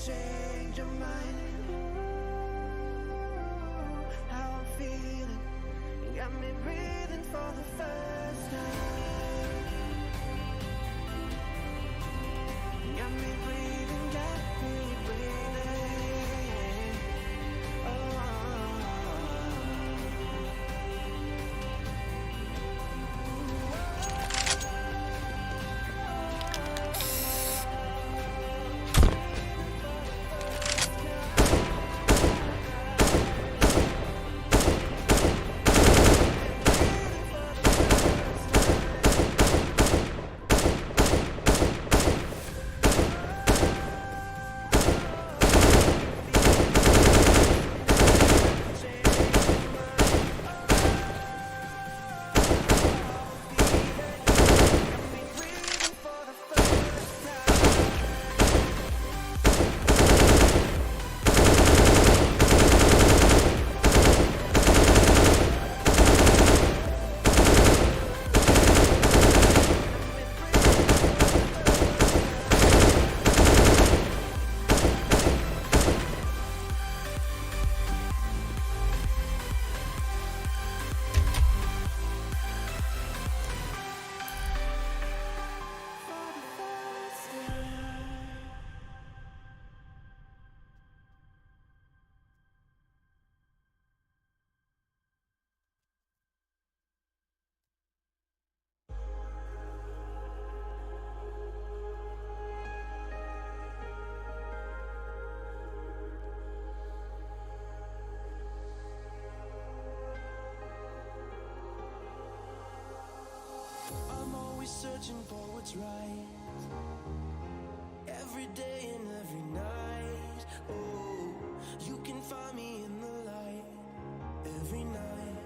change your mind. How I'm feeling, you got me breathing for the first time. Got me breathing, got me breathing. Oh. Searching for what's right every day and every night. Oh, you can find me in the light every night.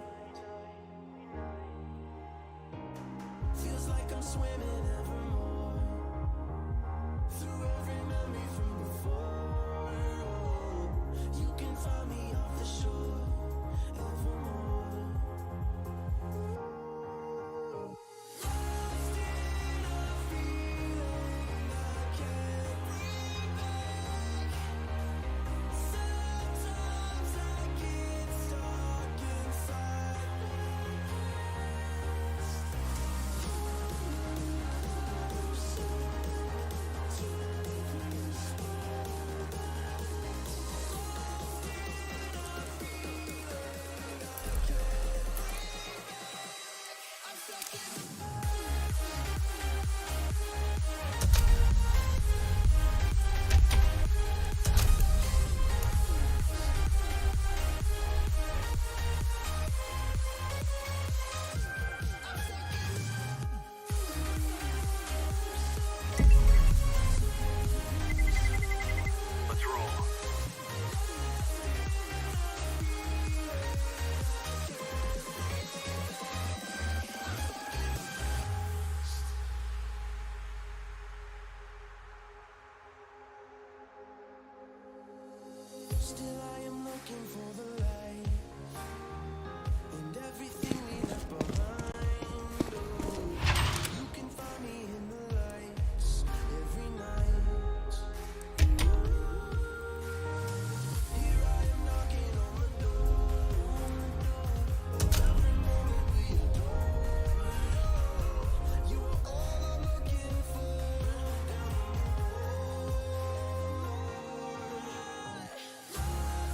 Feels like I'm swimming evermore through every memory from before. Oh, you can find me off the shore evermore. Still I am looking for the light and everything we left behind. Oh, you can find me in the lights every night. Here I am knocking on the door of every moment we adore. You are all I'm looking for. Lost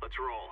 Let's roll.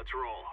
Let's roll.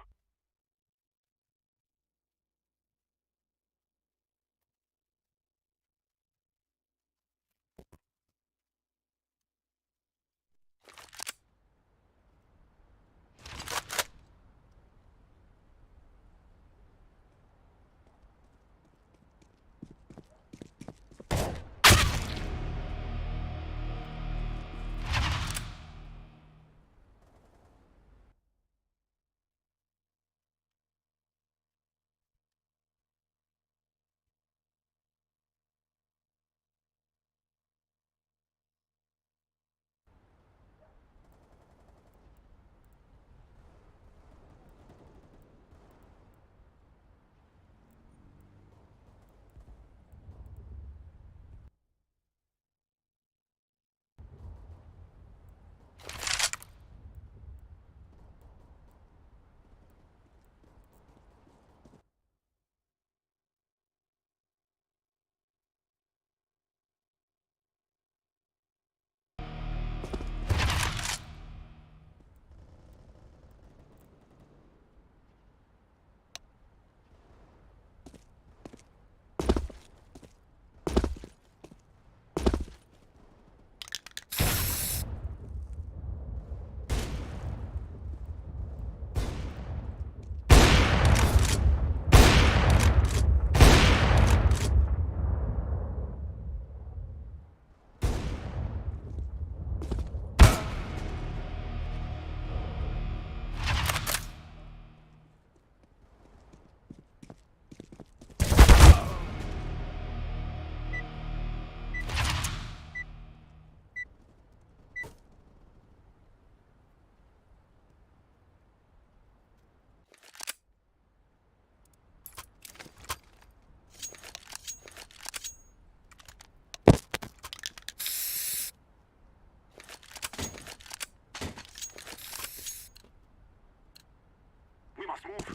We must move.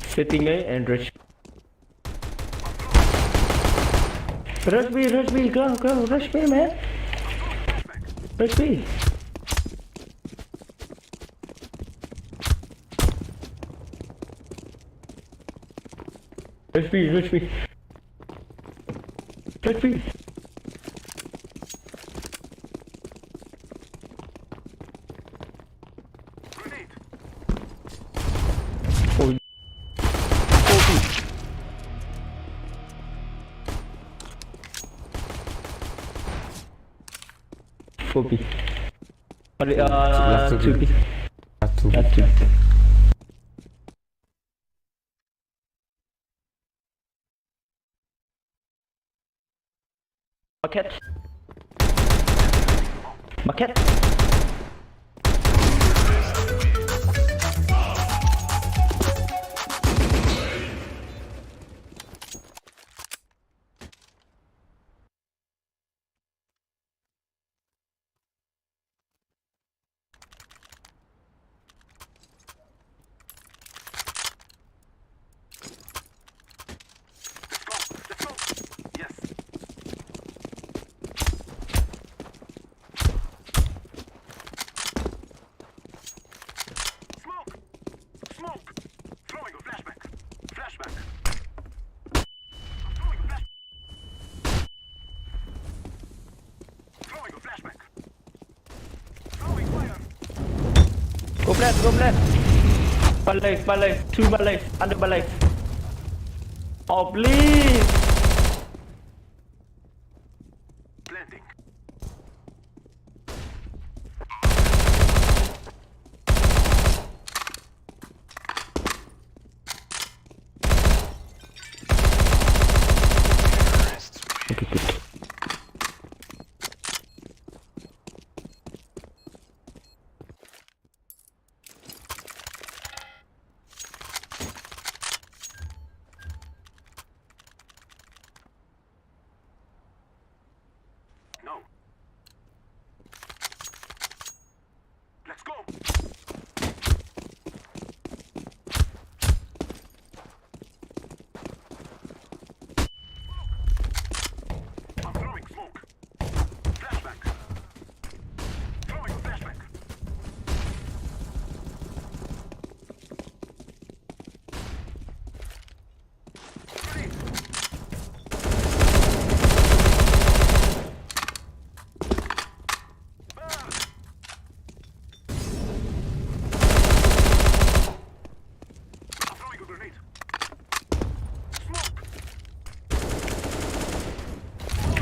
Sitting A and rush. Rush B, go, rush B, man. Rush B. Rush B. Rush B. Grenade. Oh, four B. Two B. Two. Market. Let's go. Yes. Smoke. Throwing a flashback. Throwing a flashback. Throwing fire. Go left. Ball left. Two ball left. Under ball left. Oh, please. Planting. Okay, good.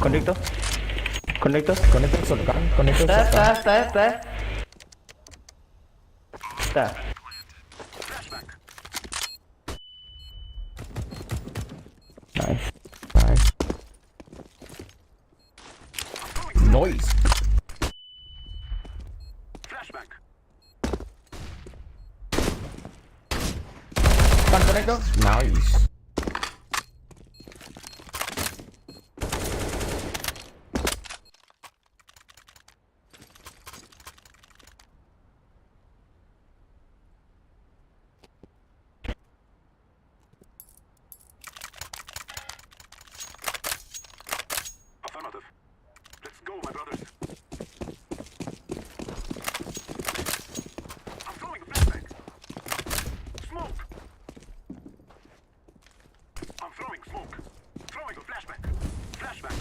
Connector. Connector. Connector shotgun. Connector shotgun. Stairs. Stair. Flashback. Nice. Nice. I'm throwing Noise. flashback. One connector. Nice. Affirmative. Let's go, my brothers. I'm throwing a flashback. Smoke. I'm throwing smoke. Throwing a flashback. Flashback.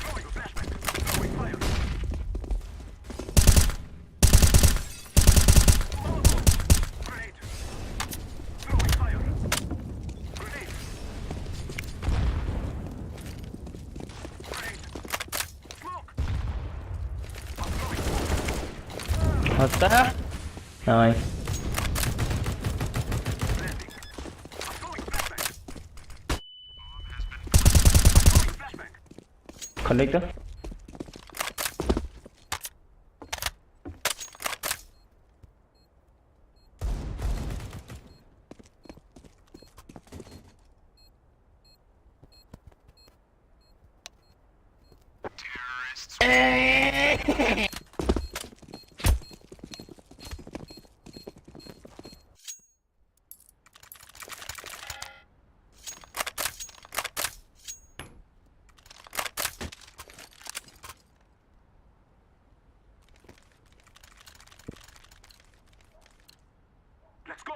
Throwing a flashback. Throwing fire. Molotov. Grenade. Throwing fire. Grenade. Grenade. Smoke. I'm throwing smoke. What's that? Nice. Landing. I'm throwing flashback. Throwing flashback. Connector. Let's go.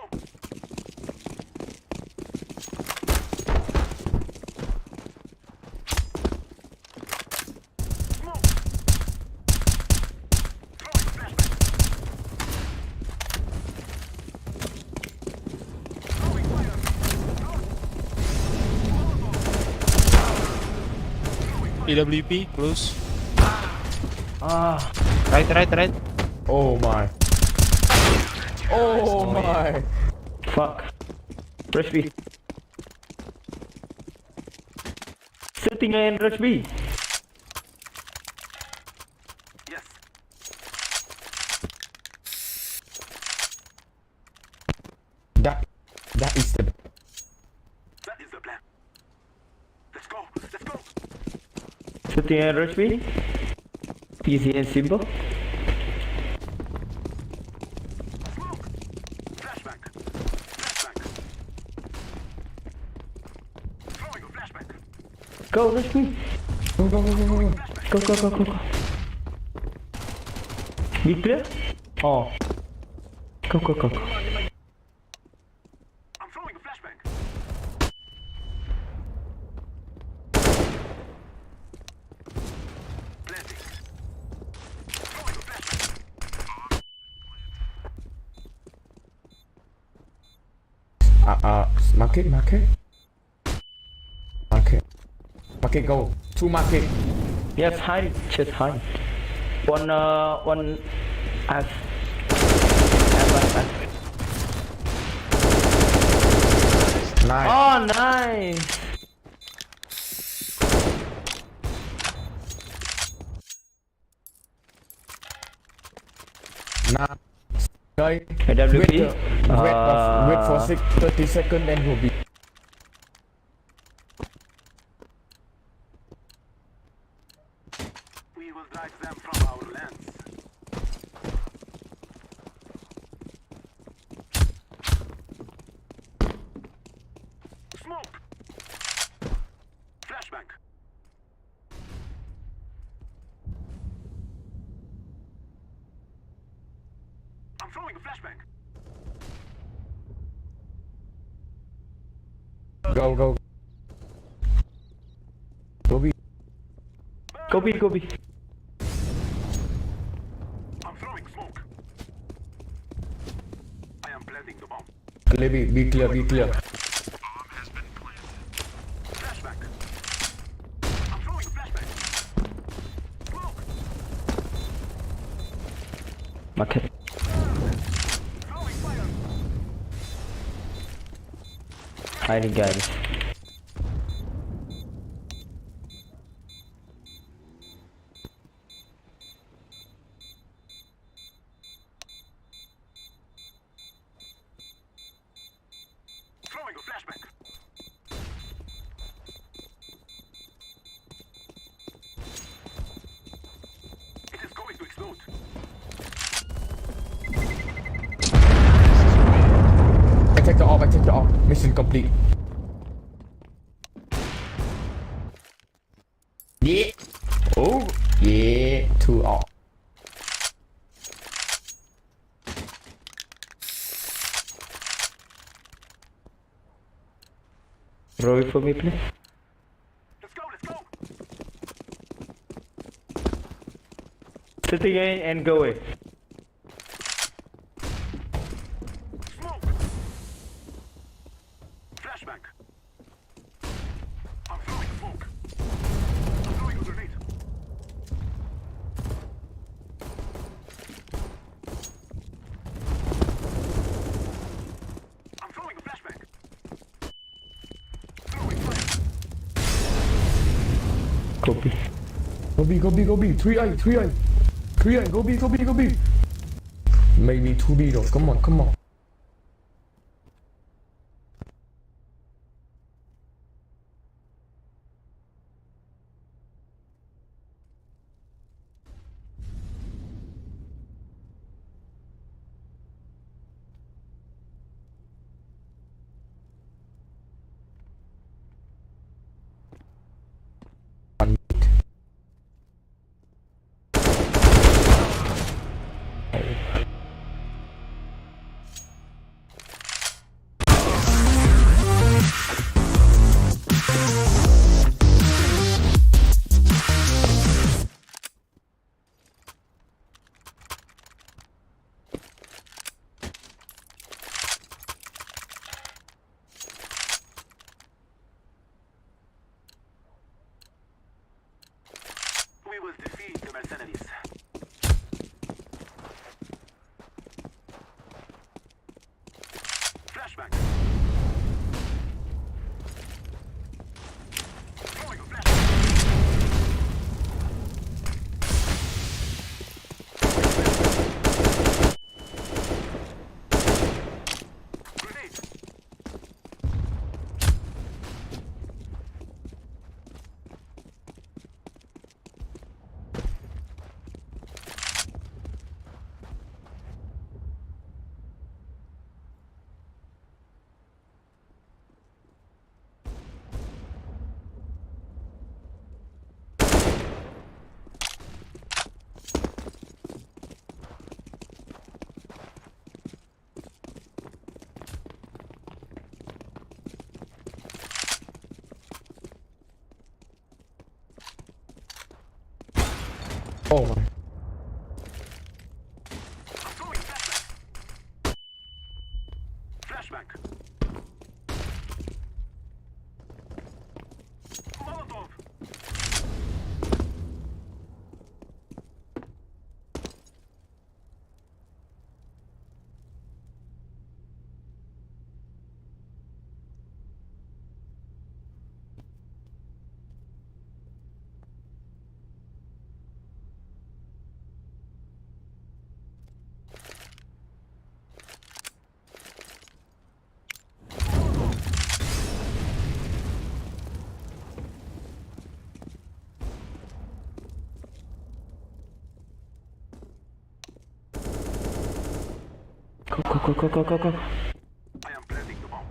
Smoke. Throwing flashback. Throwing fire. EWP, close. Ah. Right. Oh my. Oh my. Fuck. Rush B. Sitting in Rush B. Yes. That is the. That is the plan. Let's go. Let's go. Sitting in Rush B. Easy and simple. Smoke. Flashback. Flashback. Throwing a flashback. Go Rush B. Go. Go. Be clear? Oh. Go. I'm throwing a flashback. Planting. Throwing a flashback. Market go. To market. Yes, high. Just high. One F. Nice. Oh, nice. Now. Okay. AWP. Wait for 30 seconds, then will be. We will drive them from our lands. Smoke. Flashback. I'm throwing a flashback. Go. Go B. I'm throwing smoke. I am planting the bomb. Clear, be clear. Flashback. Market. Throwing fire. Hiding guys. Throwing a flashback. It is going to explode. I take the off. Mission complete. Yeah. Oh, yeah. 2 off. Roll it for me, please. Let's go, let's go. Sitting in and go away. Smoke. Flashback. I'm throwing smoke. I'm throwing a grenade. I'm throwing a flashback. Throwing fire. Copy. Go B. 3i. Go B. Maybe 2B though. Come on. We will defeat the mercenaries. Flashback. Throwing a flashback. Grenade. Oh my. I'm throwing flashback. Flashback. Molotov. Go. I am planting the bomb.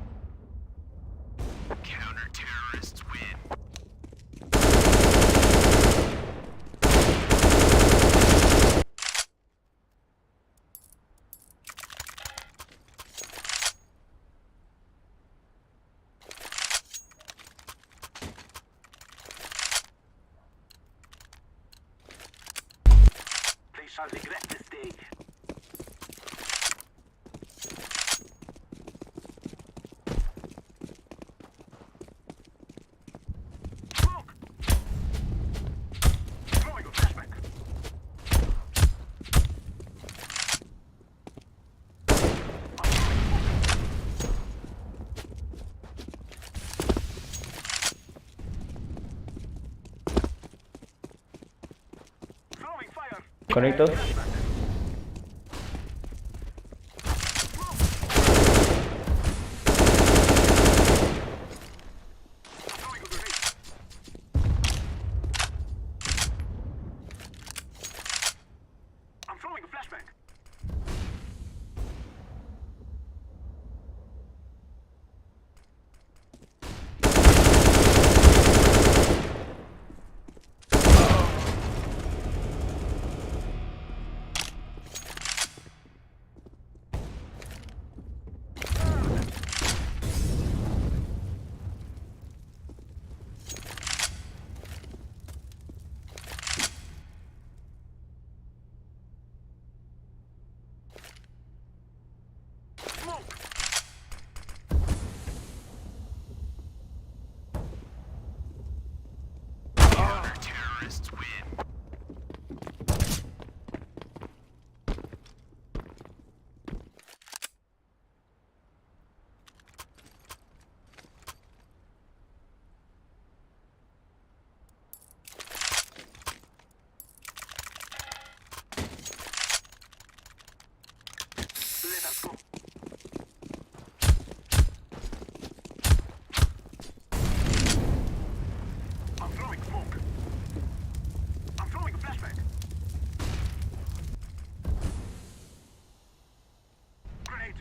They shall regret this day. Smoke! Throwing a flashback. Connector. I'm throwing a flashbang. Let us go. I'm throwing smoke. I'm throwing a flashbang. Grenade.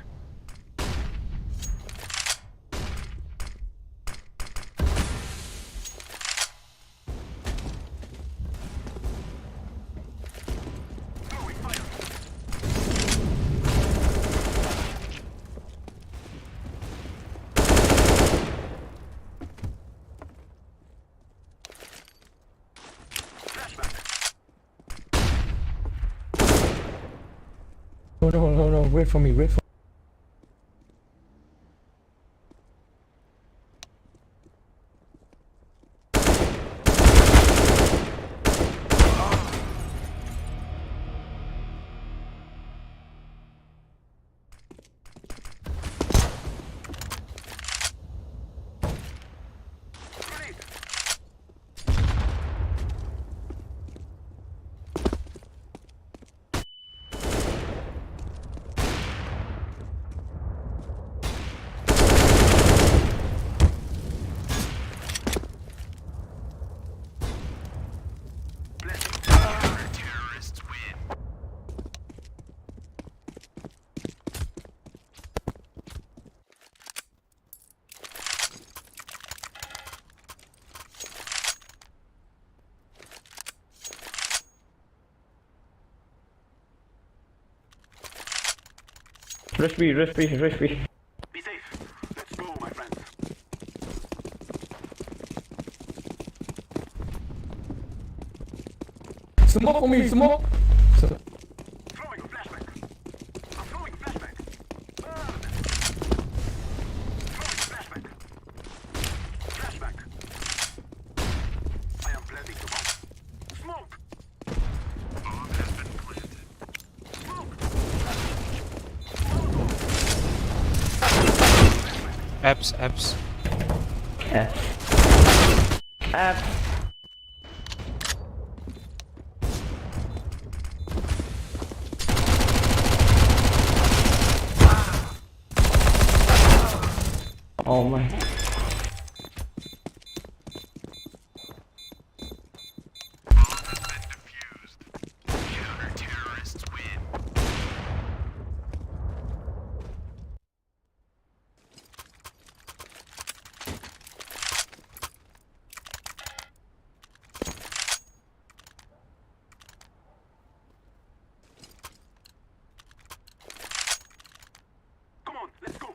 Throwing fire. No, wait for me, wait for Grenade. Terrorists win. Rush B. Be safe. Let's go, my friends. smoke for me, smoke. Throwing a flashbang. I'm throwing a flashbang. Throwing a flashbang. Flashbang. I am planting the bomb. Smoke. Bomb has been planted. Smoke. Apps. F. Oh my. Counter-terrorists win. Come on, let's go.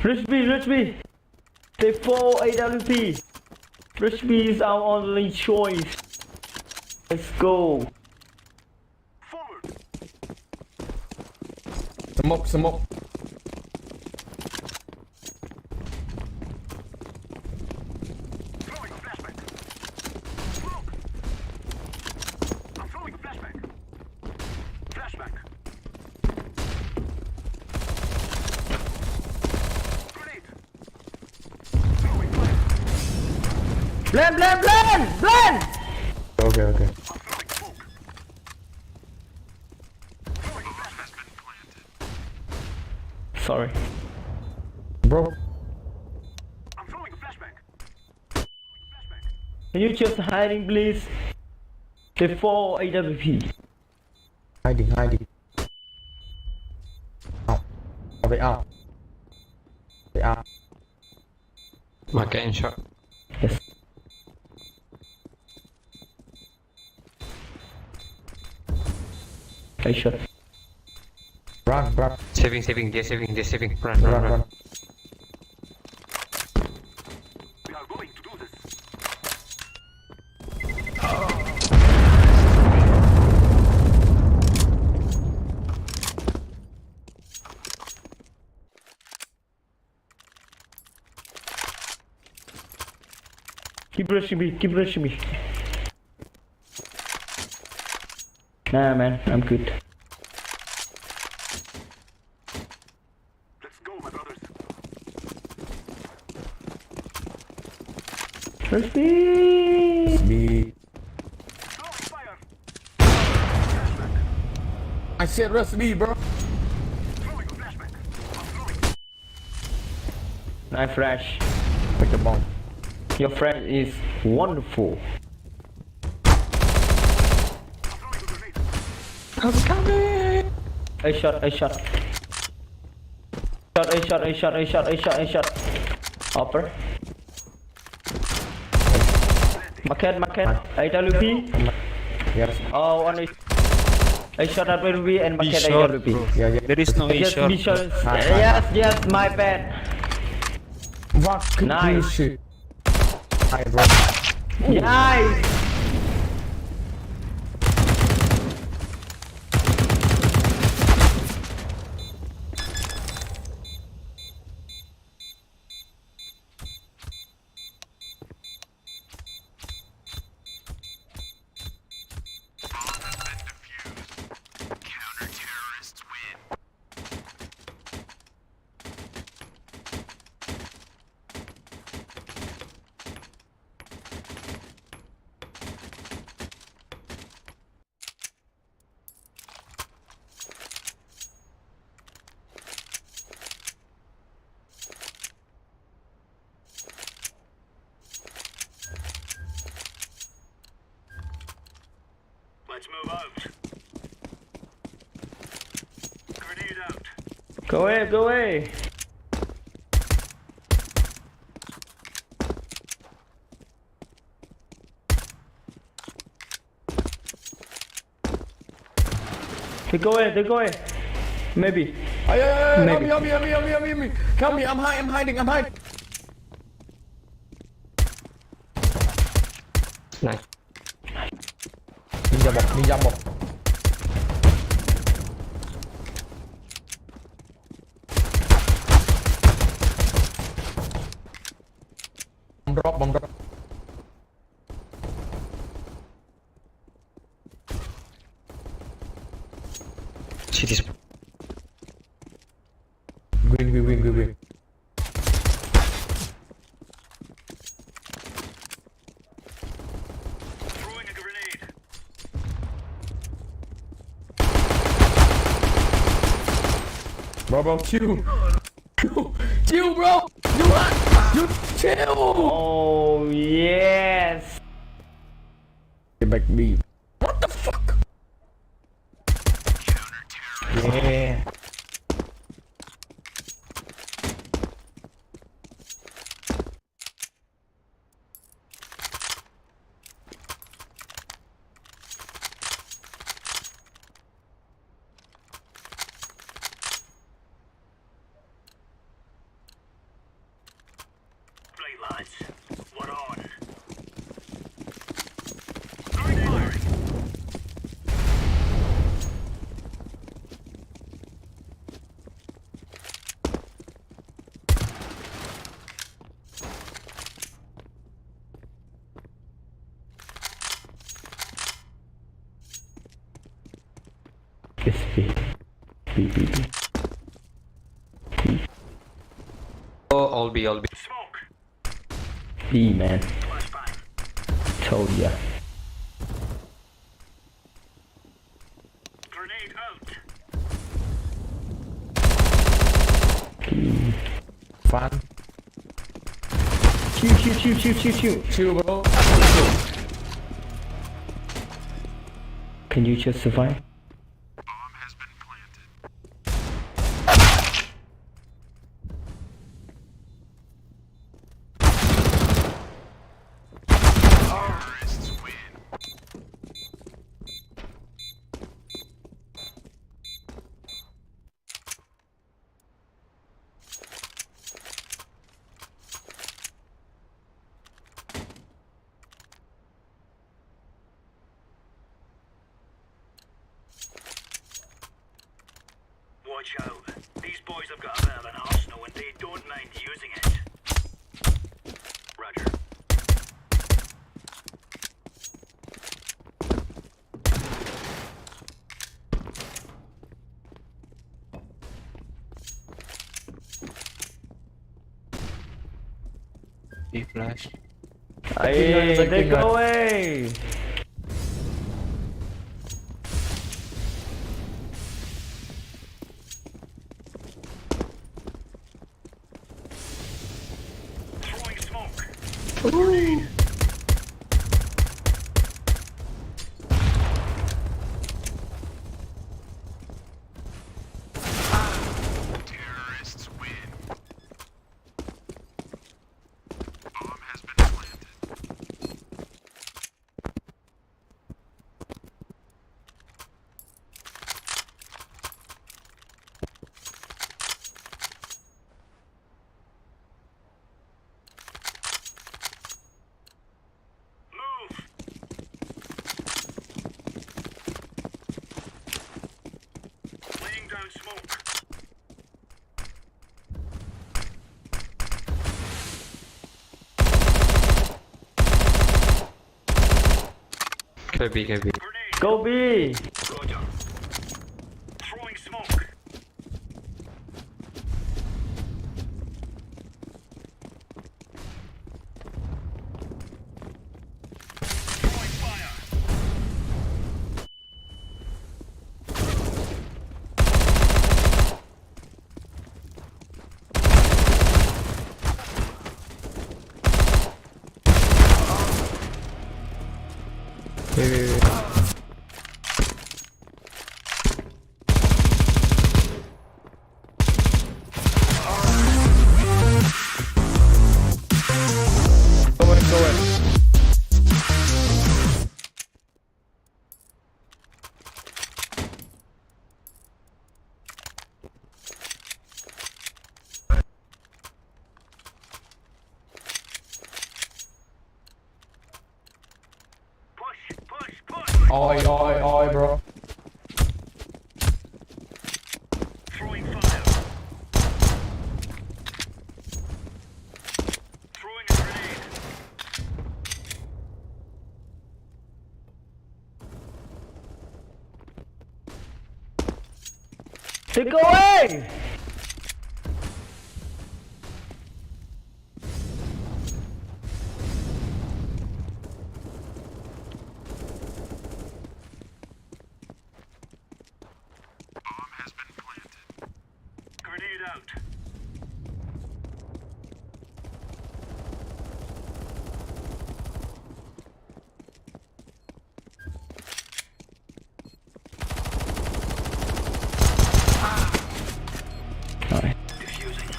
Rush B, rush B. They 4 AWP. Rush B is our only choice. Let's go. Forward. Smoke, smoke. Throwing a flashback. Smoke. I'm throwing a flashback. Flashback. Grenade. Throwing fire. Blend, blend, blend, blend. Okay, okay. I'm throwing smoke. Throwing a flashback. Sorry. Bro, I'm throwing a flashback. Flashback. Can you just hiding, please? They 4 AWP. hiding, hiding. Out. Away out. Away out. Market and shot. Yes. I shot. Run, run, Saving, they're saving. Run. run, run. We are going to do this. Keep rushing me, keep rushing me. Nah, man, I'm good. Let's go, my brothers. Rush me. Be. Throwing fire. I said rush me, bro. Throwing a flashback. I'm throwing. Nice flash. Make the bomb. Your friend is wonderful. I'm throwing a grenade. I shot. I shot. Upper. Market. AWP. Yes. Oh, only. I shot AWP and B market short, AWP. bro. Yeah, yeah. There is no A Yes, short. B shot. bro. Yes, my bad. Fuck Nice. this shit. Hi, bro. Nice. Counter-terrorists win. Let's move out. Grenade out. Go away. They go away. Maybe. Ay, Maybe. help me. Help me, I'm hiding. Nice. Ninja box. Bomb drop. Cities. Green. Throwing a grenade. Bro, chill, bro. You chill. Oh yes. Get back me. What the fuck? Yeah. B. Oh, all B, all B. Smoke. B, man. Flashbang. Told ya. Grenade out. B. Fun. Shoot. Chill, bro. Can you just survive? Bomb has been planted. Terrorists win. Watch out. These boys have got a bit of an arsenal and they don't mind using it. Roger. B flash. Hey, Second take gun. away. Throwing smoke. Terrorists win. Bomb has been planted. Move. Laying down smoke. KB. Grenade. Go B. Roger. Throwing smoke. Throwing fire. Wait. Go in. Push. Oi, bro. Throwing fire. Throwing a grenade. Take away. Bomb has been planted. Grenade out. Alright. Defusing.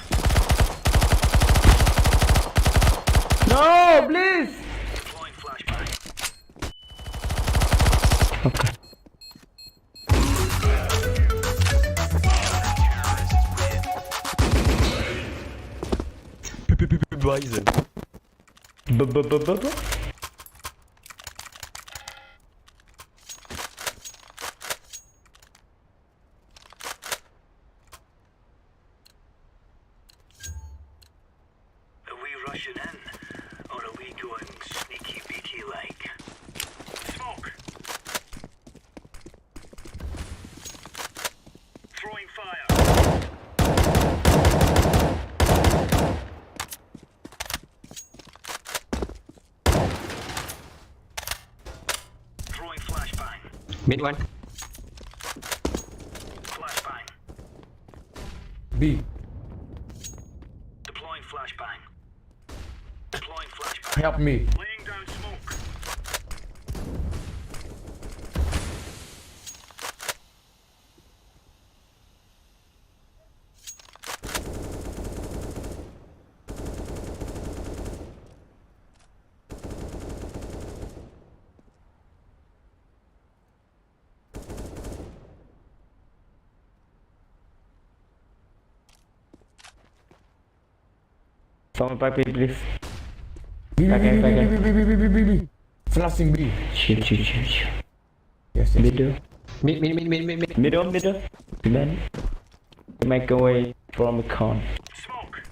No, please. Deploying flashbang. Okay. Bison. B. Are we rushing in? Or are we going sneaky beaky like? Smoke! Throwing Mid one. Flashbang. B. Deploying flashbang. Deploying flashbang. Help me. Laying down smoke. Someone pipe it, please. B, B, Back end, B, back B, end. B, B, B, B, B, B, B. Flashing B. Shoot. Yes, yes. Middle. Mid. Middle. Then make away from the con. Smoke.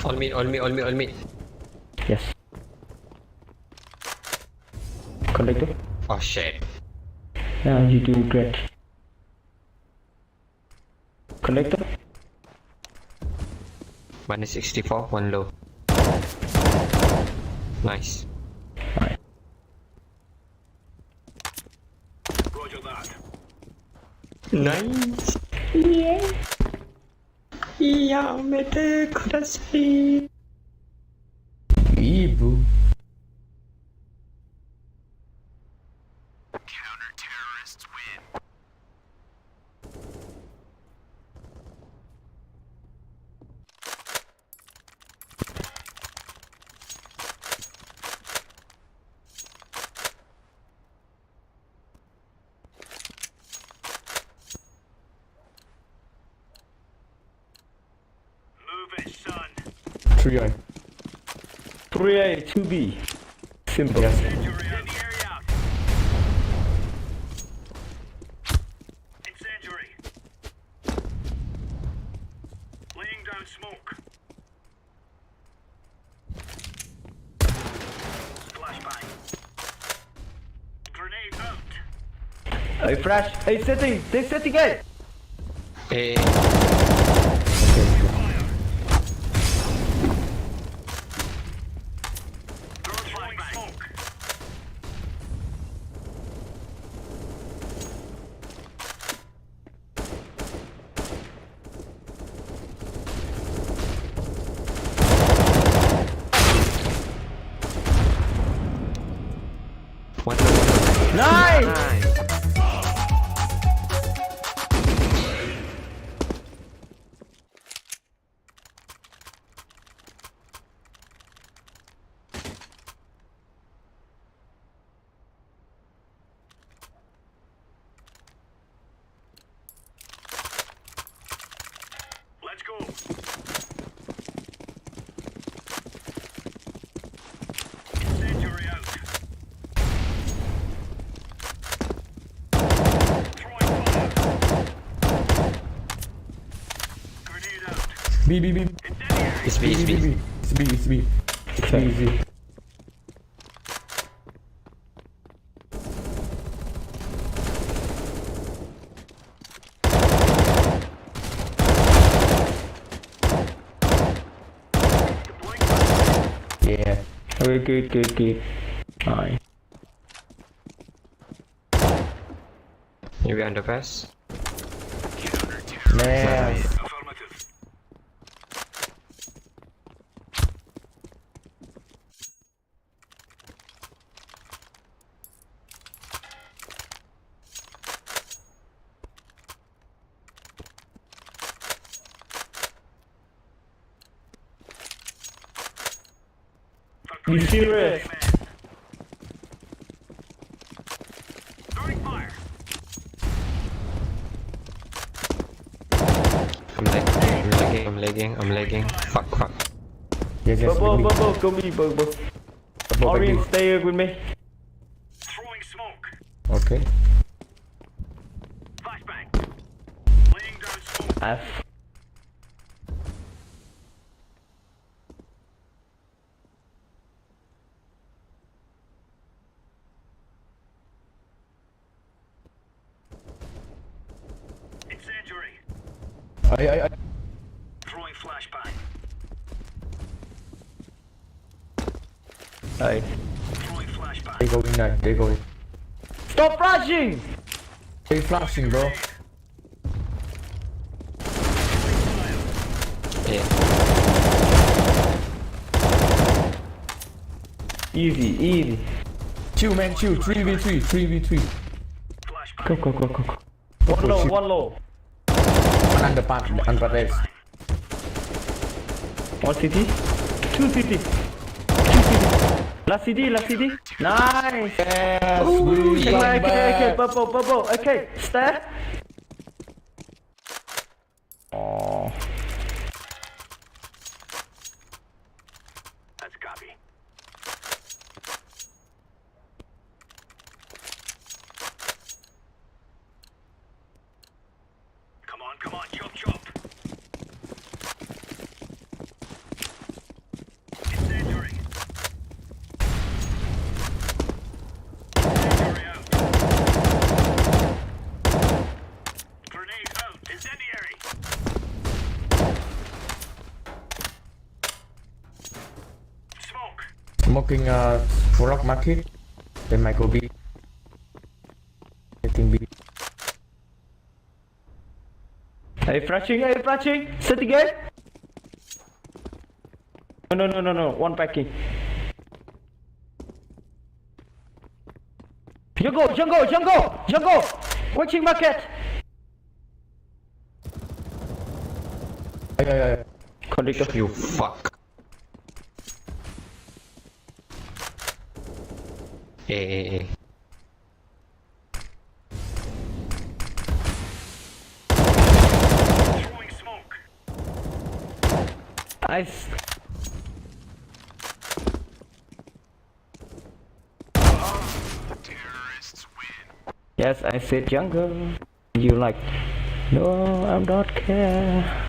All mid. Yes. Connector. Oh shit. Now you do great. Connector. Minus 64, one low. Nice. Alright. Roger that. Nice. Yeah, mete corazón. B, bro. Counter-terrorists win. Move it, son. 3I. 3A, 2B. Simple. Yes. Incendiary out. Incendiary. Laying down smoke. Flashbang. Grenade out. Hey, flash. Hey, setting. They setting it. Eh, Throwing smoke. one low. Nice. Let's go. Incendiary out. Throwing fire. Grenade out. B, B, B. Incendiary. It's B, B, it's B, B. B. It's B, it's B. It's B, easy. Deploying fire. Yeah. Okay, good. Alright. Maybe underpass. Nice. Affirmative. You serious? Throwing fire. I'm lagging. Fuck. Yes, yes. Bobo, B. go me, Bobo. Bobo, Orange, B. stay here with me. Throwing smoke. Okay. Flashbang. Laying down smoke. F. Incendiary. I. Throwing flashbang. Hey. They going night. They going. Stop flashing! They flashing, bro. A. Easy, easy. Chill, man, chill. 3v3, 3v3. Go, go, go, go, go. One low, one low. One under race. One city. Two city. Two city. Last city, last city. Nice. Yes, Ooh, we okay, come okay, okay, back. purple, purple. Okay, step. Oh. That's copy. Come on, chop chop. Incendiary. Incendiary out. Grenade out. Incendiary. Smoke. Smoking rock market. Then might go B. I think B. Hey, flashing. Sit again. No. One packing. Jungle. Watching market. Yeah. Conductor. You fuck. A. Throwing smoke. Nice. Terrorists win. Yes, I said jungle. You like? No, I'm not care.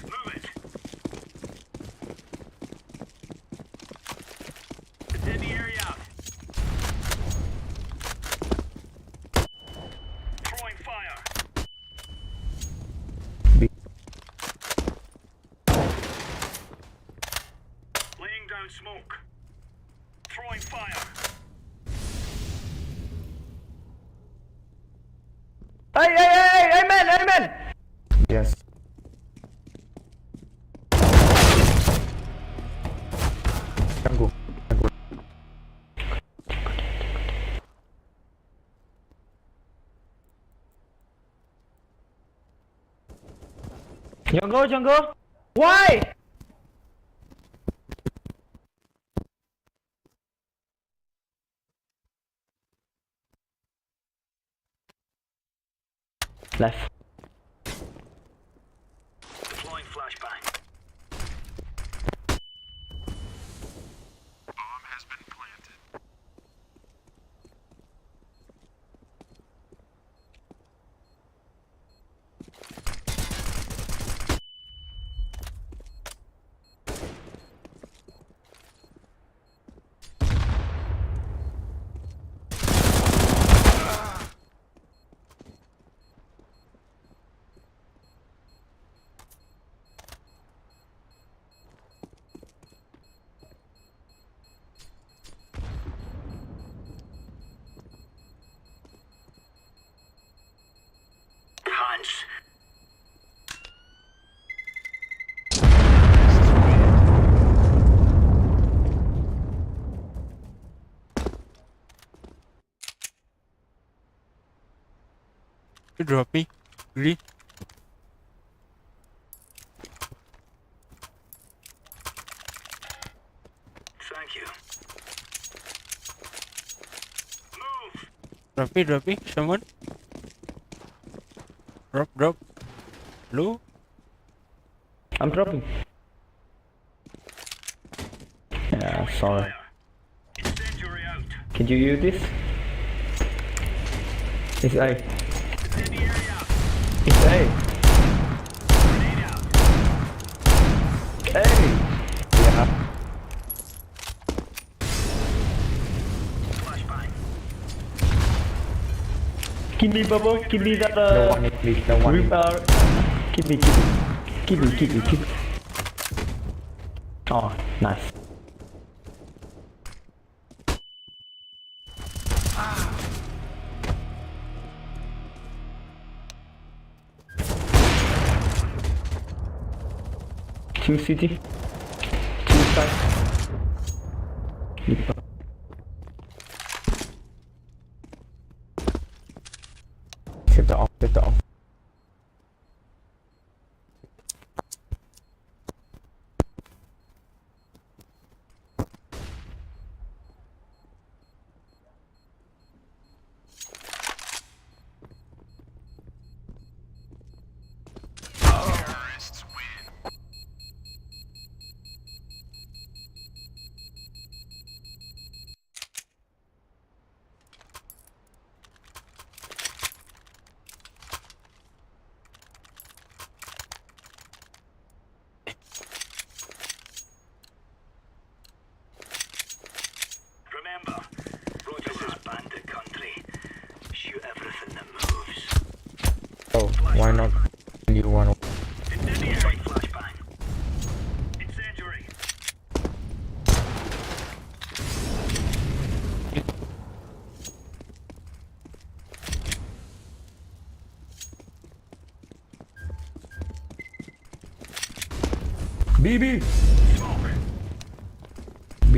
Move it. Incendiary out. Throwing fire. B. Laying down smoke. Throwing fire. Hey, amen. Yes. Jungle. Jungle. Why? Left. Deploying flashbang. Bomb has been planted. Hans. You drop me. Agree? Thank you. Move. Drop me. Someone. Drop. Blue. I'm dropping. Yeah, sorry. Fire. Incendiary out. Can you use this? It's A. Incendiary out. It's A. Grenade out. A. Yeah. Flashbang. Give me bubble. Give me that. No one in, please. No one in. Give me. Oh, nice. Two city. Two side. Set the off. Terrorists win. Remember, this is bandit country. Shoot everything that moves. Oh, why not? You want? Incendiary flashbang. Incendiary. B. Smoke. B.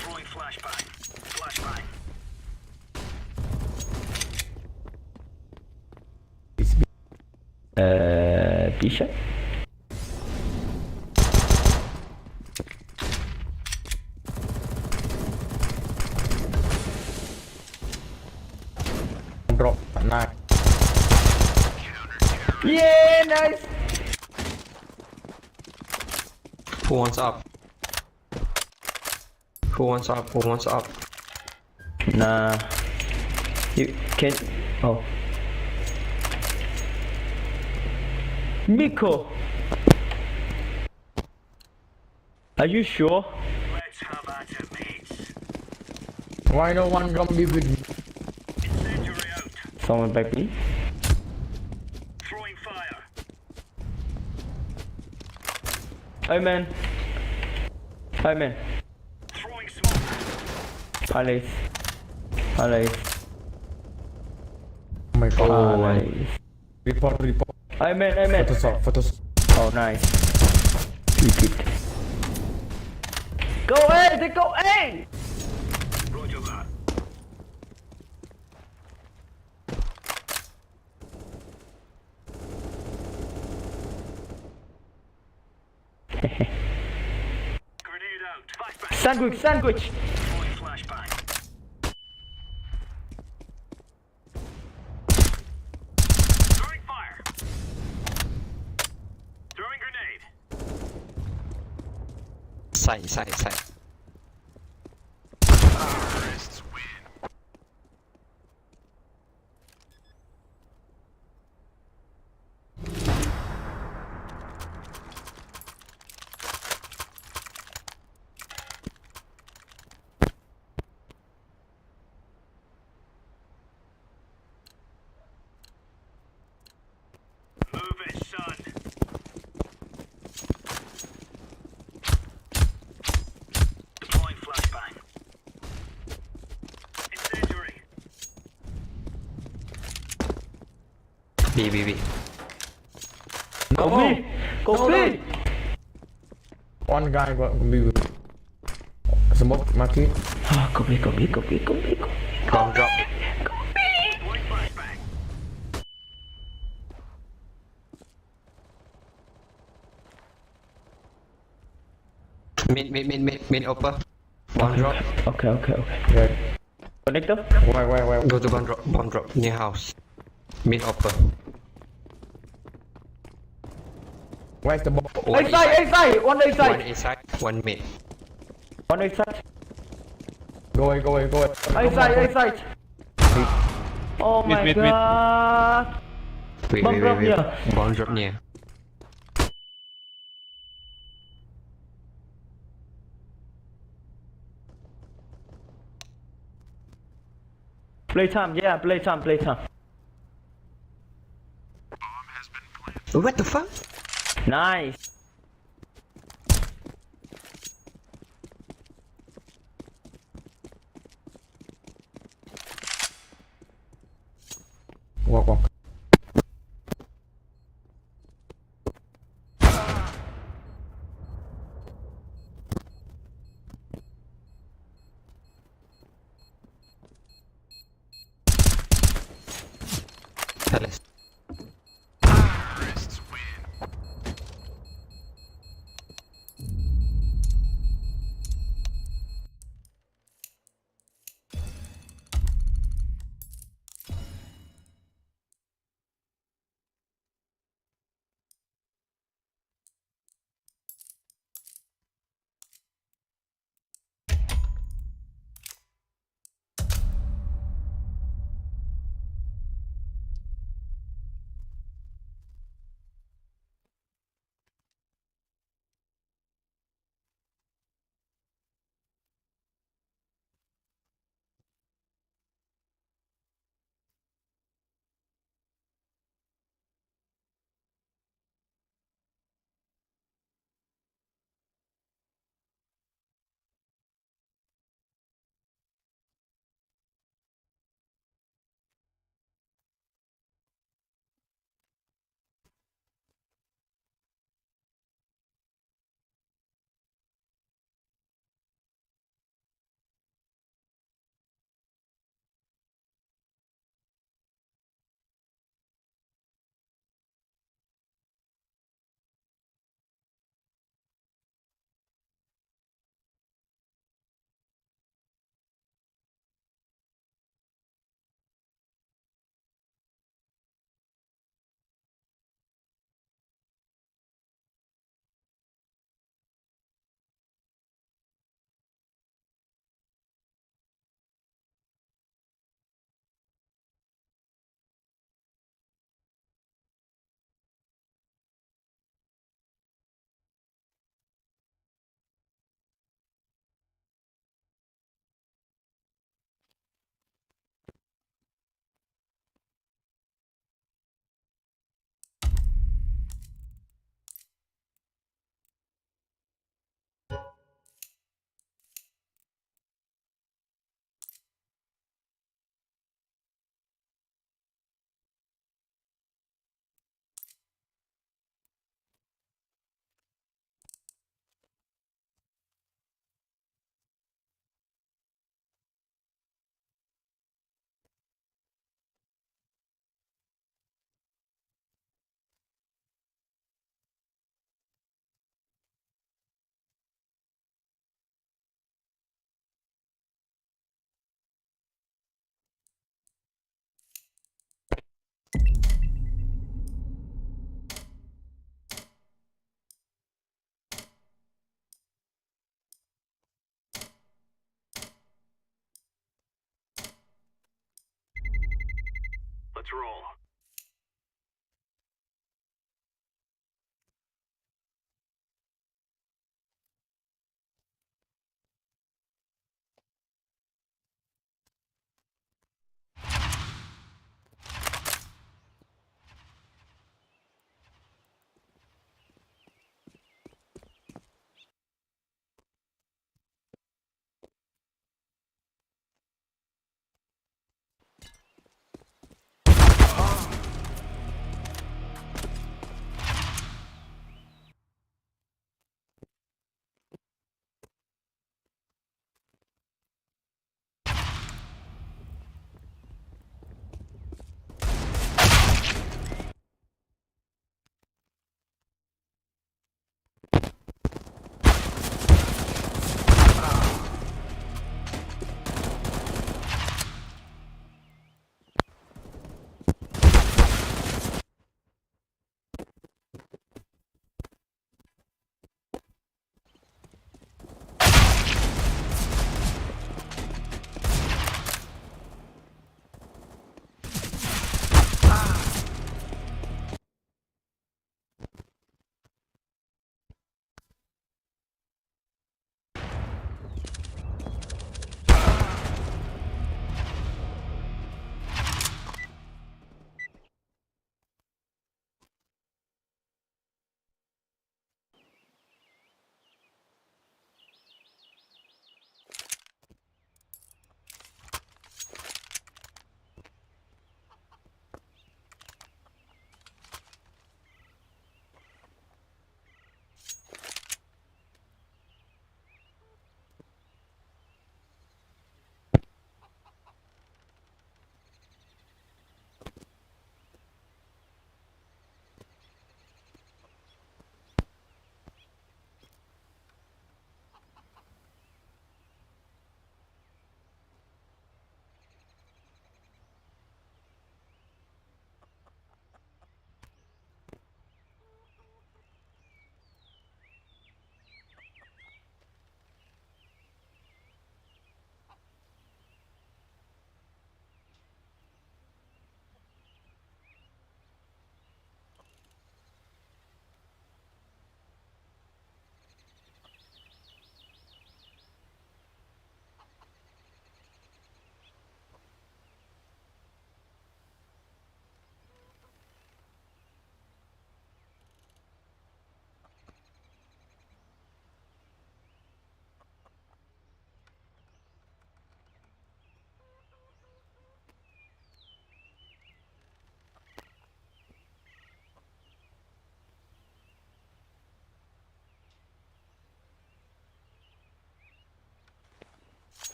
Throwing flashbang. Flashbang. It's B. T-shirt. Drop. Nice. Yeah, nice. Who wants up? Who wants up? Who wants up? Nah. You can. Oh. Miko. Are you sure? Let's have at it, mates. Why no one come be with me? Incendiary out. Someone back me. Throwing fire. Hey man. Throwing smoke. Palace. Oh my god. Palace. Report. Hey man. Photos. Oh, nice. Keep it. Go A! They go A! Roger that. Grenade out. Flashbang. Sandwich! Throwing flashbang. Throwing fire. Throwing grenade. Side. Terrorists win. Move it, son. Deploying flashbang. Incendiary. B. Go B! Go B! One guy got be with me. Smoke market. Go B. Bomb drop. Deploying flashbang. Mid upper. Bomb drop. Okay. Yeah. Connector? Why? Go to bomb drop. Near house. Mid upper. Where's the bomb? One A side! One A One side! inside. One mid. One A side! Go away. A side! Oh my Mid. god! Wait. Bomb drop near. Bomb drop near. Playtime, yeah, playtime. What the fuck? Nice. Walk. Palace. Terrorists win. Let's roll.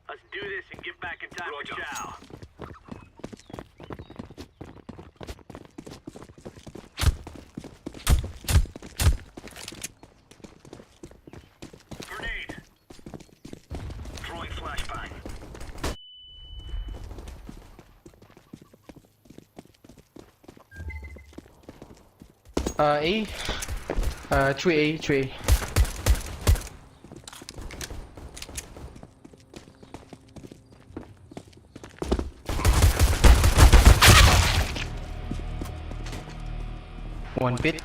Let's do this and get back in time for chow. Grenade. Throwing flashbang. A. 3A, 3A. One bit.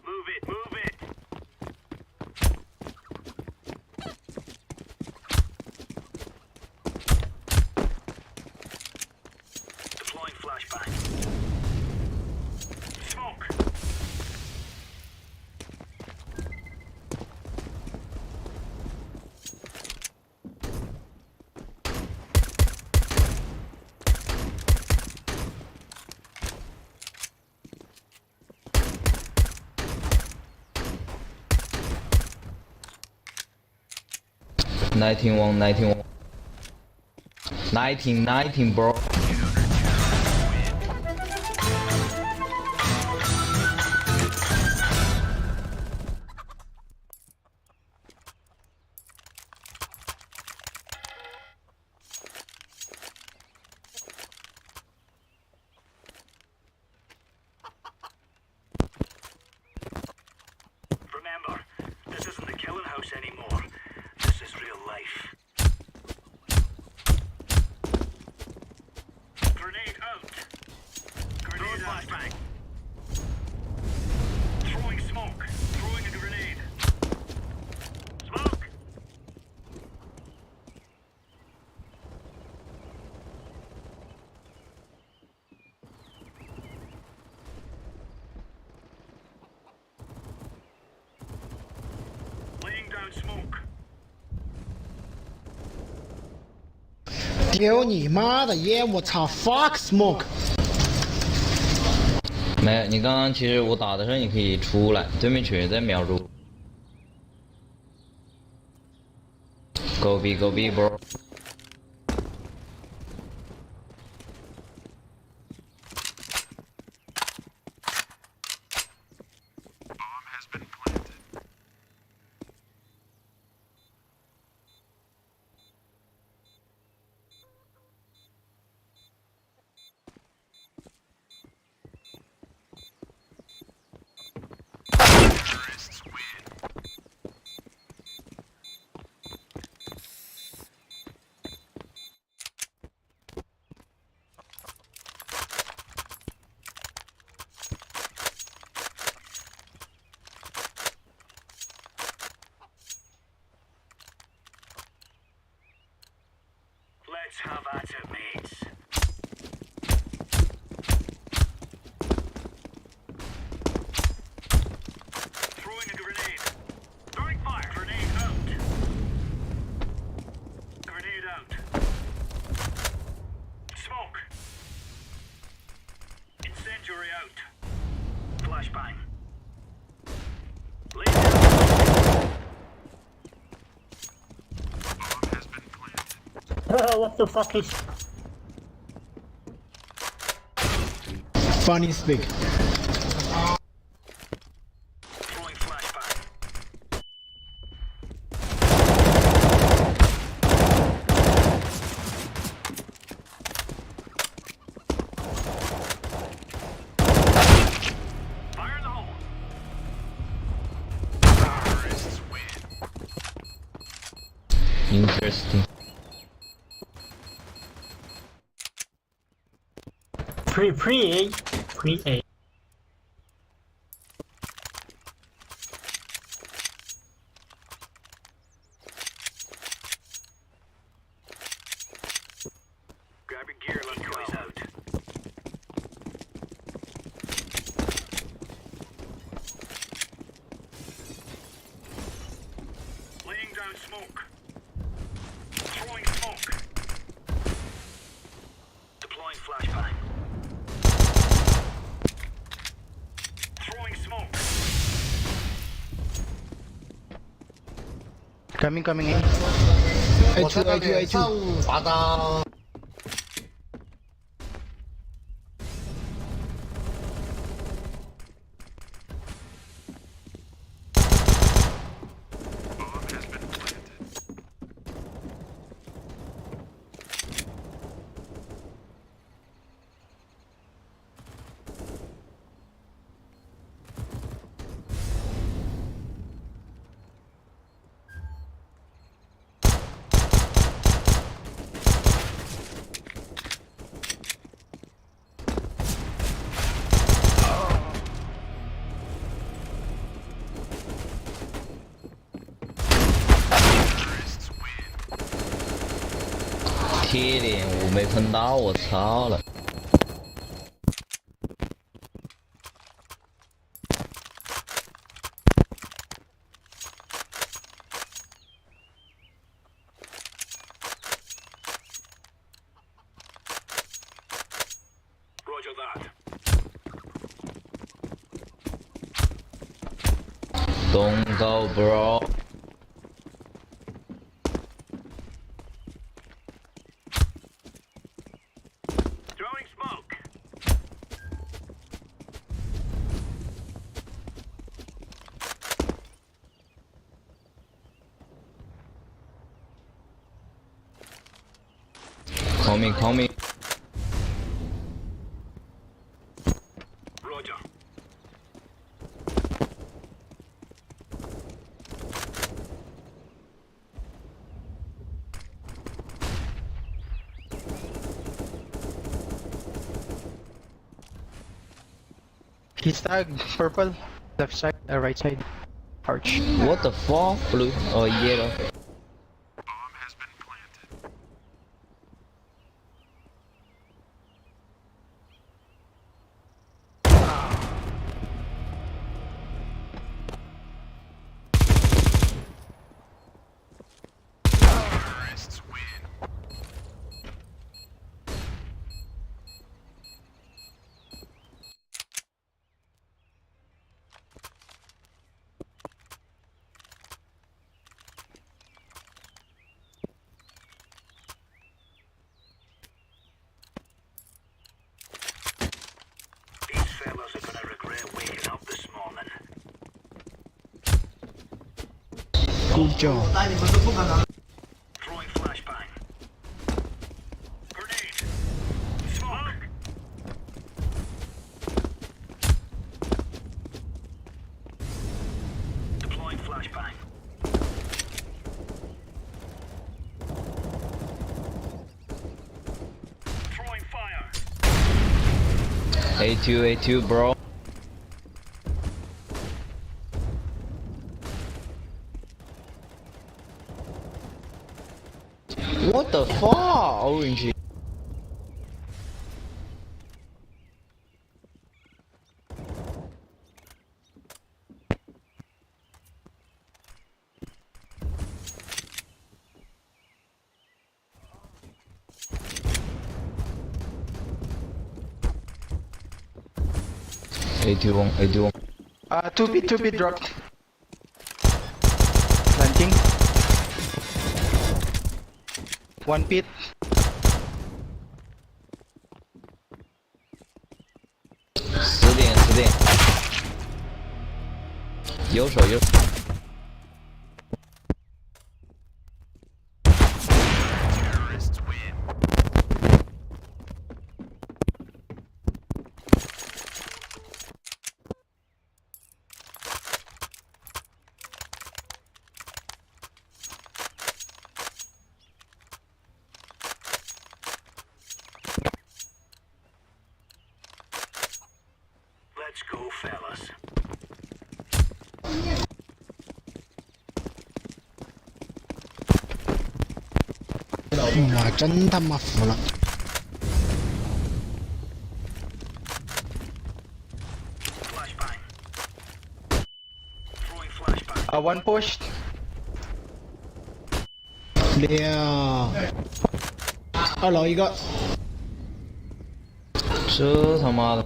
Move it, move it. Deploying flashbang. Smoke. Nineteen one, 19, bro. Remember, this isn't the killing house anymore. This is real life. Grenade out. Grenade flashbang. Throwing smoke. Throwing a grenade. Smoke. Laying down smoke. 丢你妈的烟！我操 ，fuck smoke！没有，你刚刚其实我打的时候你可以出来，对面全在瞄住。Go B bro。Bomb has been planted. Terrorists win. Let's have at it, mates. Throwing a grenade. Throwing fire. Grenade out. Grenade out. Smoke. Incendiary out. Flashbang. Lay down. Bomb has been planted. What the fuck is... Funny speak。 Throwing flashbang. Fire in the hole. Terrorists win. Interesting. Pre-A. Grab your gear, let's go out. down smoke. Throwing smoke. Deploying flashbang. Throwing smoke. Coming in. A2. 罚单。铁链我没碰到，我操了！ Roger that. Don't go, bro. Throwing smoke. Coming. Roger. He's tagged purple, left side, right side, arch. What the fuck, blue? Oh, yellow. Bomb has been planted. Terrorists win. These fellas are gonna regret waking up this morning. Good job. Throwing flashbang. Grenade. Smoke. Deploying flashbang. Throwing fire. A2, bro. What the fuck? Orange. A2. 2 pit dropped. Planting. 1 pit.10点。右手。 Terrorists win. Let's go, fellas. 我真他妈服了。 Flashbang. Throwing flashbang. 1 pushed. 6，2楼一个，这他妈的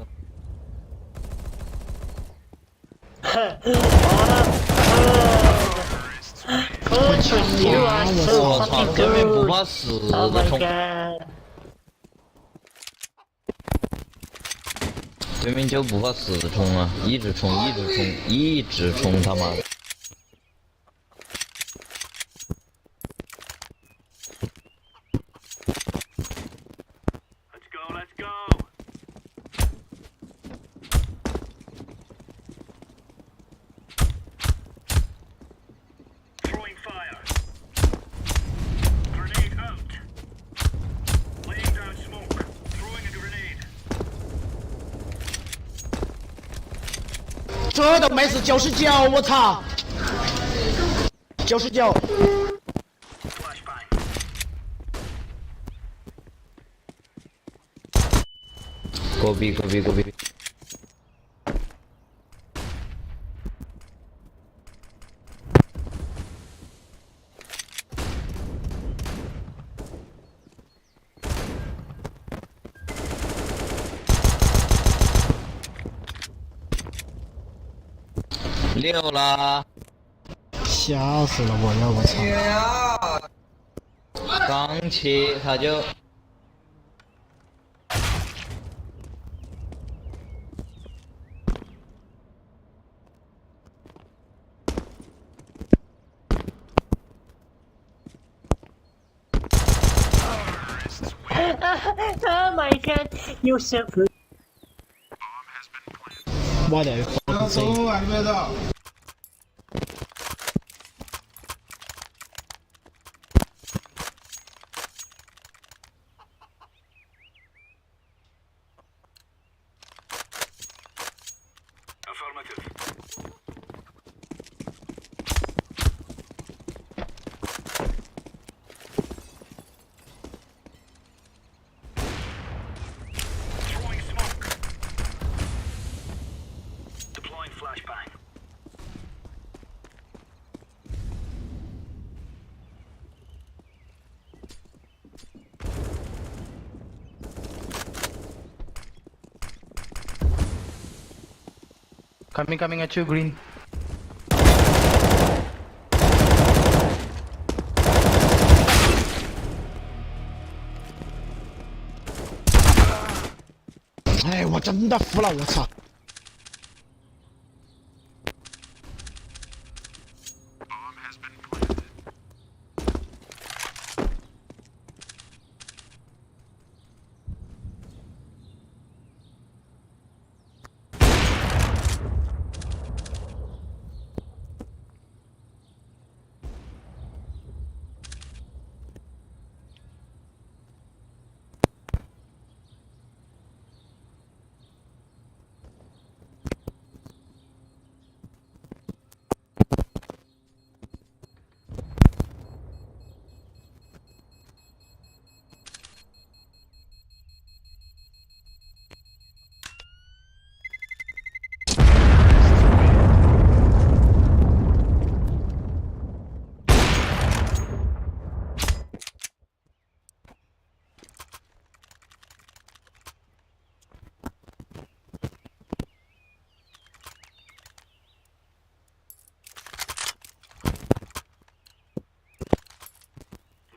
，You are so 我操， fucking 对面不 good. 怕死 Oh 的 my 冲， god. 对面就不怕死的冲啊，一直冲，一直冲，一直冲，他妈的。Let's go, let's go. Throwing fire. Grenade out. Laying down smoke. Throwing a grenade. 这都没事，99，我操，99， Flashbang. 狗逼狗逼狗逼！六啦，吓死了我呀！我操，刚起他就Oh my god, you're so good. 我的fucking say，Affirmative. Throwing smoke. Deploying flashbang. Coming at you, green. 哎，我真的服了，我操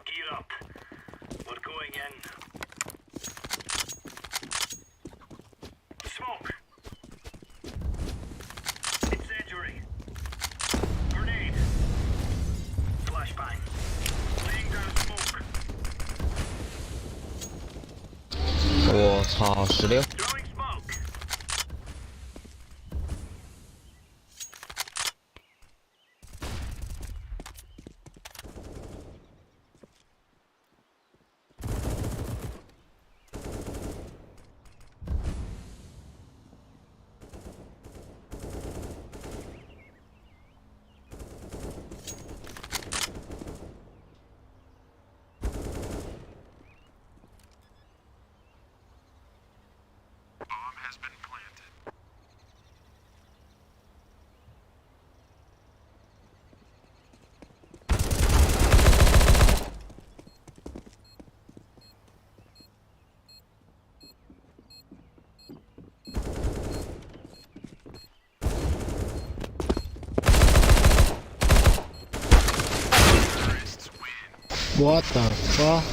！Gear up. We're going in. Smoke. Incendiary. Grenade. Flashbang. Laying down smoke. 我操，16。 Throwing smoke. What the fuck?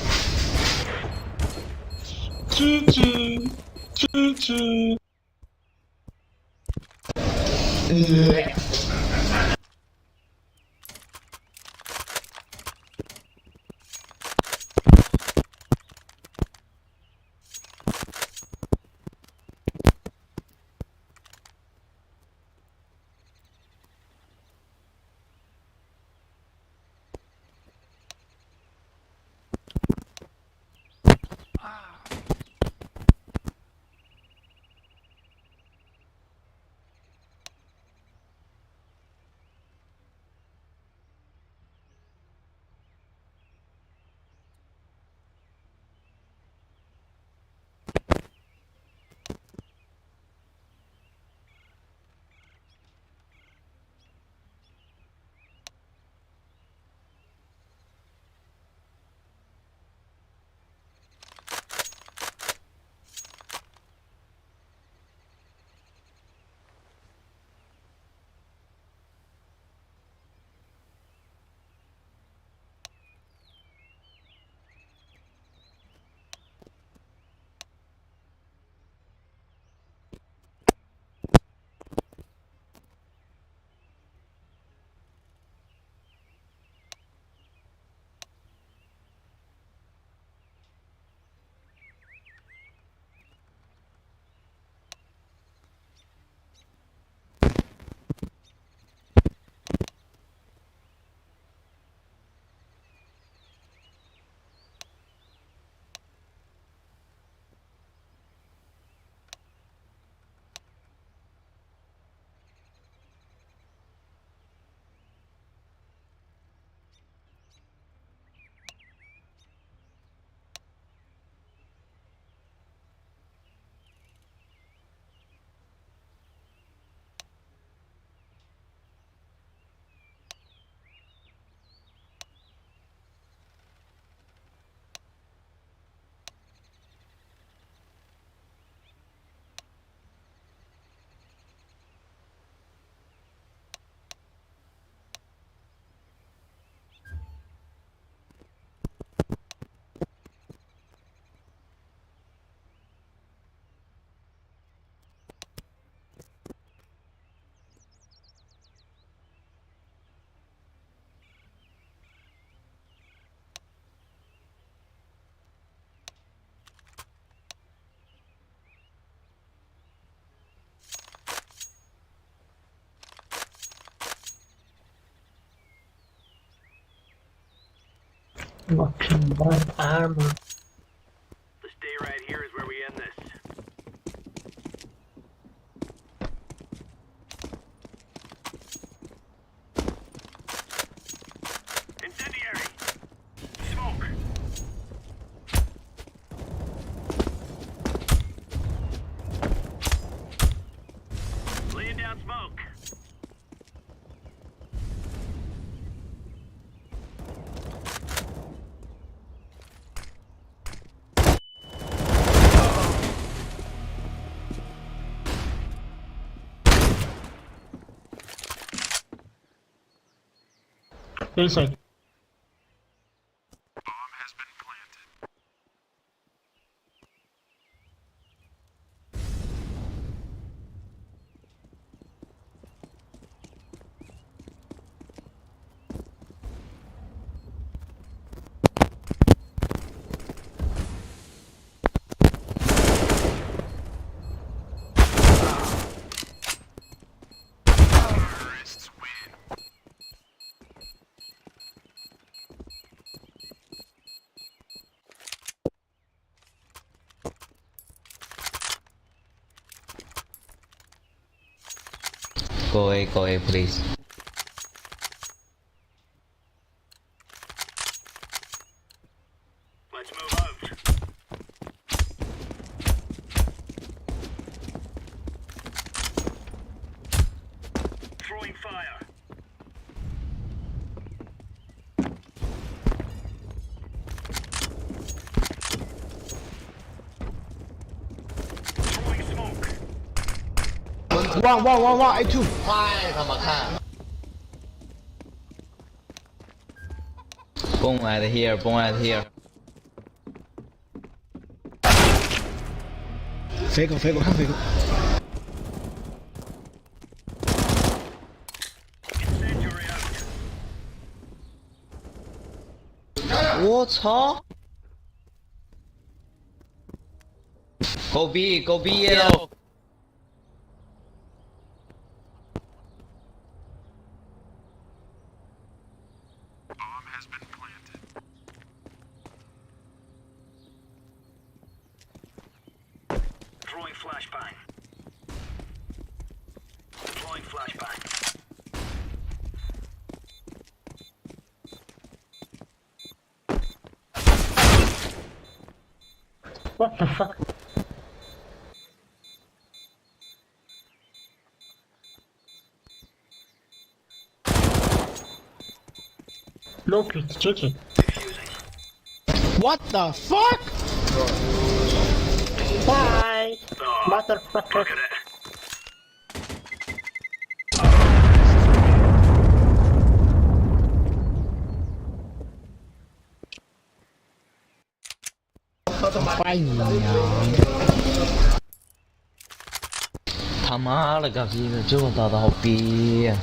Fucking white armor. This day right here is where we end this. Incendiary! Smoke! Laying down smoke. Inside. Bomb has been planted. Terrorists win. Go away, please. Let's move out. Throwing fire. Throwing smoke. One, A2. 快他妈看！ Boom at here, boom at here. 飞狗飞狗看飞狗， Incendiary out. 我操！Go B, go B yellow. Bomb has been planted. Throwing flashbang. Deploying flashbang. What the fuck? No, please, GG. What the fuck？ Bye, Oh, motherfucker. look at it.坏娘！他妈的，搞屁的，这么大的好逼呀！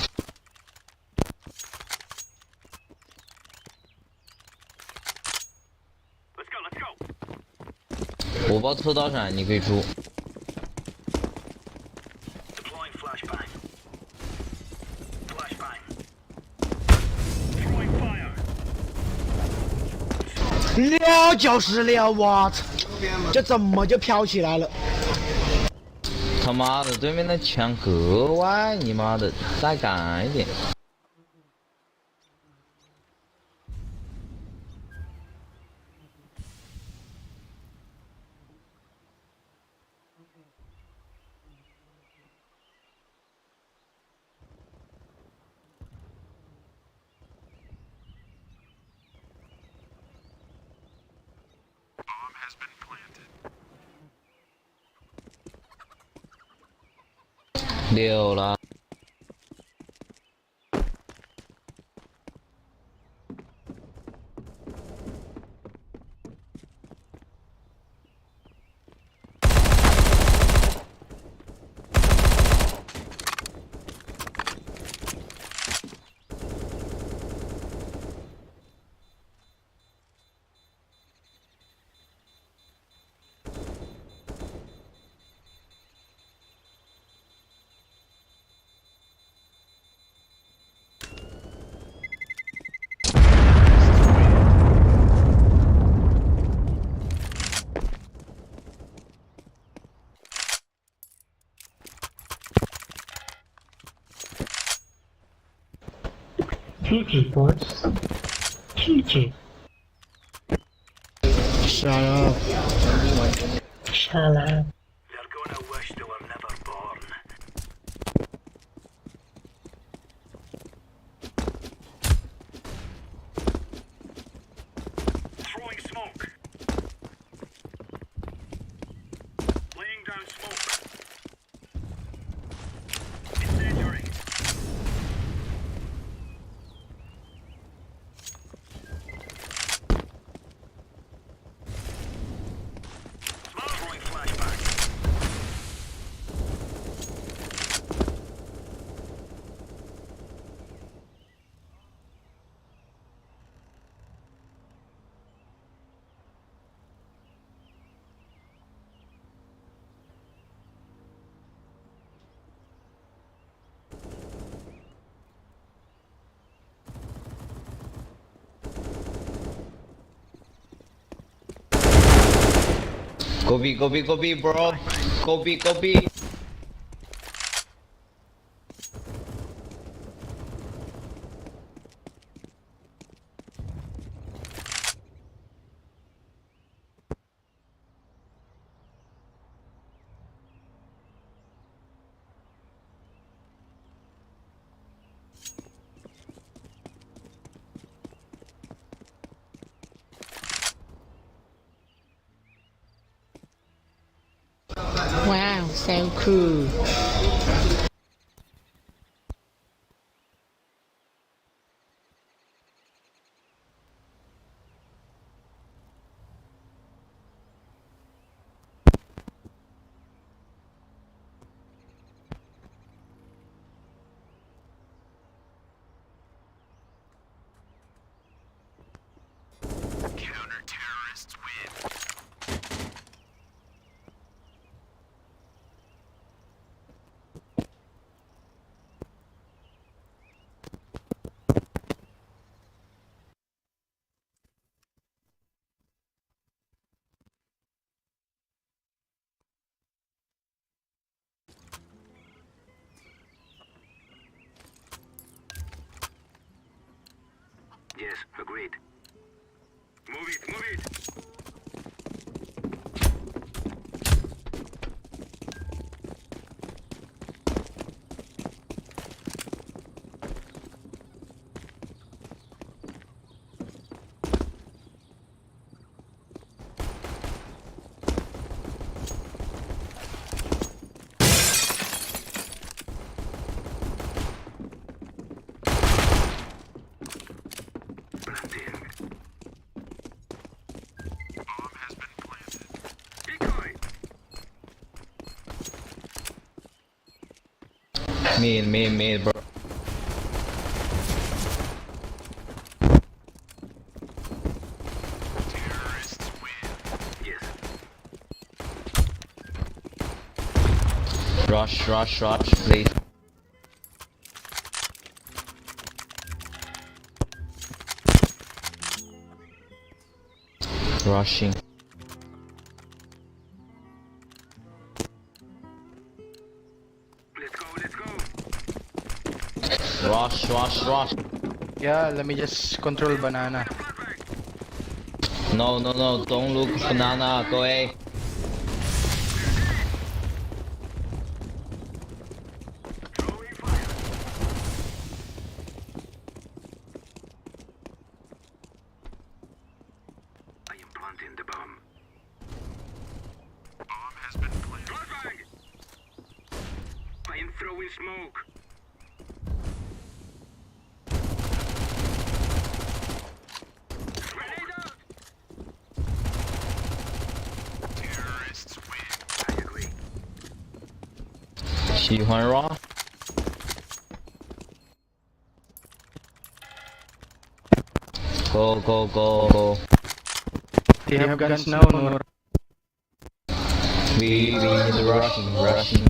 Let's go, let's go. 我包车道上，你可以出。 Deploying flashbang. Flashbang. Throwing fire. 了就是了，我操！这怎么就飘起来了？他妈的，对面的枪格外，你妈的，再干一点。 Bomb has been planted. 溜了。GG, boys. GG. Shut up！ Shut up. They're gonna wish they were never born. Throwing smoke. Laying down smoke. Incendiary. Throwing flashbang. Go B, go B, go B, bro. Go B, go B. Wow, so cool！ Throwing Yes, agreed. Move it, move it. Planting. Bomb has been planted. Decoy. Mid, bro. Terrorists win. Yes. Rush, please. Rushing. Let's go, let's go. Rush. Yeah, let me just control banana. No, don't look banana, go A. Throwing fire. I am planting the bomb. Bomb has been planted. Flashbang! I am throwing smoke. Grenade out! Terrorists win. I agree. 喜欢 raw. Go. They have guns now, no. We need rushing.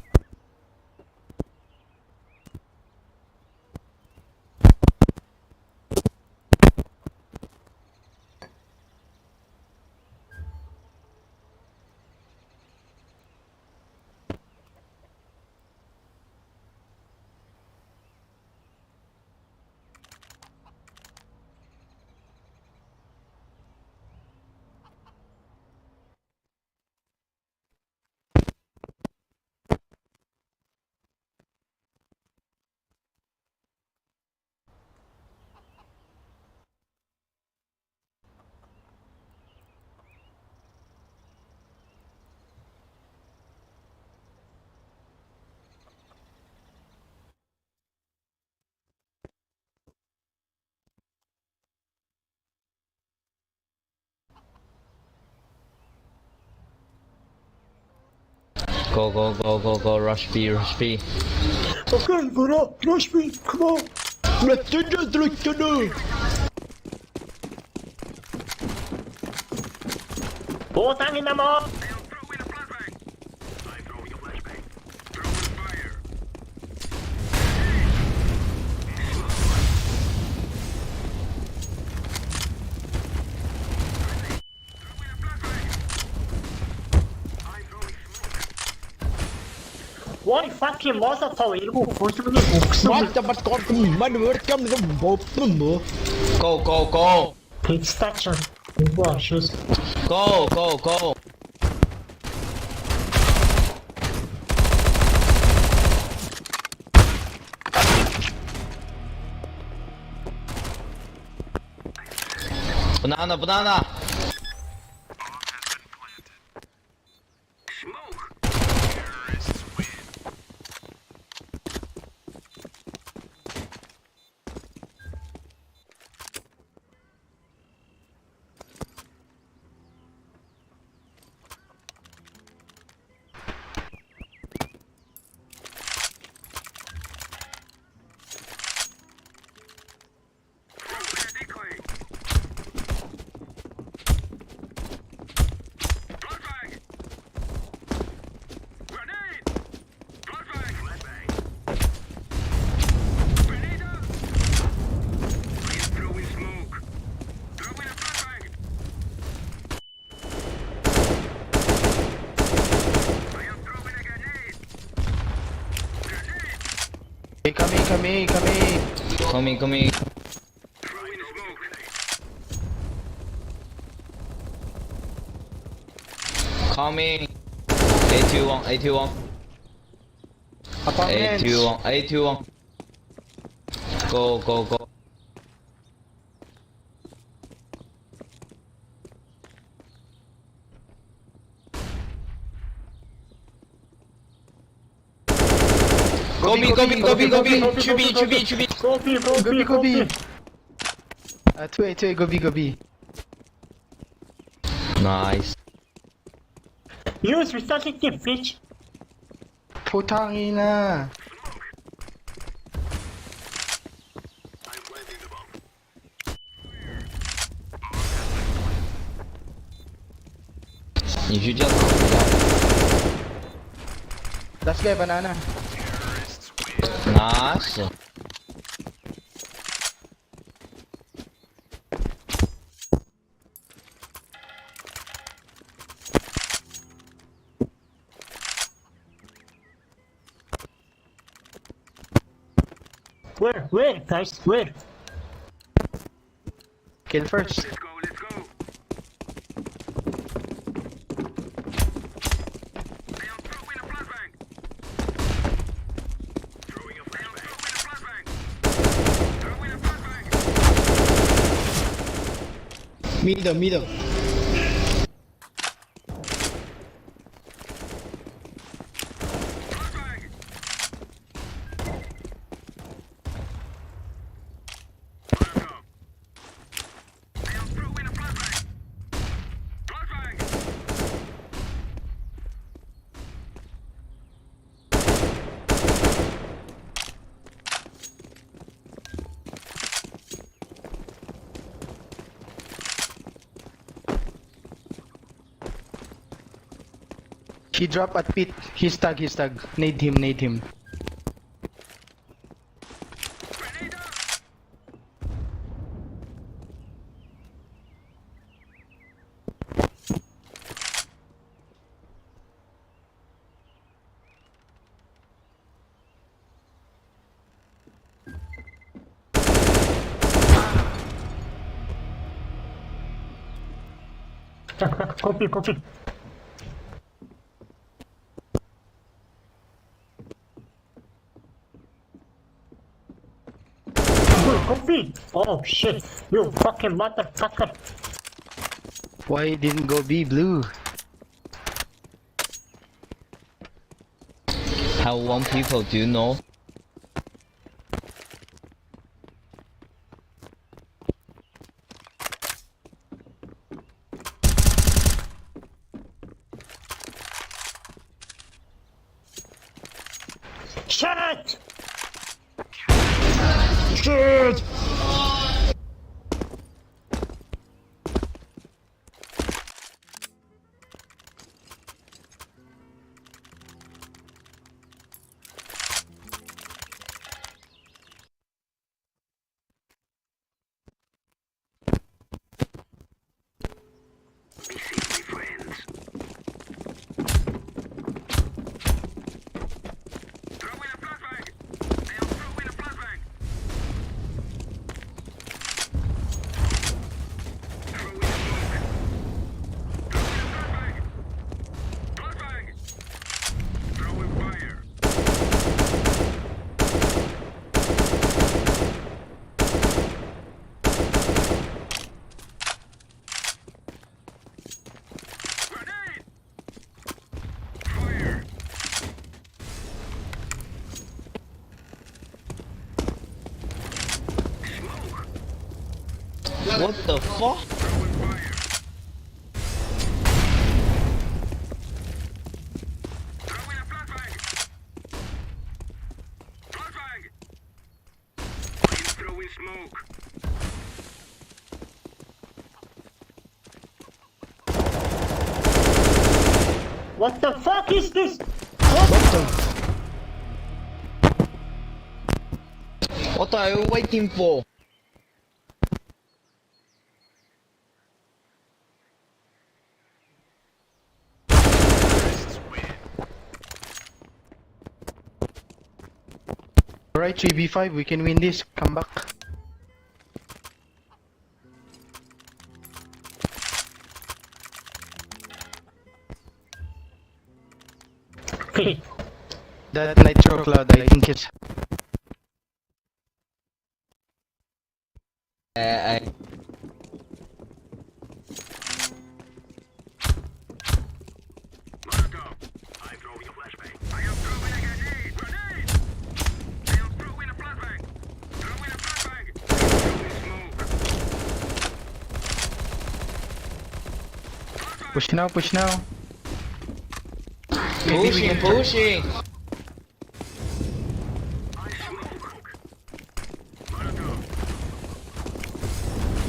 Go, rush B. Okay, gonna rush me, come on. Let's do. Putang ina mo! I am throwing a flashbang. I'm throwing a flashbang. Throwing fire. Throwing a flashbang. I'm throwing smoke. 와이 fucking 머서터 일곱 고수분이 목숨을 What the fuck? Man, we're coming to bomb. Go. 빅스타션 공부한 슈스 Go. Banana. Smoke. Terrorists win. Crosshair decoy. Flashbang. Grenade. Flashbang. Grenade out. I am throwing smoke. Throwing a flashbang. I am throwing a grenade. Grenade. Hey, come here. Coming. Throwing smoke. Coming. A21, A21. Apartments. A21, A21. Go, go, go. Go B, go B, go B, go B. Should be, should be, should be. Go B, go Go B, B, go B. B. 2A, 2A, go B, go B. Nice. Use resuscitate team, bitch. Putang ina. You should just out. Last guy, banana. Nice. Where, guys, where? Kill first. Let's go, let's go. I am throwing a flashbang. Throwing a flashbang. Throwing a flashbang. Middle, middle. Flashbang. I am throwing a flashbang. Flashbang. He drop at pit. He's tag, he's tag. Nade him, nade him. Grenade out. Copy, copy. Copy. Oh shit, you fucking motherfucker. Why didn't go B, blue? How one people do you know? Shit! Shit! Be safe, my friends. Throwing a flashbang. I am throwing a flashbang. Throwing a smoke. Throwing a flashbang. Flashbang. Throwing fire. Grenade. Fire. Smoke. What the fuck? Throwing fire. Throwing a flashbang. Flashbang. I'm throwing smoke. What the fuck is this? What are you waiting for? Alright, 3v5, we can win this. Come back. Okay. That nitro cloud, I think it's... Molotov. I'm throwing a flashbang. I am throwing a grenade. Grenade! I am throwing a flashbang. Throwing a flashbang. Throwing smoke. Push now, push now. Pushing, pushing. I smoke. Molotov.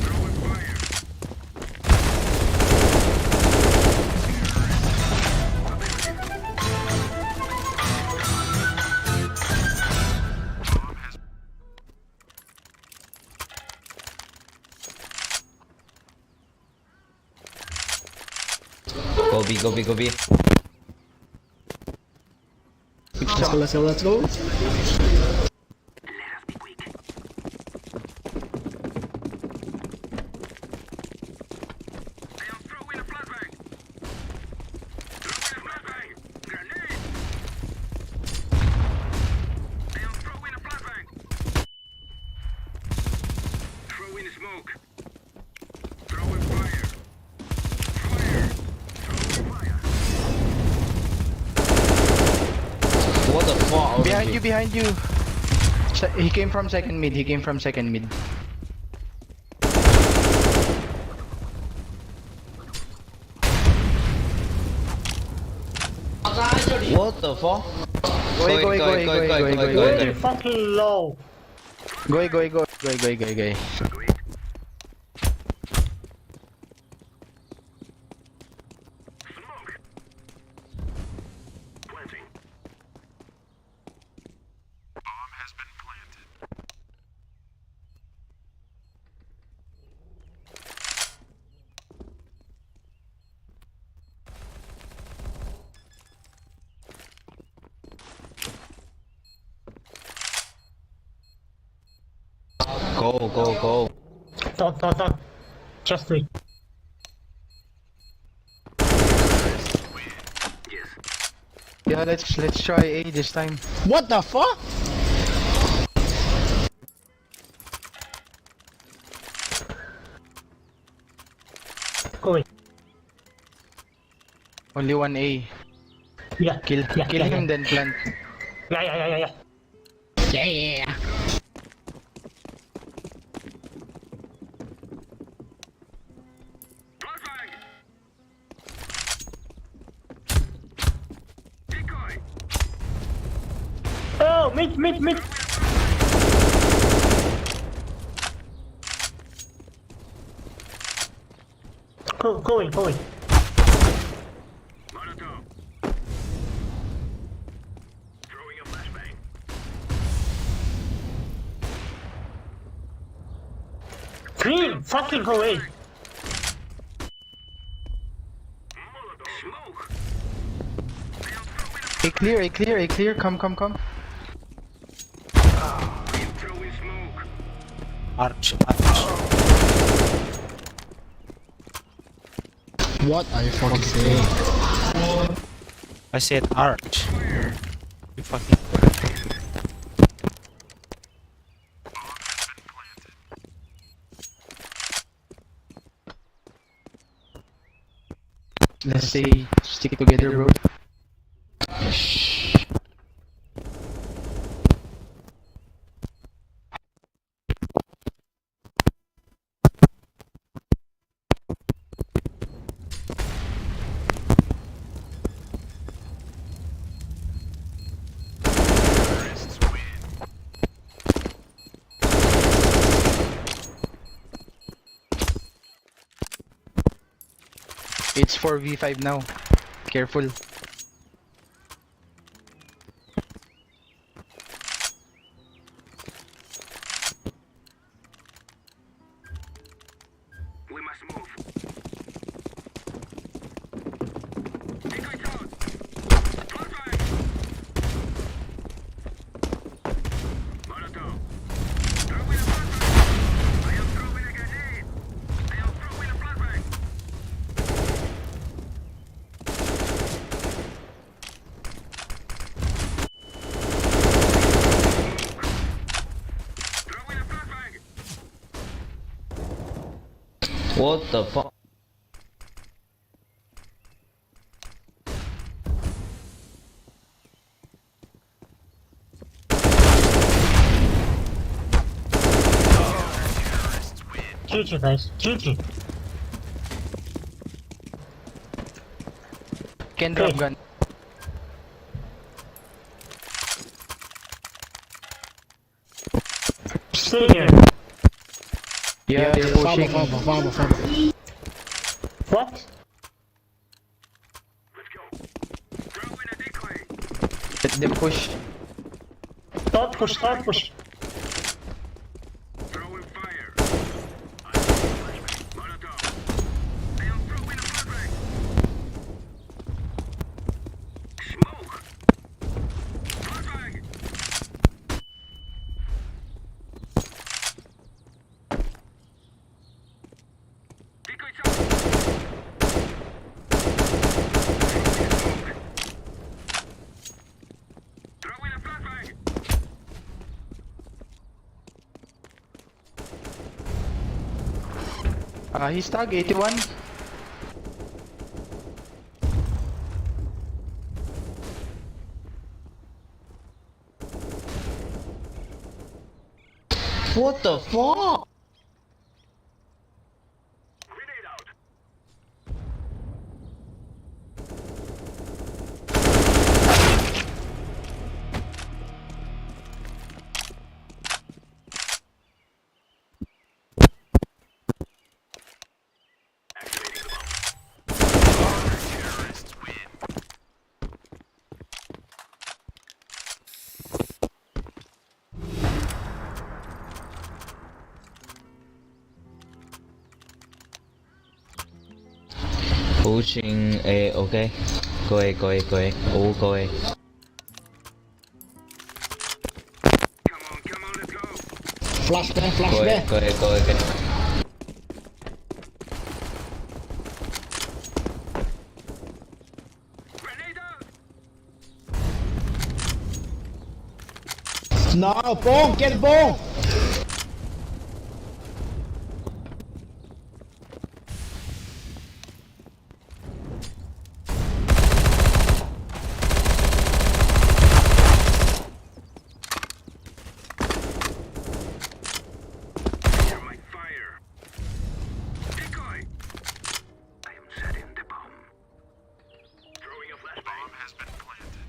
Throwing fire. Go B, go B, go B. Let's go, let's go. I am throwing a flashbang. Throwing a flashbang. Grenade. I am throwing a flashbang. Throwing smoke. Throwing fire. Fire. Throwing fire. What the fuck? Behind you, behind you. He came from second mid, he came from second mid. What the fuck? Go. Fucking low. Go. Smoke. Planting. Bomb has been planted. Go. Don't. Just wait. Yes. Yeah, let's try A this time. What the fuck? Go away. Only one A. Yeah. Kill him, then plant. Yeah. Yeah. Flashbang. Decoy. Oh, mid. Going. Molotov. Throwing a flashbang. Green, fucking go away. Molotov. Smoke. A clear. Come. I am throwing smoke. Arch. What are you fucking saying? I said arch. You fucking. Let's stay stick together, bro. It's 4v5 now. Careful. We must move. Decoy down. Flashbang. Molotov. Throwing a flashbang. I am throwing a grenade. I am throwing a flashbang. What the fuck? GG guys, GG. Can drop gun. Stay here. Yeah, they're pushing. Vamos. What? Let's go. Throw in a decoy. Let them push. Start push. Throwing fire. I have a flashbang. Molotov. I am throwing a flashbang. Smoke. Flashbang. Decoy's up. Throwing a flashbang. He's tag 81. What the fuck? Grenade out. Activating the bomb. Terrorists win. Pushing A, okay. Go A. All go A. Come on, let's go. Flash B. Go A. Grenade out. No, bomb, get bomb. Thermite fire. Decoy. I am setting the bomb. Throwing a flashbang. Bomb has been planted.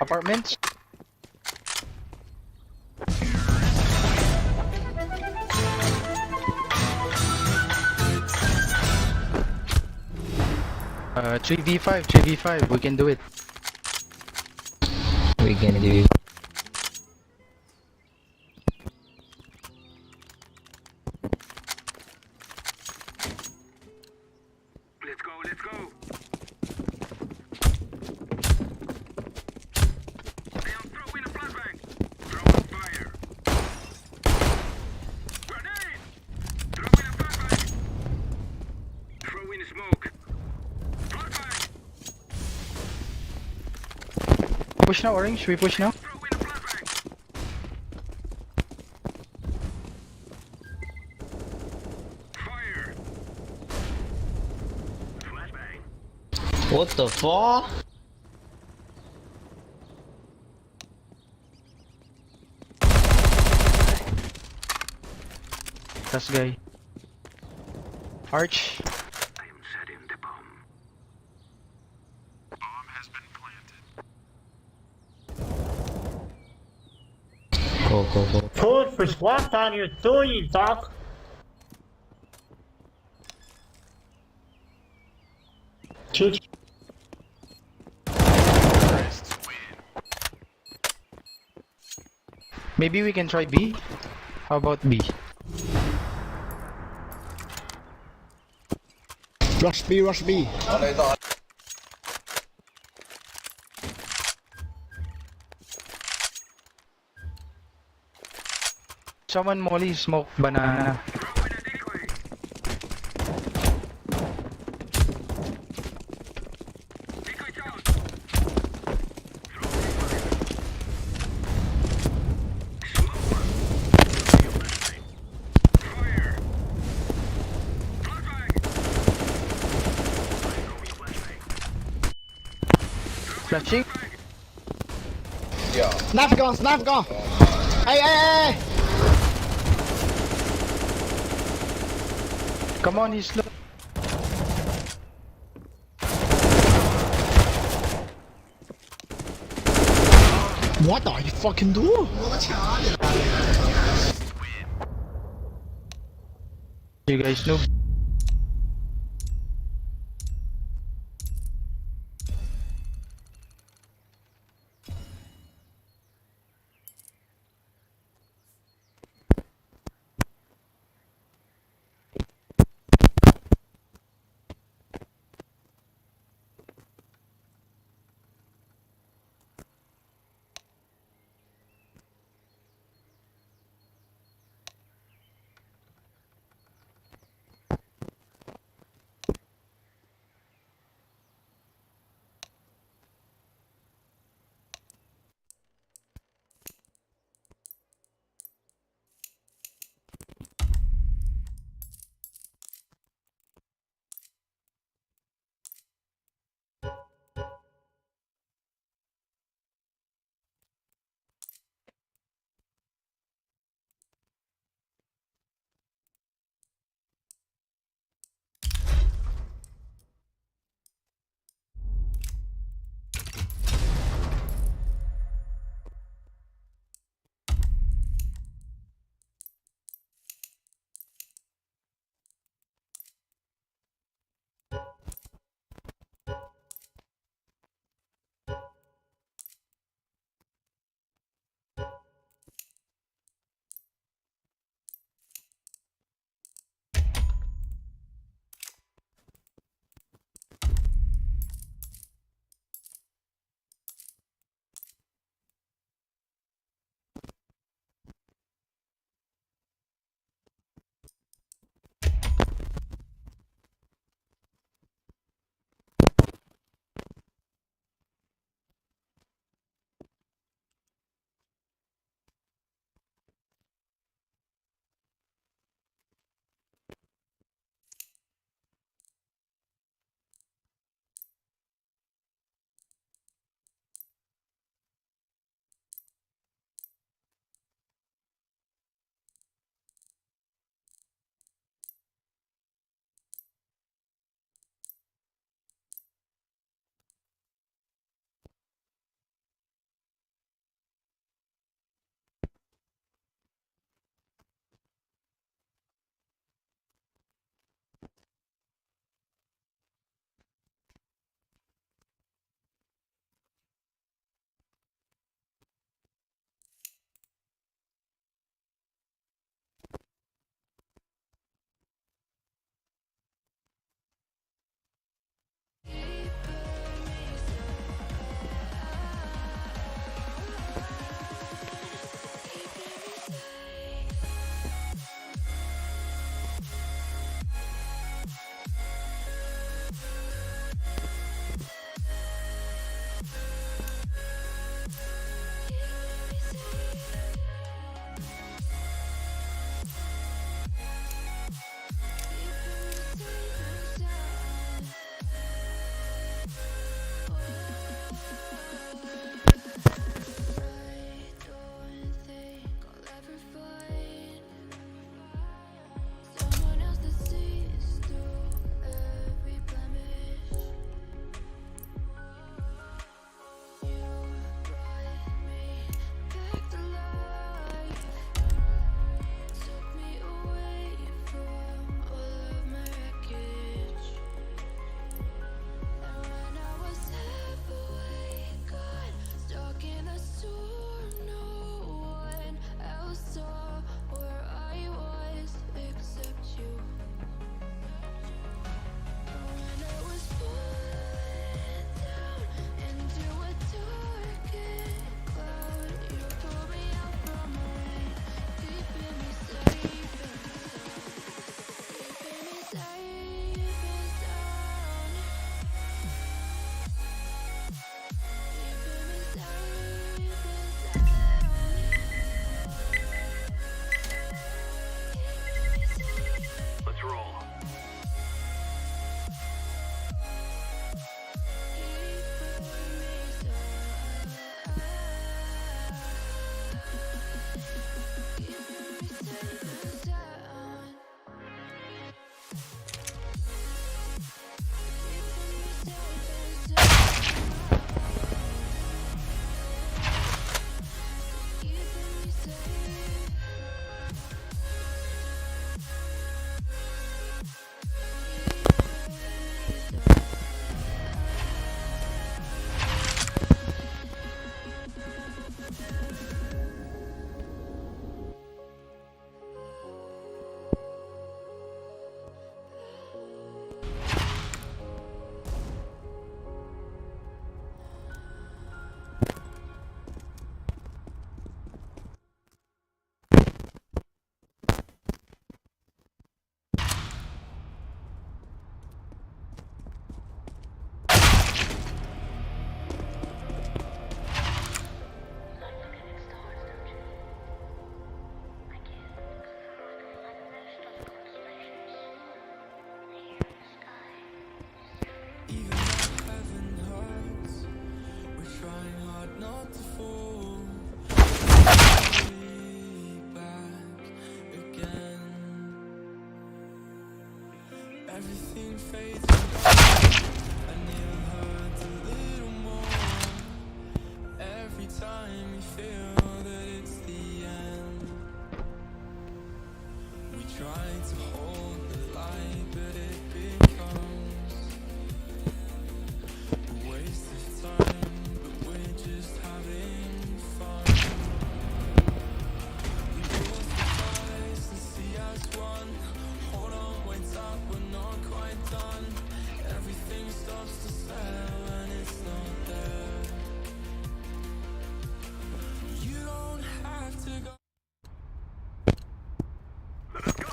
Apartments. Uh, 3v5, we can do it. We can do it. Let's go. I am throwing a flashbang. Throwing fire. Grenade. Throwing a flashbang. Throwing smoke. Flashbang. Push now, orange. We push now. Throwing a flashbang. Fire. Flashbang. What the fuck? Last guy. Arch. I am setting the bomb. Bomb has been planted. Go. Push, what are you doing, dog? GG. Maybe we can try B. How about B? Rush B. Someone molly smoke banana. Flashing. Knife gone. Hey. Come on, he's low. What are you fucking doing? You guys know. Every time we feel that it's the end, we try to hold the light, but it becomes a waste of time, but we're just having fun. We close the eyes and see as one. Hold on, wait up, we're not quite done. Everything starts to spell and it's not there. You don't have to go. Let us go.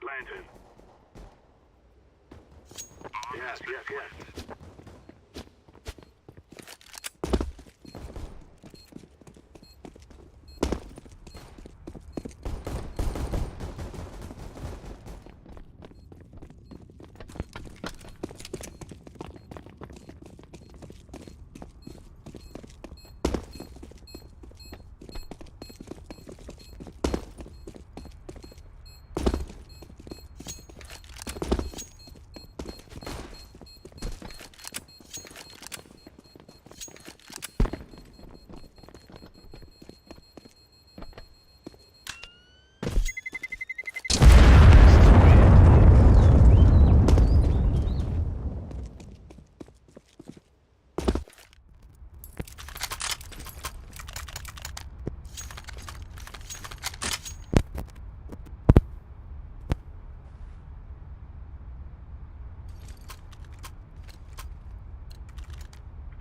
Planted. Yes, yes, yes.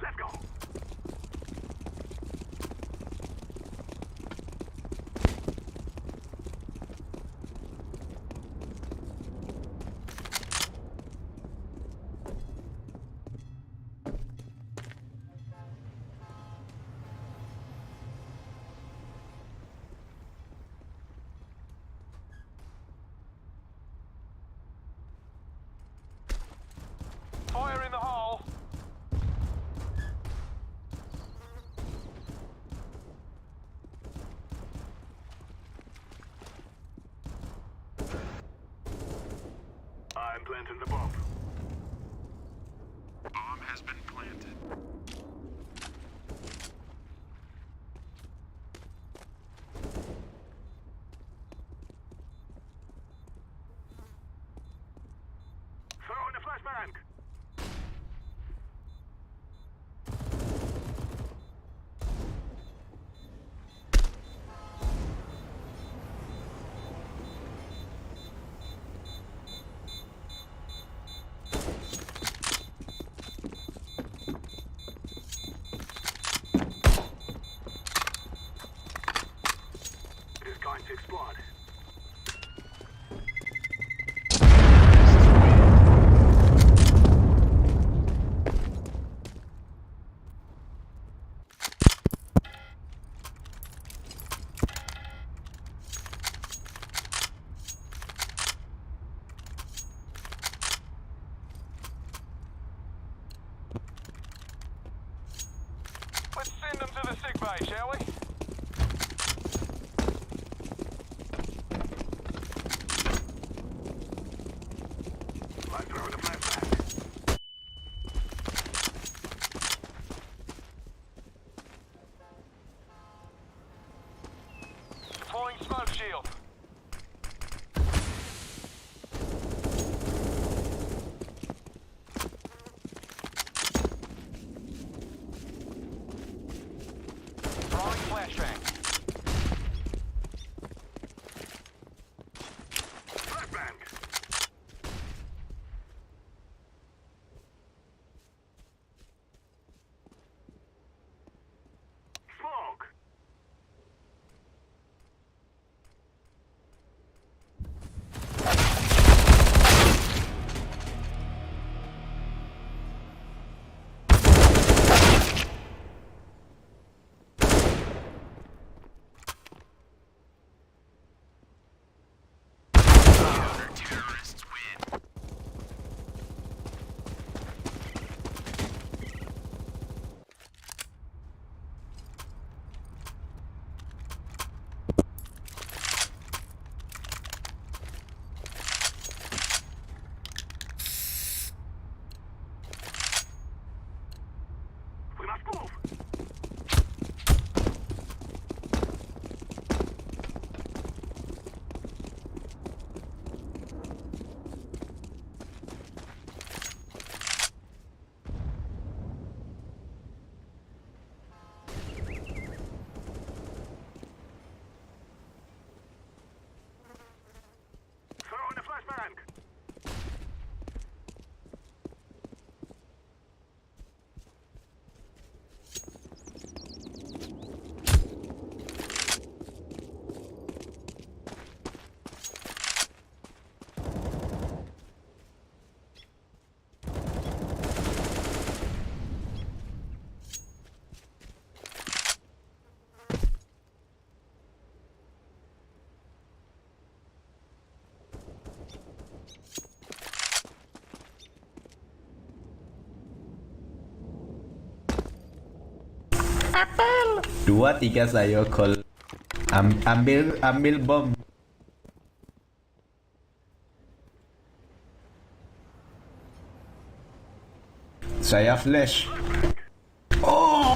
Let's go. Fire in the hole. I'm planting the bomb. Bomb has been planted. Throw in the flashbang. It is going to explode. Let's send them to the sick bay, shall we? I'm throwing a flashback. Deploying smoke shield. Throwing 2, 3 saya call. Ambil bom. Saya flash. Oh.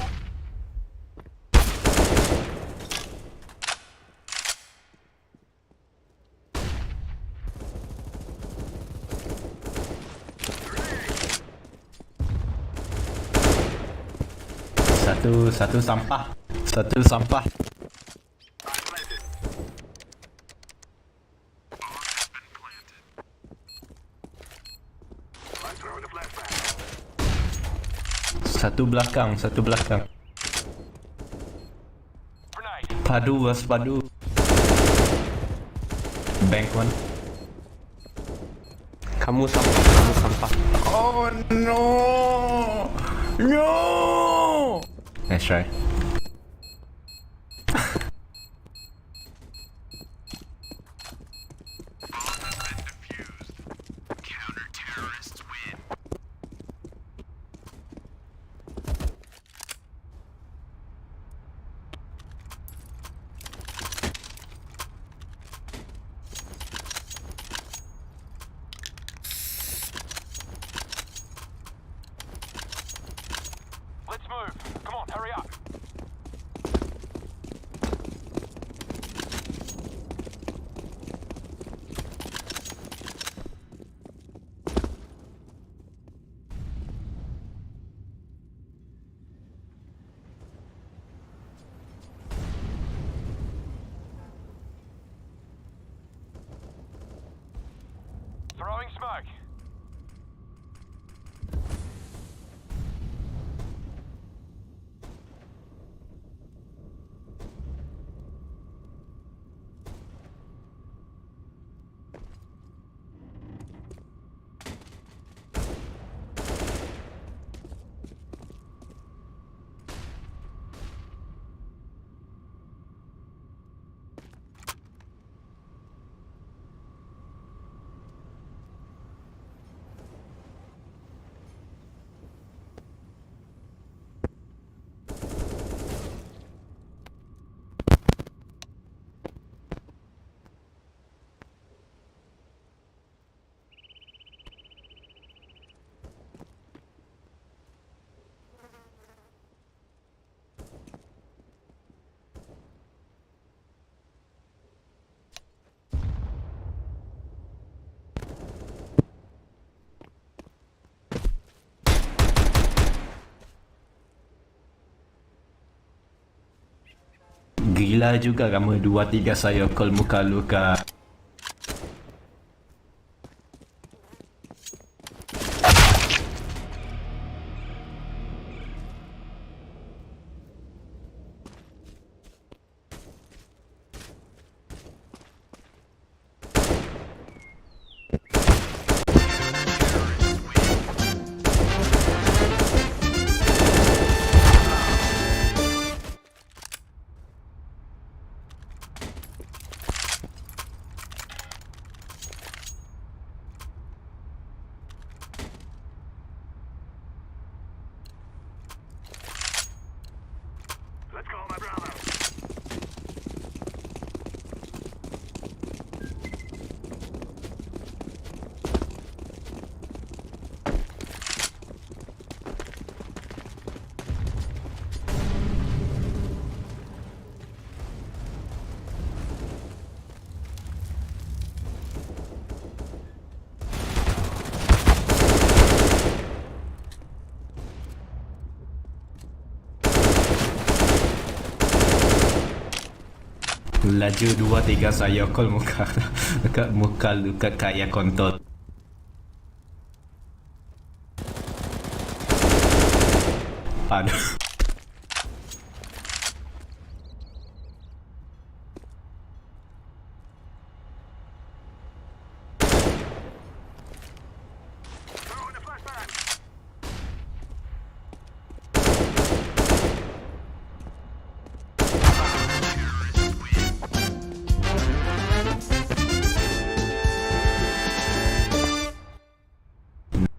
Satu sampah. Satu sampah. Satu belakang. Padu waspadu. Bank one. Kamu sampah. Oh no! No! Let's try. Let's move. Come on, hurry up. Throwing smoke. Gila juga kamu 2, 3 saya call muka luka. Let's go, my brother. Laju 2, 3 saya call muka dekat muka luka kaya kontol. Aduh. Throwing a flashbang.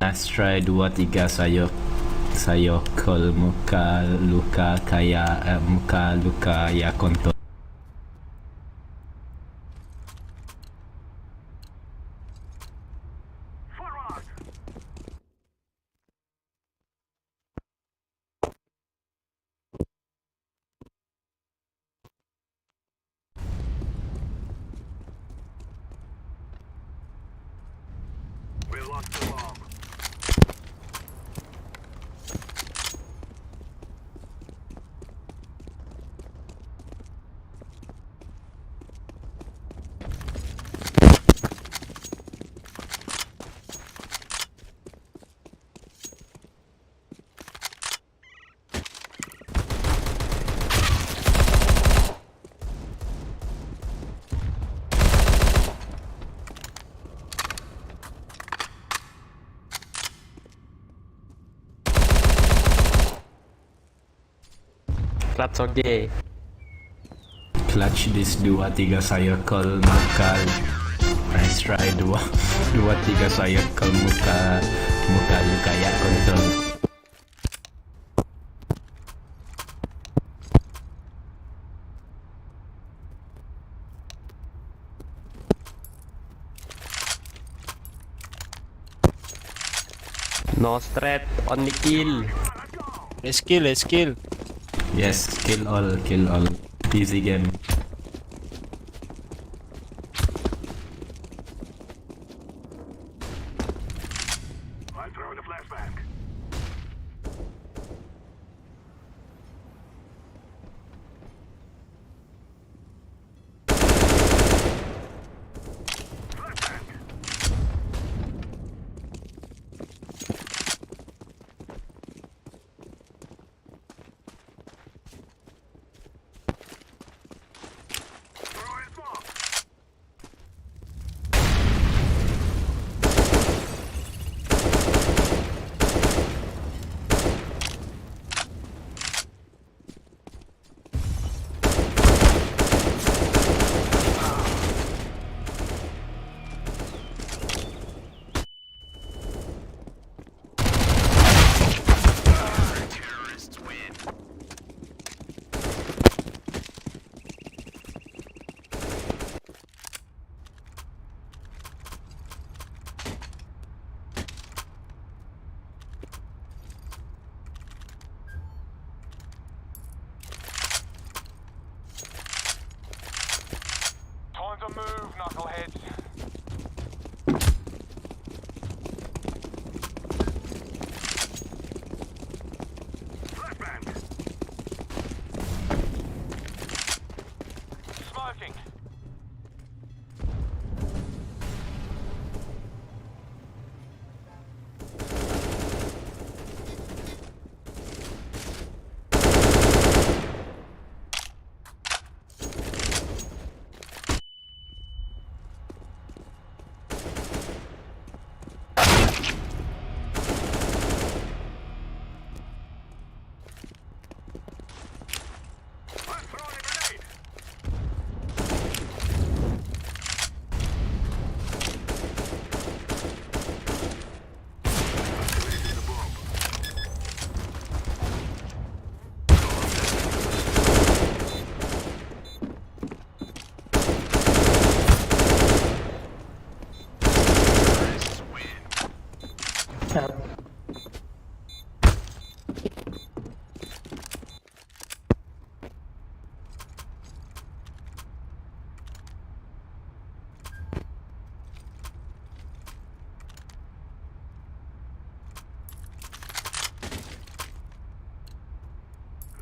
Nice try 2, 3 saya saya call muka luka ya kontol. Forward! We lost the bomb. Clutch oke. Clutch this 2-3 saya call muka. Nice try 2-3 saya call muka luka ya kontol. No straight, only kill. Let's kill. Yes, kill all. Easy game. I'm throwing a flashbang. Throwing smoke. Time to move, knuckleheads. Flashbang. Smoking. I'm throwing a grenade. Activating the bomb.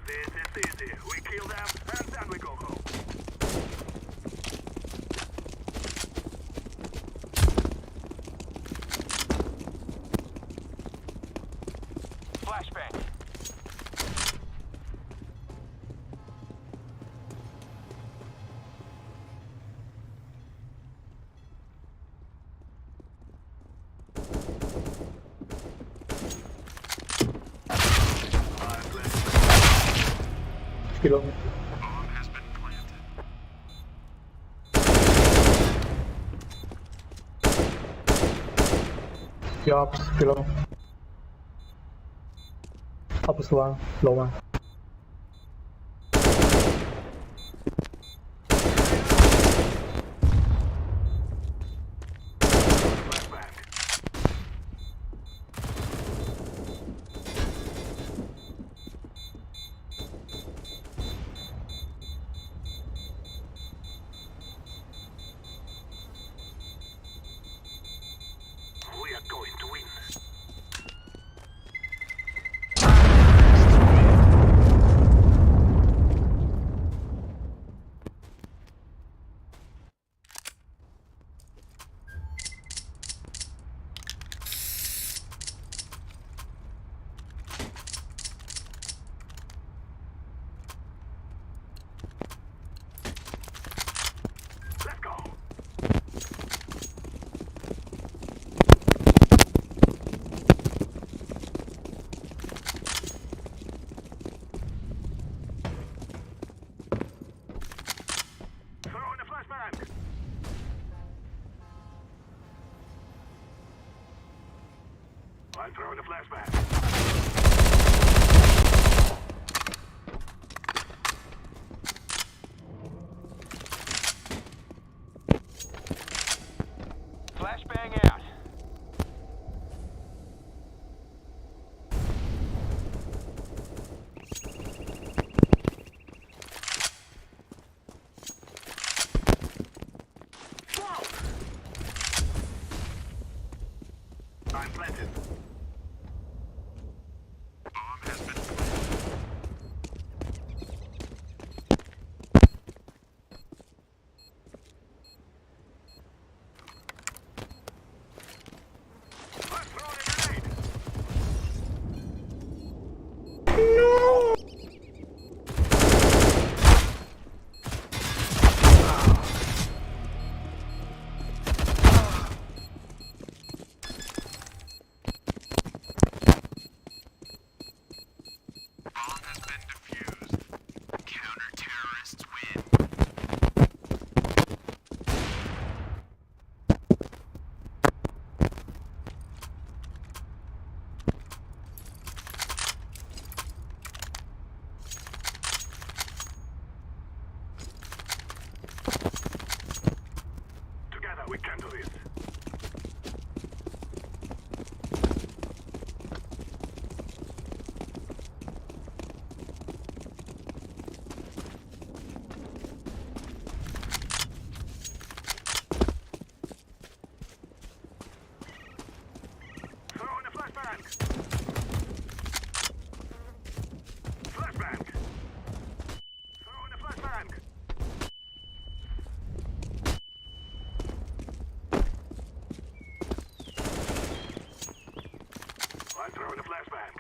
This is easy. We kill them and then we go home. Flashbang. Kilo. Bomb has been planted. Jobs. Kilo. 不是吗？楼吗？ We are going to win. Let's go. Throw in the flashbang. I'm throwing the flashbang. Flashbang out. Whoa! I'm planted. Bomb has been I'm throwing a grenade. Bomb has been defused. Counter-terrorists win. Together we can do this. Throw in the flashbang. Flashbang. Throw in the flashbang. I'm throwing the flashbang.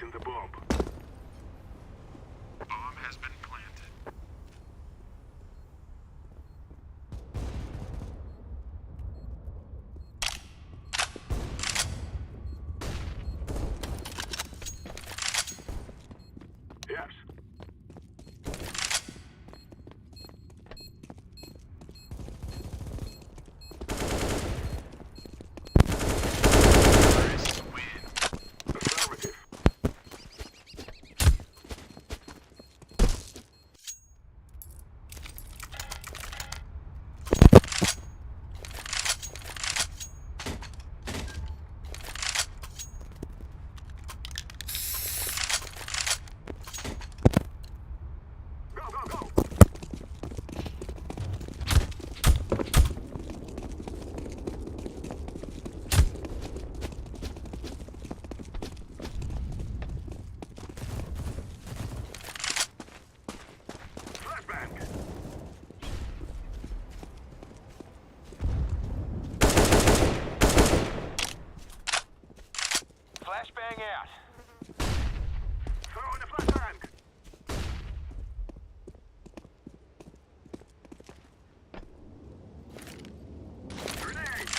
Placing the bomb. Bomb has been planted. Yes. Affirmative. Go, go, go! Flashbang! Flashbang out. Throw in the flashbang! Grenade!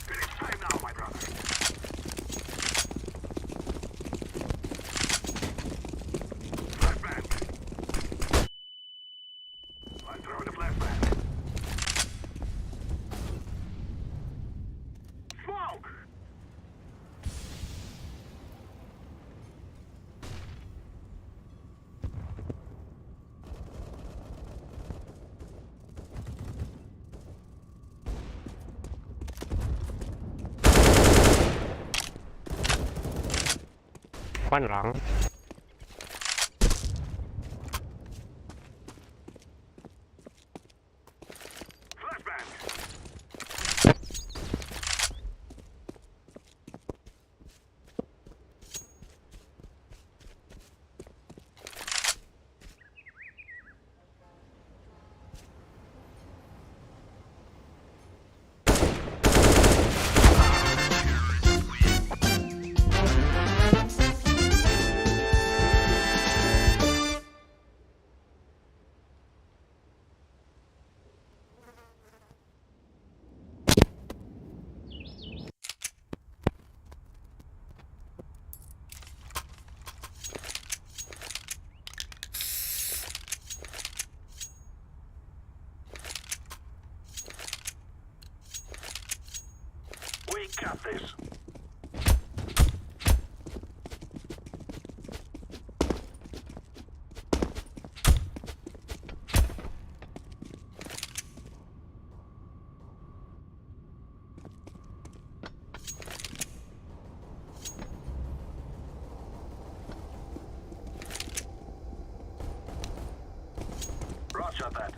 It's time now, my brother. Flashbang. I'm throwing the flashbang. Smoke! Khoan lặng. Flashbang. We got this. Roger that.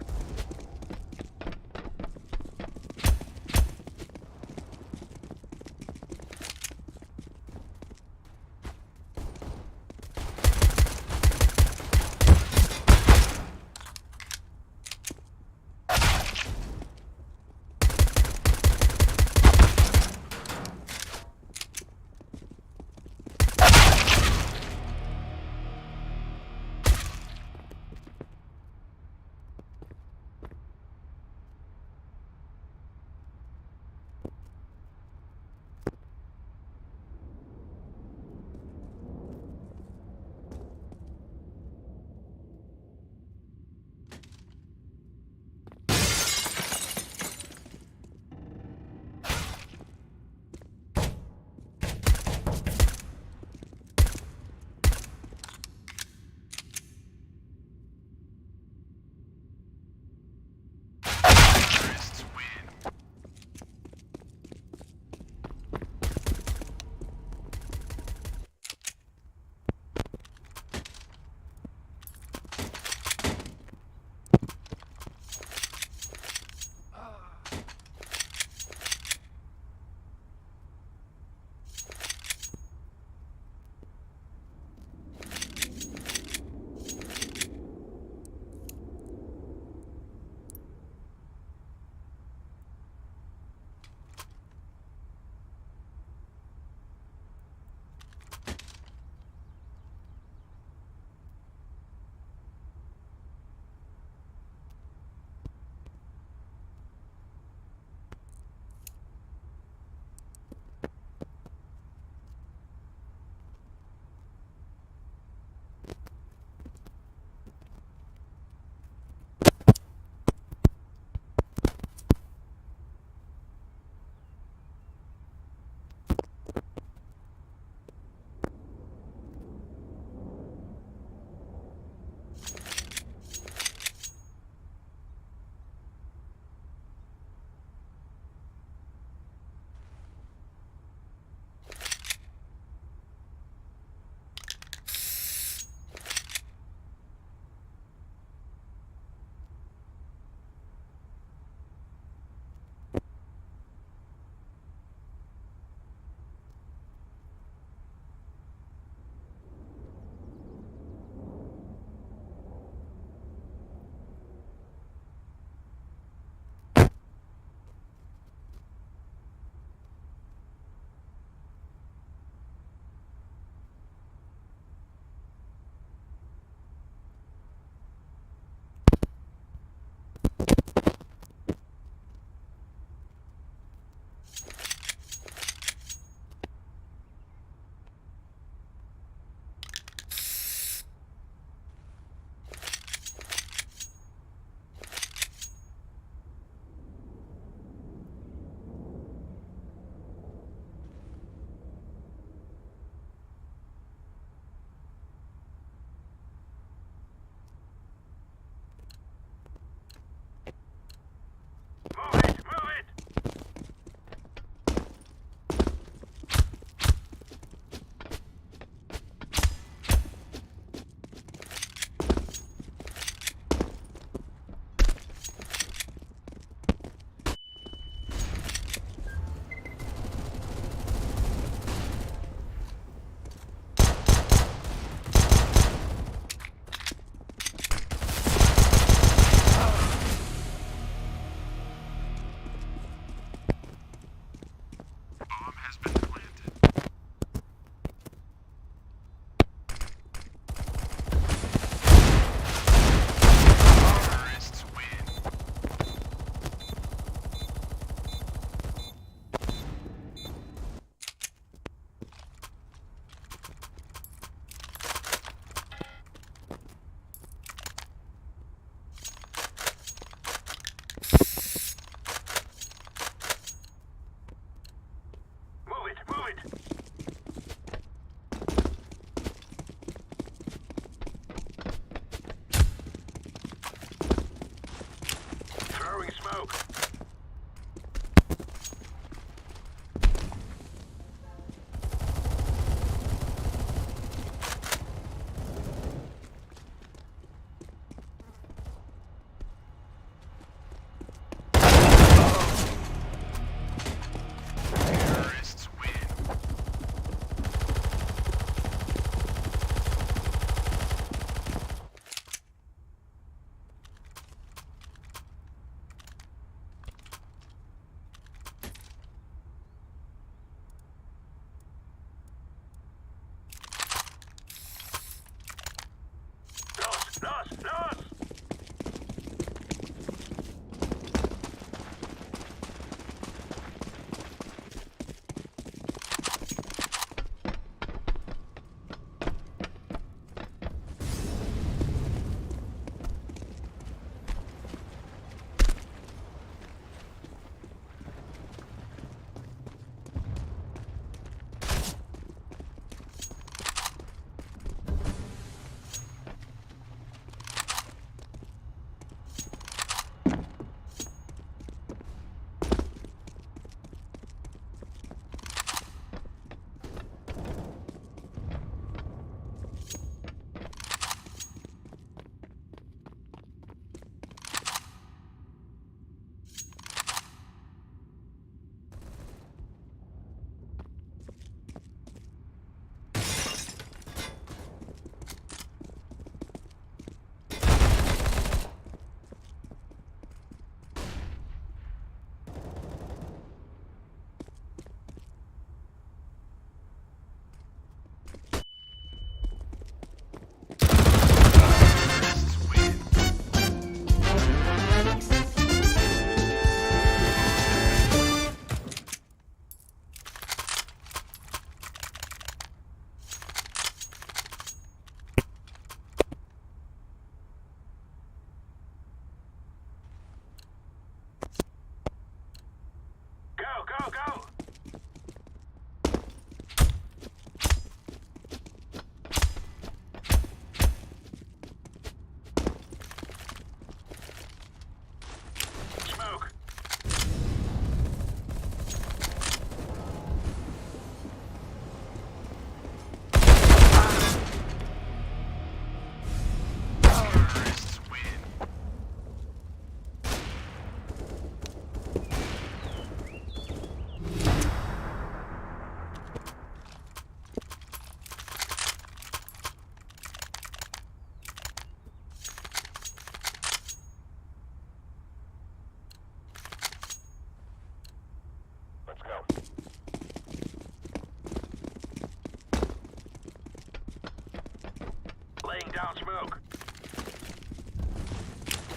Laying down smoke.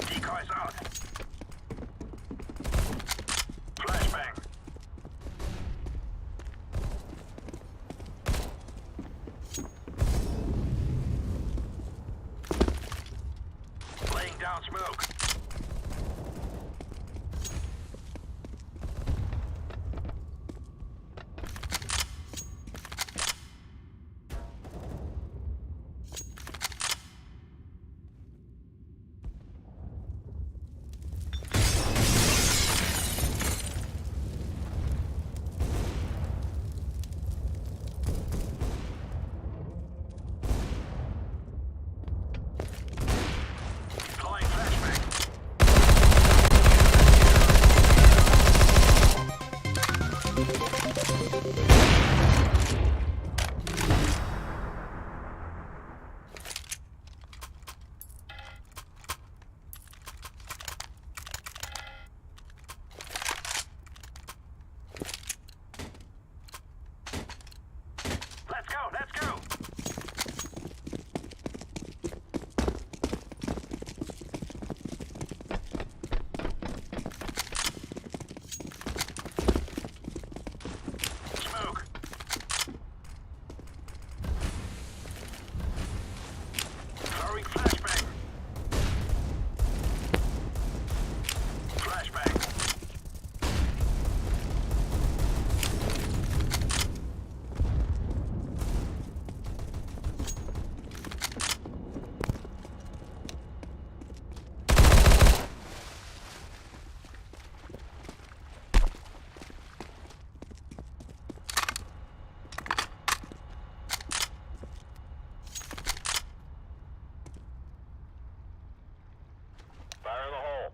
Decoys out. Flashbang. Laying down smoke. Deploying flashbang. Let's go, let's go. Smoke. Throwing flashbang. Flashbang. Fire in the hole.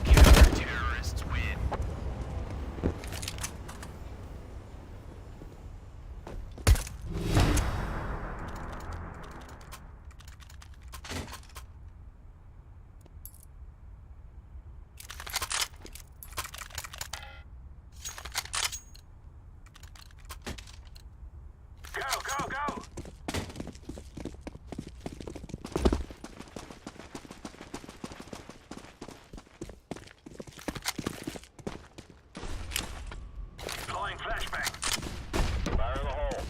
Counter-terrorists win. Go, go, go! Deploying flashbang. Fire in the hole.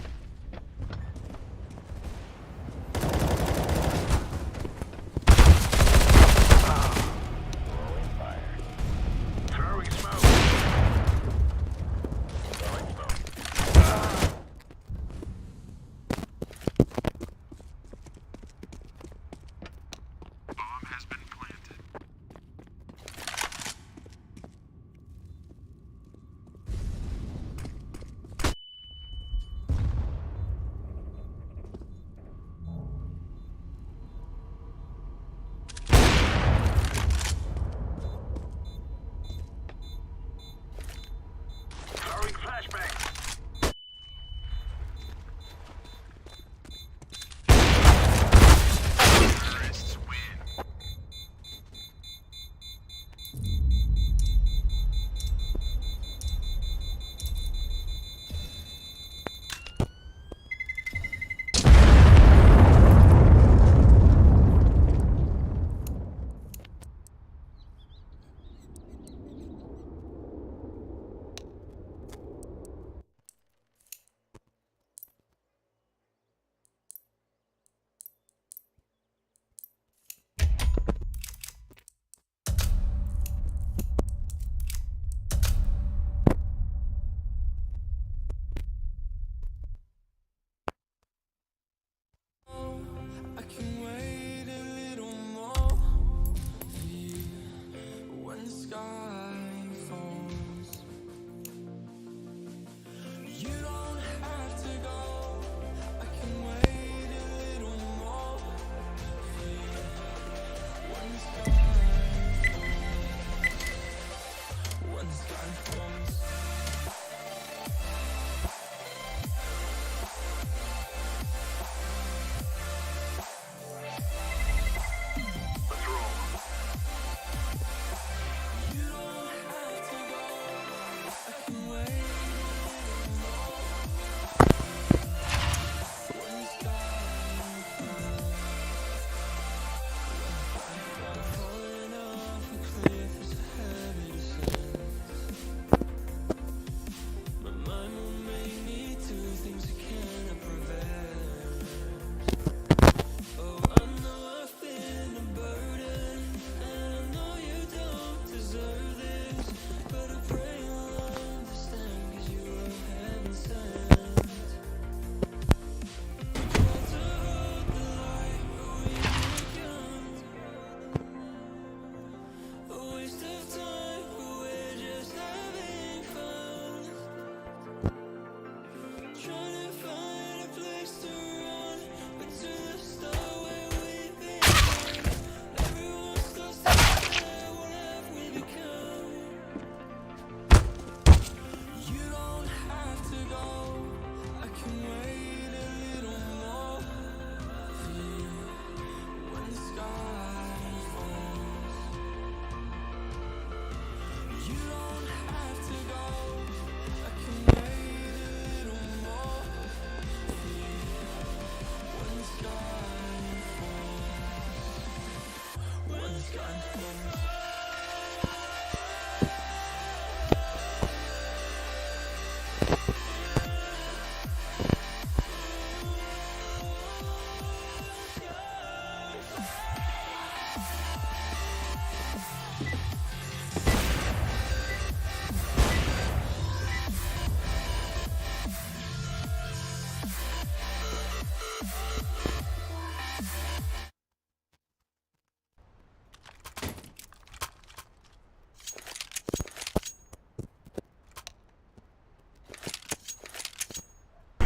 Throwing fire. Throwing smoke. Throwing smoke. Bomb has been planted.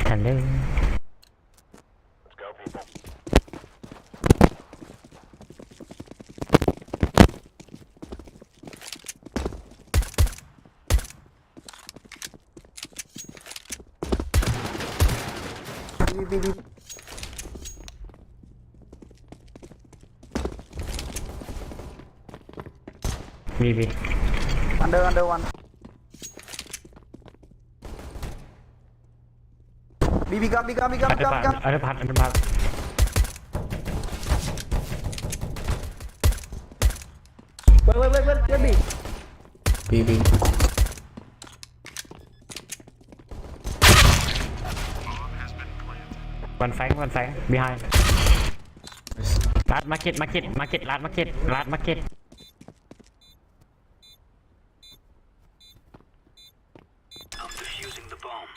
Hello. BB. Under one. BB come. Ada part. Wait, let me. BB. One flank behind. Last market. I'm defusing the bomb.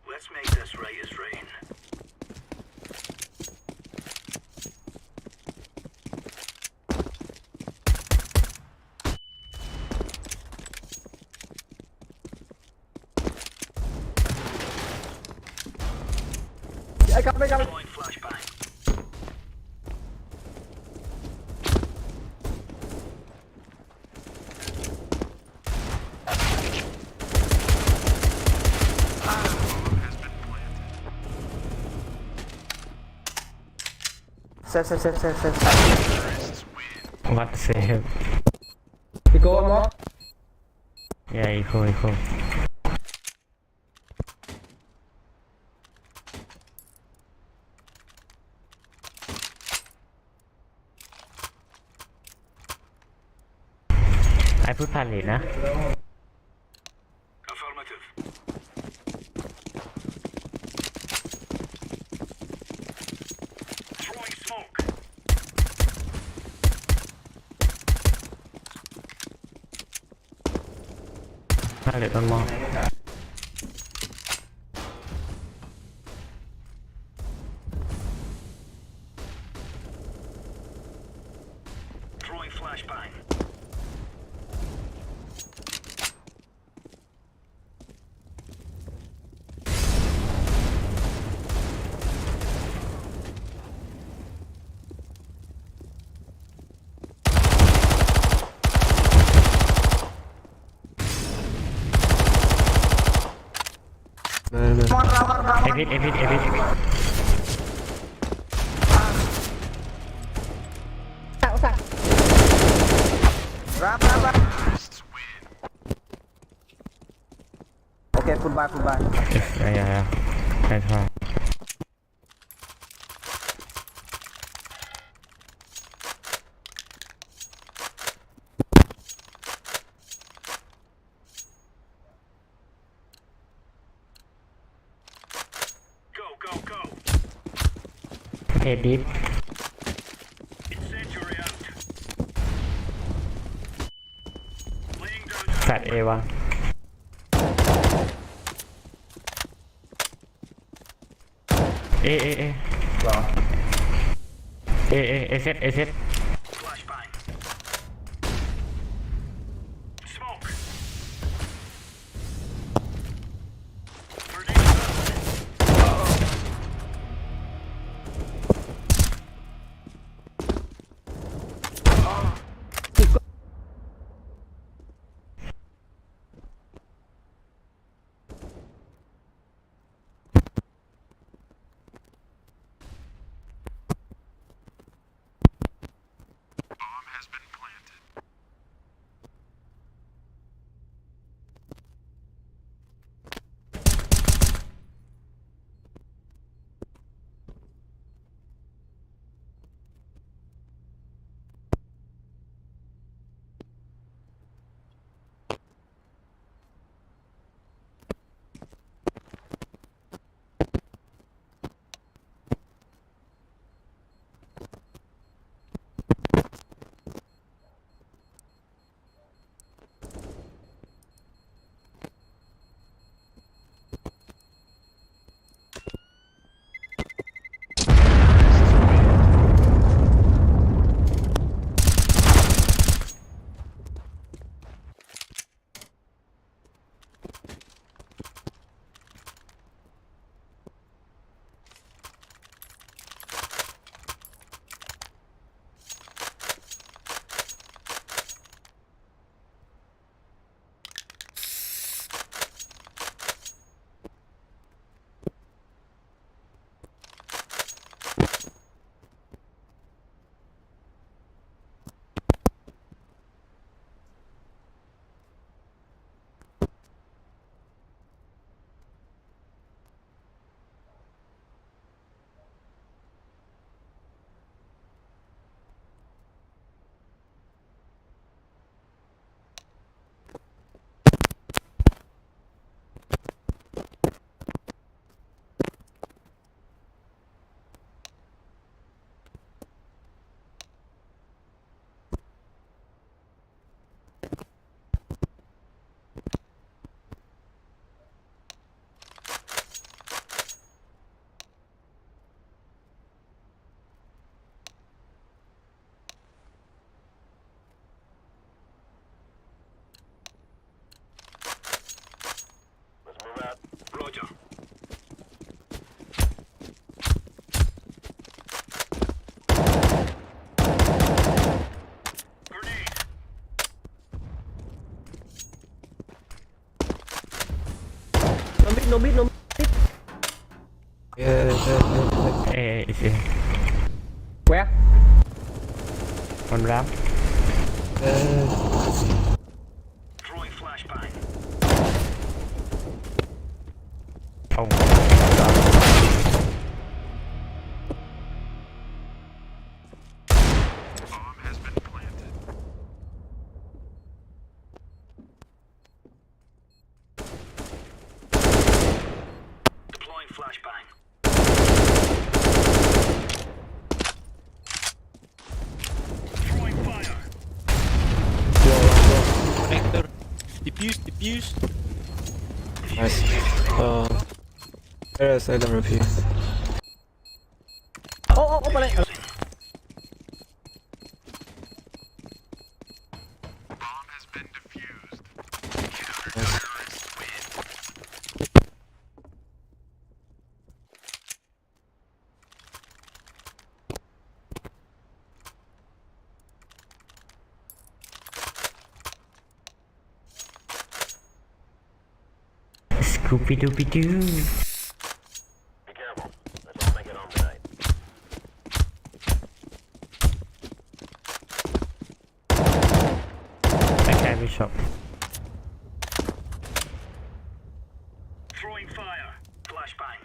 Let's make this right as rain. I come. Deploying flashbang. Save. What save? You go one more. Yeah, eco. I put pallet นะ Affirmative. Throwing smoke. pallet one more. Throwing flashbang. Exit. Rap. Okay, full buy. Yeah. That's right. Go. Okay, deep. Incendiary out. Laying down. Fat A1. A. A. Flashbang. Smoke. Grenade out. no mid, no. Yeah. It's in. Where? One ramp. Throwing flashbang. Oh. Bomb has been planted. Deploying flashbang. Throwing fire. Connector. Defuse. Nice. Yes, I don't repeat. Oh, pala. Bomb has been defused. Scoopy doopy doo. Be careful. Let's all make it home tonight. I can't be shot. Throwing fire. Flashbang.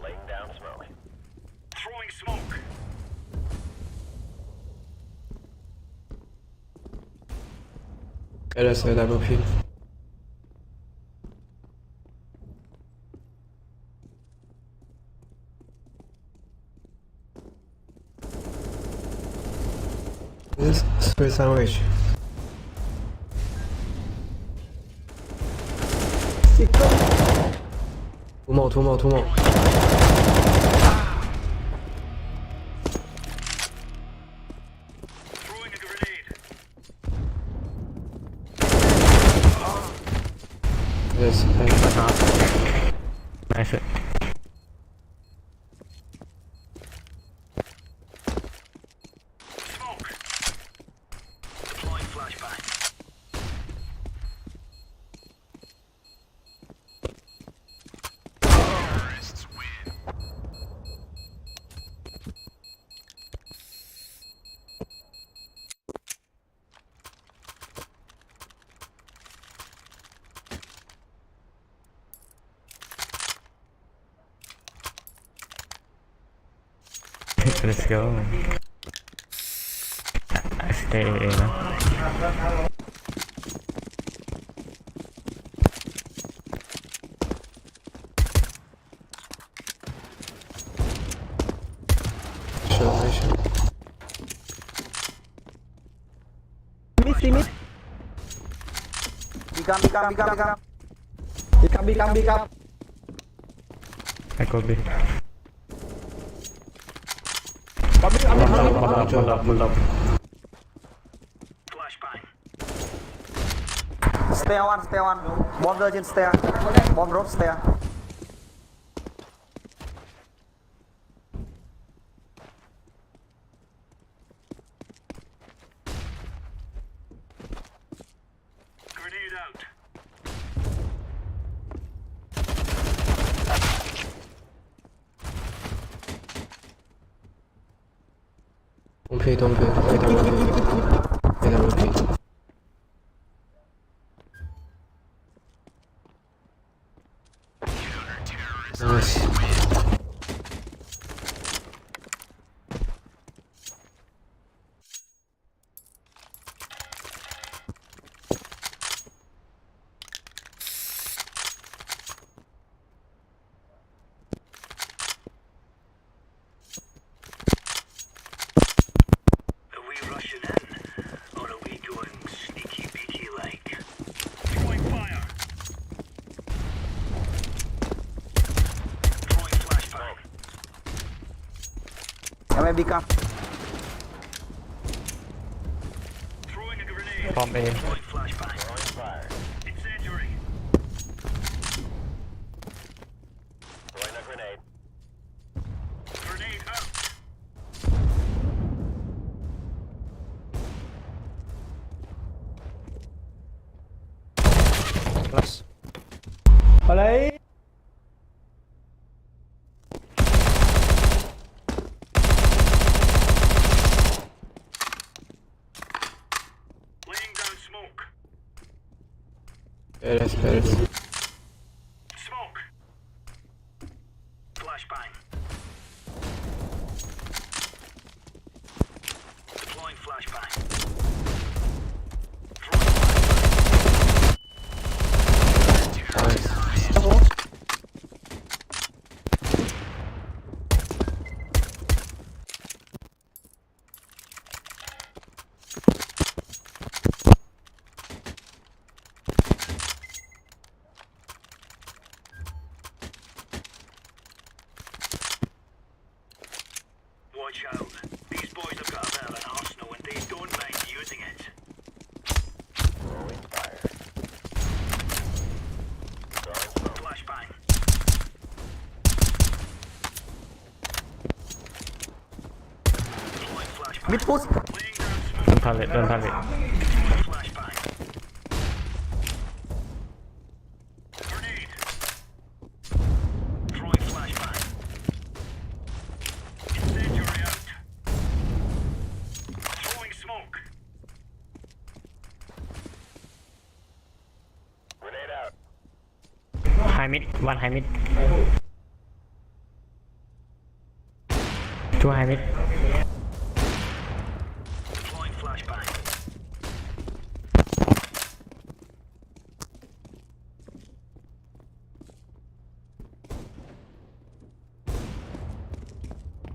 Laying down smoke. Throwing smoke. Yes, I double peek. This split sandwich. Two more. Throwing a grenade. Yes, Nice. Smoke. Deploying flashbang. Terrorists win. Let's go. I stay in. sure. Mid. Become. I go B. Hold up. Flashbang. Stair one. Bomb virgin stair. Bomb rope stair. Grenade out. Don't pay. I don't repeat. Nice. Are we rushing in? Or are we going sneaky beaky like? Throwing fire. Throwing flashbang. Become. Throwing a grenade. Bomb A. Throwing flashbang. Throwing fire. Incendiary. Throwing a grenade. Grenade out. Plus. อะไร Laying down smoke. Beres. Smoke. Flashbang. Deploying flashbang. Throwing flashbang. Watch out. These boys have got a bit of an arsenal and they don't mind using it. Flashbang. Deploying flashbang. Mid push. Laying down smoke. Pallet Flashbang. Grenade. Throwing flashbang. Incendiary out. Throwing smoke. Grenade out. high mid one high mid 2 high mid Deploying flashbang.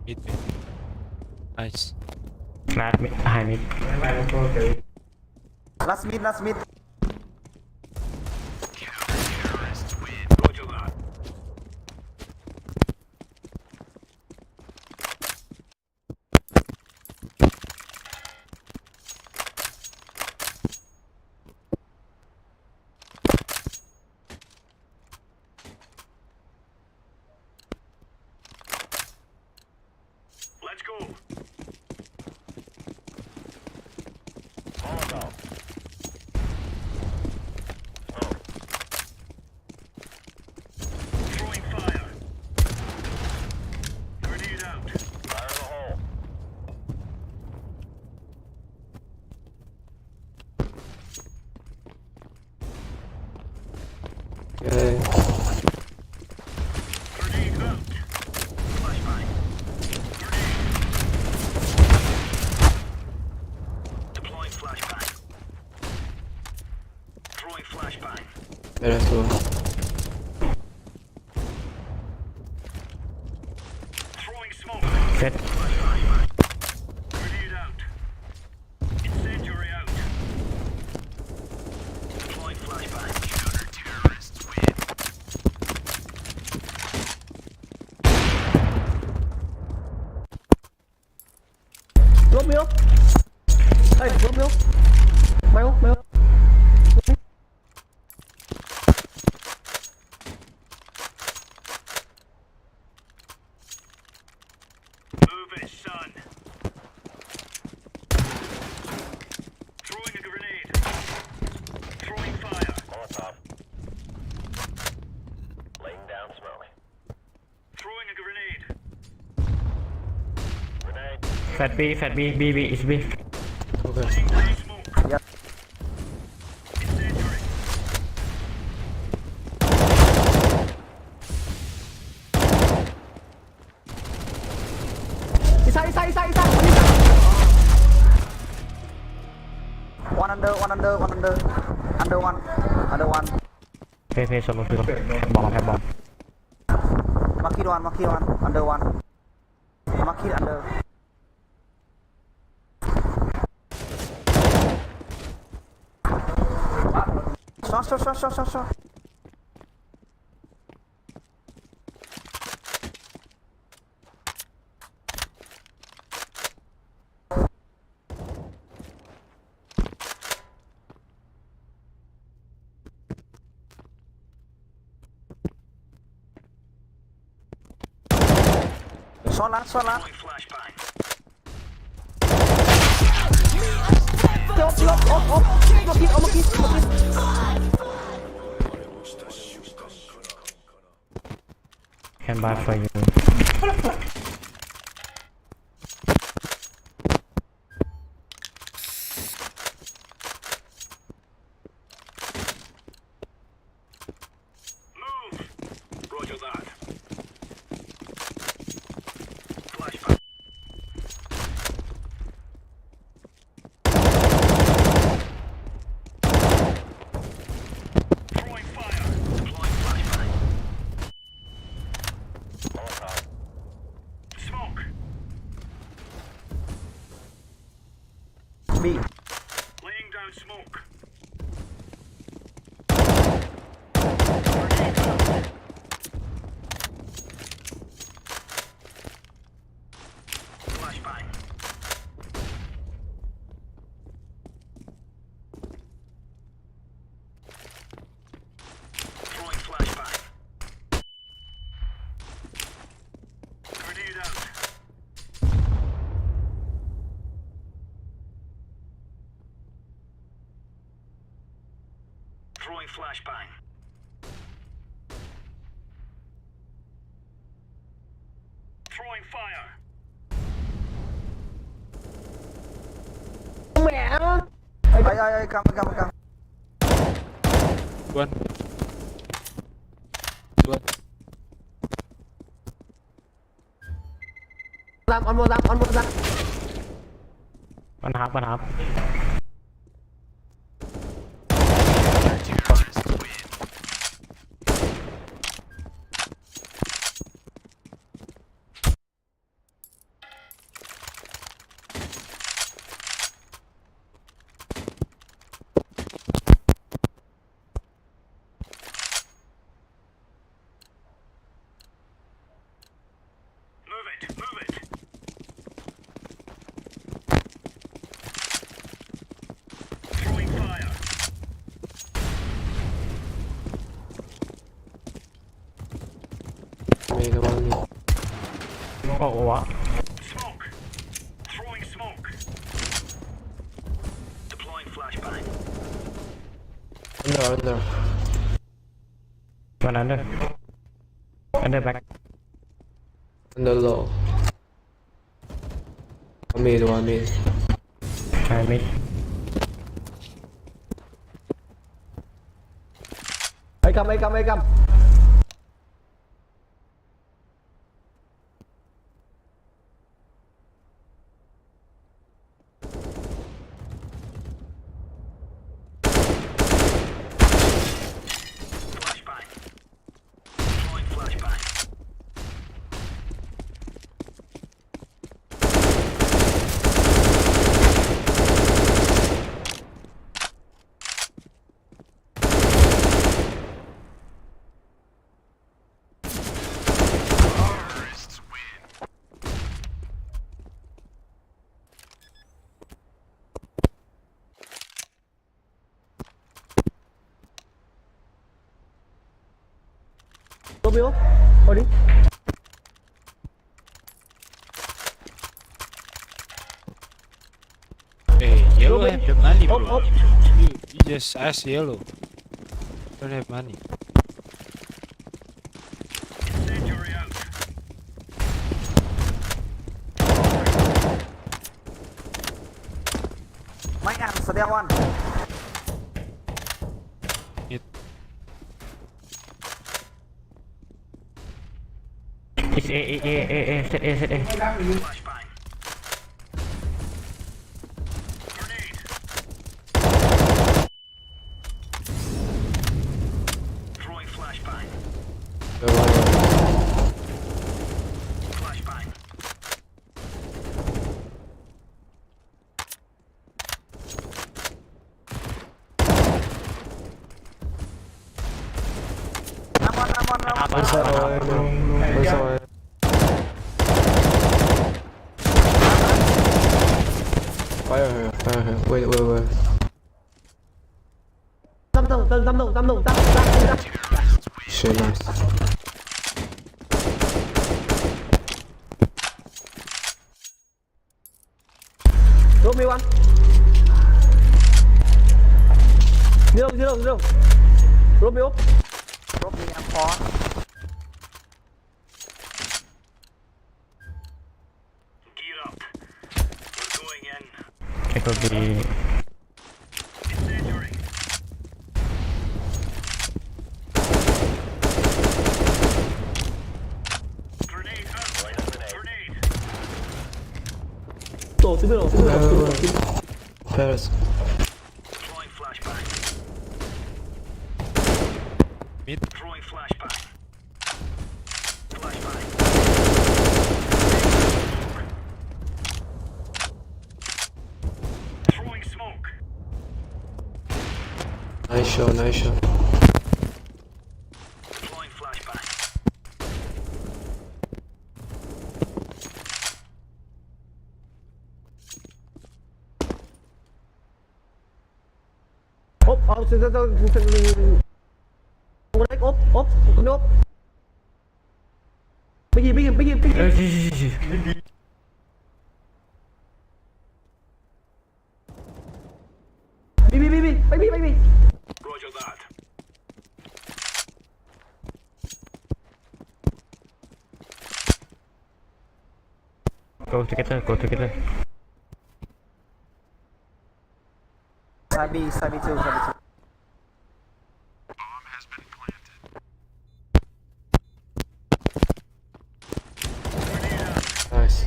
Mid. Nice. last mid high mid Last mid. Roger that. Let's go. Molotov. Throwing fire. Grenade out. Fire in the hole. Okay. Grenade out. Flashbang. Grenade. Deploying flashbang. Throwing flashbang. Beres tuh. Throwing smoke. set Grenade out. Incendiary out. Deploying flashbang. Counter-terrorists win. Romeo. Hey, Romeo. Mayo. Move it, son. Throwing a grenade. Throwing fire. Molotov. Laying down smoke. Throwing a grenade. Grenade. fat B is B Okay. Laying down smoke. Yeah. Incendiary. Isa. One under. Under one. Face solo kill have bomb Mark one. Under one. Mark under. Shot. Solar. Throwing flashbang. Off. Mark it. bad for you. Move. Roger that. Flashback. Throwing fire. Deploying flashbang. Smoke. B. Laying down smoke. Flashbang. Throwing flashbang. Grenade out. Throwing flashbang. Throwing fire. Ai, cầm. One. One. On một giam. One half. Move it. Throwing fire. Oh, what? Smoke. Throwing smoke. Deploying flashbang. Under. One under. Under back. Under low. One mid. Try mid. Ai cầm. Flashbang. Deploying flashbang. Romeo, thôi đi. Hey, yellow have the money, bro. Op. You just ask yellow. Don't have money. Incendiary out. Mấy ăn sẽ đeo ăn. It's A, set A. Flashbang. Grenade. Throwing flashbang. Flashbang. Rồi. Fire here. Wait. Tâm đồng. Shit, nice. Romeo ăn. Đi đâu. Romeo. Romeo ăn khó. di Incendiary. Grenade out. Grenade. Paris. Throwing flashbang. Mid. Throwing flashbang. Flashbang. Throwing smoke. Nice shot, nice shot. Throwing flashbang. Ốp, ốp, ốp, ốp. Bagi. Bi. Roger that. go together. Side B too. Nice.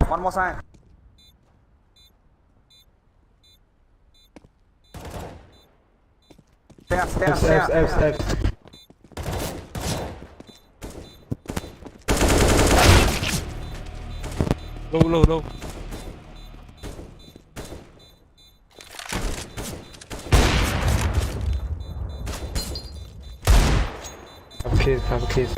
One more side. Stay up. Steps. Low. Have a kiss.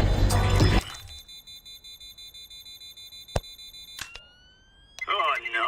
Oh no.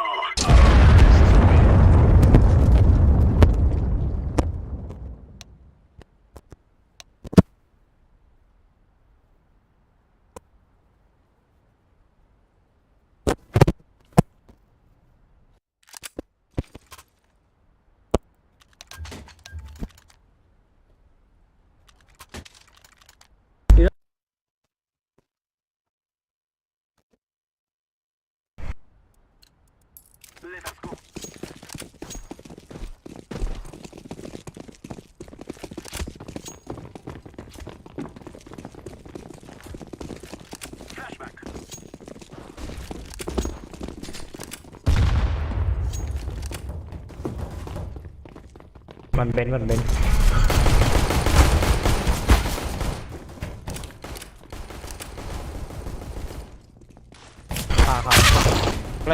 Let us go. Flashback. One bend.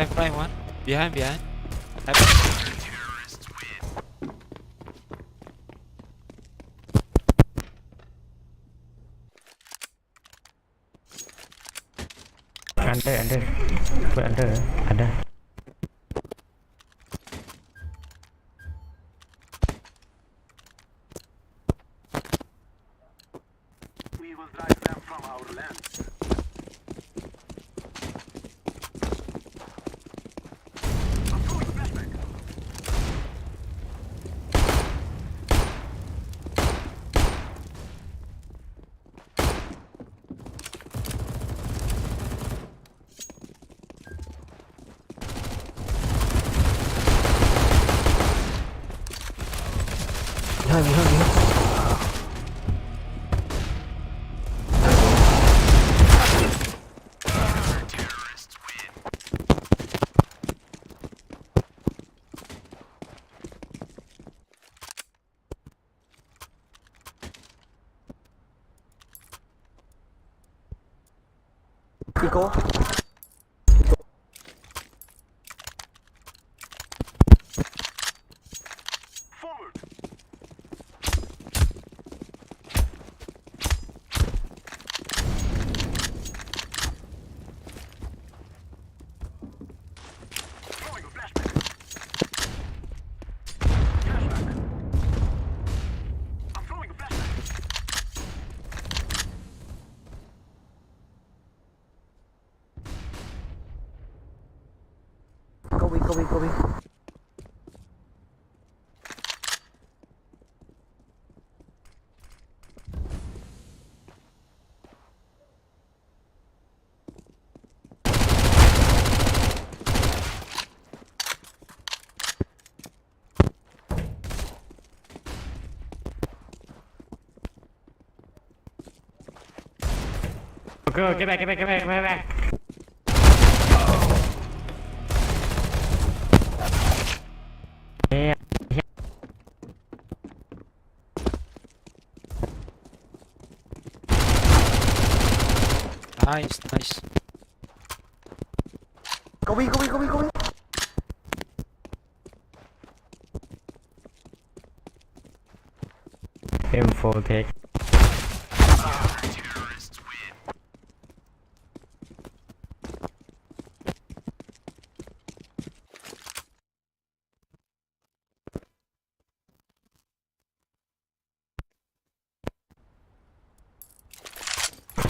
Fly one. Behind. Under ada. We will drive them from our land. I'm throwing flashback. Behind. Eco. Forward. Throwing a flashback. Flashback. I'm throwing a flashback. go, get back, get back, get back, get back. Yeah. Nice, nice. Go in, go in, go in, go in. M4 take.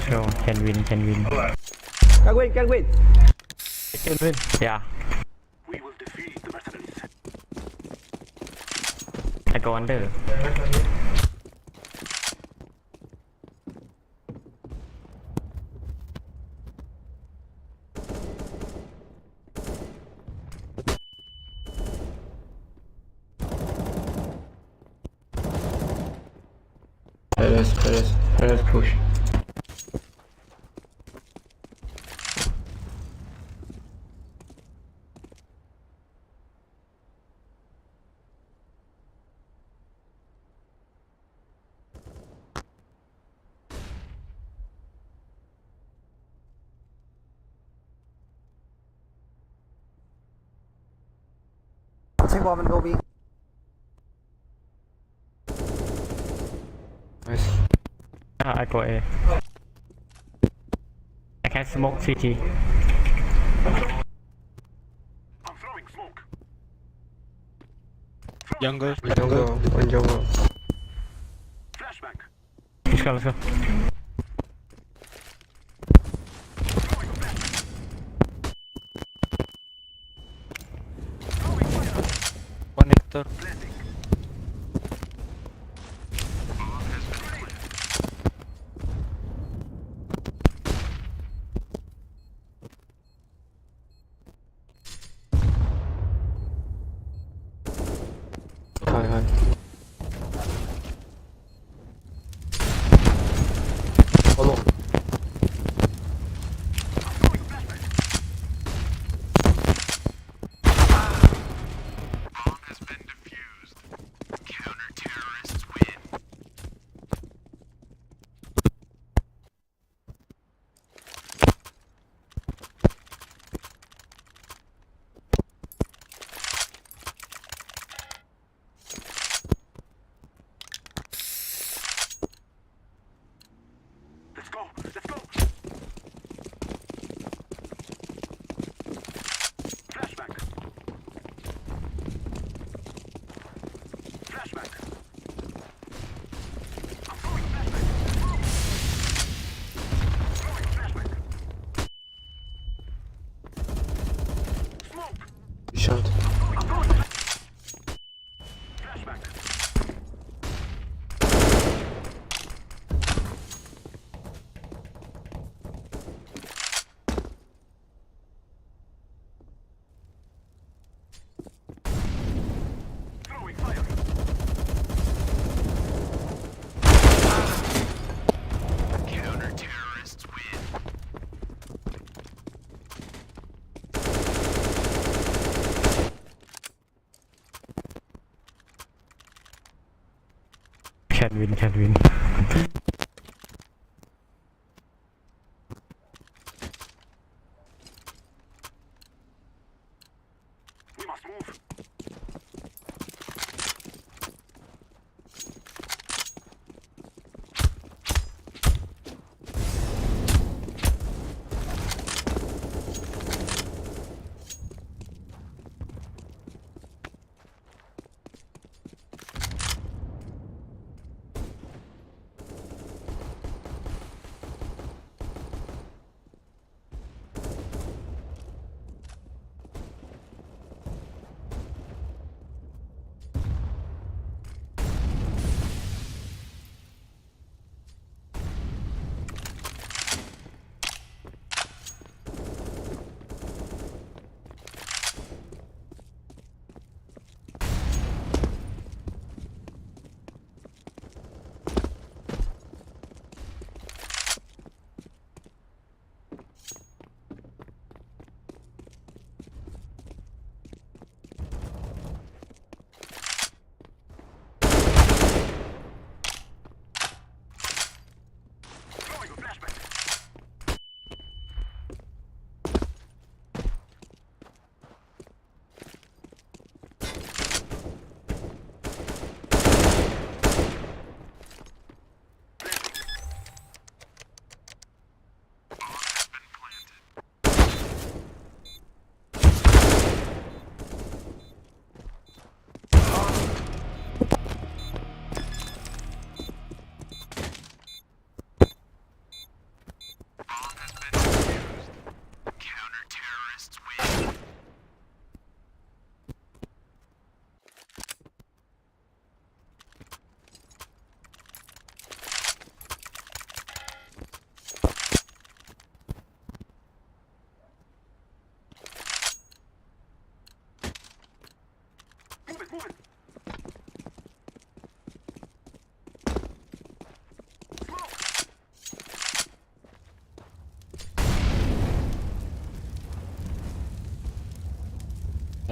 So, can win, can win. Can win, can win. Can win. Yeah. We will defeat the mercenaries. I go under. Let us push. Take bomb and go B. Nice. I go A. I can smoke CT. I'm throwing smoke. Jungle. One jungle. Flashback. Let's go, let's go. Connector. Hi. Follow. Let's go. Let's go. Flashback. Flashback. I'm throwing flashback. Throwing flashback. Smoke. Shot. I'm throwing flashback. Throwing fire. Counter-terrorists win. Can win, can win. We must move.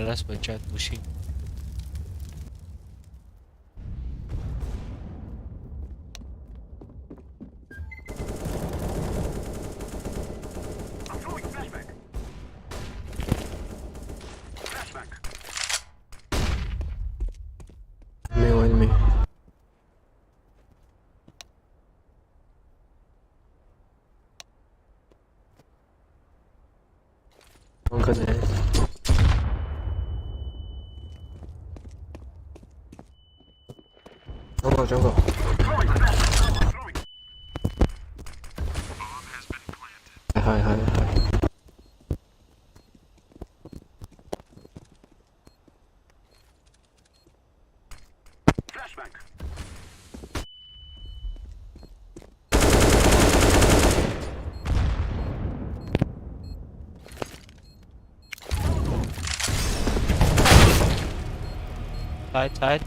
Last one try pushing. I'm throwing flashback. Flashback. Enemy. One gun there. Jungle. Throwing flashback. Throwing. Hi. Flashback. Side.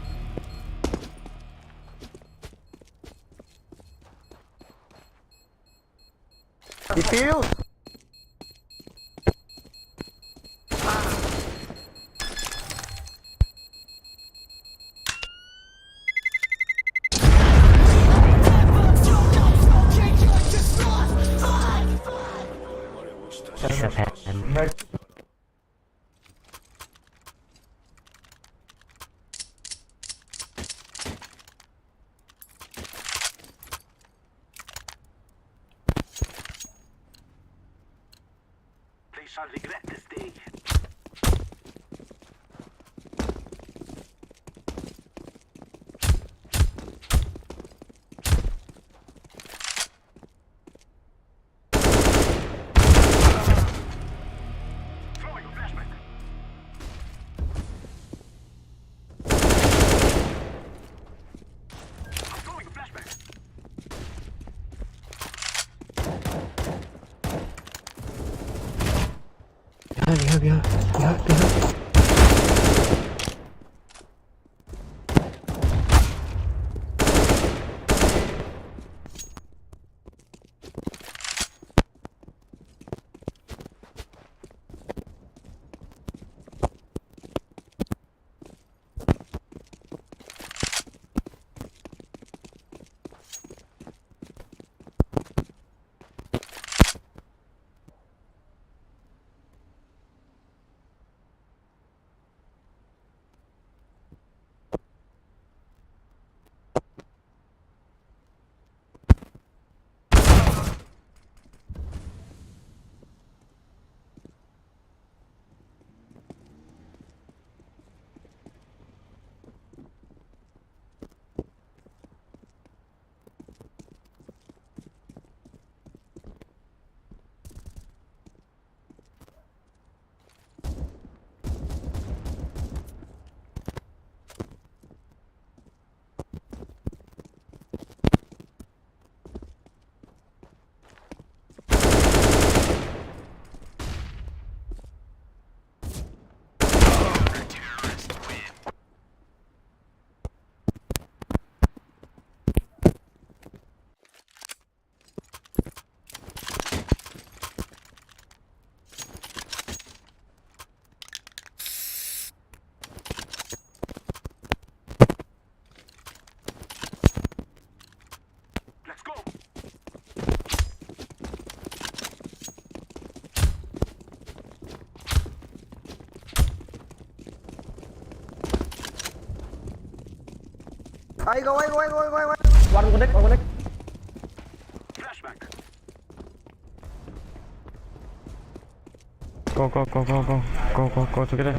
Defuse. They shall regret this day. Throwing a flashback. I'm throwing a flashback. Behind. Go. One connect. Flashback. Go together.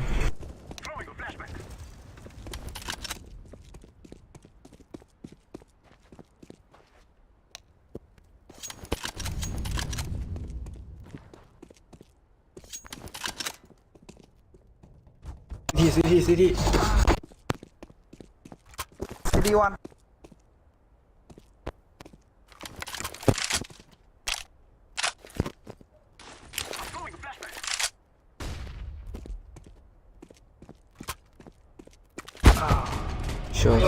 Throwing a flashback. City. CD1. I'm throwing a flashback. Sure.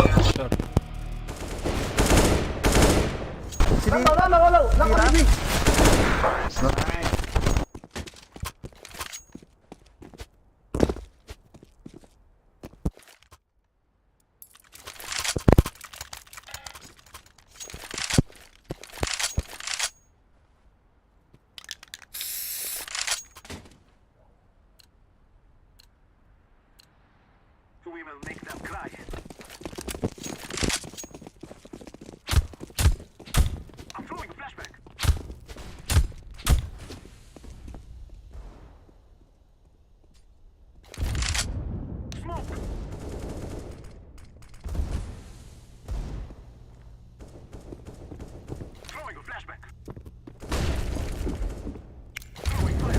CD. We will make them cry. I'm throwing a flashback. Smoke. Throwing a flashback. Throwing fire.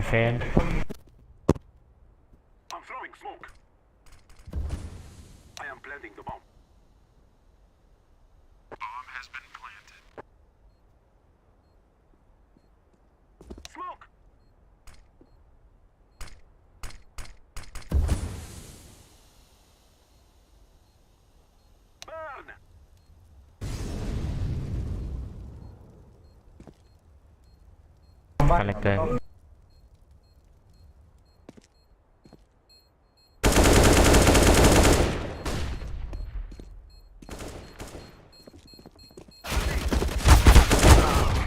Fan. I'm throwing smoke. I am planting the bomb. Bomb has been planted. Smoke. Burn. Collector.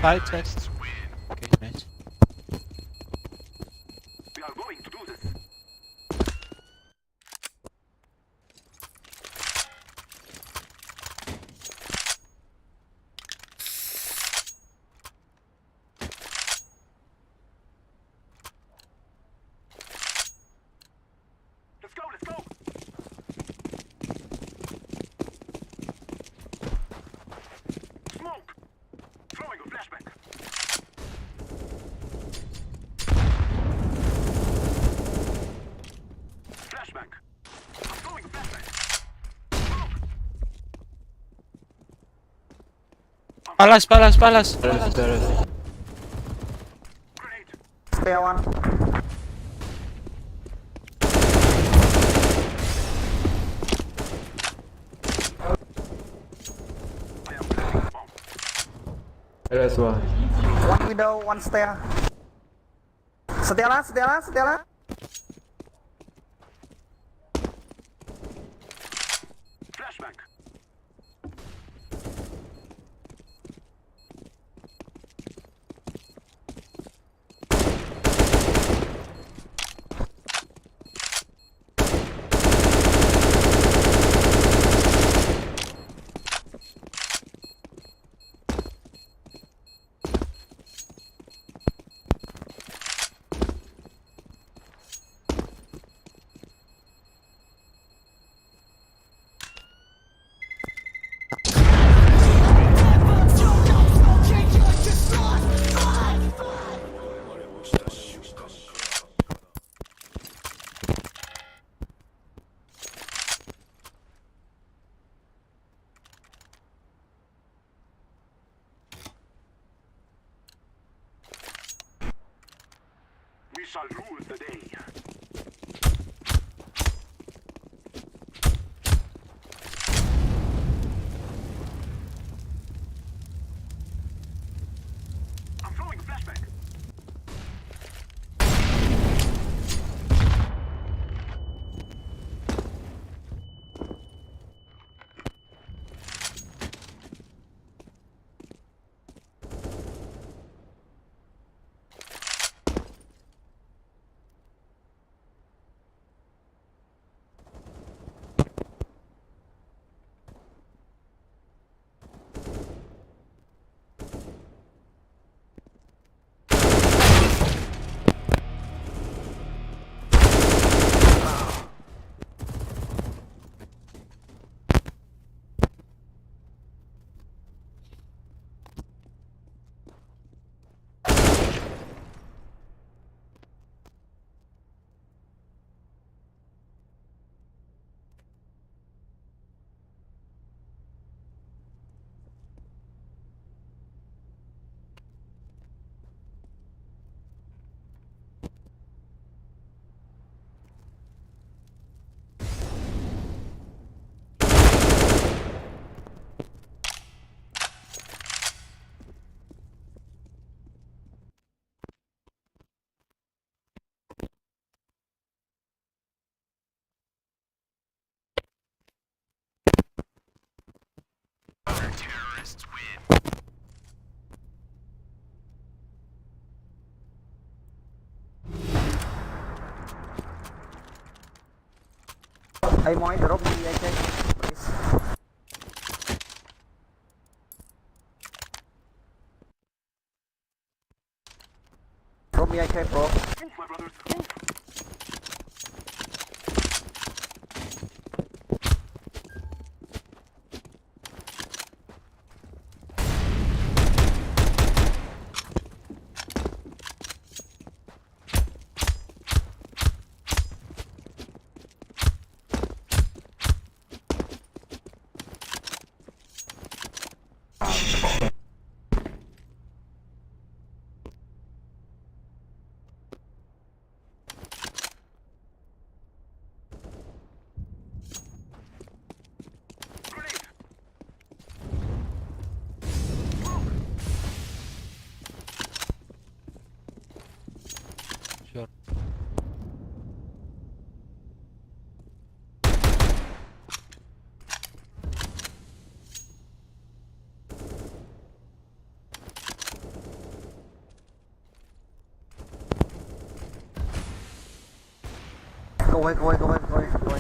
Side test. Okay, nice. We are going to do this. Let's go, let's go. Smoke. Throwing a flashback. Flashback. I'm throwing a flashback. Smoke. Palas, palas, palas. Terrace. Grenade. Spare one. I am planting the bomb. Terrace one. One window, one stair. Stella. Flashback. We shall rule the day. I'm throwing a flashback. Hey Moy, drop me AK, please. Drop me AK, bro. Sure. Go away, go away, go away, go away, go away.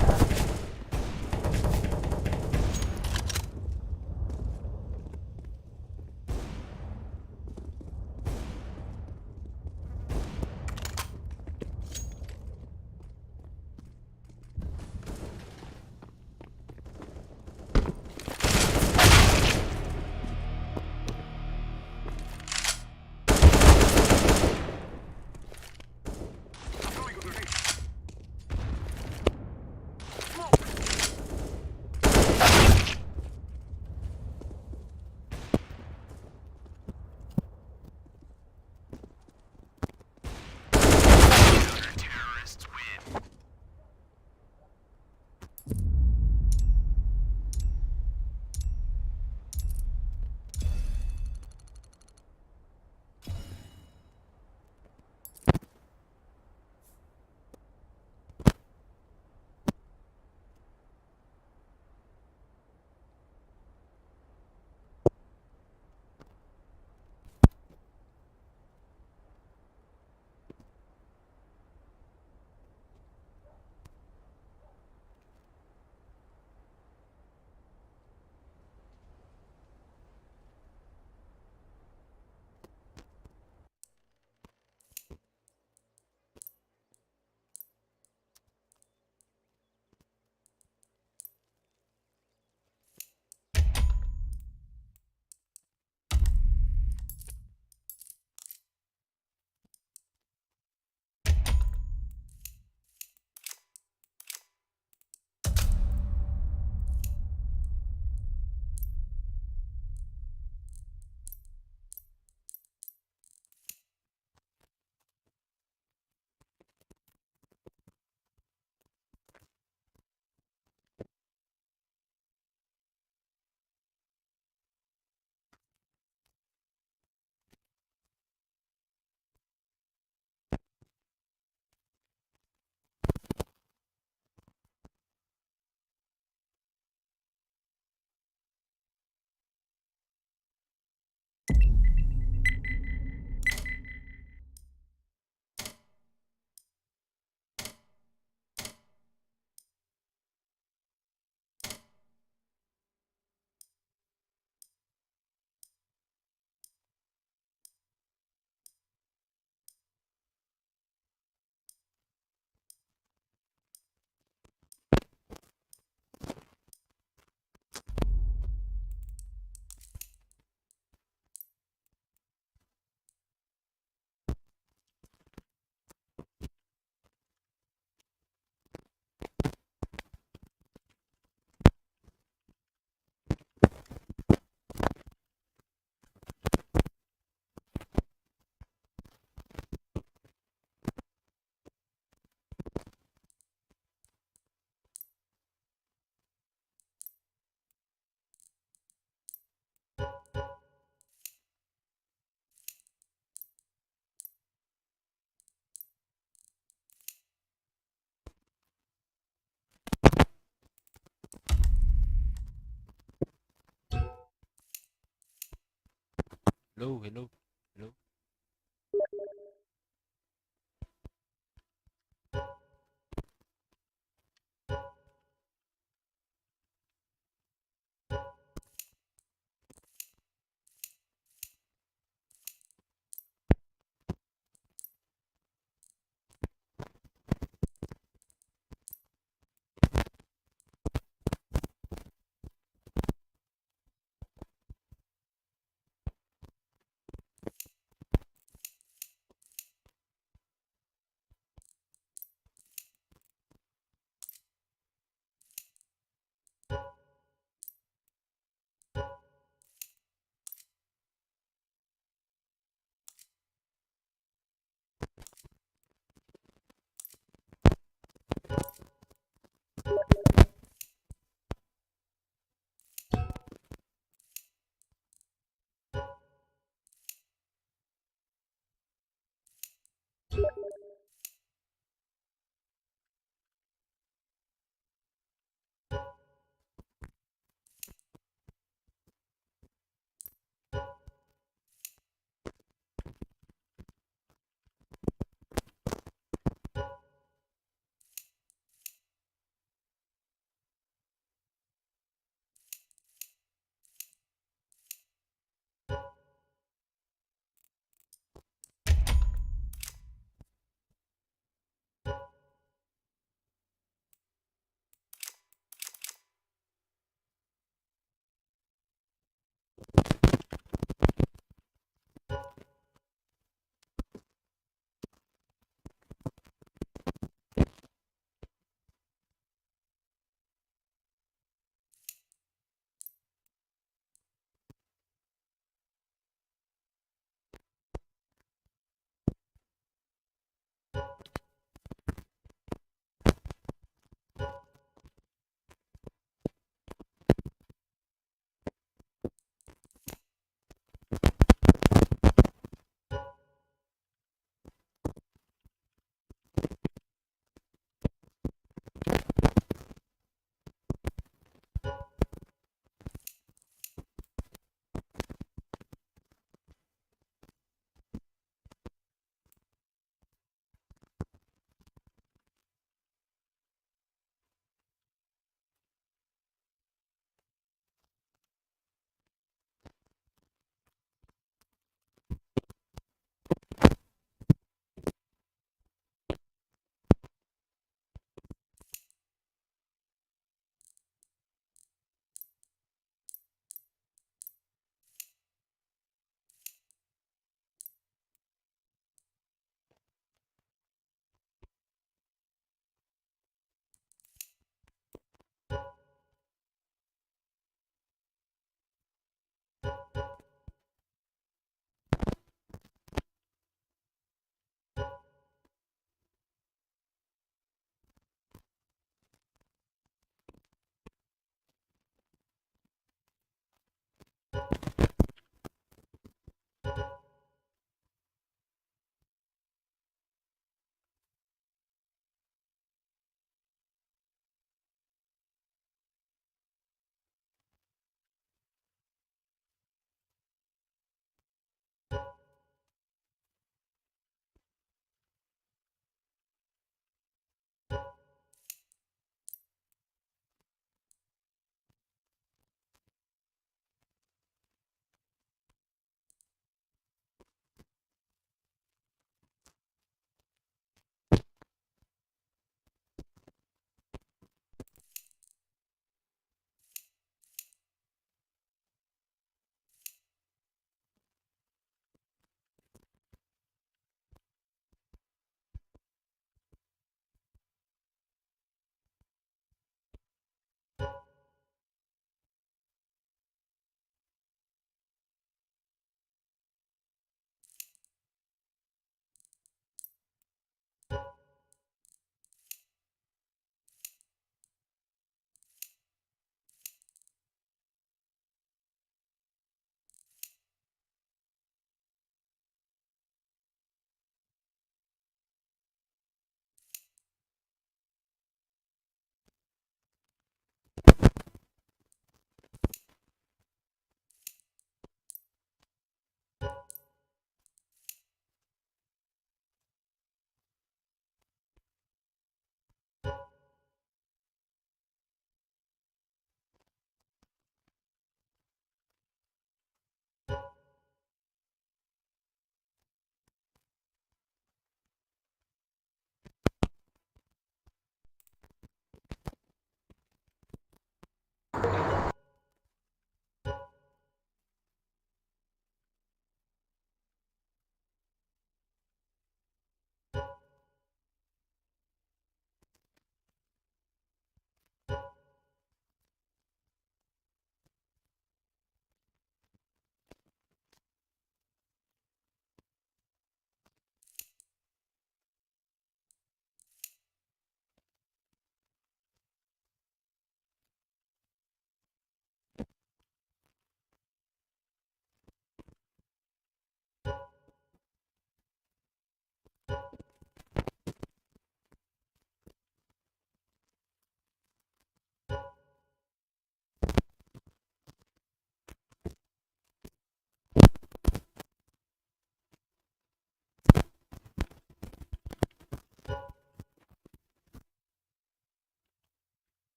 Hello, hello, hello.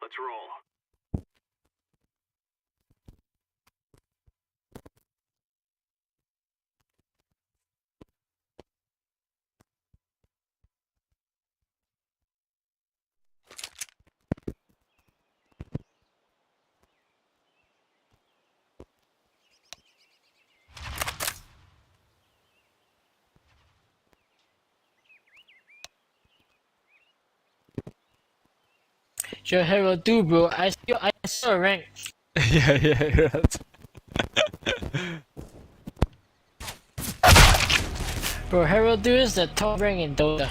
Let's roll. Your hero do, bro. I saw a rank. Yeah, right. Bro, hero do is the top rank in Dota.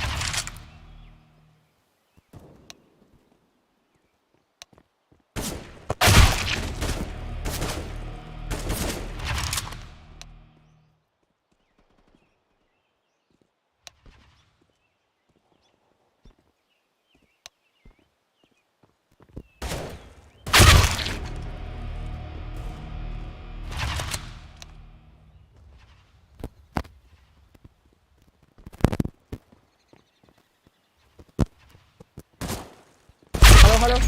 Hello.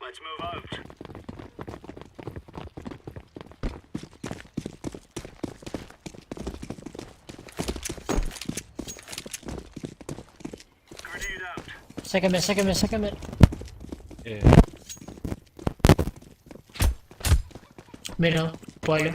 Let's move out. Grenade out. Second mid. Yeah. Middle, boiler.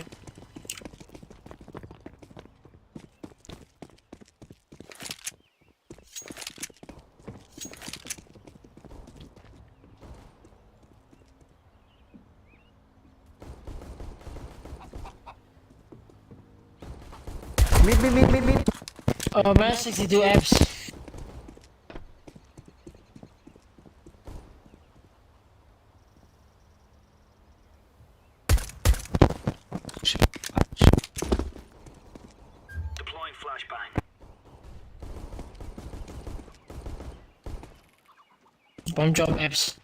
Mid. Oh, minus 62 apps. Deploying flashbang. Bomb drop apps.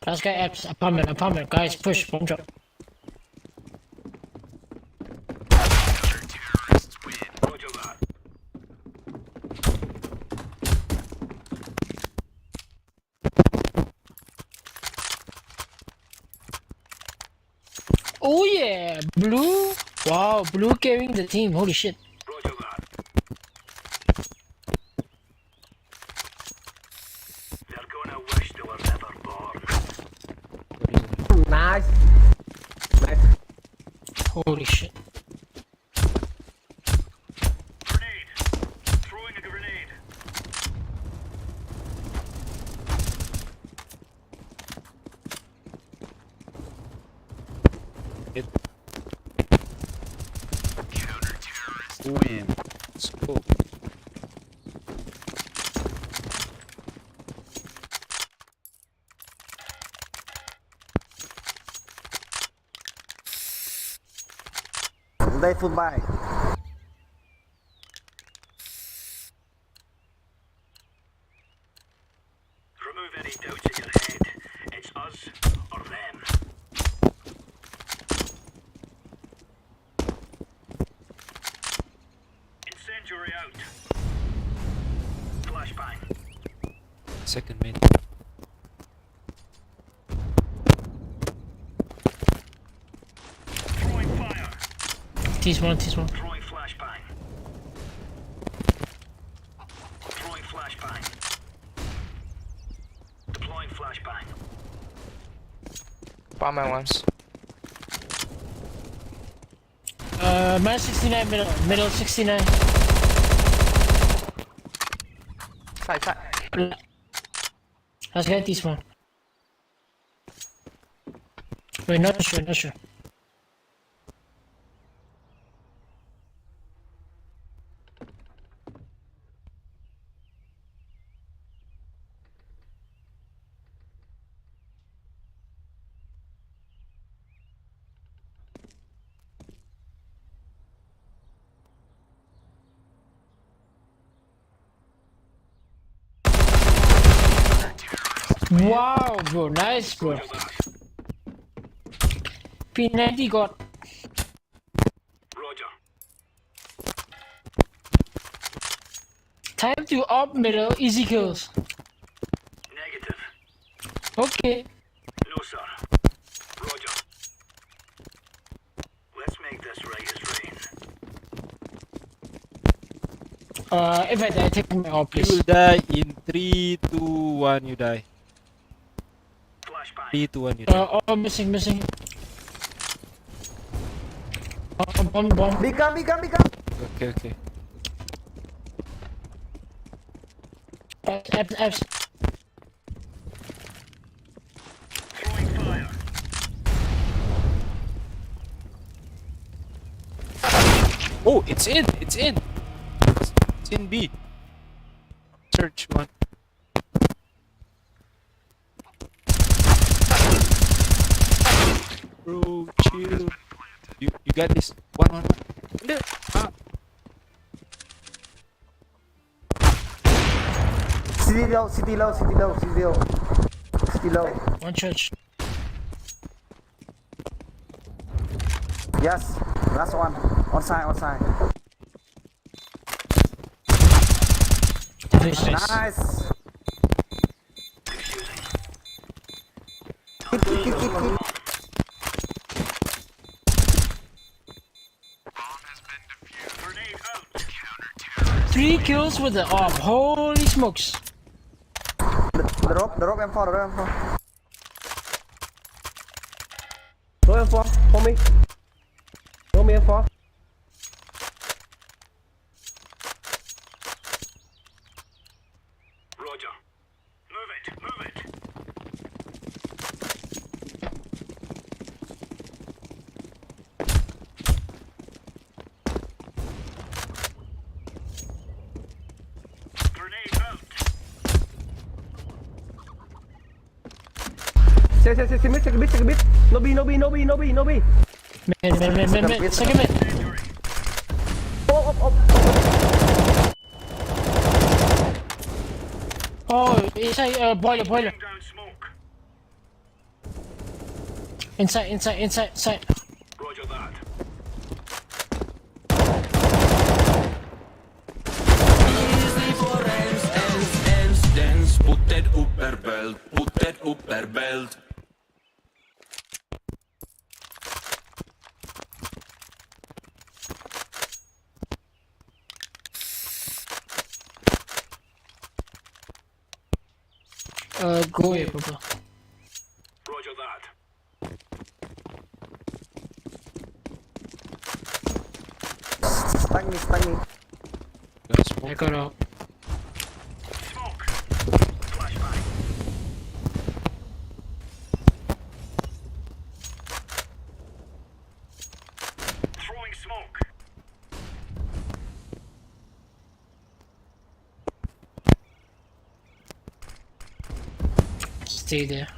Last guy apps. Apartment. Guys, push. Bomb drop. Roger that. Oh yeah, blue. Wow, blue carrying the team. Holy shit. Roger that. They're gonna wish they were never born. Nice. Holy shit. Grenade. Throwing a grenade. Win. Let's go. Đây full buy. Remove any doubts in your head. It's us or them. Incendiary out. second main. Throwing fire. T1. Throwing flashbang. Throwing flashbang. Deploying flashbang. Bomb my ones. Minus 69 middle 69. Side. Let's get this one. Wait, not sure. Wow, bro, nice, bro. P90 got. Roger. Time to up middle, easy kills. Negative. Okay. No, sir. Roger. Let's make this right as rain. If I die, take my up, You please. will die in 3, 2, 1. You die. Flashbang. 3, 2, 1. You die. Oh, missing. Bomb. Become. Okay. Apps. Throwing fire. Oh, it's in. It's in B. Search one. Bro, chill. You got this. One. There. City low. One church. Yes. Last one. On side. Nice. Keep. 3 kills with the AWP. Holy smokes. The rope M4. Go M4. Hold me. Hold me M4. Roger. Move it. Grenade out. Take a bit. No B. Mid. Second mid. Up. Oh, inside, boiler. Down smoke. Inside. Roger that. Put that upper belt. Go here, Papa. Roger that. Stang me. I got out. Smoke. Flashbang. Throwing smoke. Stay there.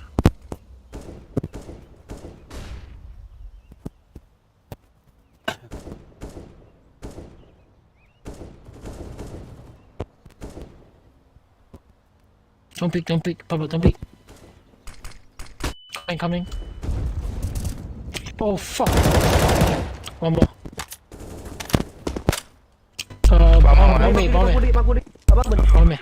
Don't peek, Pablo, don't peek. Coming. Oh fuck. One more. Bomb me. Abang. Bomb me.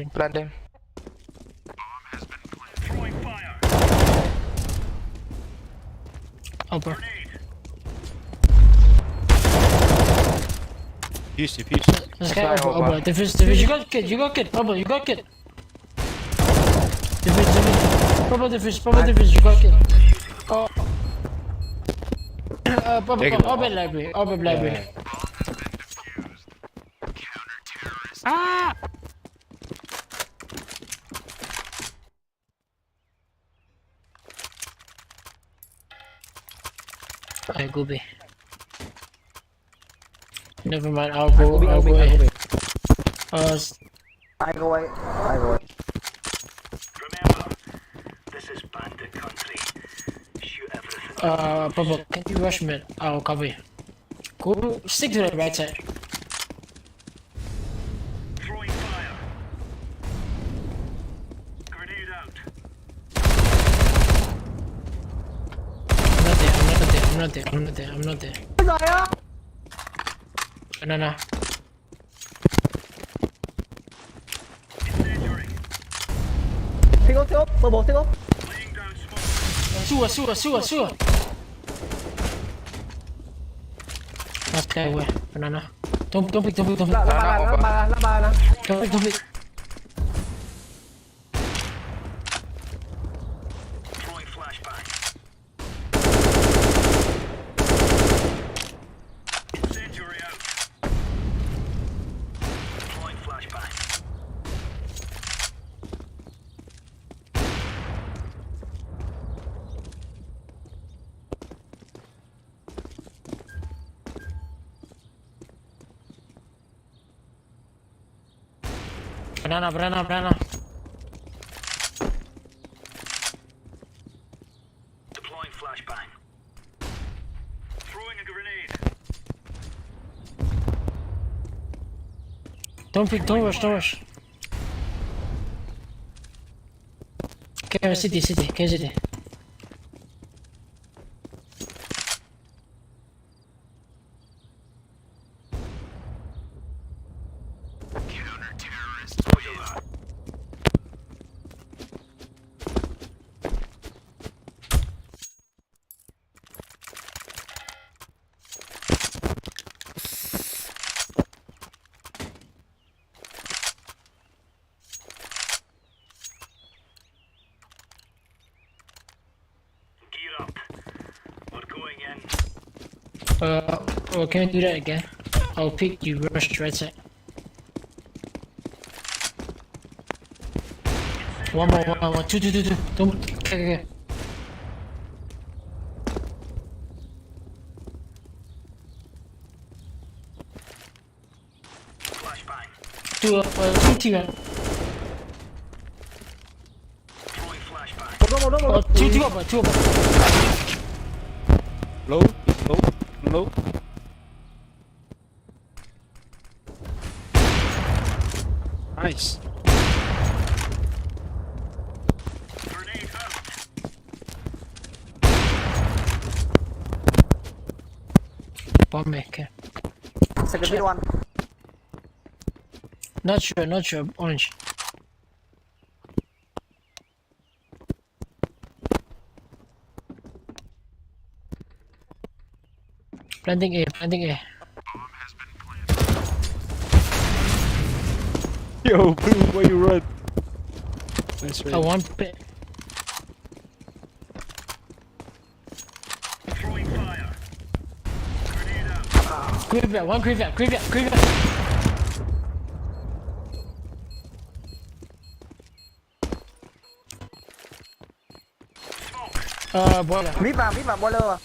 Planting. Planting. Throwing fire. Upper. Fuse. This guy over. Defuse. You got kid. Upper, you got kid. Defuse. Proper defuse. You got kid. Oh. Open library. Ah! I go B. Never mind, I'll go A. I go away. Remember, this is bandit country. Shoot everything. Purple, can you rush mid? I'll cover you. Go, stick to the right side. Throwing fire. Grenade out. I'm not there. Banana. Incendiary. Take off. Bubble, take off. Laying down smoke. Sewer. Last guy away. Banana. Don't pick. Lá ba. Don't pick. Throwing flashbang. Incendiary out. Throwing flashbang. Banana. Deploying flashbang. Throwing a grenade. Don't pick, don't rush. Okay, city. Gear up. We're going in. Can you do that again? I'll pick you rush right side. One more. Two. Don't. Okay. Flashbang. Two team. Throwing flashbang. Two up. Low. Nice. Grenade out. Bomb maker. Second one. Not sure. Orange. Planting A. Yo, Blue, why you run? Nice right. One pit. Throwing fire. Grenade out. Graveyard. One graveyard. Smoke. Boiler. Mít vào boiler à.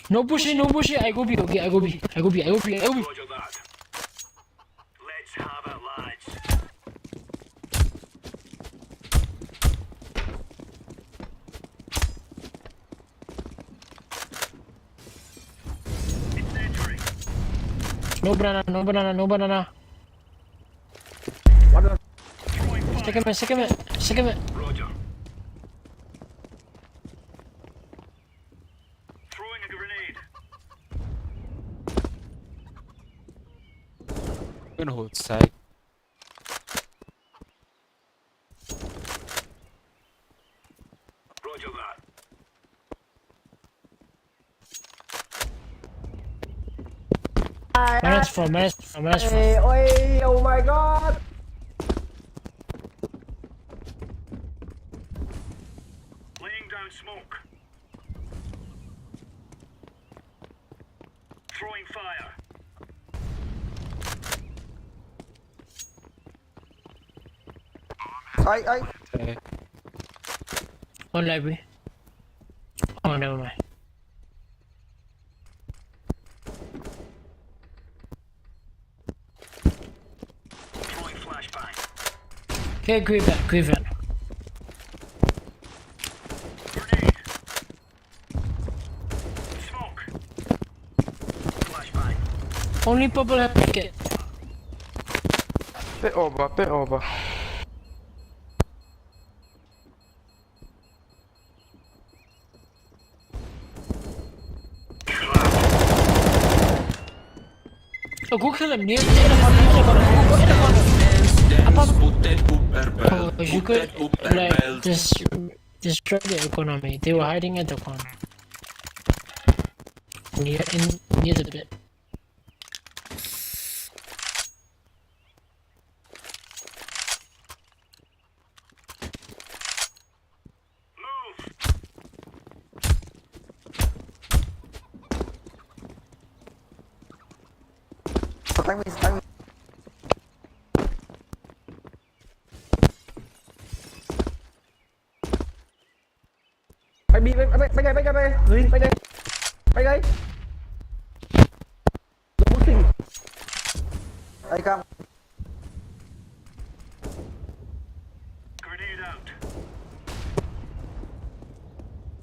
No pushing. I go B. Okay, I go B. Roger that. Let's have it, lads. Incendiary. No banana, no banana, no banana. Second man, second man, second man. Roger. Throwing a grenade. I'm gonna hold side. Roger that. Minus four, minus four, minus four. Oh my god. Laying down smoke. Throwing fire. Okay. One library. Oh, never mind. Throwing flashbang. Okay, green van, green van. Grenade. Smoke. Flashbang. Only purple have ticket. Bit over, bit over. Oh, go kill him. Near the corner, near the corner. Go in the corner. Oh, you could like destroy the economy. They were hiding at the corner. Near the pit. Move. Bay đi, bay đây, Green, bay đây. Bay đây. Đừng muốn xin. Đây cam. Grenade out.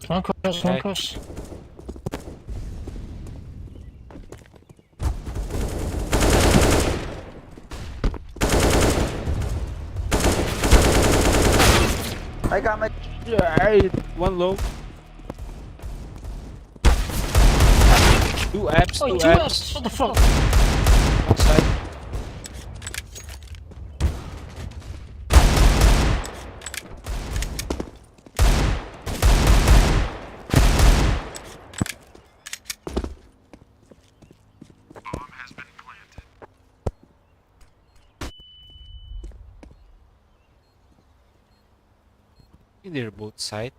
One cross, one cross. Đây cam đây. Yeah, one low. Two apps, Oh, two two apps. ups. What the fuck? Outside. They're both side.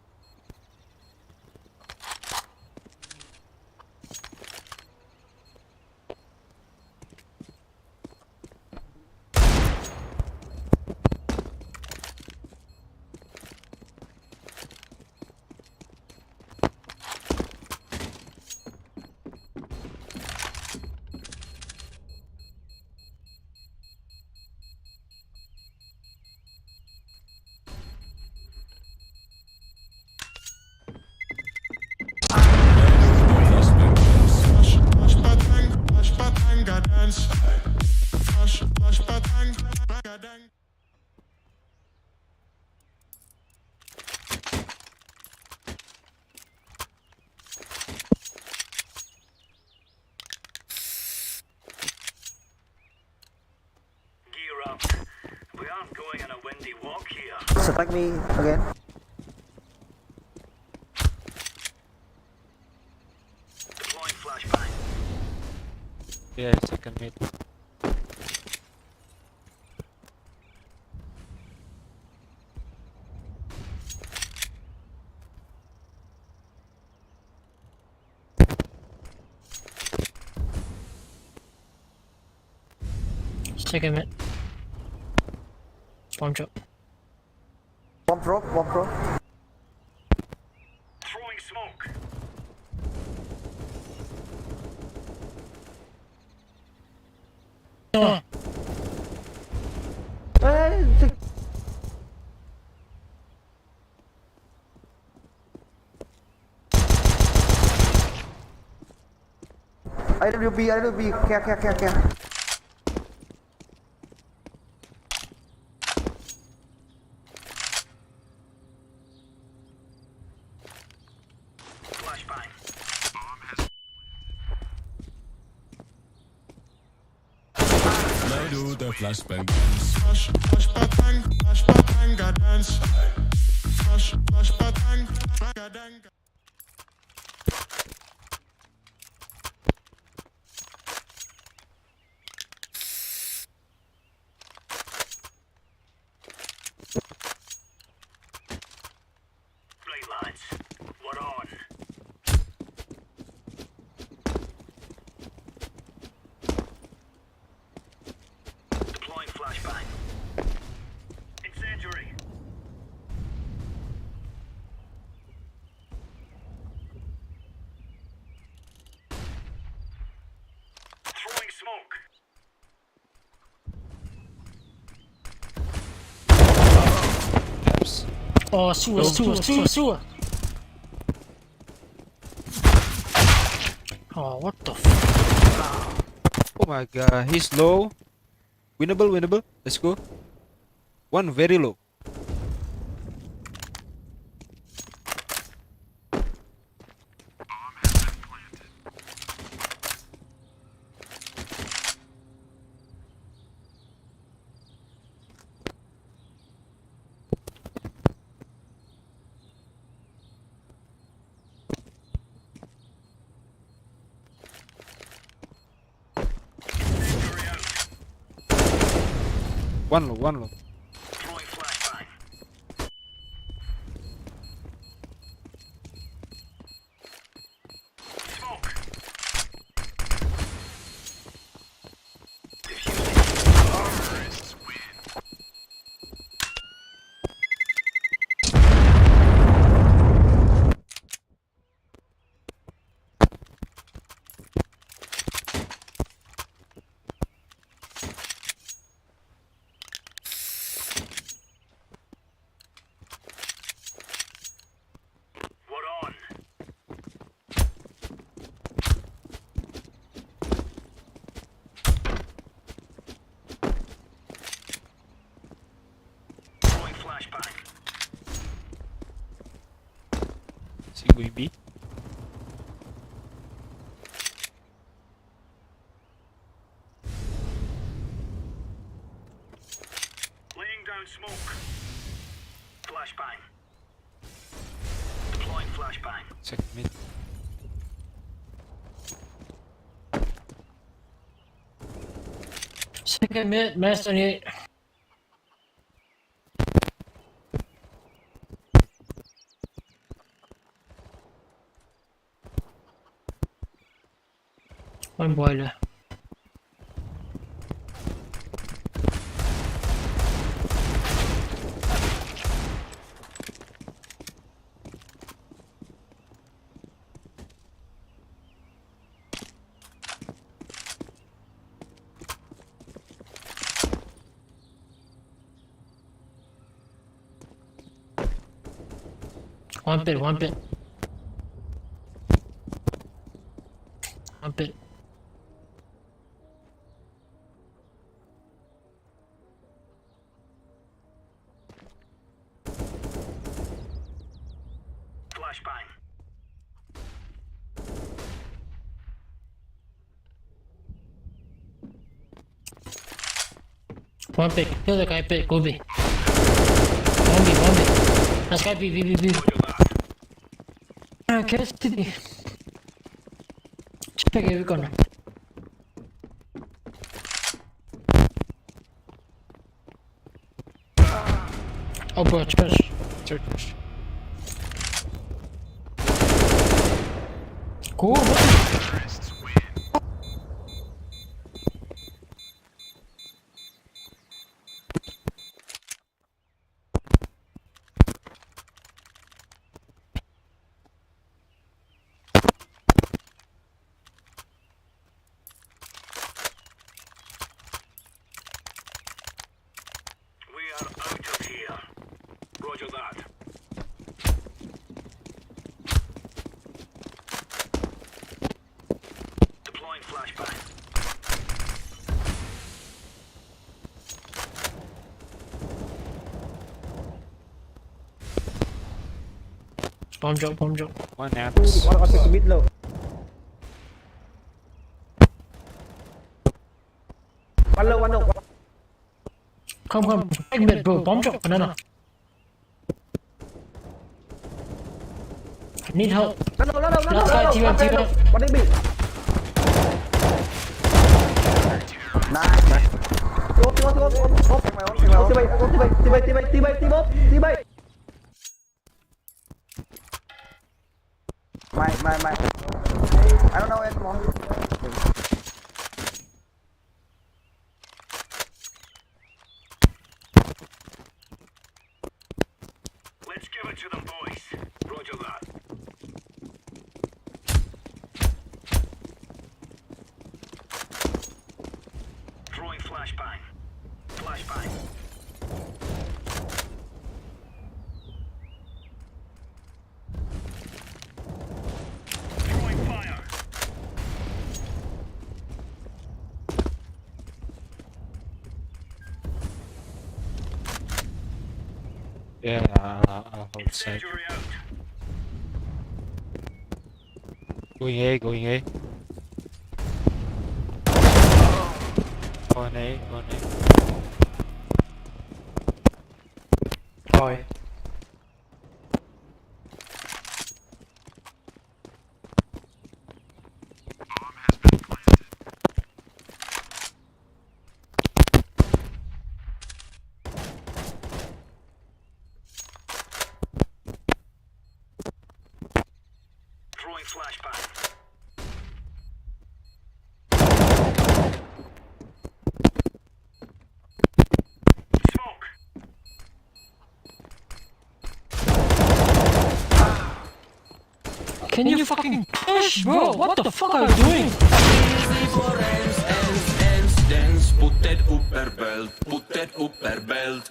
Gear up. We aren't going on a windy walk here. Strike me again. Deploying flashbang. Yeah, second mid. Second mid. Bomb drop. Bomb drop, bomb drop. Throwing smoke. No. Ê, IWB, care. Flashbang. Now do the flashbang. Right, lads. We're on. Deploying flashbang. Incendiary. Throwing smoke. Oh, sewer. Oh, what the Oh my god, he's low. Winnable. Let's go. One very low. One low. Throwing flashbang. Smoke. We're on. Throwing flashbang. Is he going B? Laying down smoke. Flashbang. Deploying flashbang. Check mid. Second mid, mass 28. One boiler. One bit. One bit. Flashbang. One bit. Kill the guy bit. Go B. One bit. That's guy B. Custody. Check every corner. Oh, bro, church. Cool. We are out of here. Roger that. Bomb drop, bomb drop. One apps. One to mid low. One low, one low. Come. Take mid, bro. Bomb drop, banana. I need help. No. Last guy, T1. One to mid. Nice. My. I don't know where to go. Let's give it to them, boys. Roger that. Throwing flashbang. Flashbang. Throwing fire. Yeah, I'll hold side. Incendiary out. Going A. Going A. Rồi. Throwing flashbang. Smoke. Can you fucking push, bro? What the fuck are you doing? Put that upper belt, put that upper belt.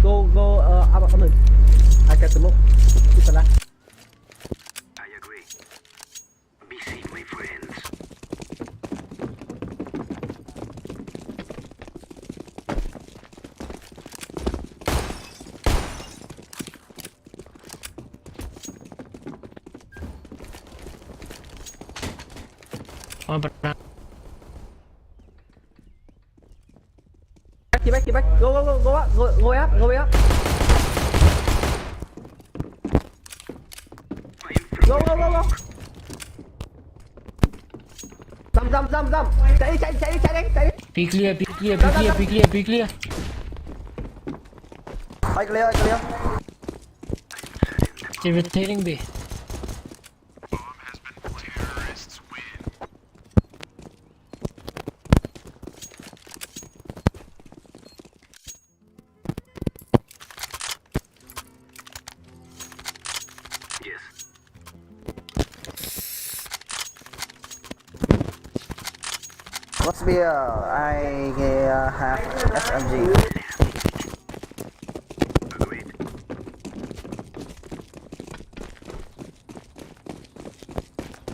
Go Apapun. I can smoke. It's a lot. I agree. Be safe, my friends. One banana. Keep back. Go up. Go up. Go. Jump. Chạy đi. Be clear. I clear. They're rotating B. Yes. What's beer? I have SMG. Agreed.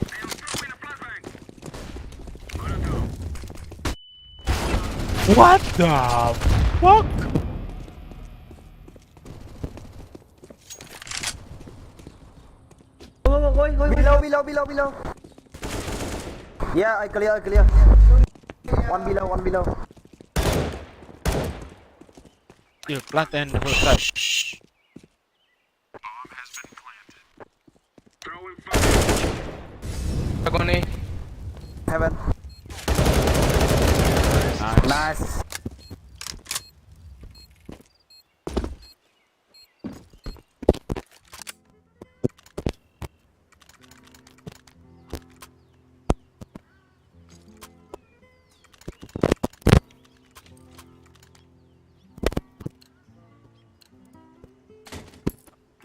I am throwing a flashbang. Molotov. What the fuck? Go. Below. Yeah, I clear. One below. You plant and hold tight. Throwing fire. Agony. Heaven. Nice.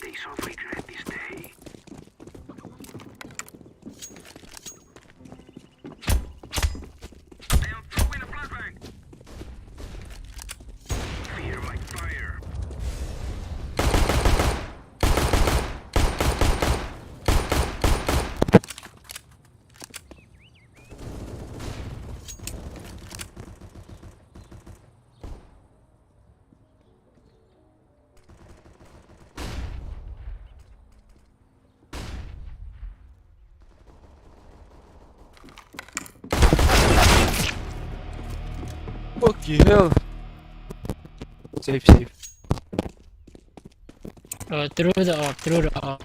They so regret this day. I am throwing a flashbang. Fear my fire. Bloody hell. Safe, safe. Through the op.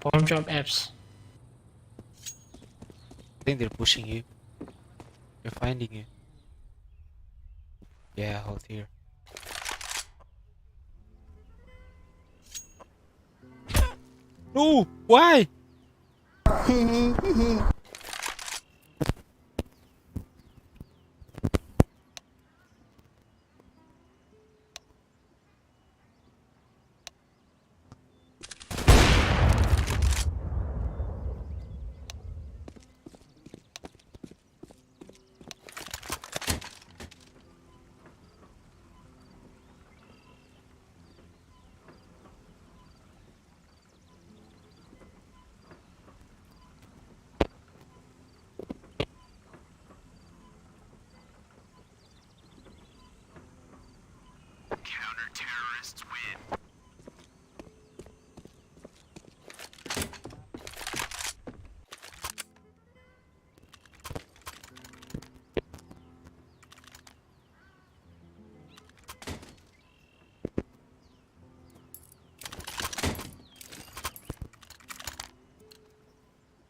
Bomb drop apps. I think they're pushing you. They're finding you. Yeah, hold here. No! Why?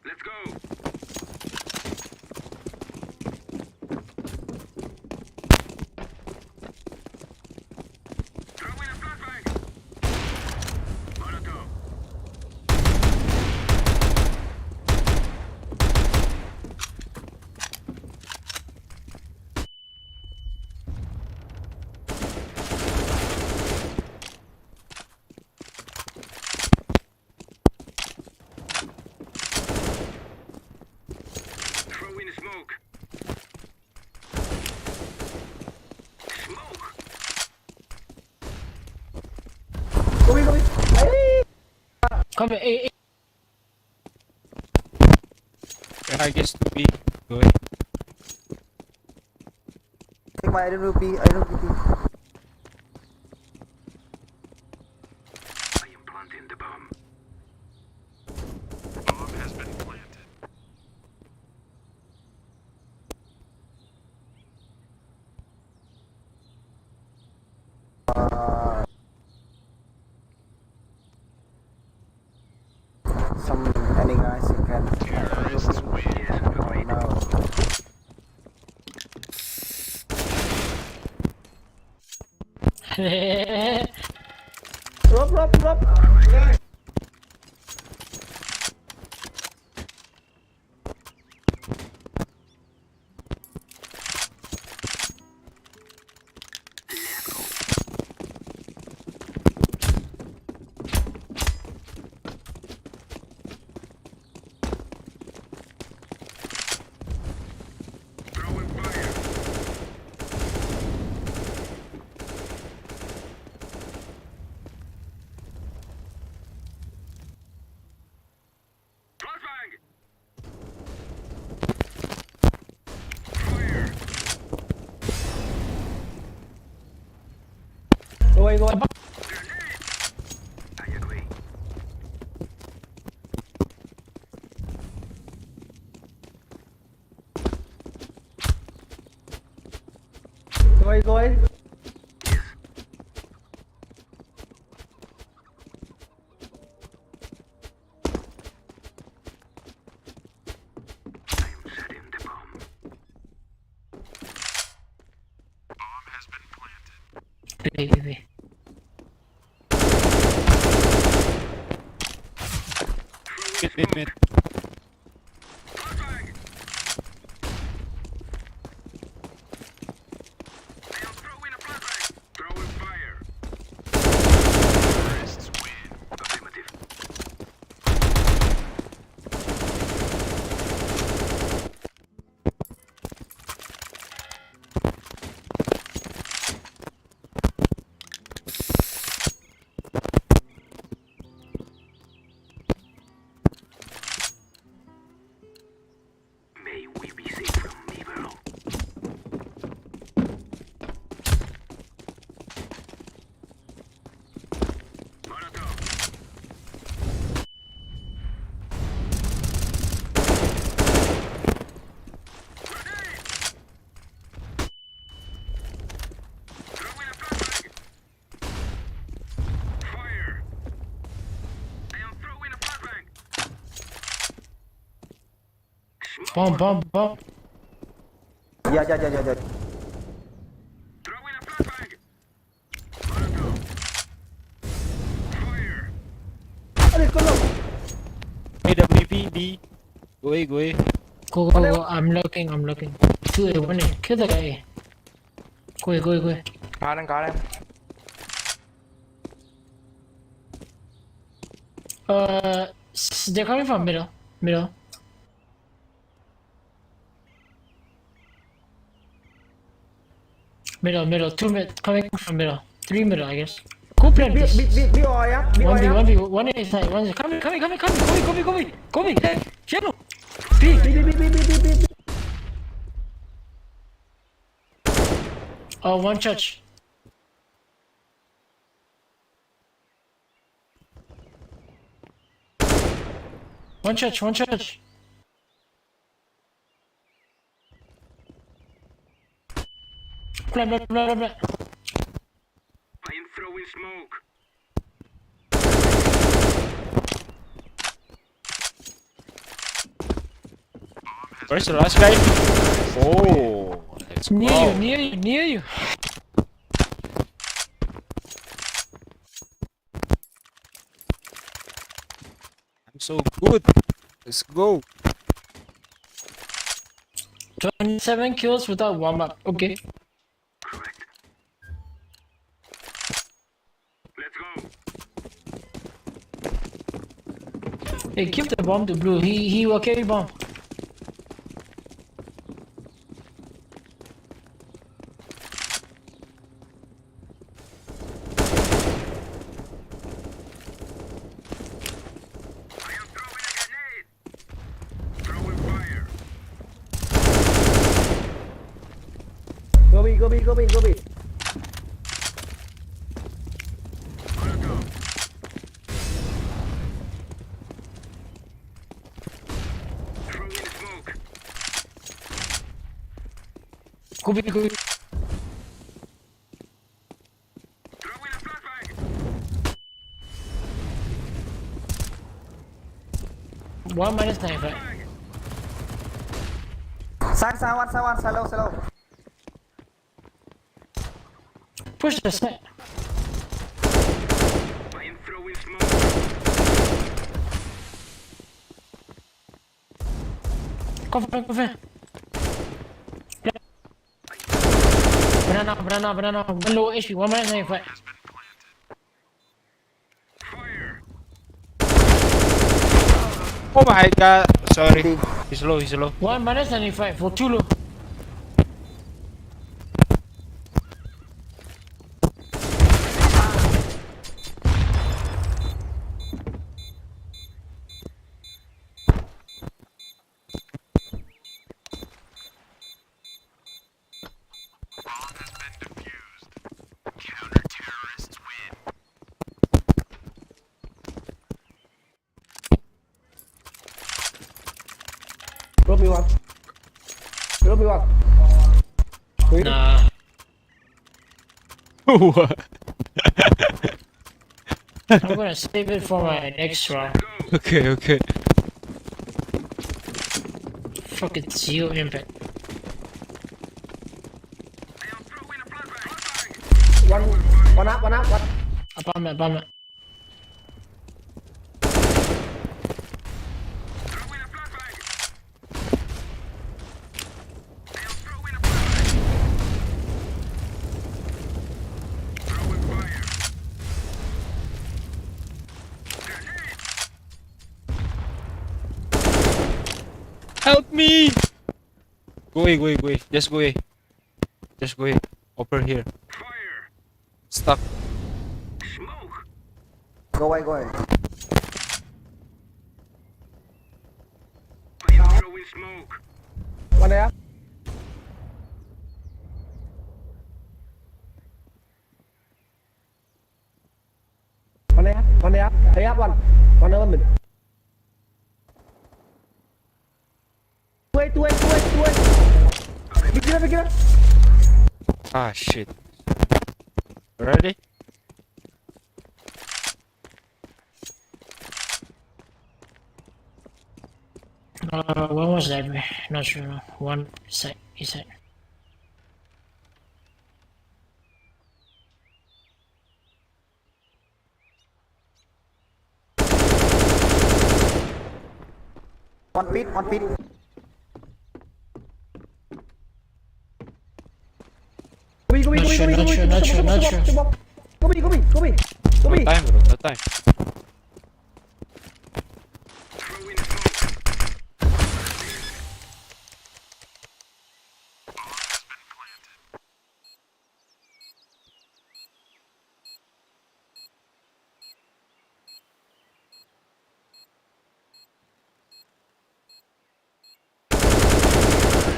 Let's go. Throw in a flashbang. Molotov. Throw in smoke. Smoke. Come here. Yeah, I guess to be. Go ahead. Take my iron rupee. I am planting the bomb. Bomb has been planted. Any guys you can. Terrorists win. Yes, agreed. Drop. Throwing fire. Flashbang. Fire. Go. Grenade. I agree. Go. I am setting the bomb. Bomb has been planted. Wait. Mid. Flashbang. I am throwing a flashbang. Throwing fire. Terrorists win. Affirmative. Bomb. Yeah. Throw in a flashbang. Molotov. Fire. AWP B. Go away. Go. I'm looking. 2A, 1A. Kill the guy. Go away. Got him. They're coming from middle. Middle. 2 mid coming from middle. 3 middle, I guess. Go plant this. Be oi á. 1v, 1 is like, 1 is coming. Go me. Hey, yellow. B. Oh, one church. One church. Blah. I am throwing smoke. Where's the last guy? Oh, let's go. Near you. I'm so good. Let's go. 27 kills without warm up. Okay. Correct. Let's go. Hey, give the bomb to blue. He will carry bomb. I am throwing a grenade. Throwing fire. Go B. Molotov. Throwing smoke. Go be. Throwing a flashbang. One minus 95. Sang, slow. Push the side. I am throwing smoke. Cover. Banana. One low HP. 1 minus 95. Fire. Oh my god. Sorry. He's low. 1 minus 95 for 2 low. Drop me one. Nah. What? I'm gonna save it for my next round. Okay. Fucking 0 impact. I am throwing a flashbang. One up. Apartment. Throwing a flashbang. I am throwing a flashbang. Throwing fire. Grenade. Help me! Go away. Just go away. Over here. Fire. Stuck. Smoke. Go away. I am throwing smoke. One there. Hey up one. One over mình. Wait. Pick it up. Ah shit. Ready? One was that way. Not sure. No. One side. East side. One pit, one pit. Not sure. Go B. No time, bro. No time. Throw in smoke.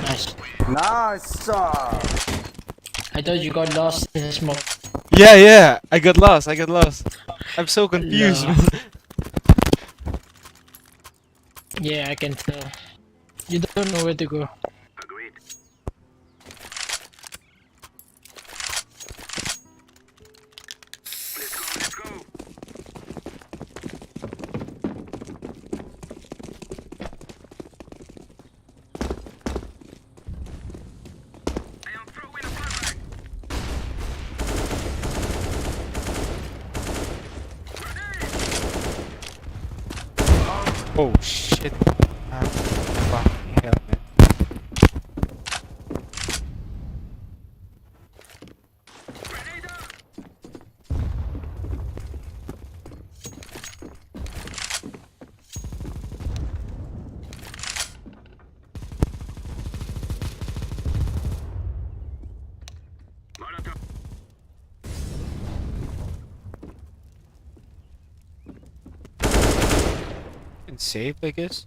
Nice. Nice. I thought you got lost in the smoke. Yeah. I got lost. I'm so confused. No. Yeah, I can tell. You don't know where to go. Agreed. Let's go. I am throwing a flashbang. Oh shit. Ah, fucking hell, man. Grenade out. Molotov. And safe, I guess.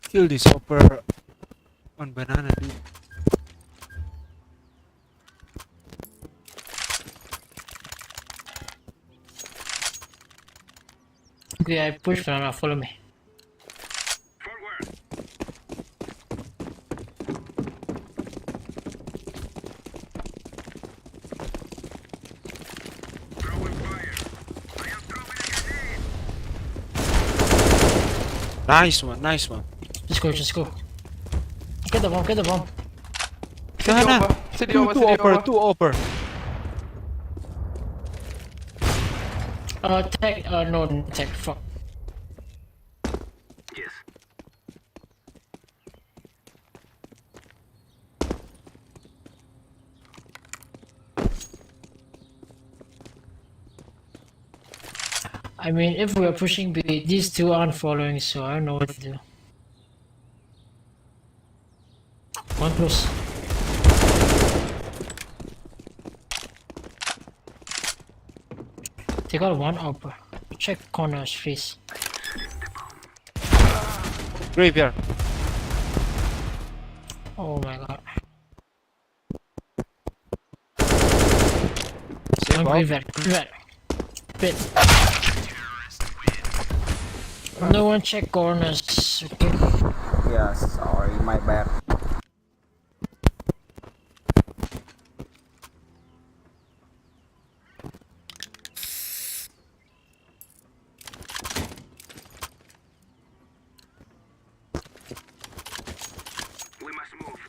Kill this hopper on banana, dude. Okay, I push banana. Follow me. Forward. Throwing fire. I am throwing a grenade. Nice one. Just go. Get the bomb. Sana. City Two over. upper. Tag, no, tag, fuck. Yes. I mean, if we are pushing B, these two aren't following, so I don't know what to do. One close. They got one upper. Check corners, please. Graveyard. Oh my god. Save up. Graveyard. Bit. No one check corners. Okay. Yeah, sorry, my bad. We must move.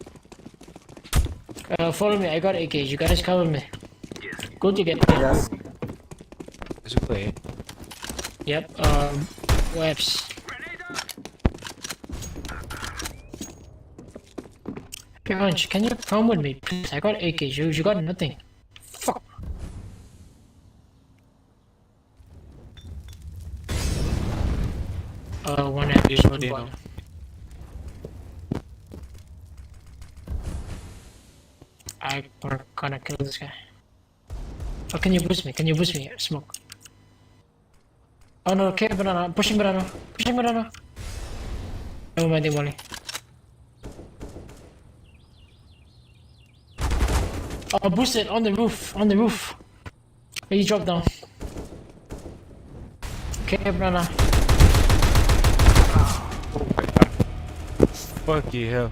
Follow me. I got AK. You guys cover me. Yes. Go to get. Yes. Let's play. Yep. Webs. Grenade out. Punch, can you come with me, please? I got AK. You got nothing. Fuck. One average, one ball. I'm gonna kill this guy. Oh, can you boost me? Smoke. Oh no, okay, banana. Pushing banana. Never mind, the molly. Oh, boost it on the roof. He dropped down. Okay, banana. Fuck you, hell.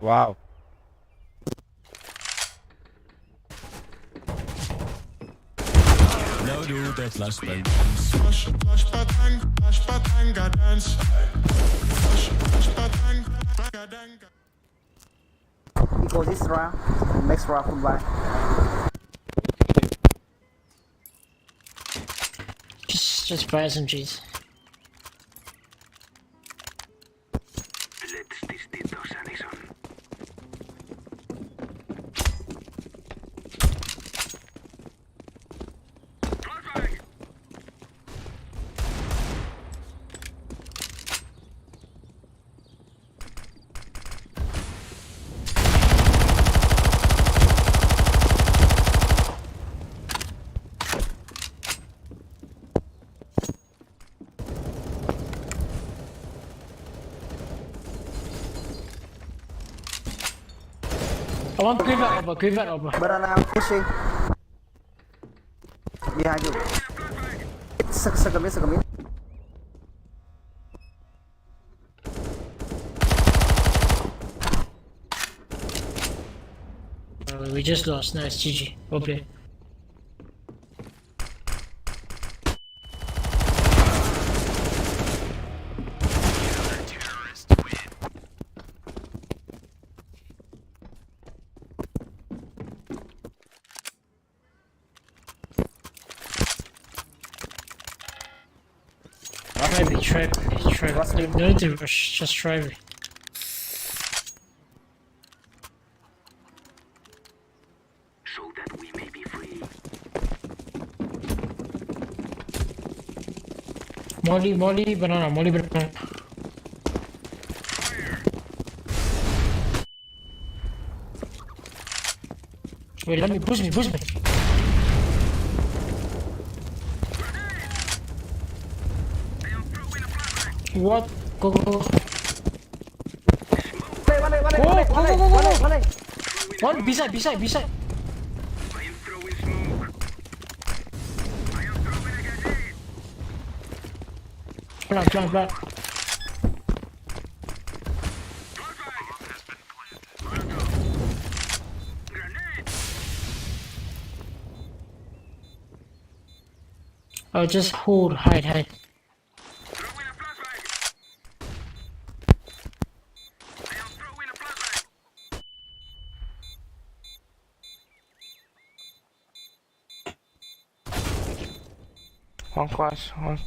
Wow. We go this round. Next round, goodbye. Just buy SMGs. Let's distintos, Addison. Flashbang! I want green vent over. Banana pushing. Behind you. Second. We just lost. Nice, GG. Well played. Maybe try. Don't need to rush, just try me. So that we may be free. Molly, banana. Wait, let me push me. What? Go. One, beside. I am throwing smoke. I am throwing a grenade. Plan. Grenade! Oh, just hold, hide. Throwing a flashbang! I am throwing a flashbang! One class, one.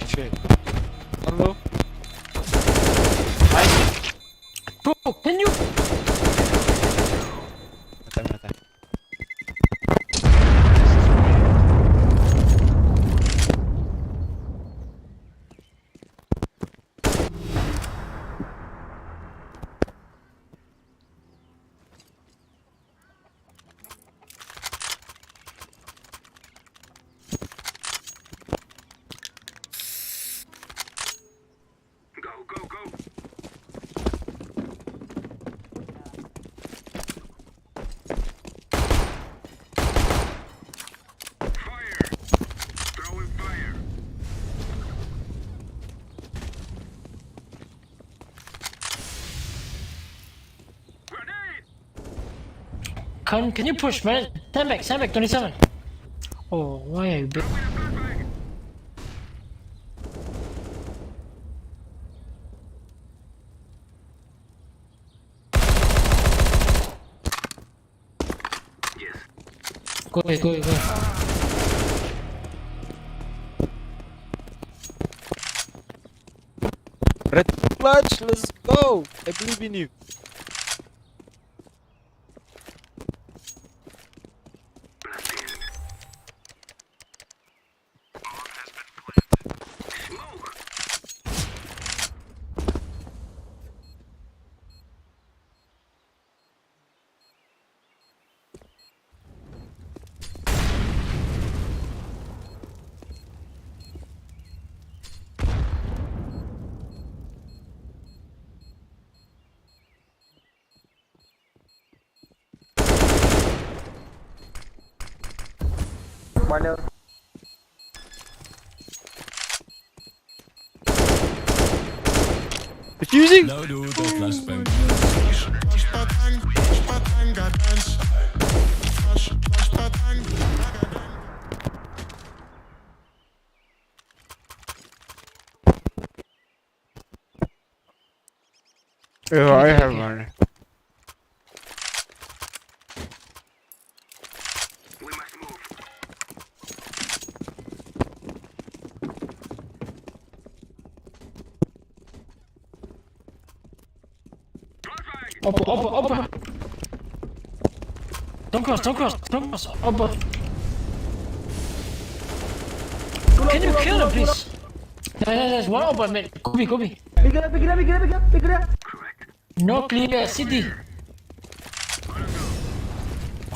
Shit. Hello? Bro, can you? Mata. Go. Fire! Throwing fire! Grenade! Can you push, man? Stand back, 27. Oh, why are you big? Throwing a flashbang! Yes. Go. Red clutch, let's go! I believe in you. Smoke! Border. What you using? Oh, I have one. We must move. Flashbang! Upper. Don't cross. Upper. Can you kill him, please? There's one upper, mate. Kobe. Pick it up. No clear, city.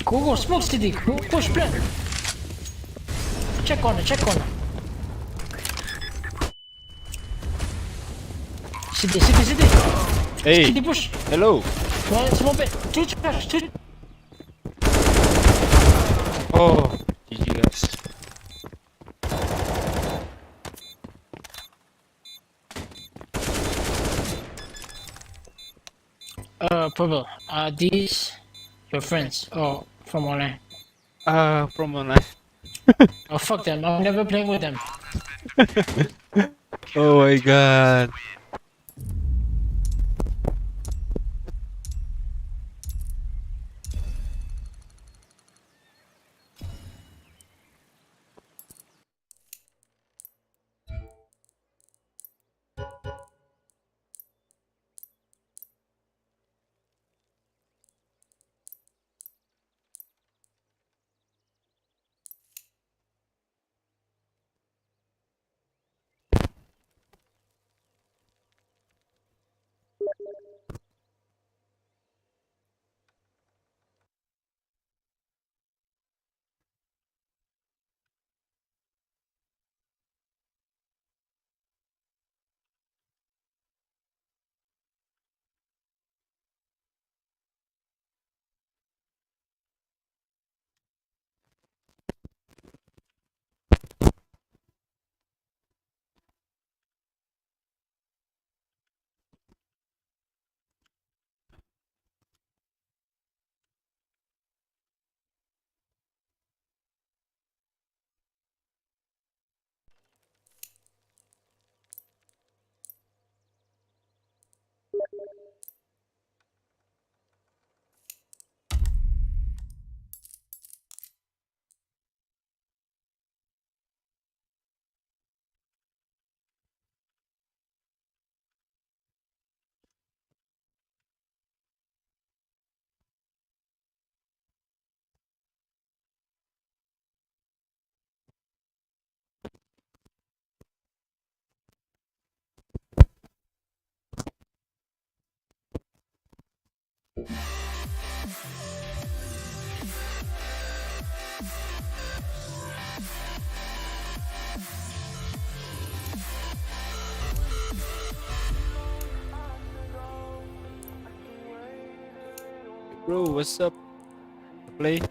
Go, smoke city. Go, push plan. Check on it. City. Hey, City push. hello. One small bit. Two trash. Oh, GG guys. Purple. Are these your friends or from online? From online. Oh, fuck them. I'm never playing with them. Oh my god. Bro, what's up? Play.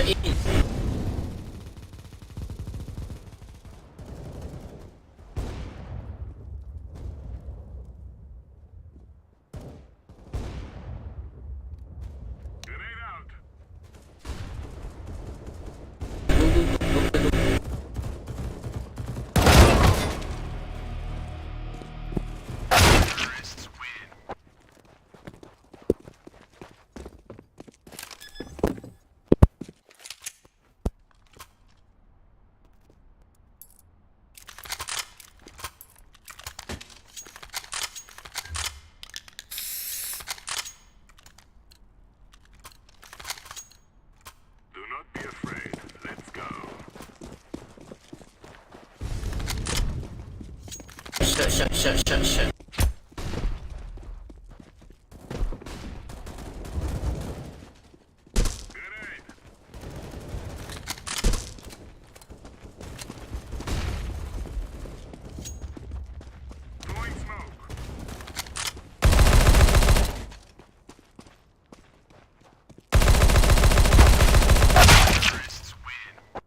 in. Grenade out. Terrorists win. Do not be afraid. Let's go. Shut. Grenade. Throwing smoke. Terrorists win.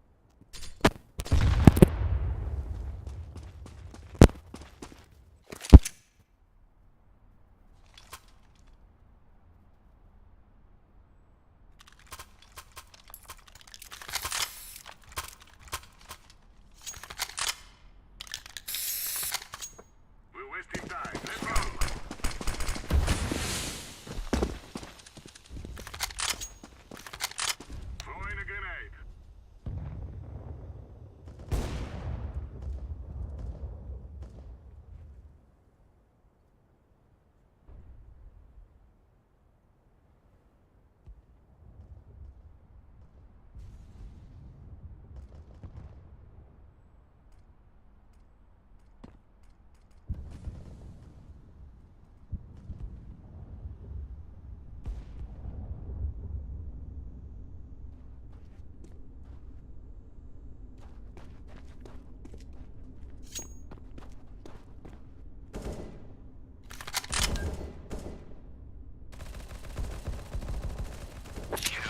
We're wasting time. Let's go. Throwing a grenade.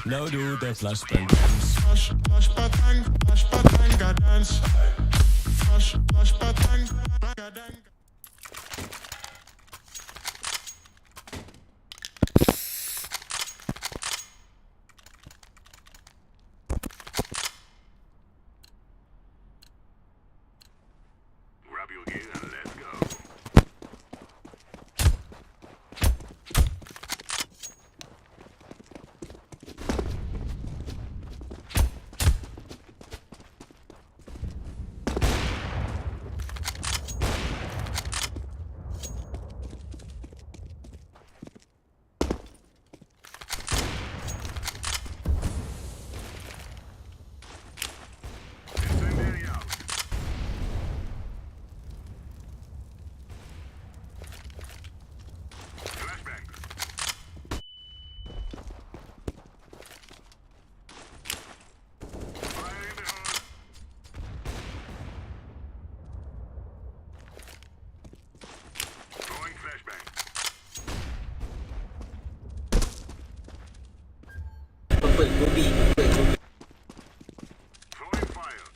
Now do the flashbang. Grab your gear and let's go. Incendiary out. Flashbang. Fire in the hole. Throwing flashbang. Throwing fire.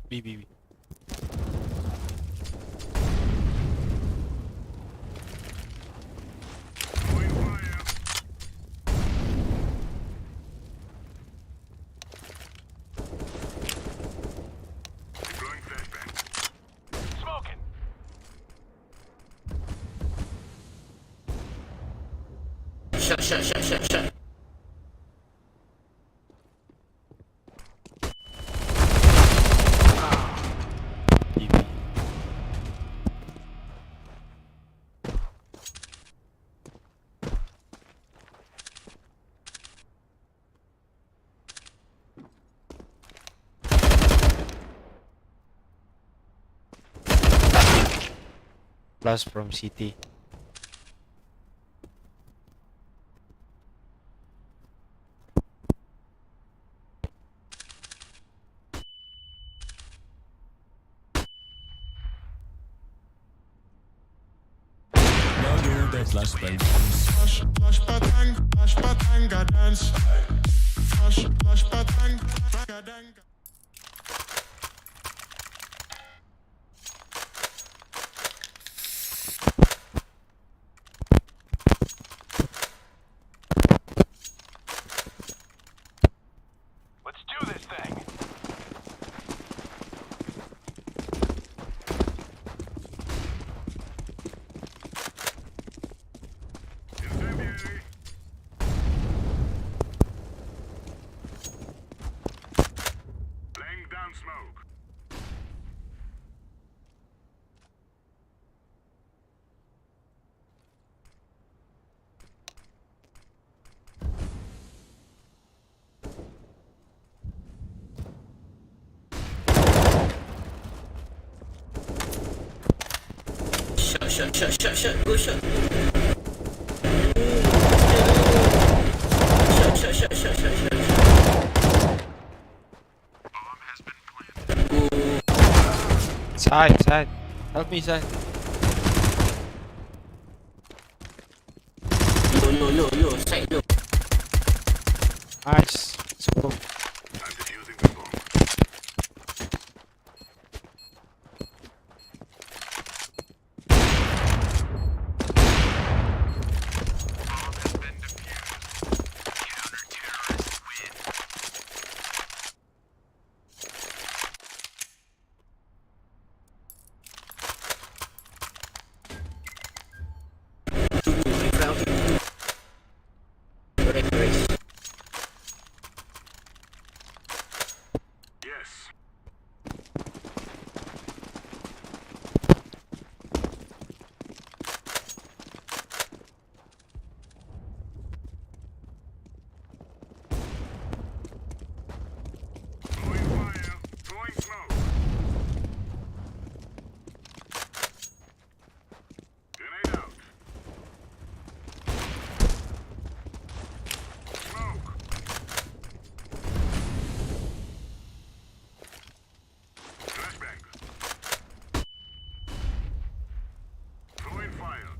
B. Throwing fire. Deploying flashbang. Smoking. Shut. B. Plus from CT. Let's do this thing. Incendiary. Laying down smoke. Shut. Go shut. Shut. Side. Help me, side. Low. Side low. Nice. Let's go. I'm defusing the bomb. Yes. Throwing fire. Throwing smoke. Grenade out. Smoke. Flashbang. Throwing fire.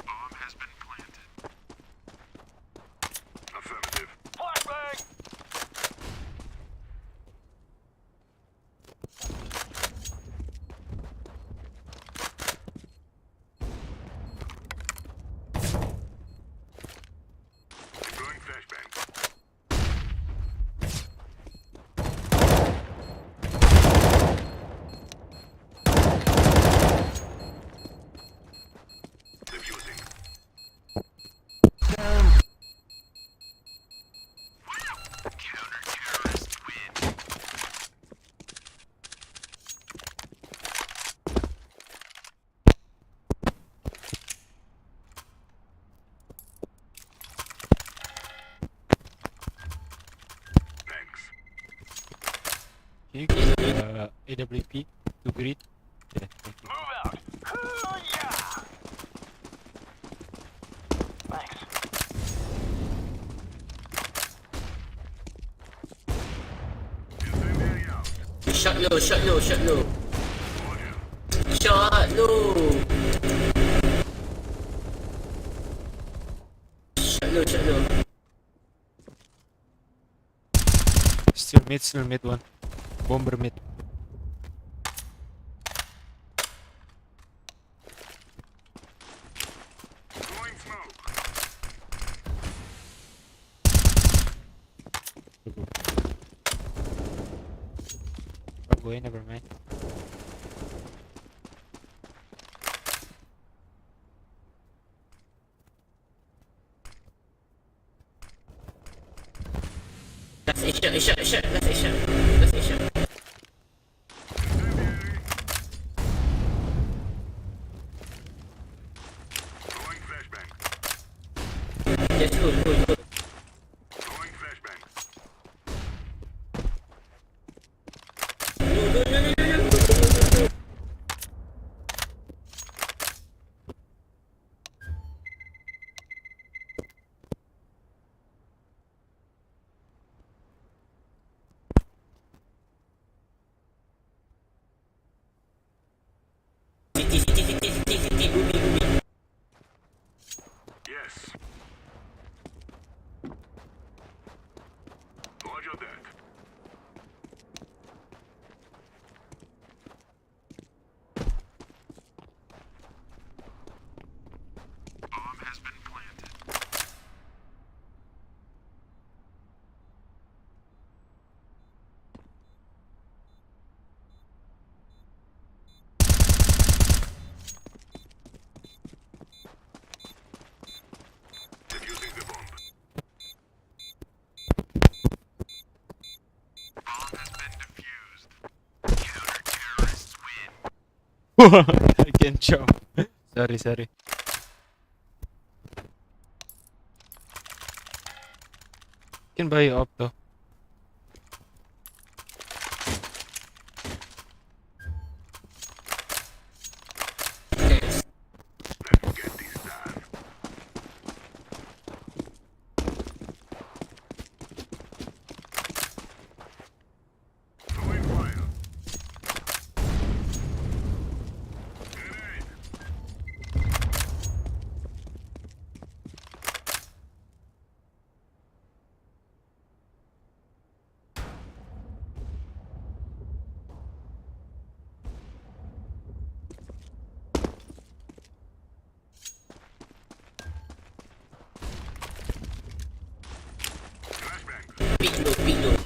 Bomb has been planted. Affirmative. Flashbang! Deploying flashbang. Defusing. Counter-terrorist win. Thanks. Can you get AWP to grid? Yeah, thank you. Move out. shot low, shot low, shot low. Shot low. Shot low, shot low. Still mid one. Bomber mid. Throwing smoke. Oh, never mind. That's a shot, a shot, a shot. That's a shot. That's a shot. Throwing flashbang. Just go, go, go. Throwing flashbang. City, booming. Yes. Roger that. Bomb has been planted. Defusing the bomb. Bomb has been defused. Counter-terrorists win. I can show. Sorry. Can buy you up though. Let's get this done. Throwing fire. Grenade. Flashbang. Big low.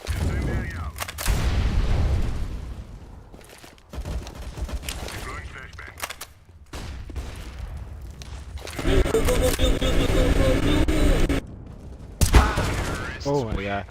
Incendiary out. Deploying flashbang. Oh my god.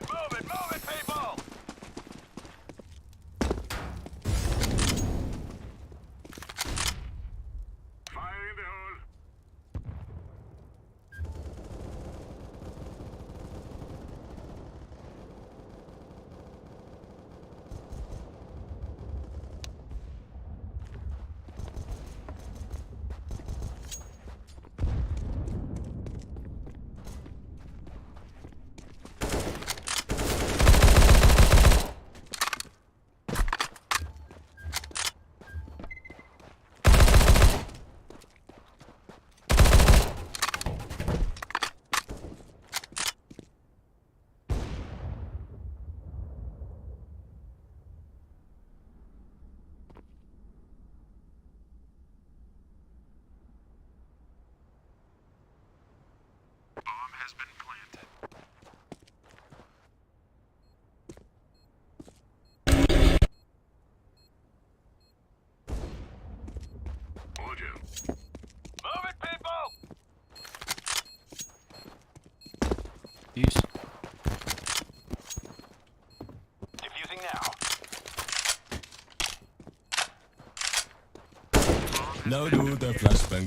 Move it, people! Fire in the hole. Bomb has been planted. Hold you. Move it, people! Use. Diffusing now. Now do the flashbang.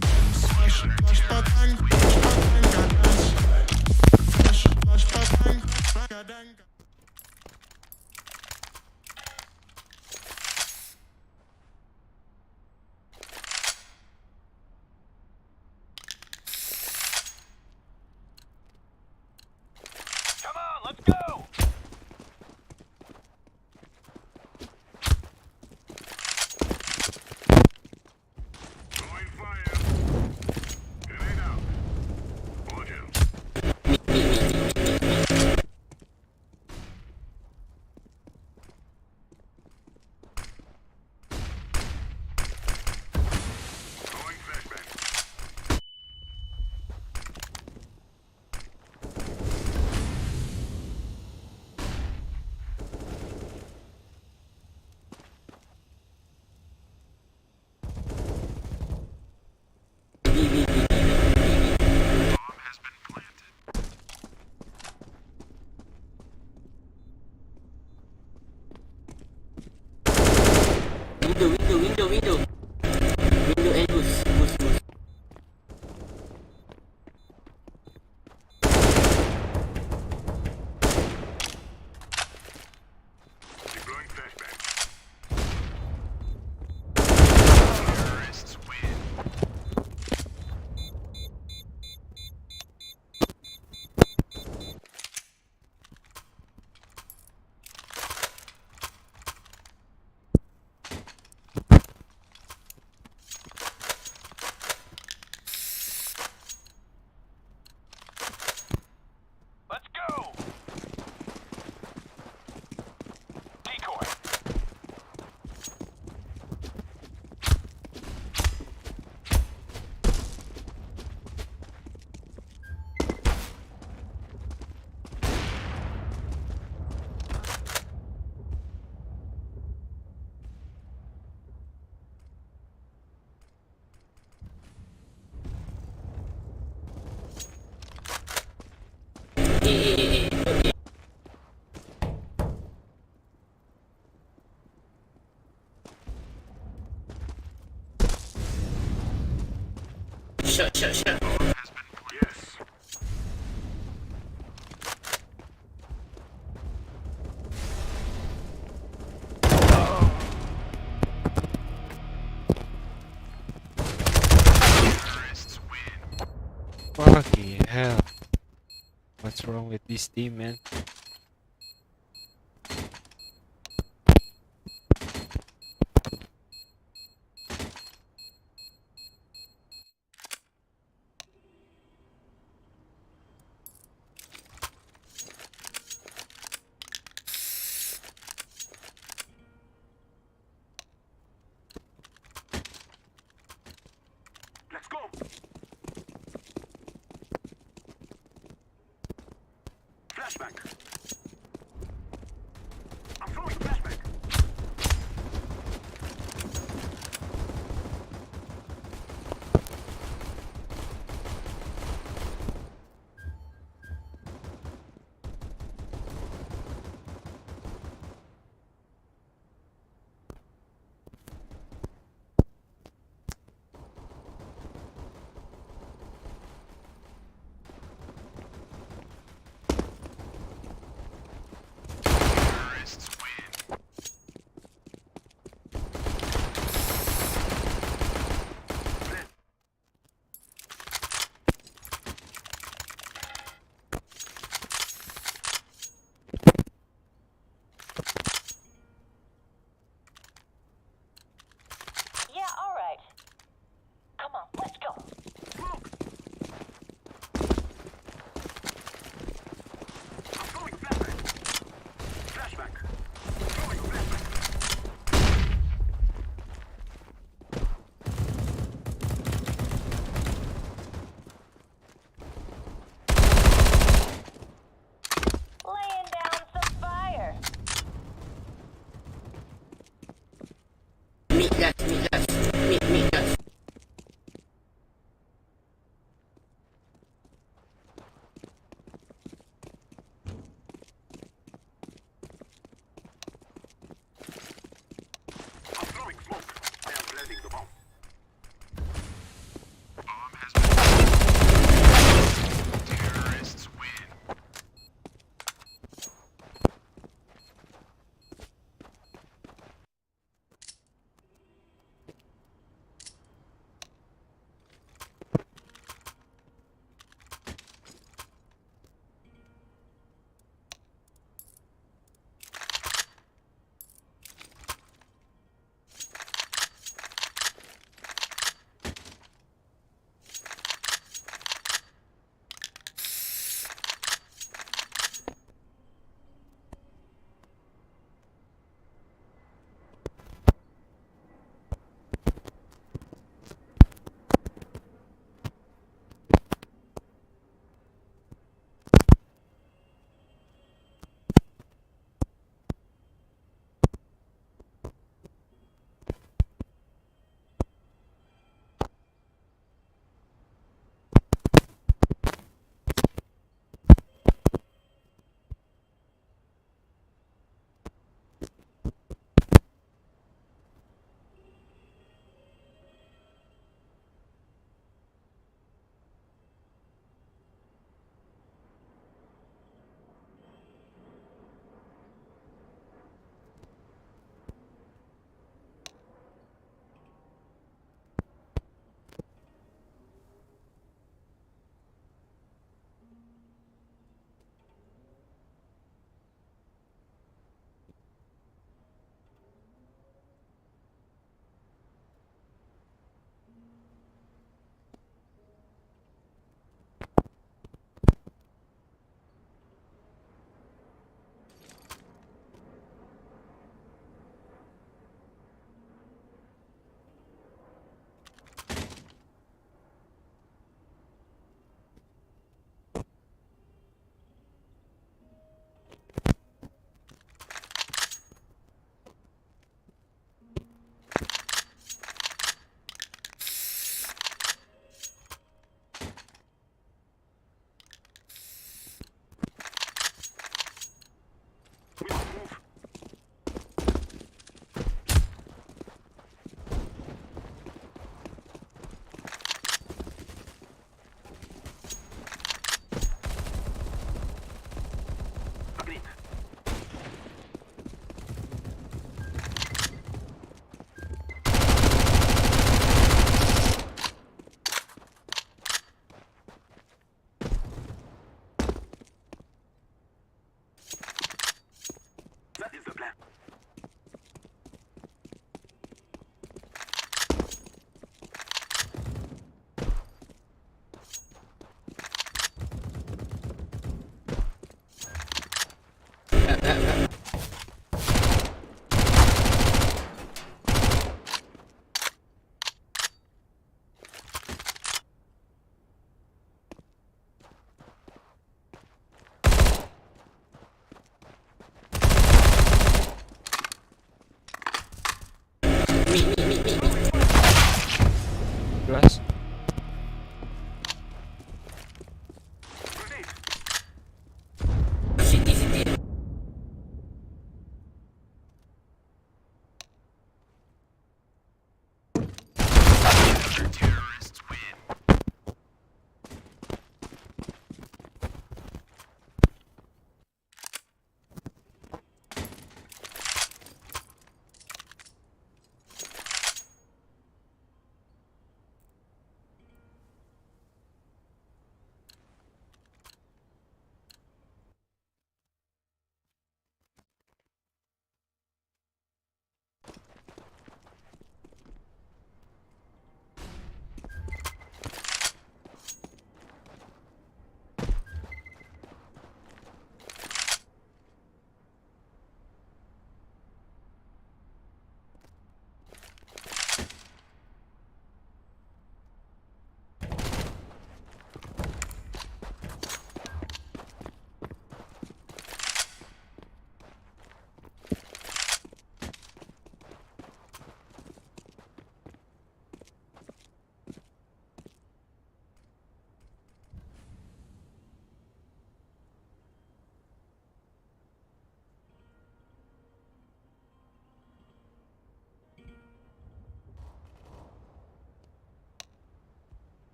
Come on, let's go! Throwing fire. Grenade out. Hold you. Throwing flashbang. Bomb has been planted. Deploying flashbang. Terrorists win. Let's go! Decoy. Bomb has been yes. Terrorists win. Fucking hell. What's wrong with this team, man? Let's go! Flashback. I'm throwing flashback.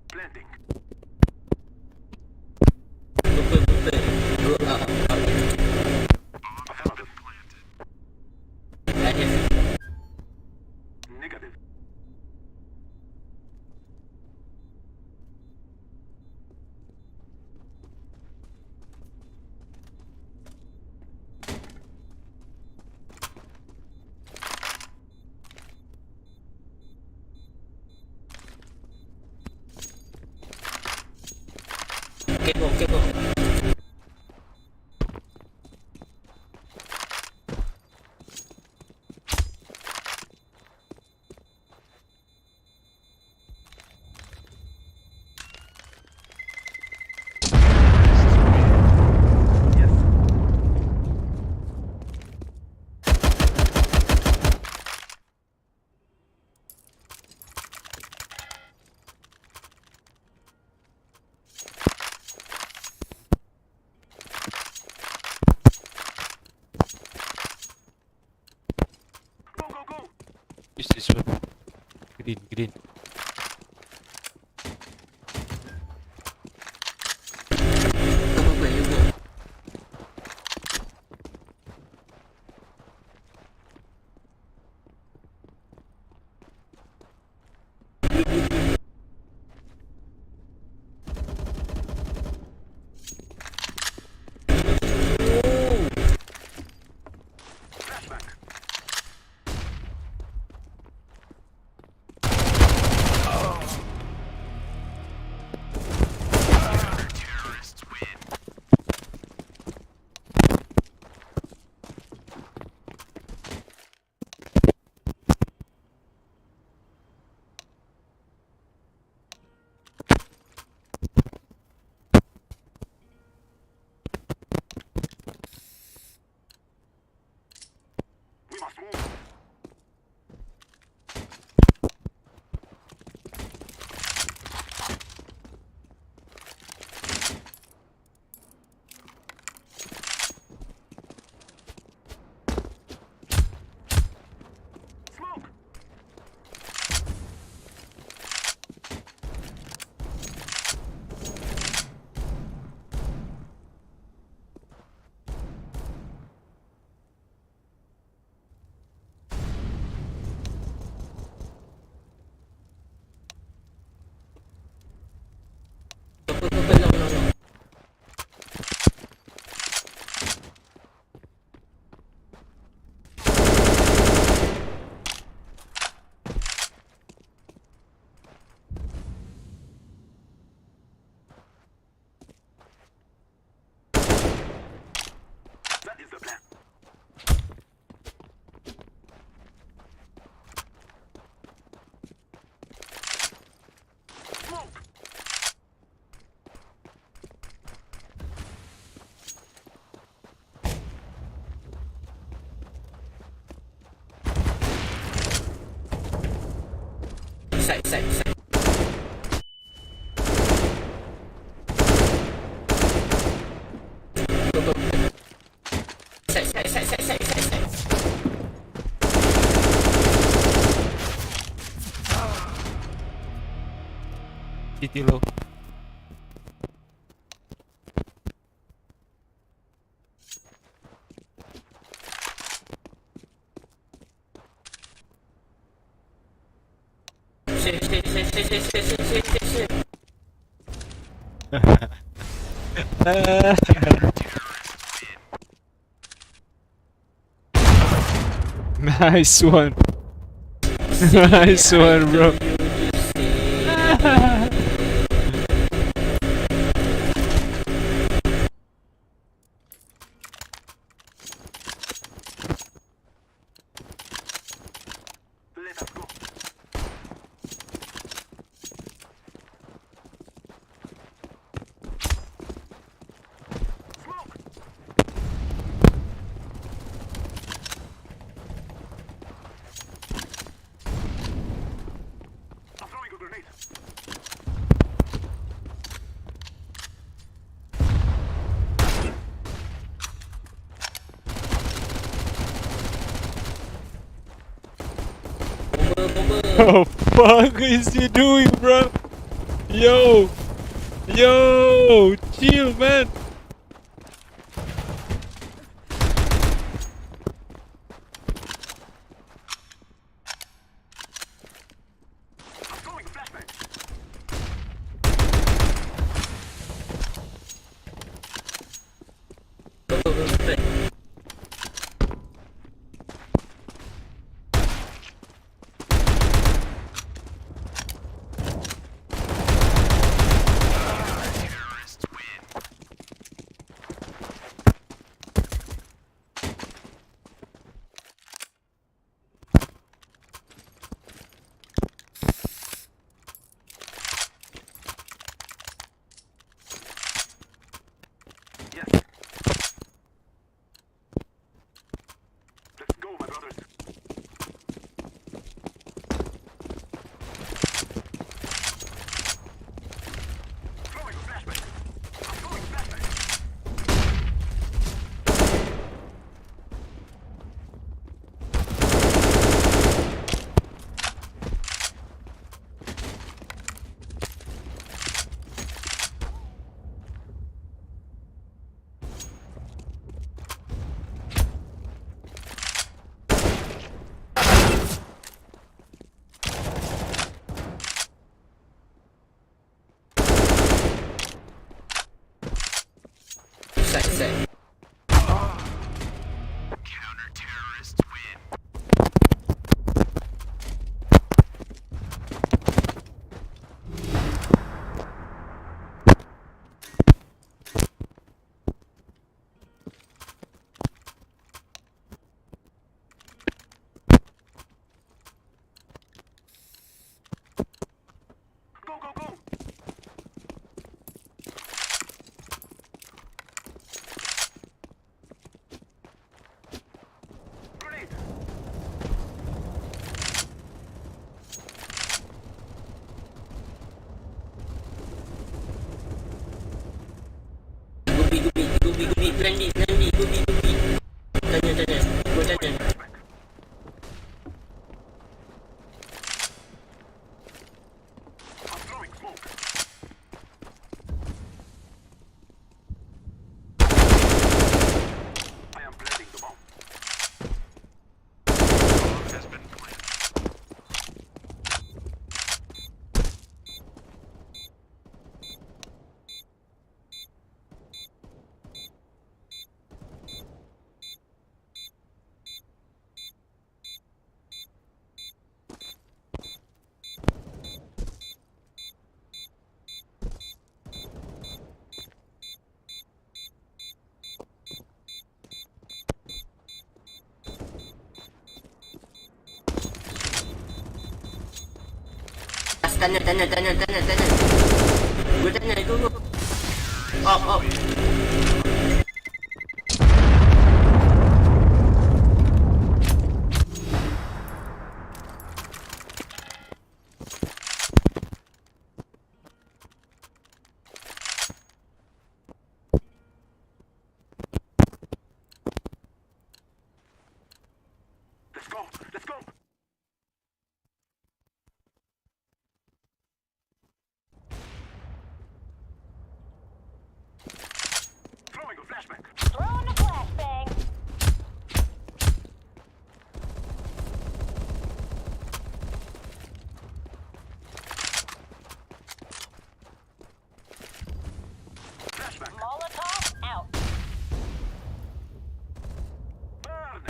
Planting. Affirmative. Negative. Go, go, go! Use this one. Green. Flashback. We must move. Smoke. That is the plan. Smoke. CT low. Nice one. Nice one, bro. Let us go. Smoke. The fuck is he doing, bro? Yo, chill, man. Tanya. Gue tanya dulu. Oh. Let's go. Throwing a flashback. Throwing a flashbang. Molotov out. Burn.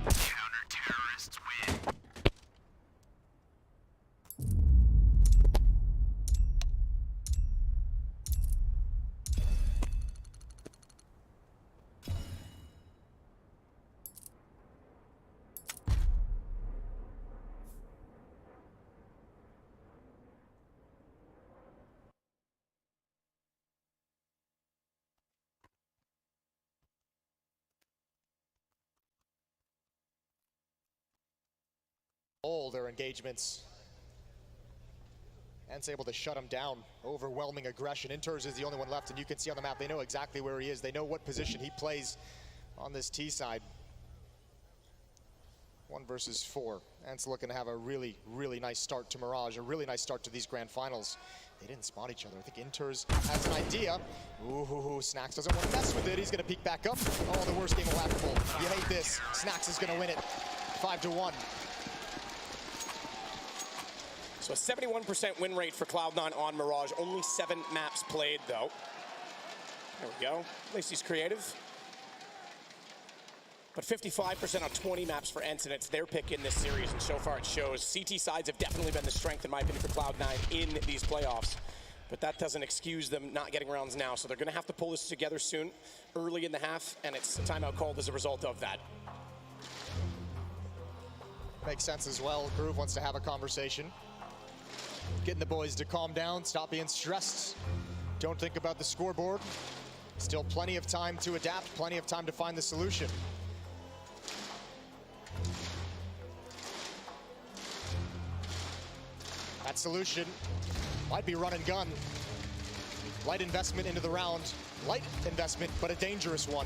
Counter-terrorists win. All their engagements. And it's able to shut him down. Overwhelming aggression. Inters is the only one left, and you can see on the map, they know exactly where he is. They know what position he plays on this T side. 1 versus 4. Ant's looking to have a really, really nice start to Mirage, a really nice start to these grand finals. They didn't spot each other. I think Inters has an idea. Ooh, Snacks doesn't want to mess with it. He's going to peek back up. Oh, the worst game imaginable. You hate this. Snacks is going to win it. 5-1. So a 71% win rate for Cloud9 on Mirage. Only 7 maps played, though. There we go. At least he's creative. But 55% on 20 maps for Ensign. It's their pick in this series, and so far it shows. CT sides have definitely been the strength, in my opinion, for Cloud9 in these playoffs. But that doesn't excuse them not getting rounds now. So they're going to have to pull this together soon, early in the half, and it's a timeout called as a result of that. Makes sense as well. Groove wants to have a conversation. Getting the boys to calm down, stop being stressed. Don't think about the scoreboard. Still plenty of time to adapt, plenty of time to find the solution. That solution might be run and gun. Light investment into the round. Light investment, but a dangerous one.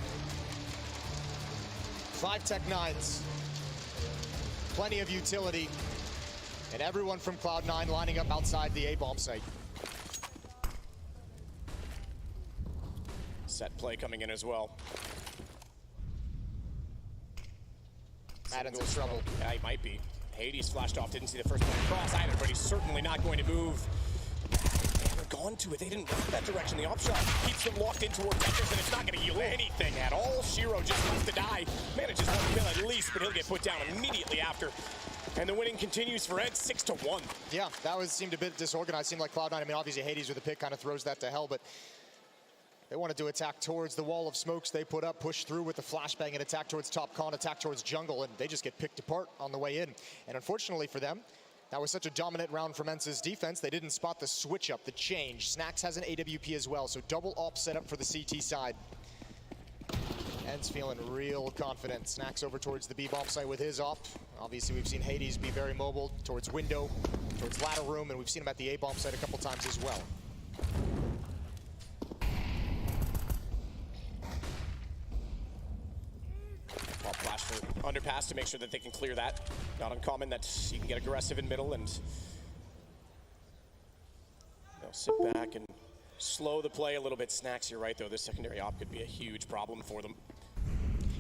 5 Tech-9s. Plenty of utility. And everyone from Cloud9 lining up outside the A-bomb site. Set play coming in as well. Madden's in trouble. Yeah, he might be. Hades flashed off, didn't see the first play across either, but he's certainly not going to move. They're gone to it. They didn't run that direction. The op shot keeps them locked in toward Vectors, and it's not going to yield anything at all. Shiro just needs to die. Manages one kill at least, but he'll get put down immediately after. And the winning continues for Ed, 6-1. Yeah, that seemed a bit disorganized. Seemed like Cloud9. I mean, obviously Hades with the pick kind of throws that to hell, but they wanted to attack towards the wall of smokes they put up, push through with the flashbang and attack towards top con, attack towards jungle, and they just get picked apart on the way in. And unfortunately for them, that was such a dominant round from Ence's defense, they didn't spot the switch up, the change. Snacks has an AWP as well, so double op set up for the CT side. Ence feeling real confident. Snacks over towards the B-bomb site with his op. Obviously, we've seen Hades be very mobile towards window, towards ladder room, and we've seen him at the A-bomb site a couple times as well. Well, flash for underpass to make sure that they can clear that. Not uncommon that you can get aggressive in middle and they'll sit back and slow the play a little bit. Snacks, you're right though, this secondary op could be a huge problem for them.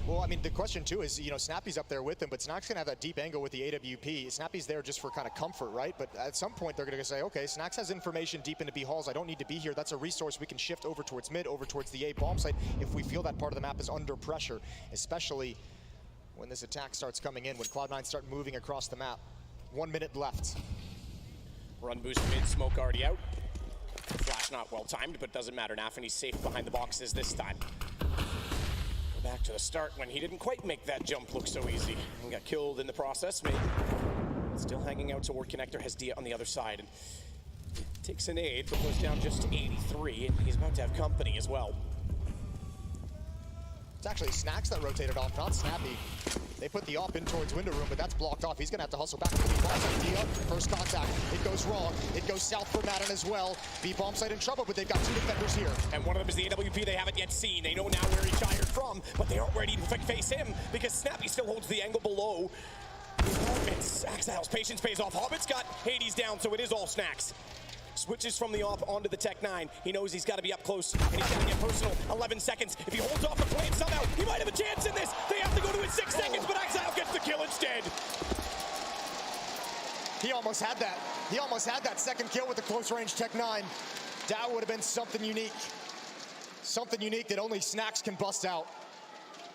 Well, I mean, the question too is, you know, Snappy's up there with him, but Snack's gonna have that deep angle with the AWP. Snappy's there just for kind of comfort, right? But at some point, they're gonna say, okay, Snacks has information deep into B halls. I don't need to be here. That's a resource we can shift over towards mid, over towards the A bomb site if we feel that part of the map is under pressure, especially when this attack starts coming in, when Cloud9 start moving across the map. 1 minute left. Run boost mid, smoke already out. Flash not well timed, but doesn't matter. Nafany's safe behind the boxes this time. Back to the start when he didn't quite make that jump look so easy. He got killed in the process. Maybe. Still hanging out toward connector, has Dia on the other side. And takes an aid, but goes down just to 83, and he's about to have company as well. It's actually Snacks that rotated off, not Snappy. They put the op in towards window room, but that's blocked off. He's gonna have to hustle back to the B-bomb site. Dia, first contact. It goes wrong. It goes south for Madden as well. B-bomb site in trouble, but they've got 2 defenders here. And one of them is the AWP they haven't yet seen. They know now where he's fired from, but they aren't ready to face him because Snappy still holds the angle below. Exile's patience pays off. Hobbit's got Hades down, so it is all Snacks. Switches from the op onto the Tech-9. He knows he's got to be up close, and he's got to get personal. 11 seconds. If he holds off the plane somehow, he might have a chance in this. They have to go to it 6 seconds, but Exile gets the kill instead. He almost had that. He almost had that second kill with the close-range Tech-9. That would have been something unique. Something unique that only Snacks can bust out.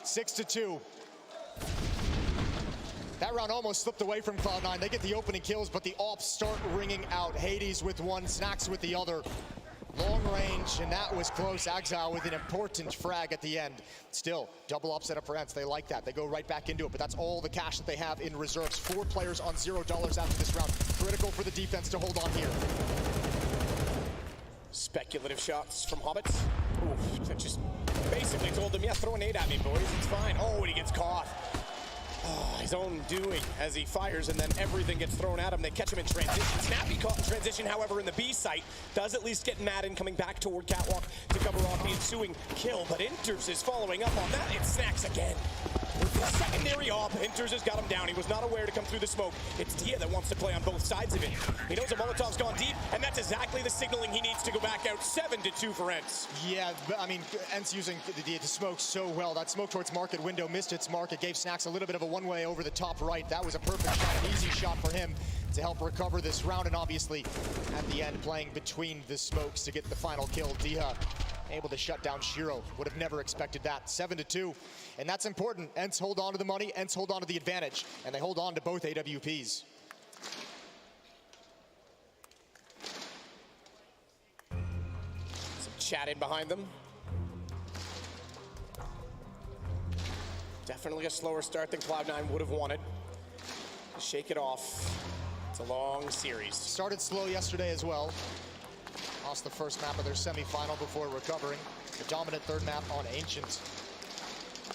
6-2. That round almost slipped away from Cloud9. They get the opening kills, but the ops start ringing out. Hades with one, Snacks with the other. Long range, and that was close. Exile with an important frag at the end. Still, double upset up for Ents. They like that. They go right back into it, but that's all the cash that they have in reserves. 4 players on $0 after this round. Critical for the defense to hold on here. Speculative shots from Hobbits. Oof, that just basically told them, yeah, throw a nade at me, boys. It's fine. Oh, and he gets caught. Oh, his own doing as he fires, and then everything gets thrown at him. They catch him in transition. Snappy caught in transition, however, in the B site. Does at least get Madden coming back toward Catwalk to cover off the ensuing kill, but Inters is following up on that. It Snacks again. With the secondary op, Inters has got him down. He was not aware to come through the smoke. It's Dia that wants to play on both sides of it. He knows a Molotov's gone deep, and that's exactly the signaling he needs to go back out. 7-2 for Ents. Yeah, but, I mean, Ents using the Dia to smoke so well. That smoke towards market window missed its mark. It gave Snacks a little bit of a one-way over the top right. That was a perfect shot, an easy shot for him to help recover this round, and obviously at the end playing between the smokes to get the final kill. Dia able to shut down Shiro. Would have never expected that. 7-2, and that's important. Ents hold on to the money, Ents hold on to the advantage, and they hold on to both AWPs. Some chatting behind them. Definitely a slower start than Cloud9 would have wanted. Shake it off. It's a long series. Started slow yesterday as well. Lost the first map of their semi-final before recovering. The dominant third map on Ancient.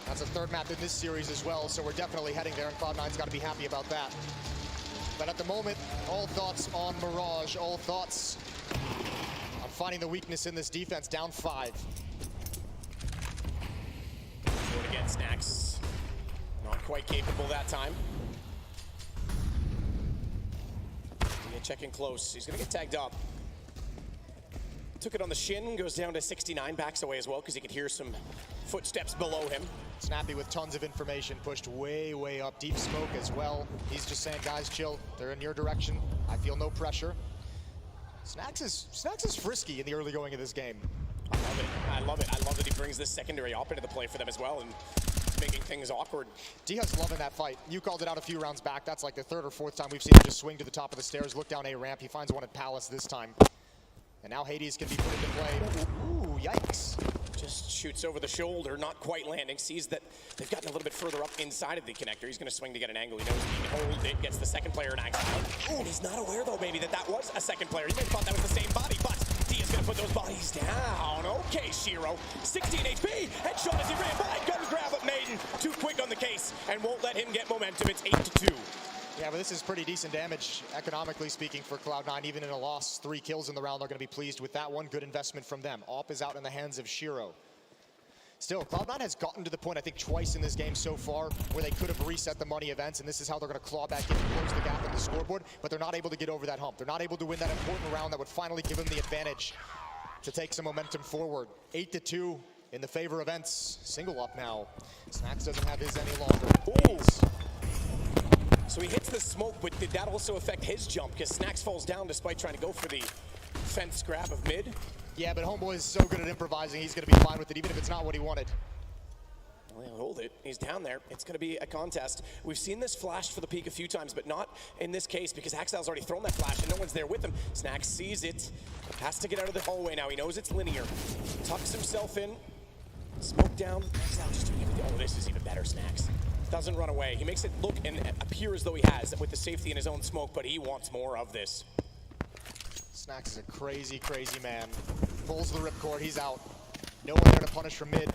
That's a third map in this series as well, so we're definitely heading there, and Cloud9's got to be happy about that. But at the moment, all thoughts on Mirage, all thoughts on finding the weakness in this defense, down 5. Forward again, Snacks. Not quite capable that time. Checking close. He's going to get tagged up. Took it on the shin, goes down to 69, backs away as well because he could hear some footsteps below him. Snappy with tons of information, pushed way, way up. Deep smoke as well. He's just saying, guys, chill. They're in your direction. I feel no pressure. Snacks is frisky in the early going of this game. I love it. I love it. I love that he brings this secondary op into the play for them as well, and making things awkward. Dia's loving that fight. You called it out a few rounds back. That's like the 3rd or 4th time we've seen him just swing to the top of the stairs, look down a ramp. He finds one at Palace this time. And now Hades can be put into play. Ooh, yikes. Just shoots over the shoulder, not quite landing. Sees that they've gotten a little bit further up inside of the connector. He's going to swing to get an angle. He knows he can hold it, gets the second player an axe out. Ooh, and he's not aware, though, maybe, that was a second player. He may have thought that was the same body, but Dia's going to put those bodies down. Okay, Shiro. 16 HP. Headshot as he ran by. Gun grab of Maiden. Too quick on the case and won't let him get momentum. It's 8-2. Yeah, but this is pretty decent damage, economically speaking, for Cloud9. Even in a loss, 3 kills in the round, they're going to be pleased with that one. Good investment from them. Op is out in the hands of Shiro. Still, Cloud9 has gotten to the point, I think, twice in this game so far where they could have reset the money events, and this is how they're going to claw back in and close the gap in the scoreboard, but they're not able to get over that hump. They're not able to win that important round that would finally give them the advantage to take some momentum forward. 8-2 in the favor of Ents. Single up now. Snacks doesn't have his any longer. Ooh. So he hits the smoke, but did that also affect his jump? Because Snacks falls down despite trying to go for the fence grab of mid. Yeah, but Homeboy is so good at improvising, he's going to be fine with it, even if it's not what he wanted. Well, he'll hold it. He's down there. It's going to be a contest. We've seen this flash for the peak a few times, but not in this case because Axel's already thrown that flash and no one's there with him. Snacks sees it. Has to get out of the hallway now. He knows it's linear. Tucks himself in. Smoke down. Axel just doing everything. Oh, this is even better, Snacks. Doesn't run away. He makes it look and appear as though he has with the safety in his own smoke, but he wants more of this. Snacks is a crazy, crazy man. Pulls the ripcord, he's out. No one there to punish from mid.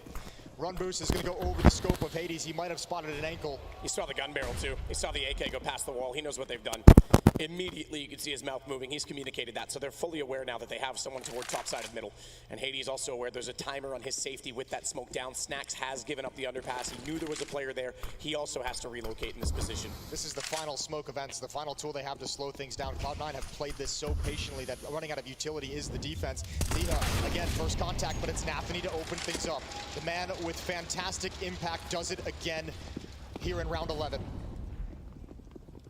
Run boost is going to go over the scope of Hades. He might have spotted an ankle. He saw the gun barrel too. He saw the AK go past the wall. He knows what they've done. Immediately, you can see his mouth moving. He's communicated that, so they're fully aware now that they have someone toward top side of middle. And Hades also aware there's a timer on his safety with that smoke down. Snacks has given up the underpass. He knew there was a player there. He also has to relocate in this position. This is the final smoke events, the final tool they have to slow things down. Cloud9 have played this so patiently that running out of utility is the defense. Dia, again, first contact, but it's Nathany to open things up. The man with fantastic impact does it again here in round 11.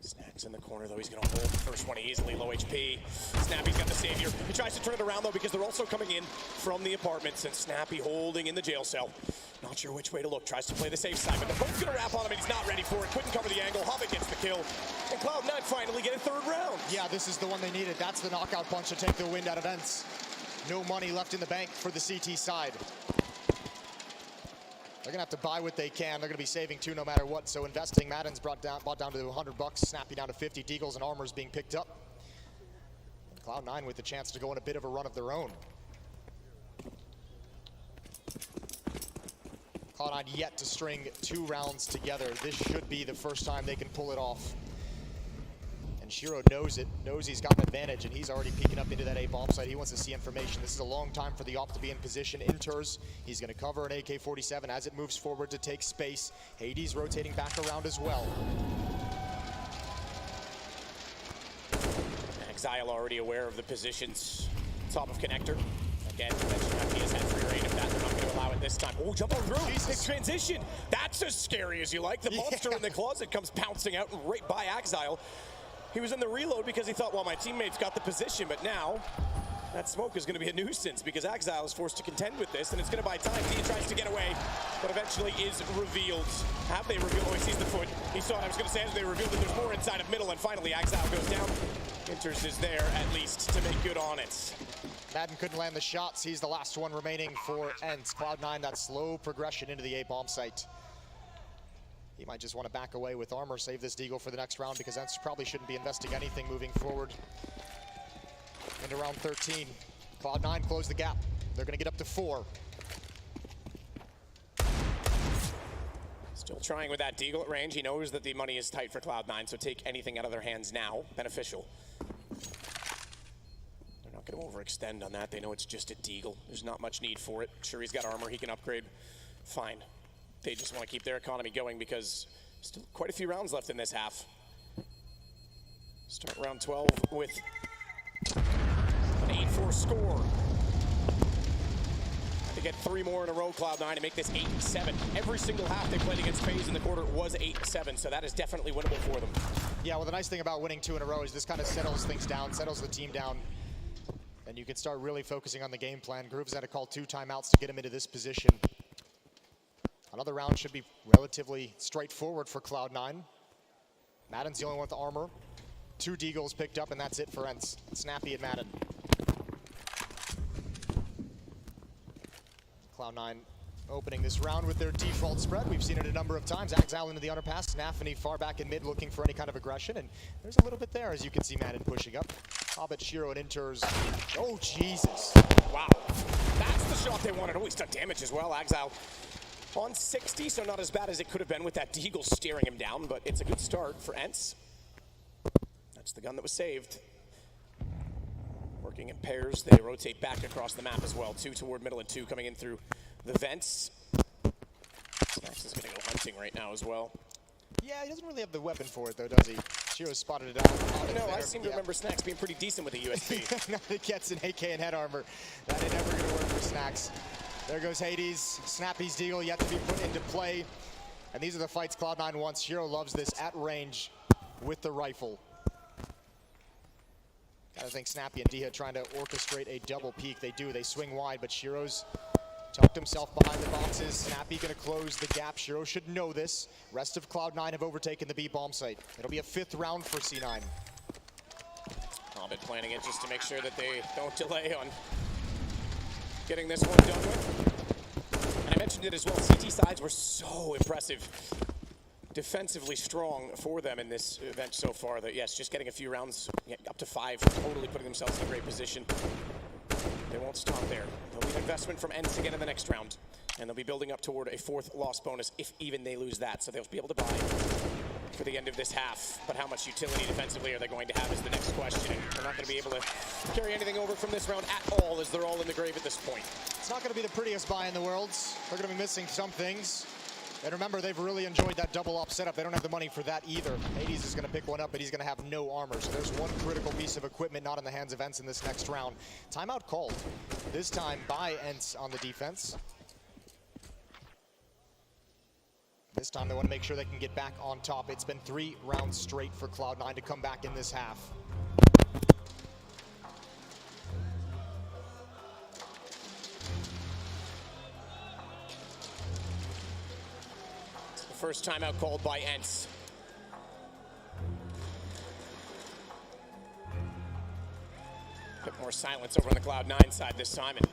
Snacks in the corner, though. He's going to hold the first one easily. Low HP. Snappy's got the savior. He tries to turn it around, though, because they're also coming in from the apartments, and Snappy holding in the jail cell. Not sure which way to look. Tries to play the safe side, but the boat's going to wrap on him, and he's not ready for it. Couldn't cover the angle. Hobbit gets the kill. And Cloud9 finally get a third round. Yeah, this is the one they needed. That's the knockout punch to take the wind out of Ents. No money left in the bank for the CT side. They're going to have to buy what they can. They're going to be saving too no matter what. So investing, Madden's bought down to $100. Snappy down to 50. Deagles and Armor's being picked up. And Cloud9 with the chance to go on a bit of a run of their own. Cloud9 yet to string 2 rounds together. This should be the first time they can pull it off. And Shiro knows it, knows he's got an advantage, and he's already peeking up into that A bomb site. He wants to see information. This is a long time for the op to be in position. Enters, he's going to cover an AK-47 as it moves forward to take space. Hades rotating back around as well. Exile already aware of the positions. Top of connector. Again, he has had free reign of that. They're not going to allow it this time. Oh, jump on through. His transition. That's as scary as you like. The monster in the closet comes pouncing out and right by Exile. He was in the reload because he thought, well, my teammates got the position, but now that smoke is going to be a nuisance because Exile is forced to contend with this, and it's going to buy time. He tries to get away, but eventually is revealed. Have they revealed? Oh, he sees the foot. He saw it. I was going to say, as they revealed that there's more inside of middle, and finally Exile goes down. Inters is there, at least, to make good on it. Madden couldn't land the shots. He's the last one remaining for Ents. Cloud9, that slow progression into the A bomb site. He might just want to back away with Armor, save this Deagle for the next round because Ents probably shouldn't be investing anything moving forward into round 13. Cloud9 close the gap. They're going to get up to 4. Still trying with that Deagle at range. He knows that the money is tight for Cloud9, so take anything out of their hands now. Beneficial. They're not going to overextend on that. They know it's just a Deagle. There's not much need for it. Sure, he's got armor. He can upgrade. Fine. They just want to keep their economy going because still quite a few rounds left in this half. Start round 12 with an 8-4 score. To get 3 more in a row, Cloud9, to make this 8-7. Every single half they played against FaZe in the quarter was 8-7, so that is definitely winnable for them. Yeah, well, the nice thing about winning 2 in a row is this kind of settles things down, settles the team down, and you can start really focusing on the game plan. Groove's had to call 2 timeouts to get him into this position. Another round should be relatively straightforward for Cloud9. Madden's the only one with the armor. 2 Deagles picked up, and that's it for Ents. Snappy and Madden. Cloud9 opening this round with their default spread. We've seen it a number of times. Exile into the underpass, Snaffany far back in mid looking for any kind of aggression, and there's a little bit there as you can see Madden pushing up. Hobbit, Shiro, and Inters. Oh, Jesus. Wow. That's the shot they wanted. Oh, he's done damage as well. Exile on 60, so not as bad as it could have been with that Deagle steering him down, but it's a good start for Ents. That's the gun that was saved. Working in pairs, they rotate back across the map as well. 2 toward middle and 2 coming in through the vents. Snax is going to go hunting right now as well. Yeah, he doesn't really have the weapon for it though, does he? Shiro spotted it out. No, I seem to remember Snax being pretty decent with a USB. No, he gets an AK and head armor. That ain't never going to work for Snax. There goes Hades. Snappy's Deagle yet to be put into play. And these are the fights Cloud9 wants. Shiro loves this at range with the rifle. Gotta think Snappy and Diha trying to orchestrate a double peek. They do. They swing wide, but Shiro's tucked himself behind the boxes. Snappy gonna close the gap. Shiro should know this. Rest of Cloud9 have overtaken the B bomb site. It'll be a 5th round for C9. Hobbit planning it just to make sure that they don't delay on getting this one done with. And I mentioned it as well, CT sides were so impressive. Defensively strong for them in this event so far. That yes, just getting a few rounds, up to 5, totally putting themselves in a great position. They won't stop there. There'll be an investment from Ents again in the next round, and they'll be building up toward a 4th loss bonus if even they lose that. So they'll be able to buy for the end of this half. But how much utility defensively are they going to have is the next question. They're not going to be able to carry anything over from this round at all, as they're all in the grave at this point. It's not going to be the prettiest buy in the world. They're going to be missing some things. And remember, they've really enjoyed that double op setup. They don't have the money for that either. Hades is going to pick one up, but he's going to have no armor. So there's one critical piece of equipment not in the hands of Ents in this next round. Timeout called. This time by Ents on the defense. This time they want to make sure they can get back on top. It's been 3 rounds straight for Cloud9 to come back in this half. first timeout called by Ents. Bit more silence over on the Cloud9 side this time, and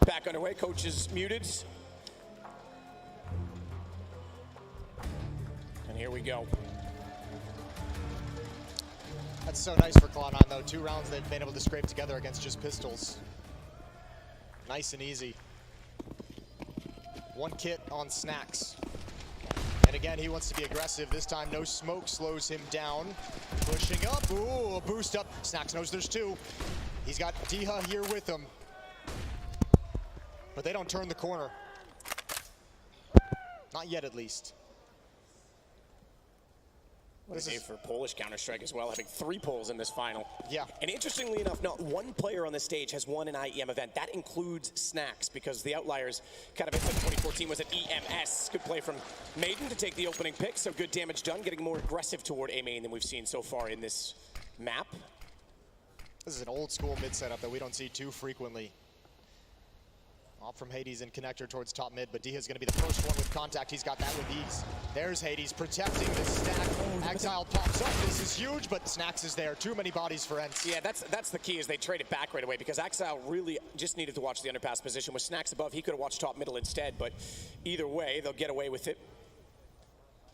back underway. Coach is muted. And here we go. That's so nice for Cloud9 though. 2 rounds they've been able to scrape together against just pistols. Nice and easy. 1 kit on Snacks. And again, he wants to be aggressive. This time, no smoke slows him down. Pushing up. Ooh, a boost up. Snacks knows there's 2. He's got Diha here with him. But they don't turn the corner. Not yet, at least. This is for Polish Counter-Strike as well, having 3 polls in this final. Yeah. And interestingly enough, not one player on the stage has won an IEM event. That includes Snacks, because the outliers kind of in 2014 was at EMS. Good play from Maiden to take the opening pick, so good damage done, getting more aggressive toward A main than we've seen so far in this map. This is an old school mid setup that we don't see too frequently. Off from Hades and connector towards top mid, but Diha's going to be the first one with contact. He's got that with ease. There's Hades protecting the stack. Exile pops up. This is huge, but Snacks is there. Too many bodies for Ents. Yeah, that's the key, is they trade it back right away, because Exile really just needed to watch the underpass position. With Snacks above, he could have watched top middle instead, but either way, they'll get away with it.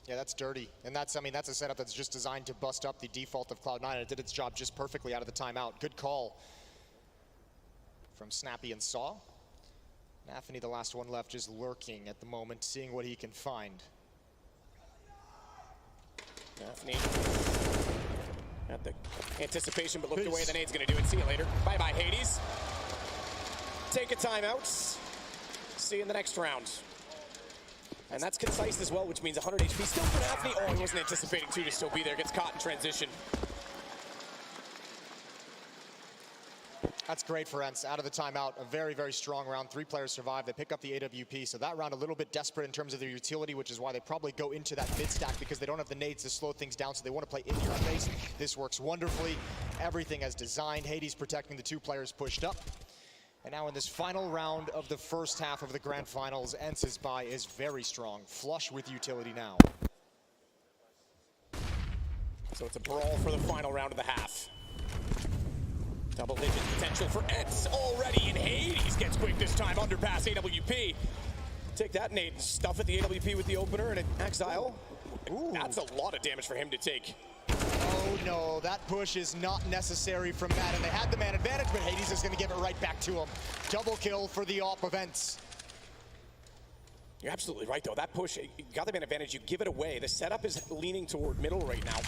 Yeah, that's dirty. And that's, I mean, that's a setup that's just designed to bust up the default of Cloud9, and it did its job just perfectly out of the timeout. Good call from Snappy and Saw. Nafany, the last one left, just lurking at the moment, seeing what he can find. Nafany at the anticipation, but looked away. The nade's going to do it. See you later. Bye-bye, Hades. Take a timeout. See you in the next round. And that's concise as well, which means 100 HP still for Nafany. Oh, he wasn't anticipating 2 to still be there. Gets caught in transition. That's great for Ents. Out of the timeout, a very, very strong round. 3 players survive. They pick up the AWP, so that round a little bit desperate in terms of their utility, which is why they probably go into that mid stack, because they don't have the nades to slow things down, so they want to play in your face. This works wonderfully. Everything as designed. Hades protecting the 2 players pushed up. And now in this final round of the first half of the grand finals, Ents' buy is very strong. Flush with utility now. So it's a brawl for the final round of the half. Double-digit potential for Ents already, and Hades gets quick this time. Underpass AWP. Take that nade and stuff at the AWP with the opener and an Exile. Ooh. That's a lot of damage for him to take. Oh no, that push is not necessary from that, and they had the man advantage, but Hades is going to give it right back to him. Double kill for the op of Ents. You're absolutely right, though. That push, you got the man advantage, you give it away. The setup is leaning toward middle right now,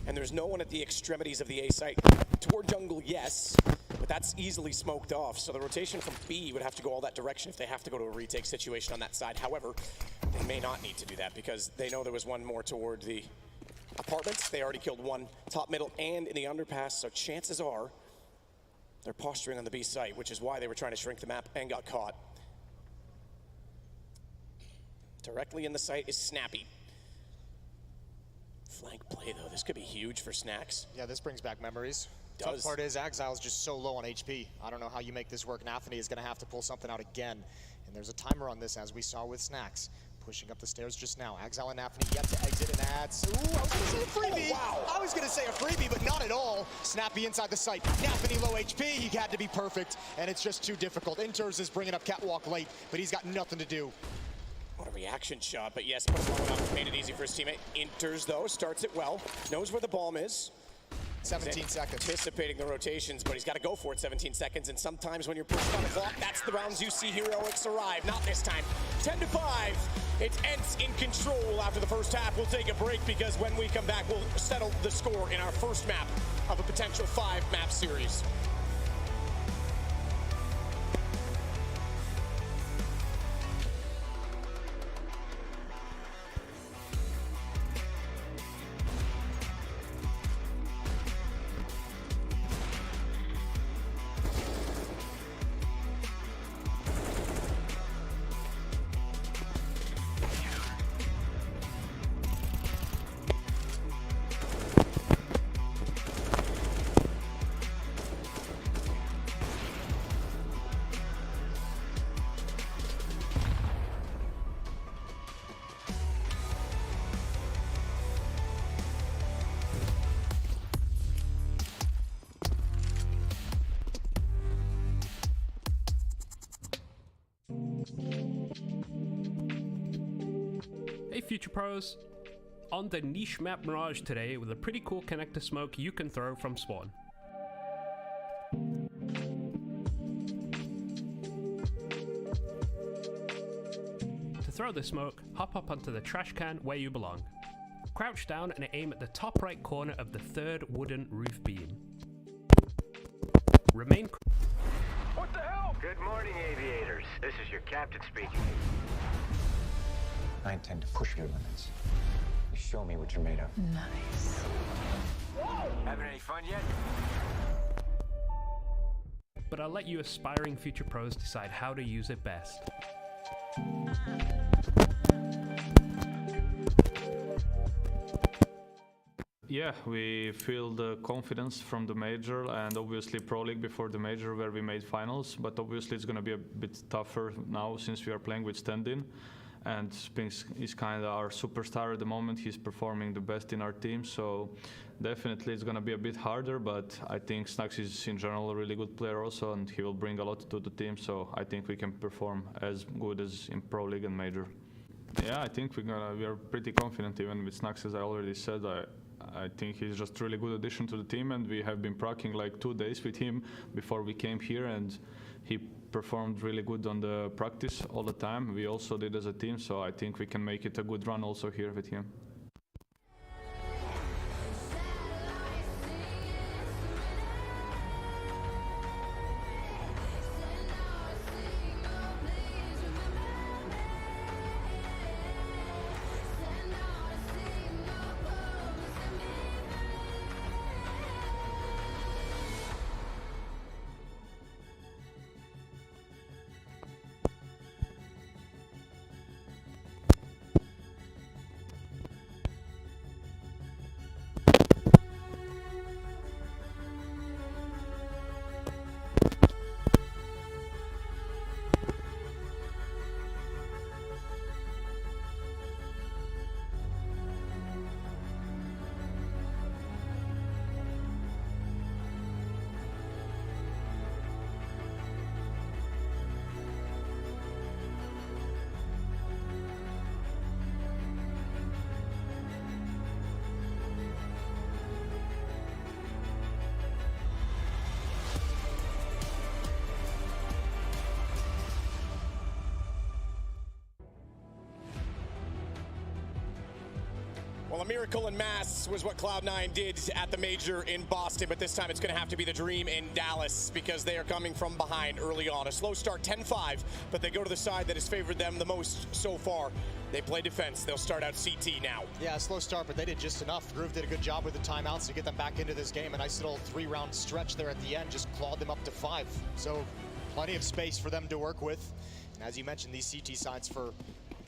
and there's no one at the extremities of the A site. Toward jungle, yes, but that's easily smoked off. So the rotation from B would have to go all that direction if they have to go to a retake situation on that side. However, they may not need to do that, because they know there was one more toward the apartments. They already killed 1 top middle and in the underpass, so chances are they're posturing on the B site, which is why they were trying to shrink the map and got caught. Directly in the site is Snappy. Flank play, though. This could be huge for Snacks. Yeah, this brings back memories. Does. Tough part is Exile's just so low on HP. I don't know how you make this work. Nafany is going to have to pull something out again. And there's a timer on this, as we saw with Snacks. Pushing up the stairs just now. Exile and Nafany yet to exit and adds. Ooh, I was going to say a freebie. Oh, wow. I was going to say a freebie, but not at all. Snappy inside the site. Nafany low HP. He had to be perfect, and it's just too difficult. Inters is bringing up Catwalk late, but he's got nothing to do. What a reaction shot, but yes, put him up, made it easy for his teammate. Enters, though, starts it well, knows where the bomb is. 17 seconds. Anticipating the rotations, but he's got to go for it. 17 seconds, and sometimes when you're pushed on the clock, that's the rounds you see heroics arrive. Not this time. 10-5. It's Ents in control after the first half. We'll take a break, because when we come back, we'll settle the score in our first map of a potential 5-map series. Future Pros. On the niche map Mirage today with a pretty cool connector smoke you can throw from spawn. To throw the smoke, hop up onto the trash can where you belong. Crouch down and aim at the top right corner of the third wooden roof beam. Remain. What the hell? Good morning, aviators. This is your captain speaking. I intend to push your limits. You show me what you're made of. Nice. Having any fun yet? But I'll let you aspiring future pros decide how to use it best. Yeah, we feel the confidence from the major and obviously Pro League before the major where we made finals, but obviously it's going to be a bit tougher now since we are playing with stand-in. And Spinks is kind of our superstar at the moment. He's performing the best in our team, so definitely it's going to be a bit harder, but I think Snacks is in general a really good player also, and he will bring a lot to the team, so I think we can perform as good as in Pro League and Major. Yeah, I think we are pretty confident even with Snacks, as I already said. I think he's just a really good addition to the team, and we have been practicing like 2 days with him before we came here, and he performed really good on the practice all the time. We also did as a team, so I think we can make it a good run also here with him. Well, a miracle in mass was what Cloud9 did at the major in Boston, but this time it's going to have to be the dream in Dallas because they are coming from behind early on. A slow start, 10-5, but they go to the side that has favored them the most so far. They play defense. They'll start out CT now. Yeah, a slow start, but they did just enough. Groove did a good job with the timeouts to get them back into this game. A nice little 3-round stretch there at the end, just clawed them up to 5. So plenty of space for them to work with. And as you mentioned, these CT sides for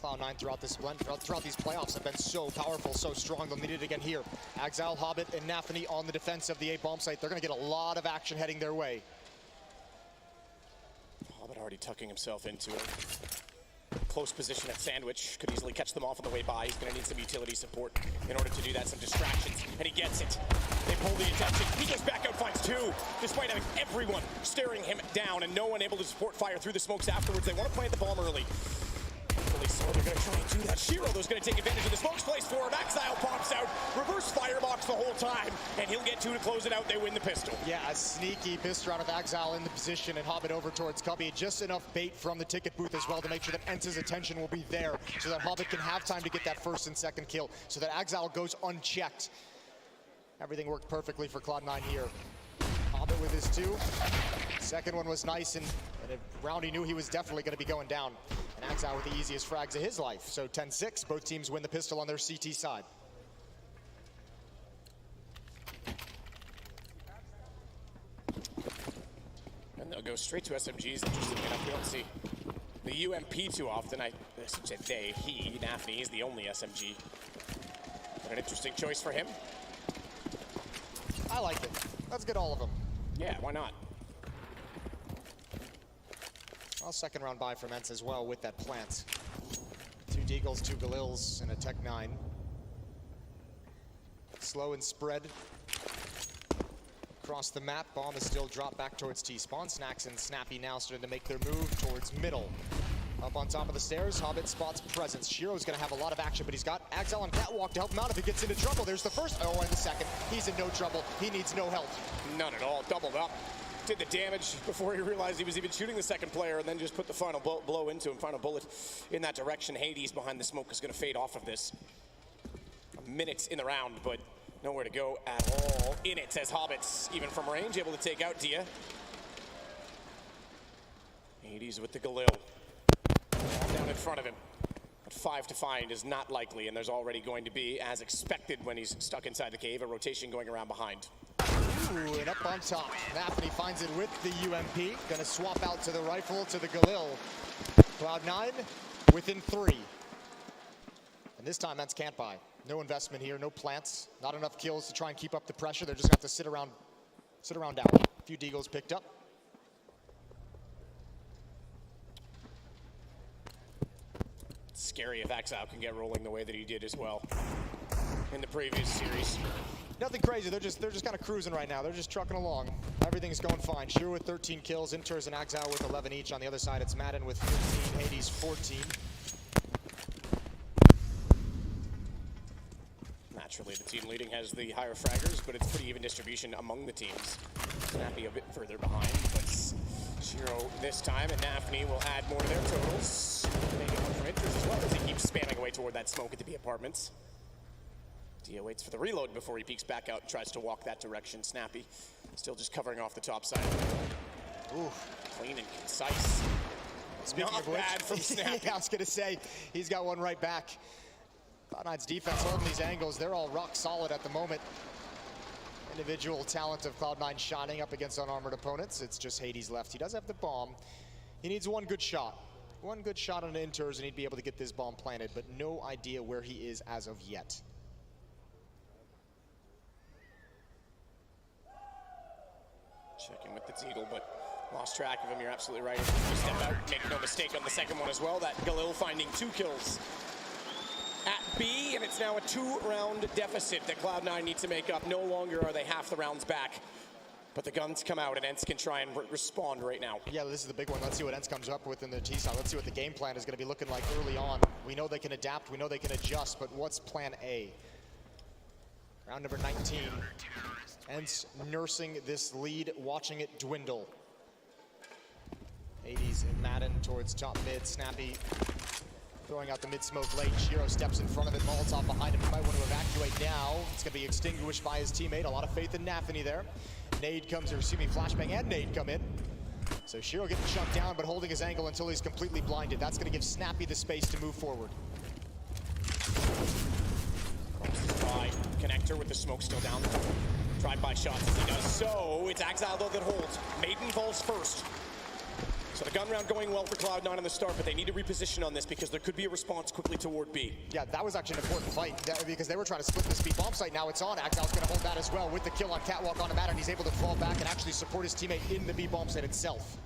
Cloud9 throughout these playoffs have been so powerful, so strong. They'll need it again here. Axile, Hobbit, and Nafany on the defense of the A bomb site. They're going to get a lot of action heading their way. Hobbit already tucking himself into it. Close position at Sandwich. Could easily catch them off on the way by. He's going to need some utility support in order to do that, some distractions, and he gets it. They pull the attention. He goes back out, finds 2, despite having everyone staring him down and no one able to support fire through the smokes afterwards. They want to plant the bomb early. So they're going to try and do that. Shiro's going to take advantage of the smokes placed for him. Axile pops out, reverse firebox the whole time, and he'll get 2 to close it out. They win the pistol. Yeah, a sneaky pistol round with Axile in the position and Hobbit over towards Cubby. Just enough bait from the ticket booth as well to make sure that Ence's attention will be there so that Hobbit can have time to get that first and second kill, so that Axile goes unchecked. Everything worked perfectly for Cloud9 here. Hobbit with his 2. Second one was nice, and Roundy knew he was definitely going to be going down. And Axile with the easiest frags of his life. So 10-6, both teams win the pistol on their CT side. And they'll go straight to SMGs. Interesting enough, we don't see the UMP too often. I should say he, Nafany, is the only SMG. But an interesting choice for him. I like it. Let's get all of them. Yeah, why not? Well, second round buy from Ence as well with that plant. 2 Deagles, 2 Galils, and a Tech 9. Slow and spread. Across the map, bomb is still dropped back towards T-spawn. Snacks and Snappy now starting to make their move towards middle. Up on top of the stairs, Hobbit spots presence. Shiro's gonna have a lot of action, but he's got Axel on catwalk to help him out if he gets into trouble. There's the first, oh, and the second. He's in no trouble. He needs no help. None at all. Doubled up. Did the damage before he realized he was even shooting the second player, and then just put the final blow into him. Final bullet in that direction. Hades behind the smoke is going to fade off of this. Minutes in the round, but nowhere to go at all. In it, says Hobbits, even from range, able to take out Dia. Hades with the Galil. Down in front of him. But 5 to find is not likely, and there's already going to be, as expected when he's stuck inside the cave, a rotation going around behind. Ooh, and up on top. Nafany finds it with the UMP. Gonna swap out to the rifle, to the Galil. Cloud9 within 3. And this time that's can't buy. No investment here, no plants. Not enough kills to try and keep up the pressure. They're just gonna have to sit around down. A few deagles picked up. Scary if Axel can get rolling the way that he did as well in the previous series. Nothing crazy, they're just kind of cruising right now. They're just trucking along. Everything's going fine. Shiro with 13 kills, Inters and Axel with 11 each. On the other side, it's Madden with 15, Hades 14. Naturally, the team leading has the higher fraggers, but it's pretty even distribution among the teams. Snappy a bit further behind, but Shiro this time, and Nafany will add more to their totals. They get one from Inters as well as he keeps spamming away toward that smoke at the B apartments. Dia waits for the reload before he peeks back out and tries to walk that direction. Snappy still just covering off the top side. Ooh, clean and concise. Speaking Not of which, bad from Snappy. I was gonna say, he's got one right back. Cloud9's defense holding these angles. They're all rock solid at the moment. Individual talent of Cloud9 shining up against unarmored opponents. It's just Hades left. He does have the bomb. He needs one good shot. One good shot on Inters and he'd be able to get this bomb planted, but no idea where he is as of yet. Checking with the Zeedle, but lost track of him. You're absolutely right. If you step out, make no mistake on the second one as well. That Galil finding 2 kills at B, and it's now a 2-round deficit that Cloud9 needs to make up. No longer are they half the rounds back, but the guns come out, and Ents can try and respond right now. Yeah, this is the big one. Let's see what Ents comes up with in the T-side. Let's see what the game plan is going to be looking like early on. We know they can adapt, we know they can adjust, but what's plan A? Round number 19. Ents nursing this lead, watching it dwindle. Hades and Madden towards top mid. Snappy throwing out the mid smoke late. Shiro steps in front of it. Molotov behind him. He might want to evacuate now. It's going to be extinguished by his teammate. A lot of faith in Nafany there. Nade comes, or excuse me, flashbang and nade come in. So Shiro getting shut down, but holding his angle until he's completely blinded. That's going to give Snappy the space to move forward. By connector with the smoke still down. Drive-by shots as he does so. It's Axel though that holds. Maiden falls first. So the gun round going well for Cloud9 on the start, but they need to reposition on this because there could be a response quickly toward B. Yeah, that was actually an important fight because they were trying to split this B bomb site. Now it's on. Axel's going to hold that as well with the kill on catwalk on the mat, and he's able to fall back and actually support his teammate in the B bomb site itself.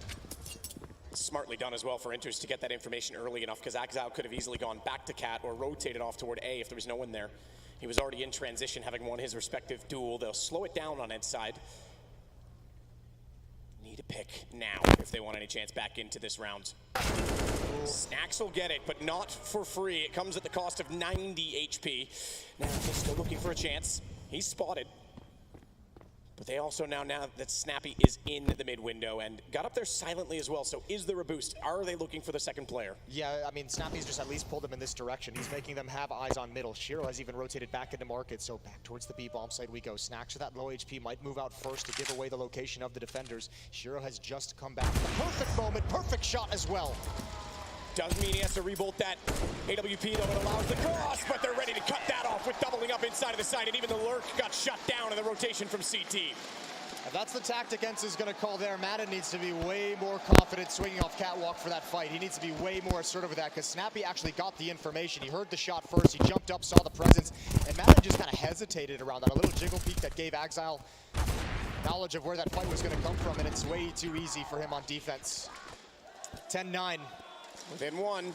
Smartly done as well for Inters to get that information early enough because Axel could have easily gone back to Cat or rotated off toward A if there was no one there. He was already in transition, having won his respective duel. They'll slow it down on Ed's side. Need a pick now if they want any chance back into this round. Snacks will get it, but not for free. It comes at the cost of 90 HP. Now they're still looking for a chance. He's spotted. But they also now that Snappy is in the mid window and got up there silently as well. So is there a boost? Are they looking for the second player? Yeah, I mean, Snappy's just at least pulled them in this direction. He's making them have eyes on middle. Shiro has even rotated back into market, so back towards the B bomb site we go. Snacks with that low HP might move out first to give away the location of the defenders. Shiro has just come back. The perfect moment, perfect shot as well. Doesn't mean he has to rebolt that AWP though. It allows the cross, but they're ready to cut that off with doubling up inside of the site, and even the lurk got shut down in the rotation from CT. If that's the tactic Ents is going to call there, Madden needs to be way more confident swinging off catwalk for that fight. He needs to be way more assertive with that because Snappy actually got the information. He heard the shot first, he jumped up, saw the presence, and Madden just kind of hesitated around that. A little jiggle peek that gave Axel knowledge of where that fight was going to come from, and it's way too easy for him on defense. 10-9. Within one.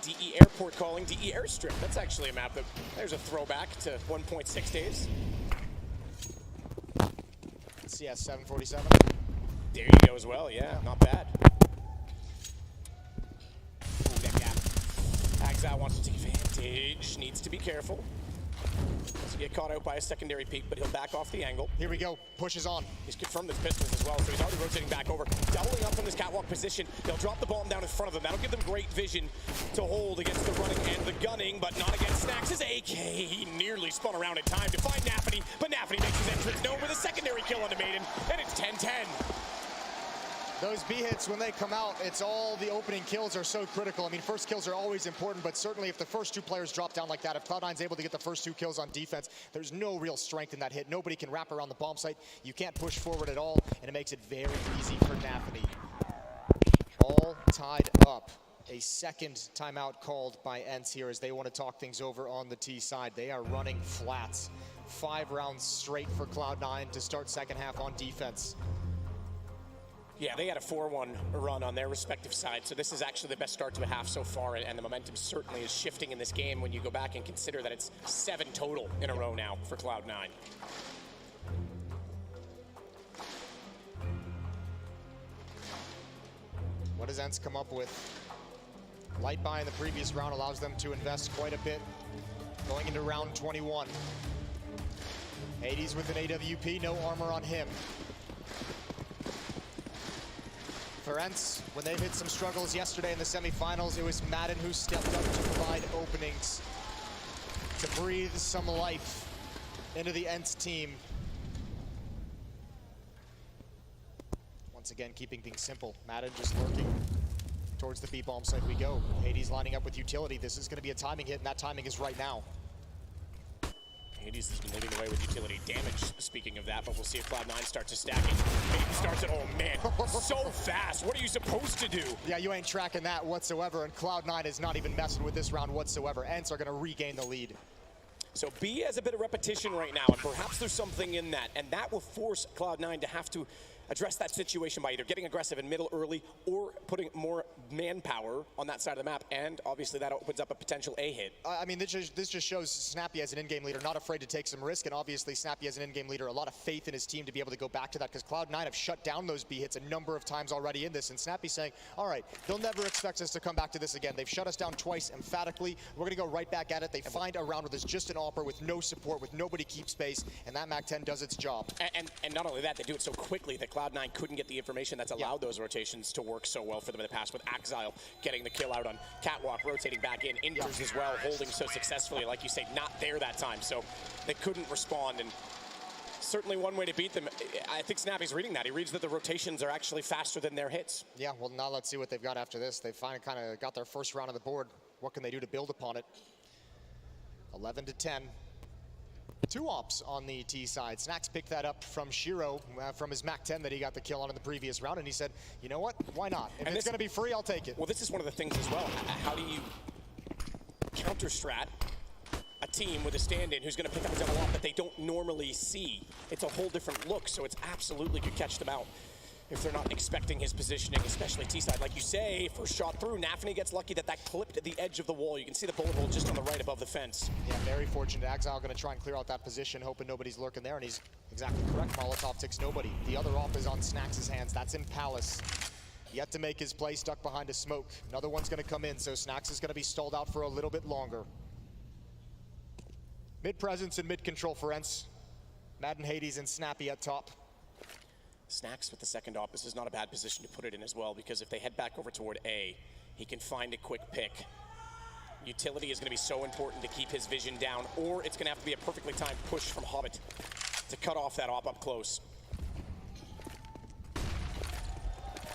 DE Airport calling, DE Airstrip. That's actually a map that, there's a throwback to 1.6 days. CS 747. There you go as well, yeah, not bad. needs to be careful. Doesn't get caught out by a secondary peek, but he'll back off the angle. Here we go. Pushes on. He's confirmed his pistols as well, so he's already rotating back over. Doubling up from this catwalk position. They'll drop the bomb down in front of them. That'll give them great vision to hold against the running and the gunning, but not against Snacks. His AK, he nearly spun around in time to find Nafany, but Nafany makes his entrance known with a secondary kill on the Maiden, and it's 10-10. Those B hits, when they come out, it's all the opening kills are so critical. I mean, first kills are always important, but certainly if the first two players drop down like that, if Cloud9's able to get the first two kills on defense, there's no real strength in that hit. Nobody can wrap around the bomb site. You can't push forward at all, and it makes it very easy for Nafany. All tied up. A second timeout called by ENCE here as they want to talk things over on the T side. They are running flats. 5 rounds straight for Cloud9 to start second half on defense. Yeah, they had a 4-1 run on their respective sides, so this is actually the best start to a half so far, and the momentum certainly is shifting in this game when you go back and consider that it's 7 total in a row now for Cloud9. What does ENCE come up with? Light buy in the previous round allows them to invest quite a bit going into round 21. Hades with an AWP, no armor on him. For ENCE, when they've hit some struggles yesterday in the semifinals, it was Madden who stepped up to provide openings, to breathe some life into the ENCE team. Once again, keeping things simple. Madden just lurking. Towards the B-bomb site we go. Hades lining up with utility. This is going to be a timing hit, and that timing is right now. Hades has been leading the way with utility damage, speaking of that, but we'll see if Cloud9 starts to stack it. Hades starts it, oh man, so fast. What are you supposed to do? Yeah, you ain't tracking that whatsoever, and Cloud9 is not even messing with this round whatsoever. ENCE are going to regain the lead. So B has a bit of repetition right now, and perhaps there's something in that, and that will force Cloud9 to have to address that situation by either getting aggressive in middle early or putting more manpower on that side of the map, and obviously that opens up a potential A hit. I mean, this just shows Snappy as an in-game leader, not afraid to take some risk, and obviously Snappy as an in-game leader, a lot of faith in his team to be able to go back to that, because Cloud9 have shut down those B hits a number of times already in this, and Snappy's saying, all right, they'll never expect us to come back to this again. They've shut us down twice emphatically. We're going to go right back at it. They find a round where there's just an AWPer with no support, with nobody keep space, and that MAC-10 does its job. And not only that, they do it so quickly that Cloud9 couldn't get the information that's allowed those rotations to work so well for them in the past, with Axile getting the kill out on Catwalk, rotating back in, Inters as well, holding so successfully, like you say, not there that time, so they couldn't respond, and certainly one way to beat them. I think Snappy's reading that. He reads that the rotations are actually faster than their hits. Yeah, well, now let's see what they've got after this. They finally kind of got their first round on the board. What can they do to build upon it? 11-10. 2 ops on the T side. Snacks picked that up from Shiro from his MAC-10 that he got the kill on in the previous round, and he said, you know what, why not? If it's going to be free, I'll take it. Well, this is one of the things as well. How do you counter-strat a team with a stand-in who's going to pick up a double op that they don't normally see? It's a whole different look, so it's absolutely could catch them out if they're not expecting his positioning, especially T-side. Like you say, first shot through, Nafany gets lucky that clipped at the edge of the wall. You can see the bullet hole just on the right above the fence. Yeah, very fortunate. Axile going to try and clear out that position, hoping nobody's lurking there, and he's exactly correct. Molotov ticks nobody. The other op is on Snacks' hands. That's in Palace. Yet to make his play, stuck behind a smoke. Another one's going to come in, so Snacks is going to be stalled out for a little bit longer. Mid-presence and mid-control for ENCE. Madden, Hades, and Snappy at top. Snacks with the second op. This is not a bad position to put it in as well, because if they head back over toward A, he can find a quick pick. Utility is going to be so important to keep his vision down, or it's going to have to be a perfectly timed push from Hobbit to cut off that op up close.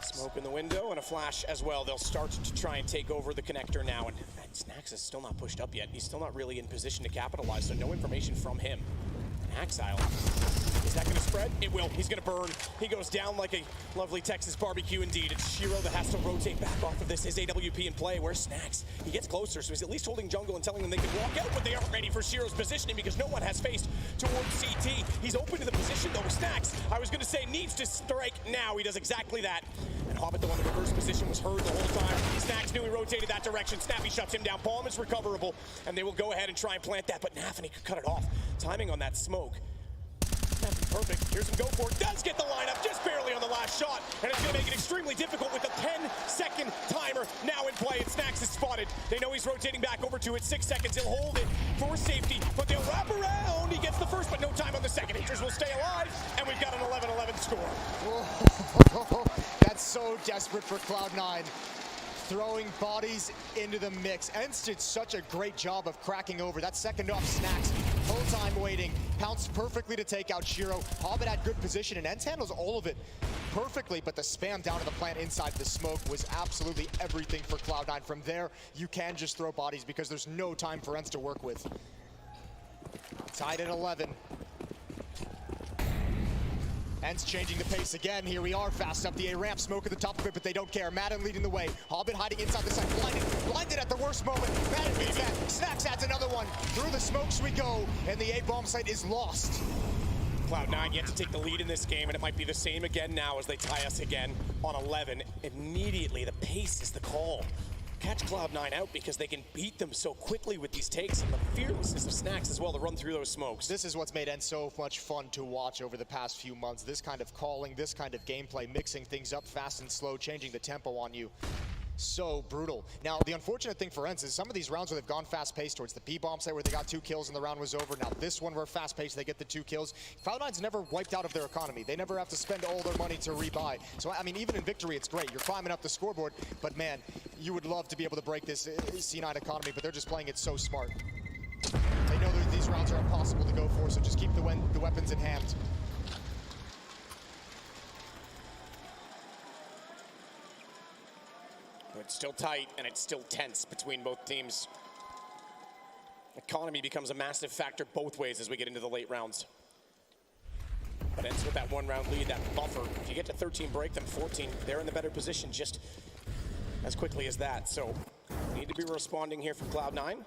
Smoke in the window and a flash as well. They'll start to try and take over the connector now, and Snacks is still not pushed up yet. He's still not really in position to capitalize, so no information from him. Axile. Is that going to spread? It will. He's going to burn. He goes down like a lovely Texas barbecue indeed. It's Shiro that has to rotate back off of this. His AWP in play. Where's Snacks? He gets closer, so he's at least holding jungle and telling them they can walk out, but they aren't ready for Shiro's positioning because no one has faced towards CT. He's open to the position though. Snacks, I was going to say, needs to strike now. He does exactly that. And Hobbit, the one in the reverse position, was heard the whole time. Snacks knew he rotated that direction. Snappy shuts him down. Palm is recoverable, and they will go ahead and try and plant that, but Nafany could cut it off. Timing on that smoke. Perfect. Here's him go for it. Does get the lineup just barely on the last shot. And it's going to make it extremely difficult with the 10-second timer now in play. And Snacks is spotted. They know he's rotating back over to it. 6 seconds. He'll hold it for safety. But they'll wrap around. He gets the first, but no time on the second. Hinters will stay alive. And we've got an 11-11 score. That's so desperate for Cloud9. Throwing bodies into the mix. Ents did such a great job of cracking over. That second off Snacks, full time waiting, pounced perfectly to take out Shiro. Hobbit had good position, and Ents handles all of it perfectly, but the spam down to the plant inside the smoke was absolutely everything for Cloud9. From there, you can just throw bodies because there's no time for Ents to work with. Tied at 11. Ents changing the pace again. Here we are, fast up the A ramp. Smoke at the top of it, but they don't care. Madden leading the way. Hobbit hiding inside the side. Blinded at the worst moment. Madden beats that. Snacks adds another one. Through the smokes we go, and the A bomb site is lost. Cloud9 yet to take the lead in this game, and it might be the same again now as they tie us again on 11. Immediately, the pace is the call. Catch Cloud9 out because they can beat them so quickly with these takes, and the fearlessness of Snacks as well to run through those smokes. This is what's made Ents so much fun to watch over the past few months. This kind of calling, this kind of gameplay, mixing things up fast and slow, changing the tempo on you. So brutal. Now, the unfortunate thing for Ents is some of these rounds where they've gone fast-paced towards the B-bomb site where they got 2 kills and the round was over. Now, this one where fast-paced, they get the 2 kills. Cloud9's never wiped out of their economy. They never have to spend all their money to rebuy. So, I mean, even in victory, it's great. You're climbing up the scoreboard, but man, you would love to be able to break this C9 economy, but they're just playing it so smart. They know that these rounds are impossible to go for, so just keep the weapons in hand. It's still tight, and it's still tense between both teams. Economy becomes a massive factor both ways as we get into the late rounds. But Ents with that 1-round lead, that buffer. If you get to 13, break them 14, they're in the better position just as quickly as that. So, need to be responding here from Cloud9.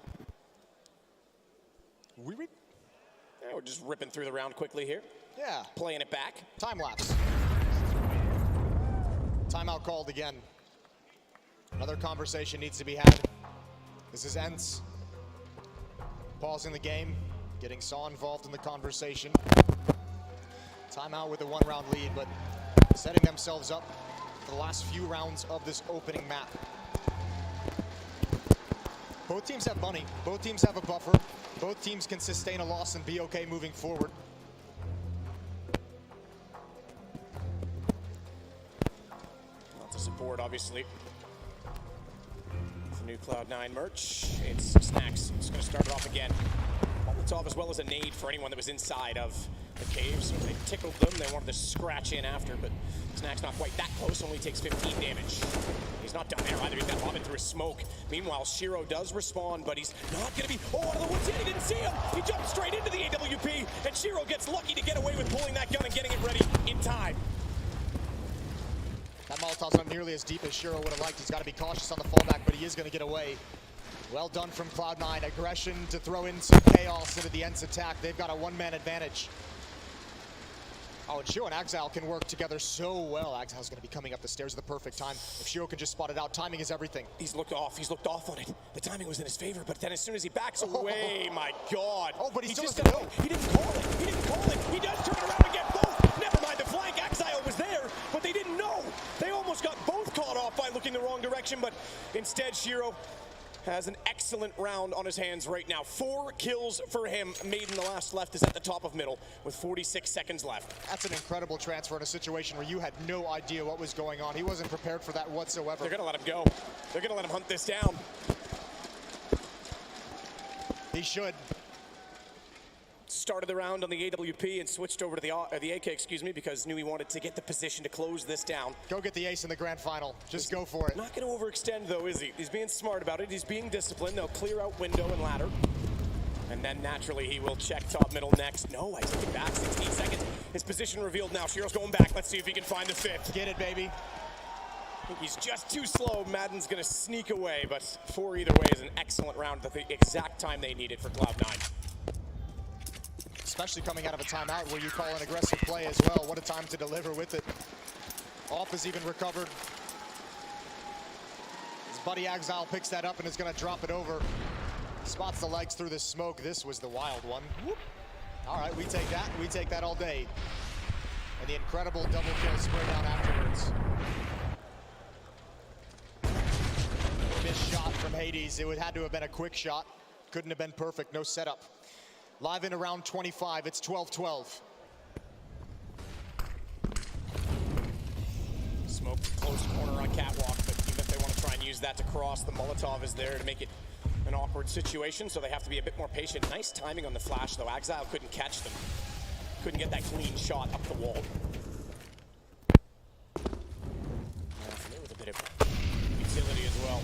Yeah, we're just ripping through the round quickly here. Yeah. Playing it back. Time lapse. Timeout called again. Another conversation needs to be had. This is Ents. Pausing the game, getting Saw involved in the conversation. Timeout with a 1-round lead, but setting themselves up for the last few rounds of this opening map. Both teams have money, both teams have a buffer, both teams can sustain a loss and be okay moving forward. Lots of support, obviously. New Cloud9 merch. It's Snacks. It's going to start it off again. Molotov as well as a nade for anyone that was inside of the cave. So they tickled them. They wanted to scratch in after, but Snacks not quite that close. Only takes 15 damage. He's not done there either. He's got Hobbit through his smoke. Meanwhile, Shiro does respawn, but he's not going to be... Oh, out of the woods yet. He didn't see him. He jumped straight into the AWP, and Shiro gets lucky to get away with pulling that gun and getting it ready in time. That Molotov's not nearly as deep as Shiro would have liked. He's got to be cautious on the fallback, but he is going to get away. Well done from Cloud9. Aggression to throw in some chaos into the Ents attack. They've got a 1-man advantage. Oh, and Shiro and Exile can work together so well. Exile's going to be coming up the stairs at the perfect time. If Shiro can just spot it out, timing is everything. He's looked off. He's looked off on it. The timing was in his favor, but then as soon as he backs away, my God. Oh, but he still just doesn't know. He didn't call it. He didn't call it. He does turn it around and get both. Never mind, the flank. Exile was there, but they didn't know. They almost got both caught off by looking the wrong direction, but instead Shiro has an excellent round on his hands right now. 4 kills for him. Maiden, the last left, is at the top of middle with 46 seconds left. That's an incredible transfer in a situation where you had no idea what was going on. He wasn't prepared for that whatsoever. They're going to let him go. They're going to let him hunt this down. He should. Started the round on the AWP and switched over to the AK, excuse me, because knew he wanted to get the position to close this down. Go get the ace in the grand final. Just go for it. Not going to overextend, though, is he? He's being smart about it. He's being disciplined. They'll clear out window and ladder. And then, naturally, he will check top middle next. No, I take it back. 16 seconds. His position revealed now. Shiro's going back. Let's see if he can find the 5th. Get it, baby. I think he's just too slow. Madden's going to sneak away, but 4 either way is an excellent round at the exact time they needed for Cloud9. Especially coming out of a timeout where you call an aggressive play as well. What a time to deliver with it. Off is even recovered. His buddy Exile picks that up and is going to drop it over. Spots the legs through the smoke. This was the wild one. Whoop. All right, we take that. We take that all day. And the incredible double kill spray down afterwards. Missed shot from Hades. It had to have been a quick shot. Couldn't have been perfect. No setup. Live in around 25. It's 12-12. Smoke close corner on catwalk, but even if they want to try and use that to cross, the Molotov is there to make it an awkward situation, so they have to be a bit more patient. Nice timing on the flash, though. Exile couldn't catch them. Couldn't get that clean shot up the wall. With a bit of utility as well.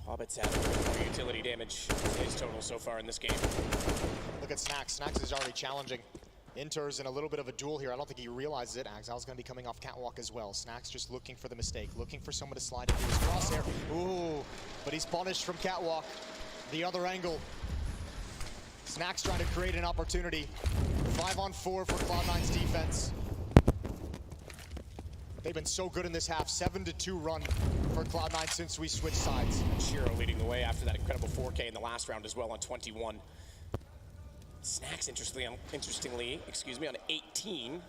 Hobbit's having more utility damage in his total so far in this game. Look at Snacks. Snacks is already challenging. Inter's in a little bit of a duel here. I don't think he realizes it. Exile's going to be coming off catwalk as well. Snacks just looking for the mistake, looking for someone to slide into his crosshair. Ooh, but he's punished from catwalk. The other angle. Snacks trying to create an opportunity. 5-on-4 for Cloud9's defense. They've been so good in this half. 7-2 run for Cloud9 since we switched sides. And Shiro leading the way after that incredible 4K in the last round as well on 21. Snacks, interestingly, on 18,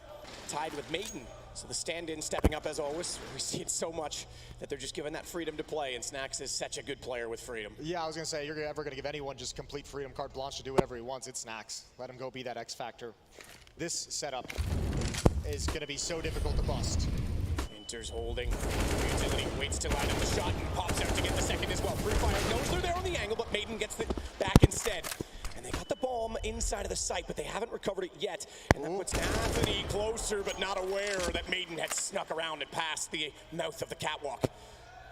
tied with Maiden. So the stand-in stepping up as always. We see it so much that they're just given that freedom to play, and Snacks is such a good player with freedom. Yeah, I was going to say, you're ever going to give anyone just complete freedom, carte blanche to do whatever he wants, it's Snacks. Let him go be that X factor. This setup is going to be so difficult to bust. Inter's holding. Utility waits to line up the shot and pops out to get the second as well. Free Fire knows they're there on the angle, but Maiden gets it back instead. And they got the bomb inside of the site, but they haven't recovered it yet. And that puts Anthony closer, but not aware that Maiden had snuck around and past the mouth of the catwalk.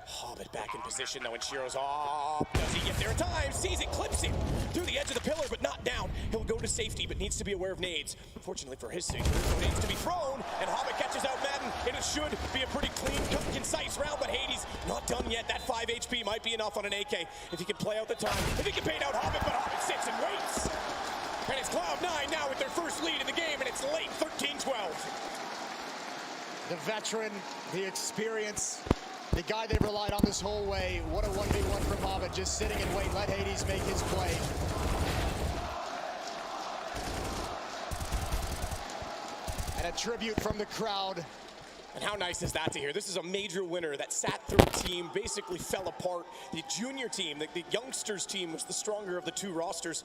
Hobbit back in position though, and Shiro's off. Does he get there in time? Sees it, clips it through the edge of the pillar, but not down. He'll go to safety, but needs to be aware of nades. Fortunately for his sake, there's no nades to be thrown, and Hobbit catches out Madden, and it should be a pretty clean, cut, concise round, but Hades not done yet. That 5 HP might be enough on an AK if he can play out the time. If he can bait out Hobbit, but Hobbit sits and waits. And it's Cloud9 now with their first lead in the game, and it's late, 13-12. The veteran, the experience, the guy they've relied on this whole way. What a 1v1 from Hobbit, just sitting and wait. Let Hades make his play. And a tribute from the crowd. And how nice is that to hear? This is a major winner that sat through a team, basically fell apart. The junior team, the youngsters team was the stronger of the two rosters.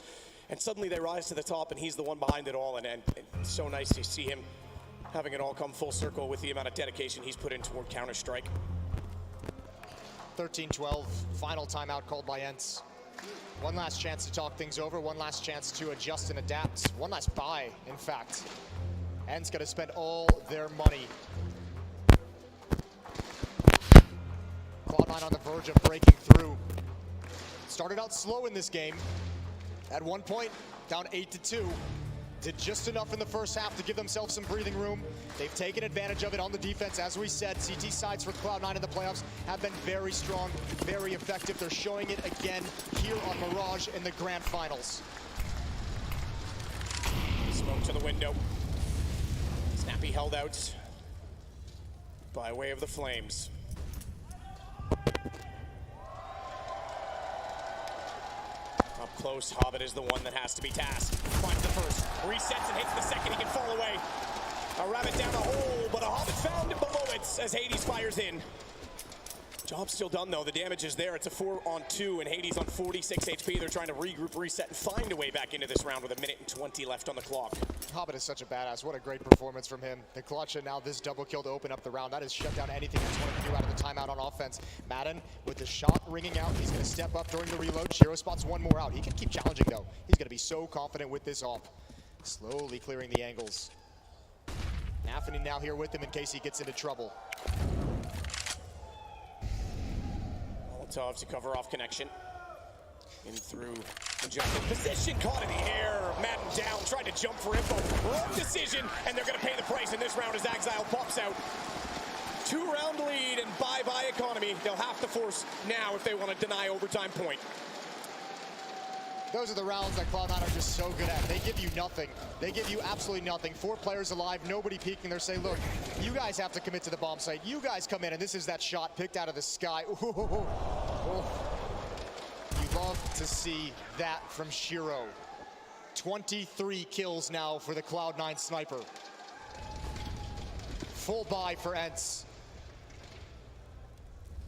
And suddenly they rise to the top, and he's the one behind it all. And it's so nice to see him having it all come full circle with the amount of dedication he's put in toward Counter-Strike. 13-12, final timeout called by Ents. One last chance to talk things over, one last chance to adjust and adapt. One last buy, in fact. Ents gonna spend all their money. Cloud9 on the verge of breaking through. Started out slow in this game. At one point, down 8-2. Did just enough in the first half to give themselves some breathing room. They've taken advantage of it on the defense. As we said, CT sides for Cloud9 in the playoffs have been very strong, very effective. They're showing it again here on Mirage in the grand finals. Smoke to the window. Snappy held out by way of the flames. Up close, Hobbit is the one that has to be tasked. Finds the first, resets and hits the second, he can fall away. A rabbit down a hole, but a Hobbit found it below it as Hades fires in. Job still done though, the damage is there. It's a 4-on-2 and Hades on 46 HP. They're trying to regroup, reset, and find a way back into this round with 1:20 left on the clock. Hobbit is such a badass. What a great performance from him. The clutch and now this double kill to open up the round. That has shut down anything that's wanted to do out of the timeout on offense. Madden with the shot ringing out. He's going to step up during the reload. Shiro spots one more out. He can keep challenging though. He's going to be so confident with this op. Slowly clearing the angles. Anthony now here with him in case he gets into trouble. Molotov to cover off connection. In through the jungle position, caught in the air. Madden down, tried to jump for info. Wrong decision, and they're going to pay the price in this round as Exile pops out. 2-round lead and bye-bye economy. They'll have to force now if they want to deny overtime point. Those are the rounds that Cloud9 are just so good at. They give you nothing. They give you absolutely nothing. 4 players alive, nobody peeking. They're saying, look, you guys have to commit to the bomb site. You guys come in, and this is that shot picked out of the sky. Ooh. Love to see that from Shiro. 23 kills now for the Cloud9 sniper. Full buy for Ents.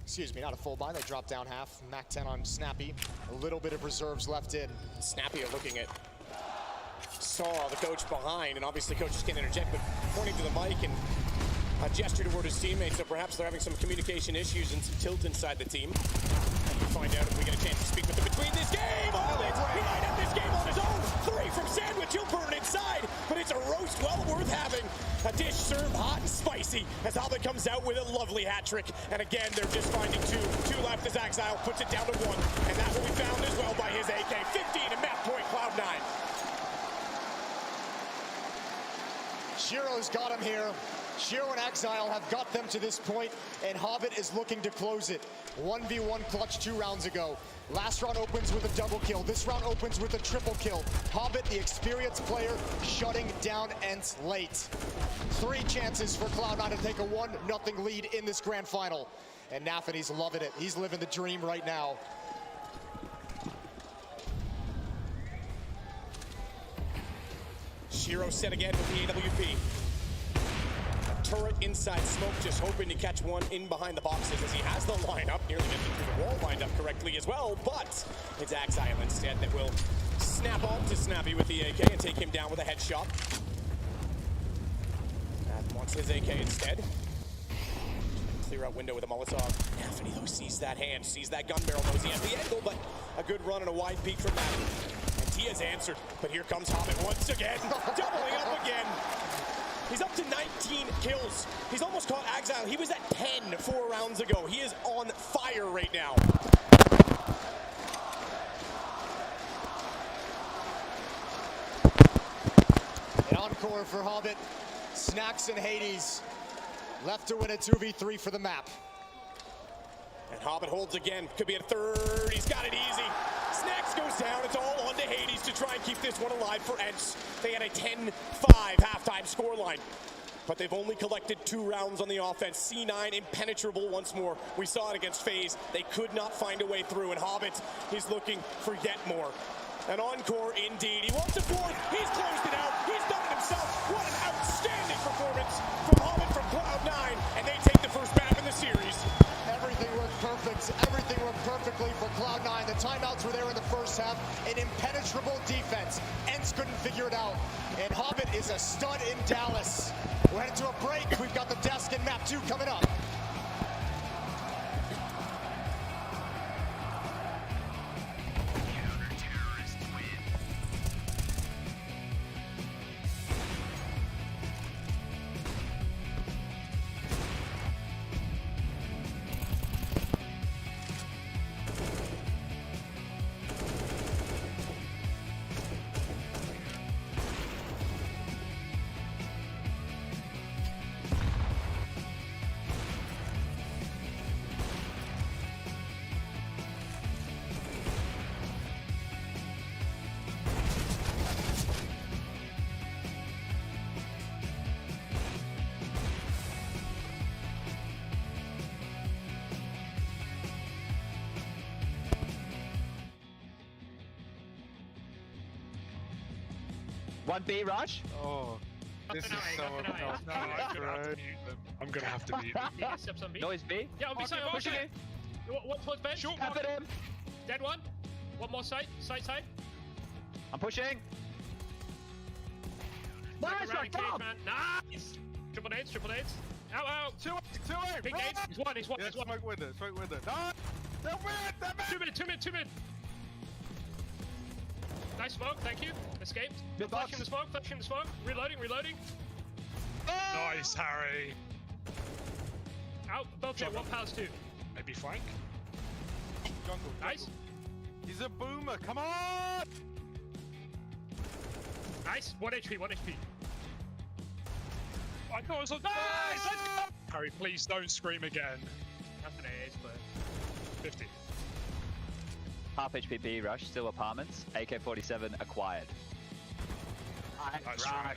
Excuse me, not a full buy, they dropped down half. Mac 10 on Snappy. A little bit of reserves left in. Snappy are looking at Saw, the coach behind, and obviously coaches can't interject, but pointing to the mic and a gesture toward his teammates, so perhaps they're having some communication issues and some tilt inside the team. And we'll find out if we get a chance to speak with them between this game. Oh, he might have this game on his own. 3 from Sandwich, he'll burn inside, but it's a roast well worth having. A dish served hot and spicy as Hobbit comes out with a lovely hat trick. And again, they're just finding 2. 2 left as Exile puts it down to 1. And that will be found as well by his AK. 15 and match point, Cloud9. Shiro's got him here. Shiro and Exile have got them to this point, and Hobbit is looking to close it. 1v1 clutch 2 rounds ago. Last round opens with a double kill. This round opens with a triple kill. Hobbit, the experienced player, shutting down Ents late. 3 chances for Cloud9 to take a 1-0 lead in this grand final. And Nafany's loving it. He's living the dream right now. Shiro set again with the AWP. Turret inside smoke, just hoping to catch one in behind the boxes as he has the lineup, nearly getting through the wall lined up correctly as well, but it's Exile instead that will snap on to Snappy with the AK and take him down with a headshot. That wants his AK instead. Clear out window with a Molotov. Nafany though sees that hand, sees that gun barrel, knows he has the angle, but a good run and a wide peek from Nafany. And he has answered, but here comes Hobbit once again, doubling up again. He's up to 19 kills. He's almost caught Exile. He was at 10 4 rounds ago. He is on fire right now. An encore for Hobbit. Snacks and Hades left to win a 2v3 for the map. And Hobbit holds again. Could be a third. He's got it easy. Snacks goes down. It's all on to Hades to try and keep this one alive for Ents. They had a 10-5 halftime scoreline, but they've only collected 2 rounds on the offense. C9 impenetrable once more. We saw it against FaZe. They could not find a way through, and Hobbit is looking for yet more. An encore indeed. He wants a 4th. He's closed it out. He's done it himself. What an outstanding performance from Hobbit from Cloud9, and they take the first map in the series. Everything worked perfect. Everything worked perfectly for Cloud9. The timeouts were there in the first half. An impenetrable defense. Ents couldn't figure it out. And Hobbit is a stud in Dallas. We're headed to a break. We've got the desk in map 2 coming up. One B rush. Oh, this is so I'm gonna have to mute them. Yeah, steps on B. Noise B. Yeah, on B side, Pushing okay. One towards bench. Tap at him. Dead one. One more side. Side. I'm pushing. Nice, right, Tom. Nice. Triple nades. Out. 2 Big nades. He's one. Yeah, smoke window. No! They're win! 2 mid. Nice smoke, thank you. Escaped. Flashing the smoke. Reloading. Nice, Harry. Out, both there, 1 pals 2. Maybe Frank? Jungle. Nice. He's a boomer, come on! Nice, 1 HP. I know it's on. Nice! Let's go! Harry, please don't scream again. That's an AA split. 50. Half HP B rush, still apartments. AK-47 acquired. Nice try.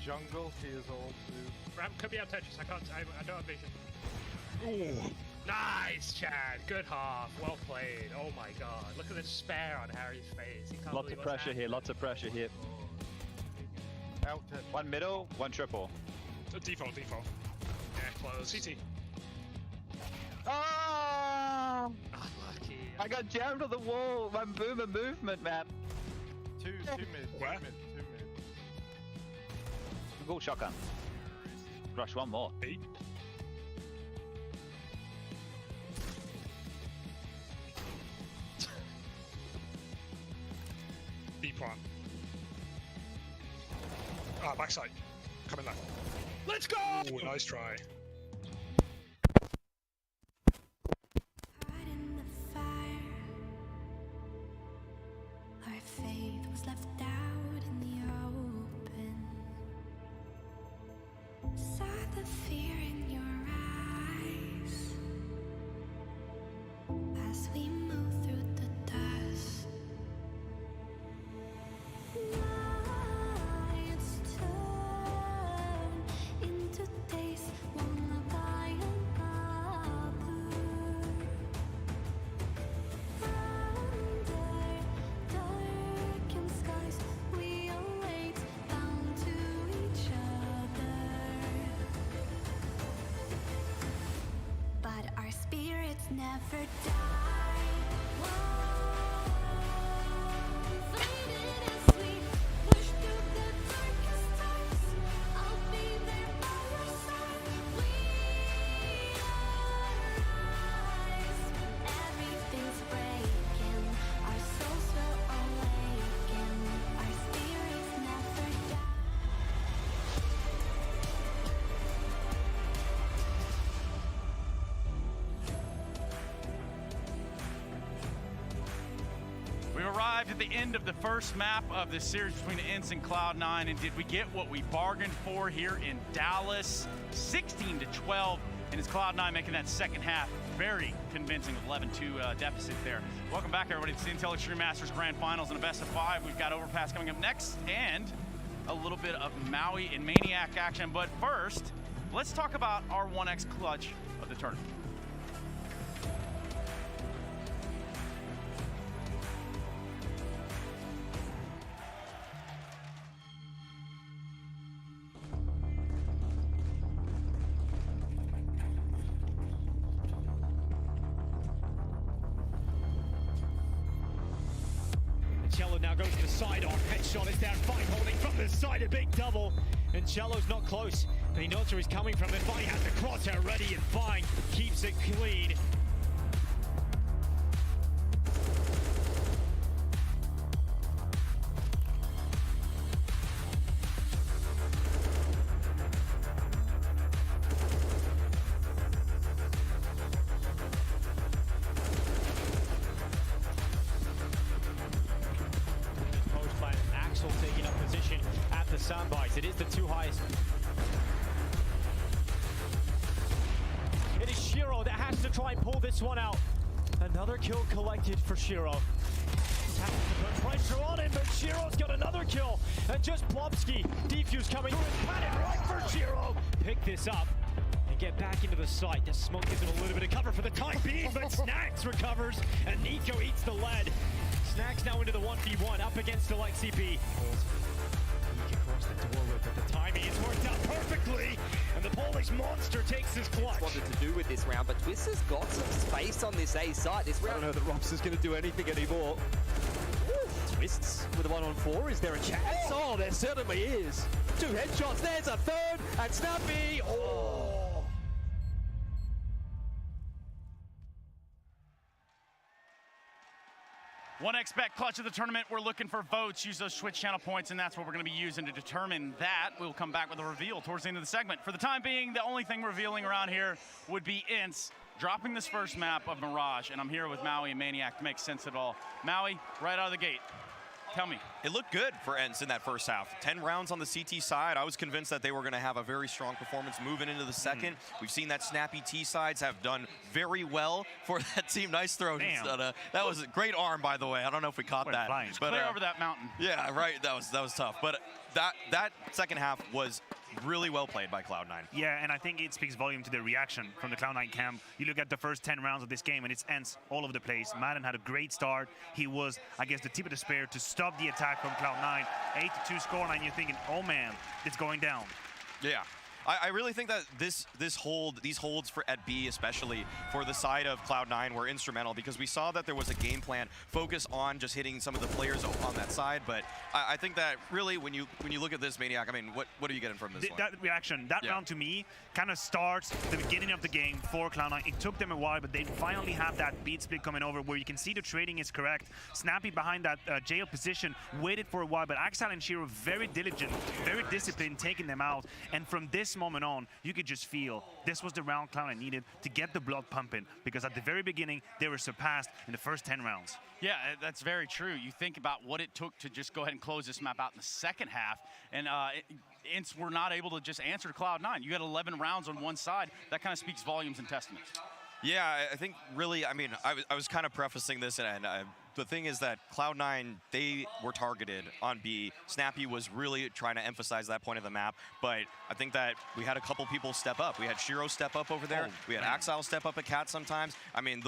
Jungle, he is all blue. Ramp could be out Tetris. I don't have vision. Ooh. Nice, Chad. Good half. Well played. Oh my god. Look at the despair on Harry's face. He can't Lots believe of what's pressure here, happening. lots of pressure here. Out. One middle, one triple. Default. Yeah, close. CT. Oh! Unlucky. I got jammed on the wall. My boomer movement, man. Two mid. Where? Two mid. Go shotgun. Rush one more. B. B plant. Ah, backside. Coming left. Let's go! Ooh, nice try. In the fire, our faith was left out in the open. Saw the fear in your eyes as we move through the dust. Nights turn into days, one by another. Under darkened skies, we await, bound to each other. But our spirits never die. Faded as we push through the darkest times. I'll be there by your side. We arise. Everything's breaking. Our souls will awaken. Our spirits never die. We've arrived at the end of the first map of this series between Ints and Cloud9, and did we get what we bargained for here in Dallas? 16-12, and it's Cloud9 making that second half very convincing with 11-2 deficit there. Welcome back, everybody, to the Intel Extreme Masters Grand Finals and a best of 5. We've got Overpass coming up next, and a little bit of Maui and Maniac action. But first, let's talk about our 1x clutch of the tournament. Cello now goes to the side off. Headshot is down. Fine holding from the side. A big double. And Cello's not close, but he knows where he's coming from. And Fine has the crosshair ready, and Fine keeps it clean. Post by Axel taking up position at the sandbars. It is the two highest. It is Shiro that has to try and pull this one out. Another kill collected for Shiro. Has to put pressure on him, but Shiro's got another kill. And just Plopsky, defuse coming through and panic right for Shiro. Pick this up and get back into the site. The smoke gives him a little bit of cover for the time being, but Snacks recovers and Nico eats the lead. Snacks now into the 1v1 up against the Light CP. He can cross the door with, but the timing is worked out perfectly. And the Polish monster takes his clutch. Wanted to do with this round, but Twister's got some space on this A site. This round. I don't know that Robs is going to do anything anymore. Twists with a 1-on-4. Is there a chance? Oh, there certainly is. 2 headshots. There's a third. And Snappy. Oh. 1x bet clutch of the tournament. We're looking for votes. Use those Twitch channel points, and that's what we're going to be using to determine that. We'll come back with a reveal towards the end of the segment. For the time being, the only thing revealing around here would be Ints dropping this first map of Mirage, and I'm here with Maui and Maniac to make sense of it all. Maui, right out of the gate, tell me. It looked good for Ents in that first half. 10 rounds on the CT side. I was convinced that they were going to have a very strong performance moving into the second. We've seen that snappy T sides have done very well for that team. Nice throw. That was a great arm, by the way. I don't know if we caught that. But clear over that mountain. Yeah, right. That was tough. But that second half was really well played by Cloud9. Yeah, and I think it speaks volume to the reaction from the Cloud9 camp. You look at the first 10 rounds of this game, and it's ends all over the place. Madden had a great start. He was, I guess, the tip of the spear to stop the attack from Cloud9. 8-2 scoreline, and you're thinking, oh man, it's going down. Yeah. I really think that these holds for at B, especially for the side of Cloud9, were instrumental because we saw that there was a game plan focus on just hitting some of the players on that side. But I think that really, when you look at this, Maniac, I mean, what are you getting from this one? That reaction, that round to me kind of starts the beginning of the game for Cloud9. It took them a while, but they finally have that beat split coming over where you can see the trading is correct. Snappy behind that jail position waited for a while, but Axel and Shiro very diligent, very disciplined, taking them out. And from this moment on, you could just feel this was the round Cloud9 needed to get the blood pumping, because at the very beginning they were surpassed in the first 10 rounds. Yeah, that's very true. You think about what it took to just go ahead and close this map out in the second half, and Ints were not able to just answer Cloud9. You had 11 rounds on one side. That kind of speaks volumes and testaments. Yeah, I think really, I mean, I was kind of prefacing this, and the thing is that Cloud9, they were targeted on B. Snappy was really trying to emphasize that point of the map, but I think that we had a couple people step up. We had Shiro step up over there. We had Axel step up at Cat sometimes. I mean,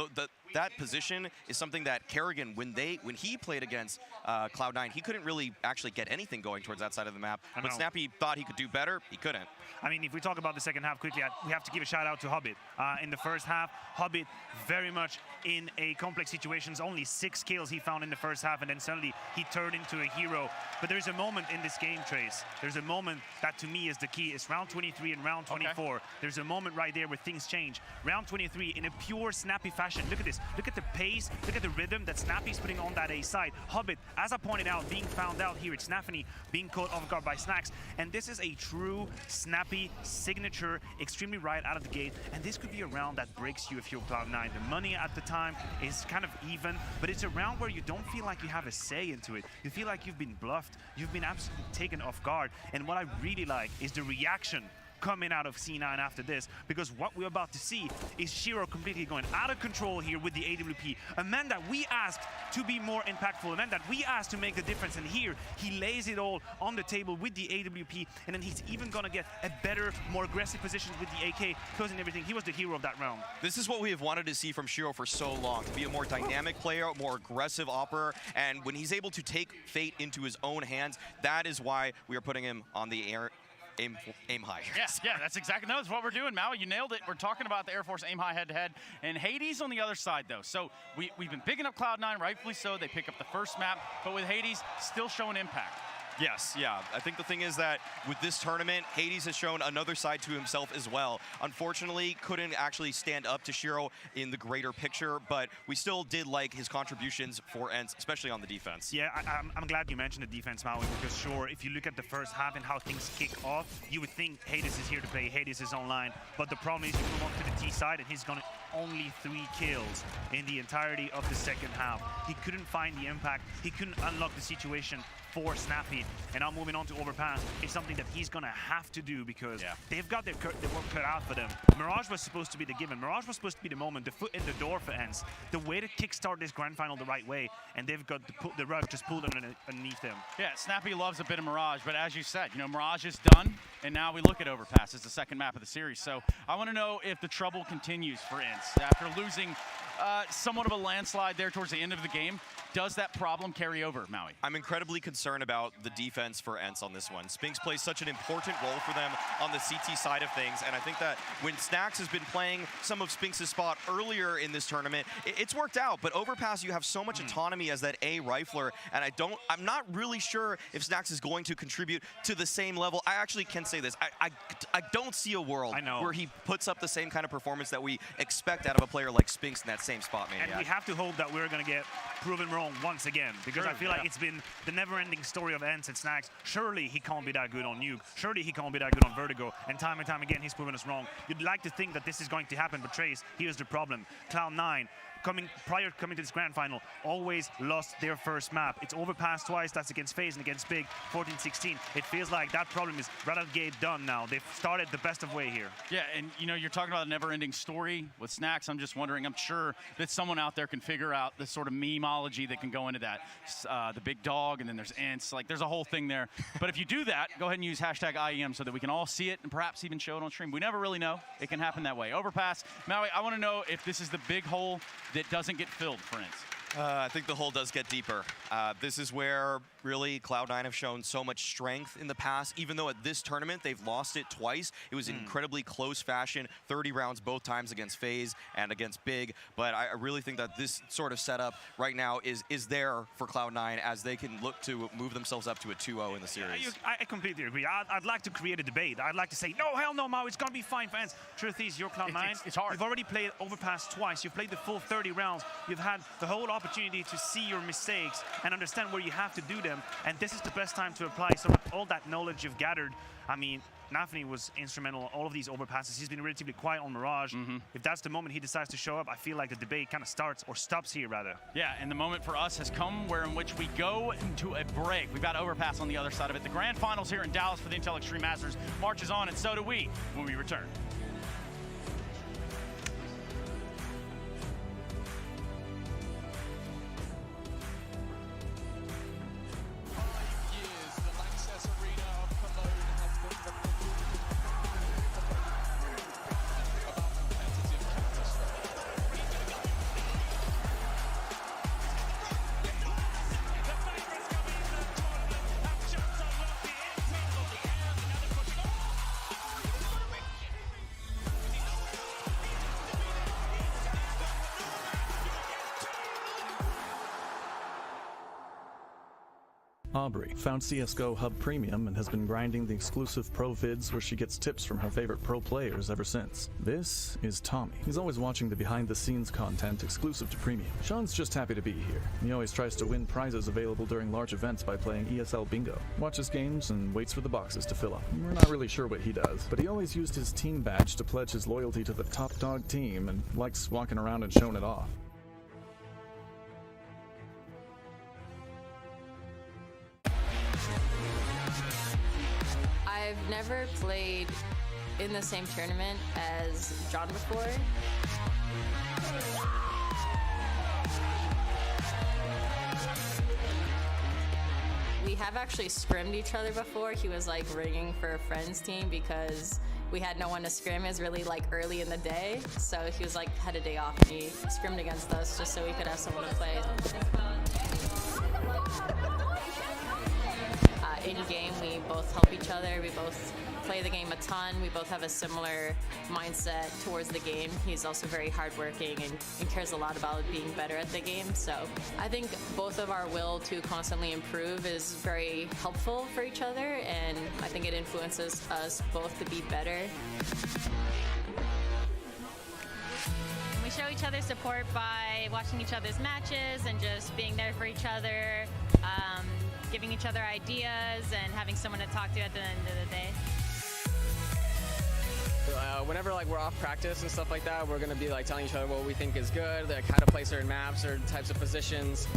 that position is something that Kerrigan, when he played against Cloud9, he couldn't really actually get anything going towards that side of the map. But Snappy thought he could do better. He couldn't. I mean, if we talk about the second half quickly, we have to give a shout out to Hobbit. In the first half, Hobbit very much in a complex situations, only 6 kills he found in the first half, and then suddenly he turned into a hero. But there's a moment in this game, Trace. There's a moment that to me is the key. It's round 23 and round 24. Okay. There's a moment right there where things change. Round 23 in a pure Snappy fashion. Look at this. Look at the pace. Look at the rhythm that Snappy's putting on that A side. Hobbit, as I pointed out, being found out here. It's Snaffany being caught off guard by Snacks. And this is a true Snappy signature, extremely right out of the gate. And this could be a round that breaks you if you're Cloud9. The money at the time is kind of even, but it's a round where you don't feel like you have a say into it. You feel like you've been bluffed. You've been absolutely taken off guard. And what I really like is the reaction coming out of C9 after this, because what we're about to see is Shiro completely going out of control here with the AWP. A man that we asked to be more impactful, a man that we asked to make the difference, and here he lays it all on the table with the AWP, and then he's even gonna get a better, more aggressive position with the AK, closing everything. He was the hero of that round. This is what we have wanted to see from Shiro for so long, to be a more dynamic player, a more aggressive operator, and when he's able to take fate into his own hands, that is why we are putting him on the air. Aim high. Yeah, that's exactly that's what we're doing, Maui. You nailed it. We're talking about the Air Force aim high head-to-head, and Hades on the other side, though. So we've been picking up Cloud9, rightfully so. They pick up the first map, but with Hades still showing impact. Yes, yeah. I think the thing is that with this tournament, Hades has shown another side to himself as well. Unfortunately, couldn't actually stand up to Shiro in the greater picture, but we still did like his contributions for Ents, especially on the defense. Yeah, I'm glad you mentioned the defense, Maui, because sure, if you look at the first half and how things kick off, you would think Hades is here to play, Hades is online, but the problem is you move on to the T side and he's gonna only 3 kills in the entirety of the second half. He couldn't find the impact, he couldn't unlock the situation for Snappy, and now moving on to Overpass is something that he's gonna have to do, because they've got their work cut out for them. Mirage was supposed to be the given. Mirage was supposed to be the moment, the foot in the door for Ents, the way to kickstart this grand final the right way, and they've got the rug just pulled underneath them. Yeah, Snappy loves a bit of Mirage, but as you said, you know, Mirage is done, and now we look at Overpass as the second map of the series. So I want to know if the trouble continues for Ents after losing somewhat of a landslide there towards the end of the game. Does that problem carry over, Maui? I'm incredibly concerned about the defense for Ents on this one. Spinks plays such an important role for them on the CT side of things, and I think that when Snacks has been playing some of Spinks' spot earlier in this tournament, it's worked out, but Overpass, you have so much autonomy as that A rifler, and I'm not really sure if Snacks is going to contribute to the same level. I actually can say this, I don't see a world where he puts up the same kind of performance that we expect out of a player like Spinks in that same spot, Maniac. And we have to hope that we're going to get proven wrong once again, because I feel like it's been the never-ending story of Ents and Snacks. Surely he can't be that good on Nuke. Surely he can't be that good on Vertigo. And time again, he's proven us wrong. You'd like to think that this is going to happen, but Trace, here's the problem. Cloud9 prior to coming to this grand final, always lost their first map. It's overpassed twice. That's against FaZe and against Big, 14-16. It feels like that problem is right out the gate done now. They've started the best of way here. Yeah, and you know, you're talking about a never-ending story with Snacks. I'm just wondering, I'm sure that someone out there can figure out the sort of memeology that can go into that. The big dog, and then there's ants. Like, there's a whole thing there. But if you do that, go ahead and use hashtag IEM so that we can all see it and perhaps even show it on stream. We never really know. It can happen that way. Overpass. Maui, I want to know if this is the big hole that doesn't get filled, for instance. I think the hole does get deeper. This is where really Cloud9 have shown so much strength in the past. Even though at this tournament they've lost it twice, it was in incredibly close fashion, 30 rounds both times against FaZe and against Big. But I really think that this sort of setup right now is there for Cloud9 as they can look to move themselves up to a 2-0 in the series. I completely agree. I'd like to create a debate. I'd like to say, no, hell no, Mau, it's going to be fine, fans. Truth is, you're Cloud9. It's hard. You've already played Overpass twice. You've played the full 30 rounds. You've had the whole opportunity to see your mistakes and understand where you have to do them. And this is the best time to apply all that knowledge you've gathered. I mean, Nafni was instrumental in all of these overpasses. He's been relatively quiet on Mirage. If that's the moment he decides to show up, I feel like the debate kind of starts or stops here, rather. Yeah, and the moment for us has come where in which we go into a break. We've got Overpass on the other side of it. The grand finals here in Dallas for the Intel Extreme Masters marches on, and so do we when we return. Aubrey found CSGO Hub Premium and has been grinding the exclusive pro vids where she gets tips from her favorite pro players ever since. This is Tommy. He's always watching the behind-the-scenes content exclusive to Premium. Sean's just happy to be here. He always tries to win prizes available during large events by playing ESL Bingo. Watches games and waits for the boxes to fill up. We're not really sure what he does, but he always used his team badge to pledge his loyalty to the top dog team and likes walking around and showing it off. I've never played in the same tournament as John before. We have actually scrimmed each other before. He was like rigging for a friend's team because we had no one to scrim. It was really like early in the day. So he was like had a day off and he scrimmed against us just so we could have someone to play. In game, we both help each other. We both play the game a ton. We both have a similar mindset towards the game. He's also very hardworking and cares a lot about being better at the game. So I think both of our will to constantly improve is very helpful for each other, and I think it influences us both to be better. We show each other support by watching each other's matches and just being there for each other. Giving each other ideas and having someone to talk to at the end of the day. Whenever like we're off practice and stuff like that, we're gonna be like telling each other what we think is good, like how to play certain maps or types of positions.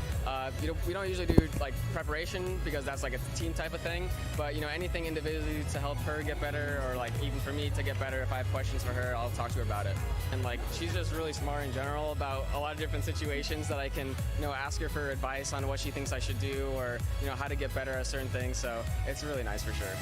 We don't usually do like preparation because that's like a team type of thing. But anything individually to help her get better, or like even for me to get better. If I have questions for her, I'll talk to her about it. And like she's just really smart in general about a lot of different situations that I can ask her for advice on what she thinks I should do, or how to get better at certain things. So it's really nice for sure.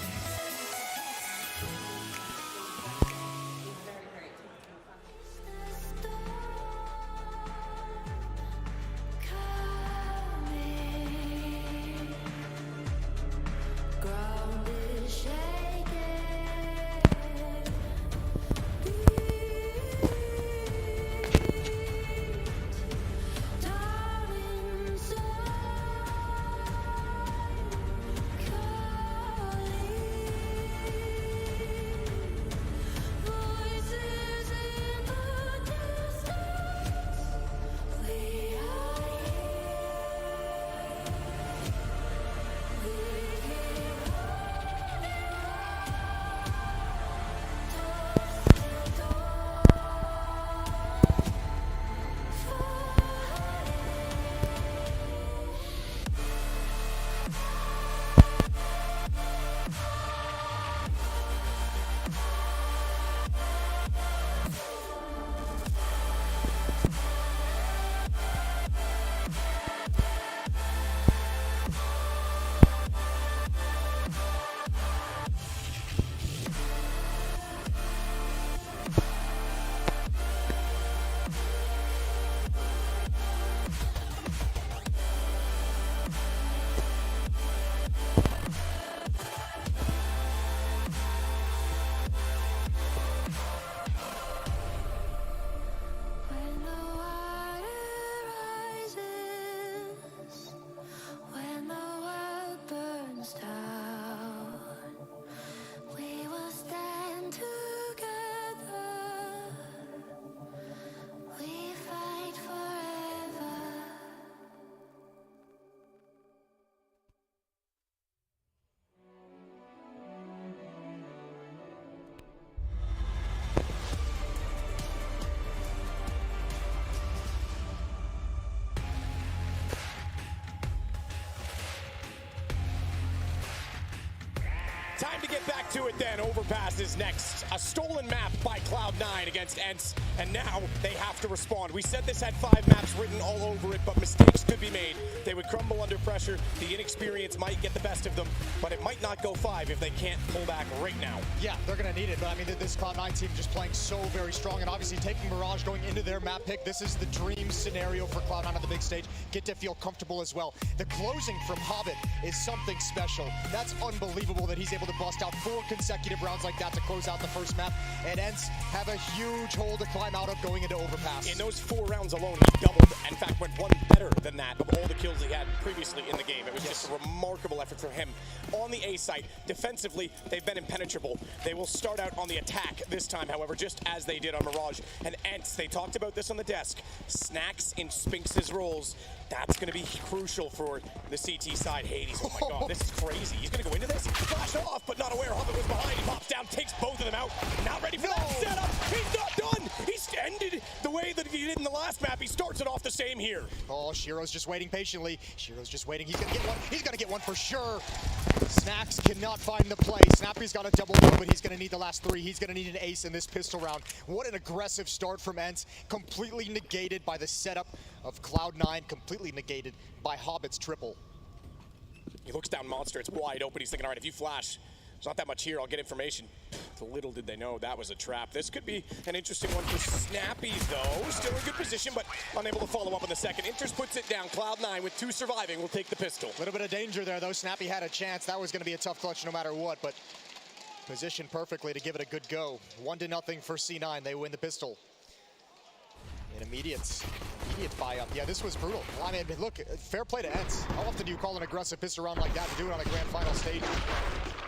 to it then. Overpass is next. A stolen map by Cloud9 against Ents, and now they have to respond. We said this had 5 maps written all over it, but mistakes could be made. They would crumble under pressure. The inexperience might get the best of them, but it might not go 5 if they can't pull back right now. Yeah, they're going to need it, but I mean, this Cloud9 team just playing so very strong, and obviously taking Mirage going into their map pick. This is the dream scenario for Cloud9 on the big stage. Get to feel comfortable as well. The closing from Hobbit is something special. That's unbelievable that he's able to bust out 4 consecutive rounds like that to close out the first map, and Ents have a huge hole to climb out of going into Overpass. In those 4 rounds alone, he doubled. In fact, went 1 better than that of all the kills he had previously in the game. It was just a remarkable effort from him. On the A site, defensively, they've been impenetrable. They will start out on the attack this time, however, just as they did on Mirage. And Ents, they talked about this on the desk. Snacks in Spinx's roles. That's going to be crucial for the CT side. Hades, oh my god, this is crazy. He's going to go into this, flash off, but not aware Hobbit was behind. He pops down, takes both of them out. Not ready for that setup. He's not done. He's ended the way that he did in the last map. He starts it off the same here. Oh, Shiro's just waiting patiently. Shiro's just waiting. He's going to get one. He's going to get one for sure. Snacks cannot find the play. Snappy's got a double kill, but he's going to need the last 3. He's going to need an ace in this pistol round. What an aggressive start from Ents. Completely negated by the setup of Cloud9. Completely negated by Hobbit's triple. He looks down Monster. It's wide open. He's thinking, all right, if you flash, there's not that much here. I'll get information. Little did they know that was a trap. This could be an interesting one for Snappy, though. Still in good position, but unable to follow up on the second. Inters puts it down. Cloud9 with 2 surviving will take the pistol. A little bit of danger there, though. Snappy had a chance. That was going to be a tough clutch no matter what, but positioned perfectly to give it a good go. 1-0 for C9. They win the pistol. An immediate buy-up. Yeah, this was brutal. I mean, look, fair play to Ents. How often do you call an aggressive pistol round like that to do it on a grand final stage?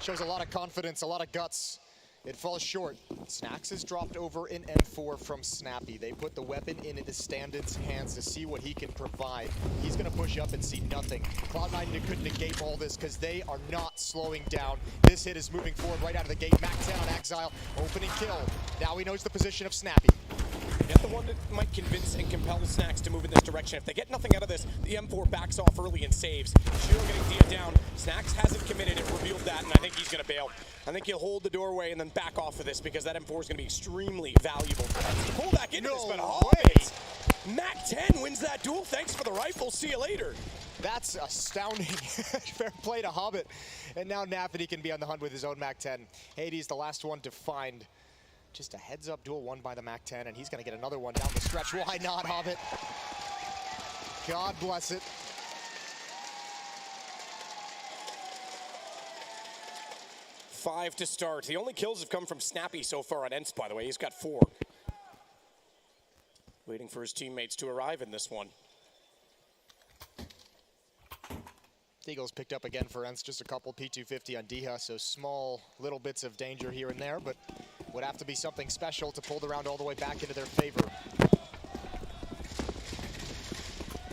Shows a lot of confidence, a lot of guts. It falls short. Snacks is dropped over in M4 from Snappy. They put the weapon into Standard's hands to see what he can provide. He's going to push up and see nothing. Cloud9 couldn't negate all this because they are not slowing down. This hit is moving forward right out of the gate. Mac 10 on Exile, opening kill. Now he knows the position of Snappy. Get the one that might convince and compel the Snacks to move in this direction. If they get nothing out of this, the M4 backs off early and saves. Shiro getting Dia down. Snacks hasn't committed. It revealed that, and I think he's going to bail. I think he'll hold the doorway and then back off of this because that M4 is going to be extremely valuable. Pull back into this, but Hobbit! Mac 10 wins that duel. Thanks for the rifle. See you later. That's astounding. Fair play to Hobbit. And now Nafity can be on the hunt with his own Mac 10. Hades, the last one to find. Just a heads-up duel won by the Mac 10, and he's going to get another one down the stretch. Why not, Hobbit? God bless it. Five to start. The only kills have come from Snappy so far on Ents, by the way. He's got 4. Waiting for his teammates to arrive in this one. Eagles picked up again for Ents, just a couple P250 on Diha, so small little bits of danger here and there, but would have to be something special to pull the round all the way back into their favor.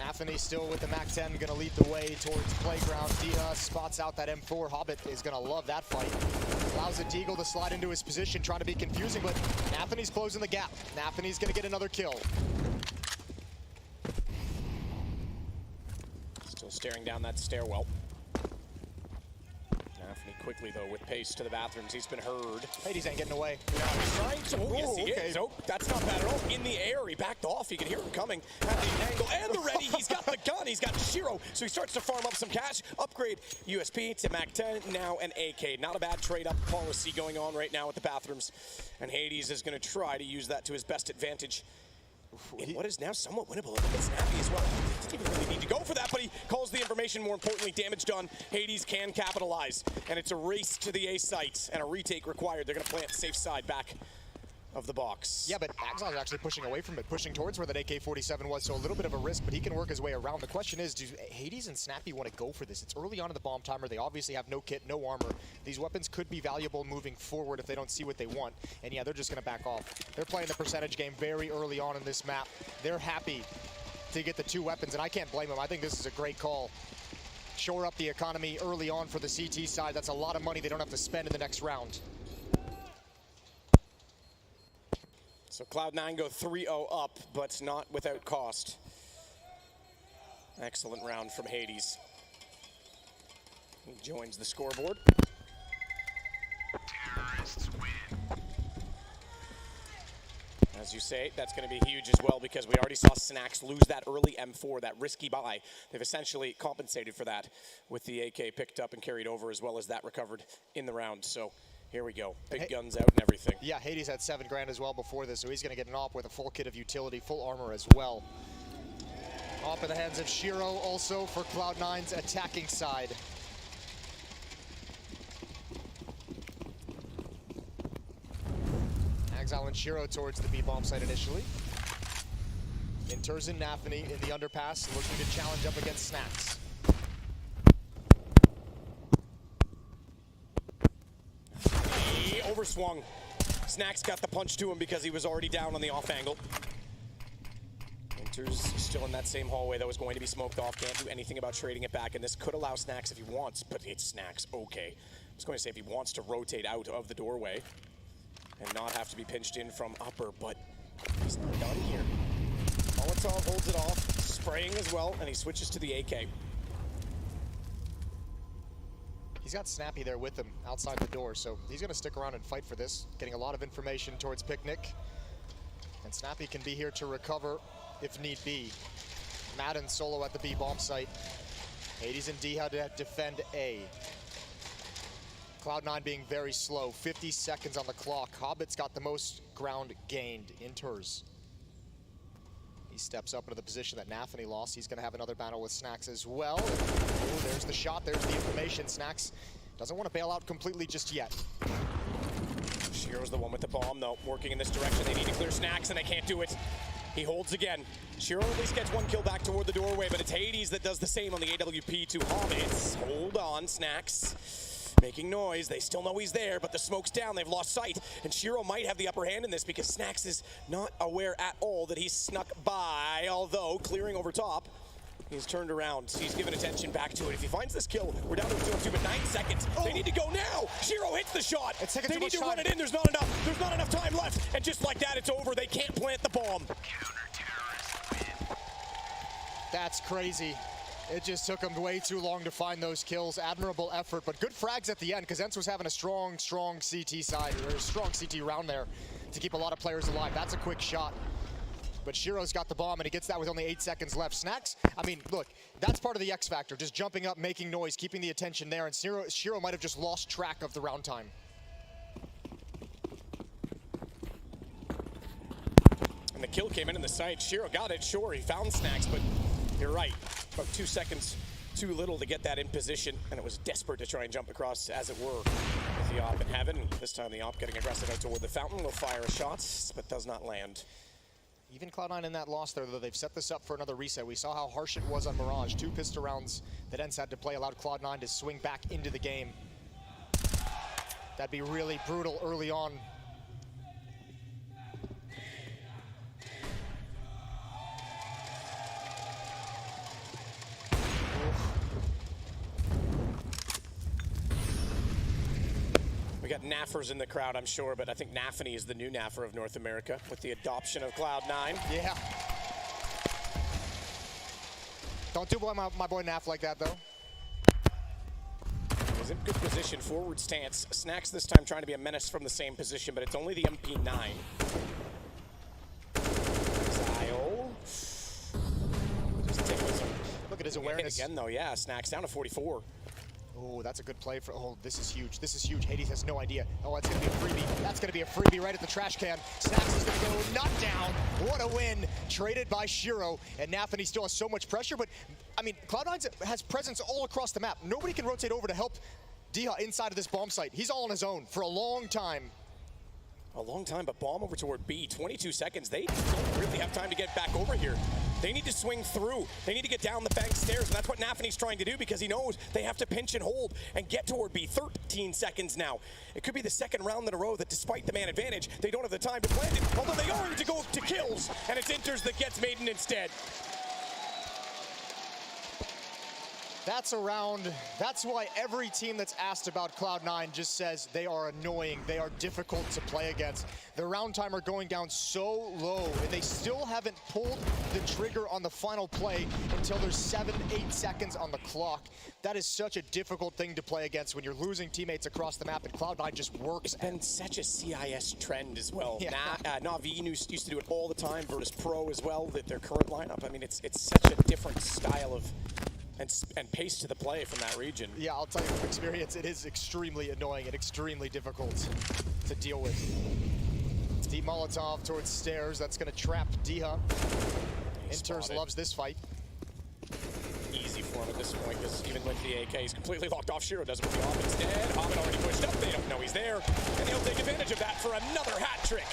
Anthony still with the Mac 10, gonna lead the way towards playground. Diha spots out that M4. Hobbit is gonna love that fight. Allows it to Eagle to slide into his position, trying to be confusing, but Anthony's closing the gap. Anthony's gonna get another kill. Still staring down that stairwell. Anthony quickly, though, with pace to the bathrooms. He's been heard. Hades ain't getting away. No, he's trying to. Oh, yes, he is. Oh, that's not bad at all. In the air, he backed off. You can hear him coming at the angle and the ready. He's got the gun. He's got Shiro. So he starts to farm up some cash. Upgrade USP to Mac 10. Now an AK. Not a bad trade-up policy going on right now at the bathrooms. And Hades is going to try to use that to his best advantage. In what is now somewhat winnable. It's Snappy as well. Doesn't even really need to go for that, but he calls the information. More importantly, damage done. Hades can capitalize, and it's a race to the A site, and a retake required. They're going to plant safe side back of the box. Yeah, but Exile's actually pushing away from it, pushing towards where that AK-47 was, so a little bit of a risk, but he can work his way around. The question is, do Hades and Snappy want to go for this? It's early on in the bomb timer. They obviously have no kit, no armor. These weapons could be valuable moving forward if they don't see what they want. And yeah, they're just going to back off. They're playing the percentage game very early on in this map. They're happy to get the 2 weapons, and I can't blame them. I think this is a great call. Shore up the economy early on for the CT side. That's a lot of money they don't have to spend in the next round. So Cloud9 go 3-0 up, but not without cost. Excellent round from Hades. He joins the scoreboard. As you say, that's going to be huge as well because we already saw Snacks lose that early M4, that risky buy. They've essentially compensated for that with the AK picked up and carried over as well as that recovered in the round. So here we go. Big guns out and everything. Yeah, Hades had 7 grand as well before this, so he's going to get an op with a full kit of utility, full armor as well. Op in the hands of Shiro also for Cloud9's attacking side. Exile and Shiro towards the B-bomb site initially. Inters and Nafany in the underpass, looking to challenge up against Snacks. He overswung. Snacks got the punch to him because he was already down on the off angle. Inters still in that same hallway that was going to be smoked off. Can't do anything about trading it back, and this could allow Snacks if he wants, but it's Snacks, okay. I was going to say if he wants to rotate out of the doorway and not have to be pinched in from upper, but he's not done here. Molotov holds it off, spraying as well, and he switches to the AK. He's got Snappy there with him outside the door, so he's going to stick around and fight for this, getting a lot of information towards Picnic. And Snappy can be here to recover if need be. Madden solo at the B-bomb site. Hades and D had to defend A. Cloud9 being very slow, 50 seconds on the clock. Hobbit's got the most ground gained in Turs. He steps up into the position that Nafany lost. He's gonna have another battle with Snacks as well. Oh, there's the shot, there's the information. Snacks doesn't want to bail out completely just yet. Shiro's the one with the bomb though, working in this direction. They need to clear Snacks and they can't do it. He holds again. Shiro at least gets 1 kill back toward the doorway, but it's Hades that does the same on the AWP to Hobbits. Hold on, Snacks. Making noise, they still know he's there, but the smoke's down, they've lost sight, and Shiro might have the upper hand in this because Snacks is not aware at all that he's snuck by, although clearing over top, he's turned around, he's given attention back to it. If he finds this kill, we're down to 2-2, but 9 seconds. Oh. They need to go now! Shiro hits the shot! They need to run it in, there's not enough time left, and just like that, it's over. They can't plant the bomb. That's crazy. It just took him way too long to find those kills. Admirable effort, but good frags at the end because Ents was having a strong CT side, or a strong CT round there to keep a lot of players alive. That's a quick shot. But Shiro's got the bomb and he gets that with only 8 seconds left. Snacks, I mean, look, that's part of the X factor, just jumping up, making noise, keeping the attention there, and Shiro might have just lost track of the round time. And the kill came in the side. Shiro got it, sure, he found Snacks, but you're right. About 2 seconds too little to get that in position, and it was desperate to try and jump across, as it were, with the op in heaven. This time the op getting aggressive out toward the fountain, will fire shots, but does not land. Even Cloud9 in that loss there, though, they've set this up for another reset. We saw how harsh it was on Mirage. 2 pistol rounds that Ents had to play allowed Cloud9 to swing back into the game. That'd be really brutal early on. We got Naffers in the crowd, I'm sure, but I think Nafany is the new Naffer of North America with the adoption of Cloud9. Yeah. Don't do my boy Naff like that, though. He's in good position, forward stance. Snacks this time trying to be a menace from the same position, but it's only the MP9. Zio. Just tickles him. Look at his awareness. Again, though, yeah, Snacks down to 44. Oh, that's a good play for, oh, this is huge. This is huge. Hades has no idea. Oh, that's gonna be a freebie. That's gonna be a freebie right at the trash can. Snacks is gonna go not down. What a win. Traded by Shiro. And Nafany still has so much pressure, but I mean, Cloud9 has presence all across the map. Nobody can rotate over to help Diha inside of this bomb site. He's all on his own for a long time. A long time, but bomb over toward B. 22 seconds. They don't really have time to get back over here. They need to swing through. They need to get down the bank stairs, and that's what Nafany's trying to do because he knows they have to pinch and hold and get toward B. 13 seconds now. It could be the second round in a row that despite the man advantage, they don't have the time to plant it, although they are to go to kills, and it's Inters that gets Maiden instead. That's why every team that's asked about Cloud9 just says they are annoying, they are difficult to play against. The round timer going down so low, and they still haven't pulled the trigger on the final play until there's 7-8 seconds on the clock. That is such a difficult thing to play against when you're losing teammates across the map, and Cloud9 just works. It's been such a CIS trend as well. Yeah. Na'Vi used to do it all the time, Virtus Pro as well, their current lineup. I mean, it's such a different style of and pace to the play from that region. Yeah, I'll tell you from experience, it is extremely annoying and extremely difficult to deal with. Deep Molotov towards stairs. That's going to trap Diha. Inters loves this fight. Easy for him at this point, because even with the AK, he's completely locked off. Shiro does it with the off instead. Hobbit already pushed up. They don't know he's there. And he'll take advantage of that for another hat trick.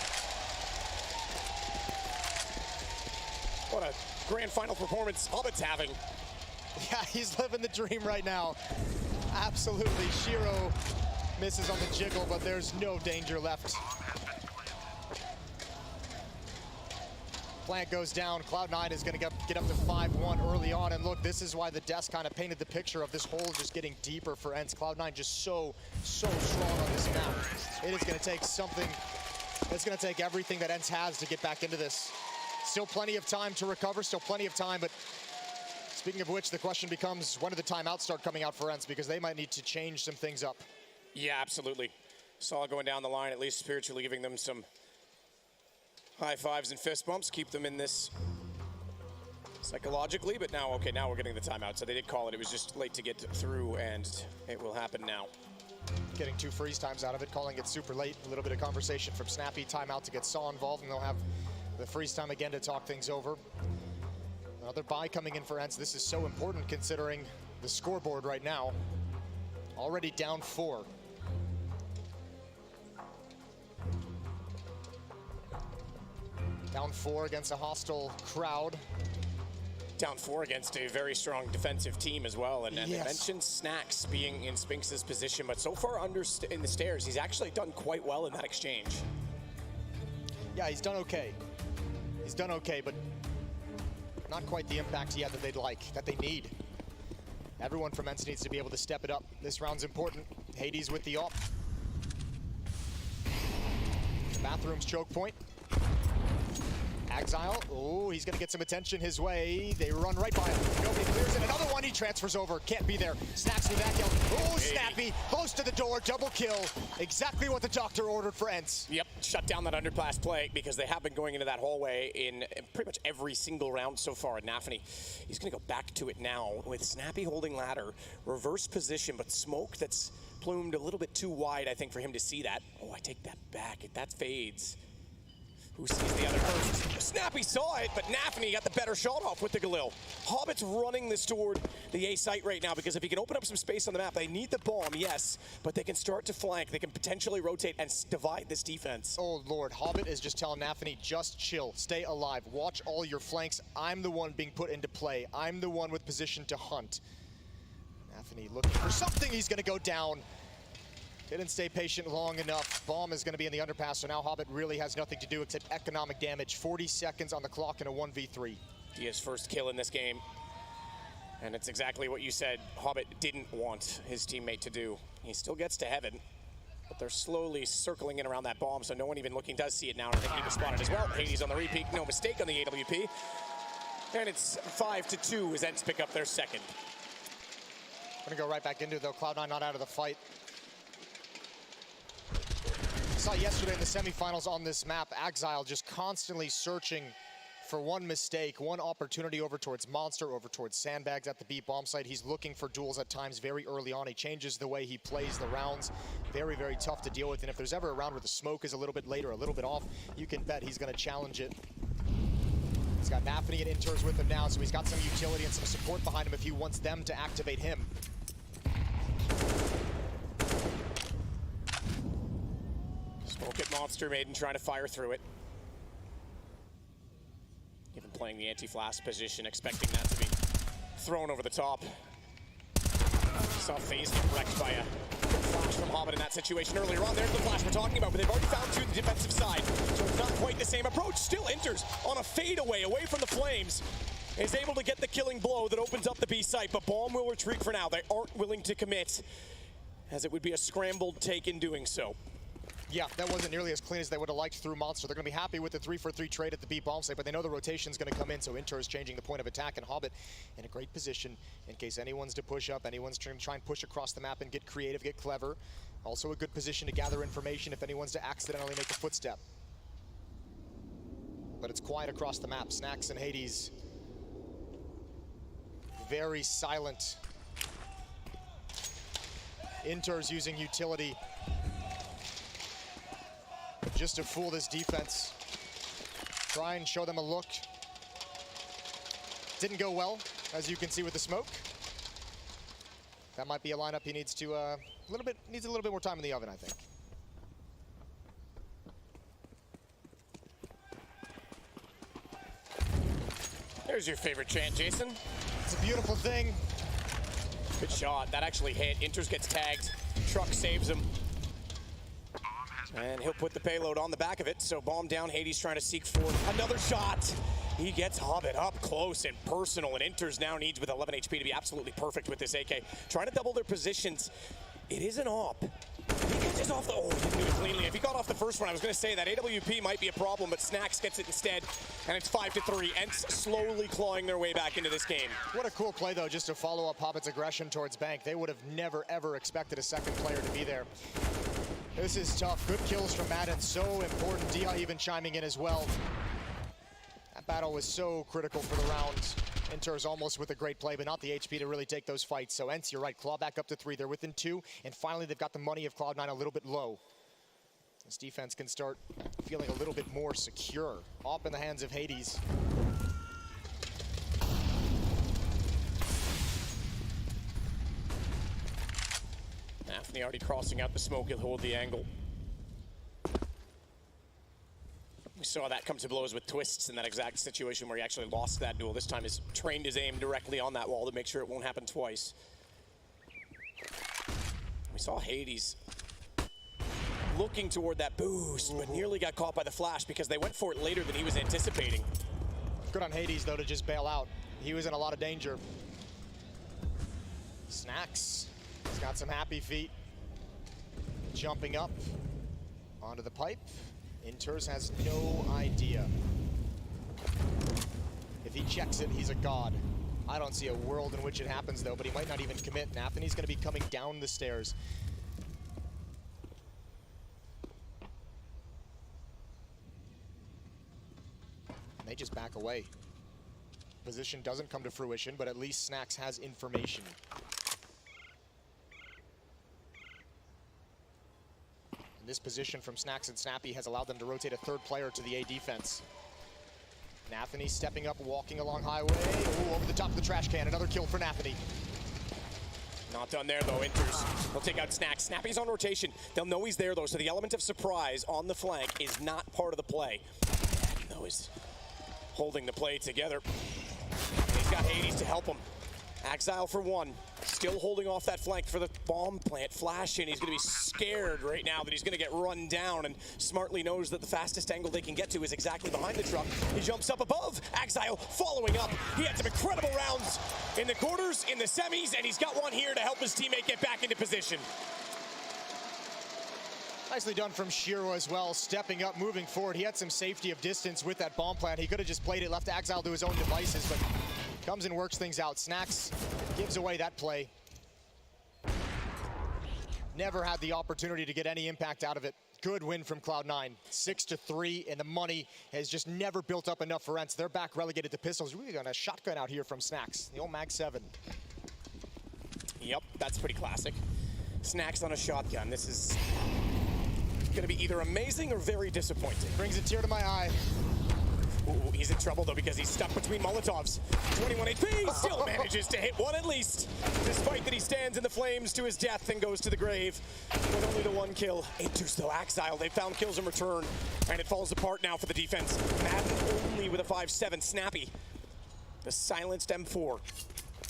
What a grand final performance Hobbit's having. Yeah, he's living the dream right now. Absolutely. Shiro misses on the jiggle, but there's no danger left. Plant goes down. Cloud9 is going to get up to 5-1 early on. And look, this is why the desk kind of painted the picture of this hole just getting deeper for ENCE. Cloud9 just so strong on this map. It is going to take something. It's going to take everything that ENCE has to get back into this. Still plenty of time to recover. Still plenty of time, but speaking of which, the question becomes, when do the timeouts start coming out for ENCE? Because they might need to change some things up. Yeah, absolutely. Saw going down the line, at least spiritually giving them some high fives and fist bumps, keep them in this psychologically, but now, okay, now we're getting the timeout. So they did call it. It was just late to get through, and it will happen now. Getting 2 freeze times out of it, calling it super late. A little bit of conversation from Snappy, timeout to get Saw involved, and they'll have the freeze time again to talk things over. Another buy coming in for ENCE. This is so important considering the scoreboard right now. Already down 4. Down 4 against a hostile crowd. Down 4 against a very strong defensive team as well. And yes. They mentioned Snacks being in Spinks' position, but so far in the stairs, he's actually done quite well in that exchange. Yeah, he's done okay. He's done okay, but not quite the impact yet that they'd like, that they need. Everyone from ENCE needs to be able to step it up. This round's important. Hades with the op. Bathroom's choke point. Exile, oh, he's gonna get some attention his way. They run right by him. Nobody clears it. Another one, he transfers over. Can't be there. Snacks with that kill. Oh, Snappy, close to the door, double kill. Exactly what the doctor ordered for ENCE. Yep, shut down that underpass play because they have been going into that hallway in pretty much every single round so far. Nafany, he's gonna go back to it now with Snappy holding ladder, reverse position, but smoke that's plumed a little bit too wide, I think, for him to see that. Oh, I take that back. That fades. Who sees the other first? Snappy saw it, but Nafany got the better shot off with the Galil. Hobbit's running this toward the A site right now because if he can open up some space on the map, they need the bomb, yes, but they can start to flank. They can potentially rotate and divide this defense. Oh, Lord. Hobbit is just telling Nafany, just chill, stay alive, watch all your flanks. I'm the one being put into play. I'm the one with position to hunt. Nafany looking for something. He's going to go down. Didn't stay patient long enough. Bomb is going to be in the underpass, so now Hobbit really has nothing to do except economic damage. 40 seconds on the clock in a 1v3. Dia's first kill in this game. And it's exactly what you said Hobbit didn't want his teammate to do. He still gets to heaven, but they're slowly circling in around that bomb, so no one even looking does see it now. And I think he was spotted as well. Hades on the repeat, no mistake on the AWP. And it's 5-2 as ENCE pick up their second. Gonna go right back into it though. Cloud9 not out of the fight. Saw yesterday in the semifinals on this map, Exile just constantly searching for one mistake, one opportunity over towards Monster, over towards Sandbags at the B bomb site. He's looking for duels at times very early on. He changes the way he plays the rounds. Very, very tough to deal with. And if there's ever a round where the smoke is a little bit later, a little bit off, you can bet he's going to challenge it. He's got Nafany and Inters with him now, so he's got some utility and some support behind him if he wants them to activate him. Smoke at Monster Maiden trying to fire through it. Even playing the anti-flash position, expecting that to be thrown over the top. Saw FaZe get wrecked by a flash much from Hobbit in that situation earlier on. There's the flash we're talking about, but they've already found two to the defensive side, so it's not quite the same approach. Still enters on a fadeaway away from the Flames. Is able to get the killing blow that opens up the B site, but Bomb will retreat for now. They aren't willing to commit, as it would be a scrambled take in doing so. Yeah, that wasn't nearly as clean as they would have liked through Monster. They're going to be happy with the 3-for-3 trade at the B bomb site, but they know the rotation's going to come in, so Inter is changing the point of attack, and Hobbit in a great position in case anyone's to push up, anyone's trying to try and push across the map and get creative, get clever. Also a good position to gather information if anyone's to accidentally make a footstep. But it's quiet across the map. Snacks and Hades very silent. Inter's using utility just to fool this defense. Try and show them a look. Didn't go well, as you can see with the smoke. That might be a lineup he needs to needs a little bit more time in the oven, I think. There's your favorite chant, Jason. It's a beautiful thing. Good shot. That actually hit. Inters gets tagged. Truck saves him. And he'll put the payload on the back of it. So bomb down. Hades trying to seek for another shot. He gets Hobbit up close and personal. And Inters now needs with 11 HP to be absolutely perfect with this AK. Trying to double their positions. It is an op. He catches off the... Oh, he didn't do it cleanly. If he got off the first one, I was going to say that AWP might be a problem, but Snacks gets it instead. And it's 5-3. Ents slowly clawing their way back into this game. What a cool play, though, just to follow up Hobbit's aggression towards Bank. They would have never, ever expected a second player to be there. This is tough. Good kills from Madden. So important. Dia even chiming in as well. That battle was so critical for the round. Inter's almost with a great play, but not the HP to really take those fights. So Ents, you're right, Claw back up to 3. They're within 2, and finally they've got the money of Cloud9 a little bit low. This defense can start feeling a little bit more secure. Op in the hands of Hades. Anthony already crossing out the smoke. He'll hold the angle. We saw that come to blows with Twists in that exact situation where he actually lost that duel. This time he's trained his aim directly on that wall to make sure it won't happen twice. We saw Hades looking toward that boost, but nearly got caught by the flash because they went for it later than he was anticipating. Good on Hades, though, to just bail out. He was in a lot of danger. Snacks. He's got some happy feet. Jumping up onto the pipe. Inters has no idea. If he checks it, he's a god. I don't see a world in which it happens, though, but he might not even commit. Anthony's going to be coming down the stairs. And they just back away. Position doesn't come to fruition, but at least Snacks has information. This position from Snacks and Snappy has allowed them to rotate a third player to the A defense. Nathany stepping up, walking along highway. Ooh, over the top of the trash can. Another kill for Nathany. Not done there, though. Inters. They'll take out Snacks. Snappy's on rotation. They'll know he's there, though, so the element of surprise on the flank is not part of the play. Though he's holding the play together. He's got Hades to help him. Exile for 1. Still holding off that flank for the bomb plant. Flash in. He's going to be scared right now that he's going to get run down, and smartly knows that the fastest angle they can get to is exactly behind the truck. He jumps up above. Exile following up. He had some incredible rounds in the quarters, in the semis, and he's got one here to help his teammate get back into position. Nicely done from Shiro as well, stepping up, moving forward. He had some safety of distance with that bomb plant. He could have just played it, left Exile to his own devices, but comes and works things out. Snacks gives away that play. Never had the opportunity to get any impact out of it. Good win from Cloud9. 6-3, and the money has just never built up enough for Ents. They're back relegated to pistols. Really got a shotgun out here from Snacks. The old Mag 7. Yep, that's pretty classic. Snacks on a shotgun. This is going to be either amazing or very disappointing. Brings a tear to my eye. Ooh, he's in trouble, though, because he's stuck between Molotovs. 21 HP, still manages to hit one at least, despite that he stands in the flames to his death and goes to the grave with only the 1 kill. Inters, though, Exile. They found kills in return, and it falls apart now for the defense. Madden only with a 5-7. Snappy, the silenced M4.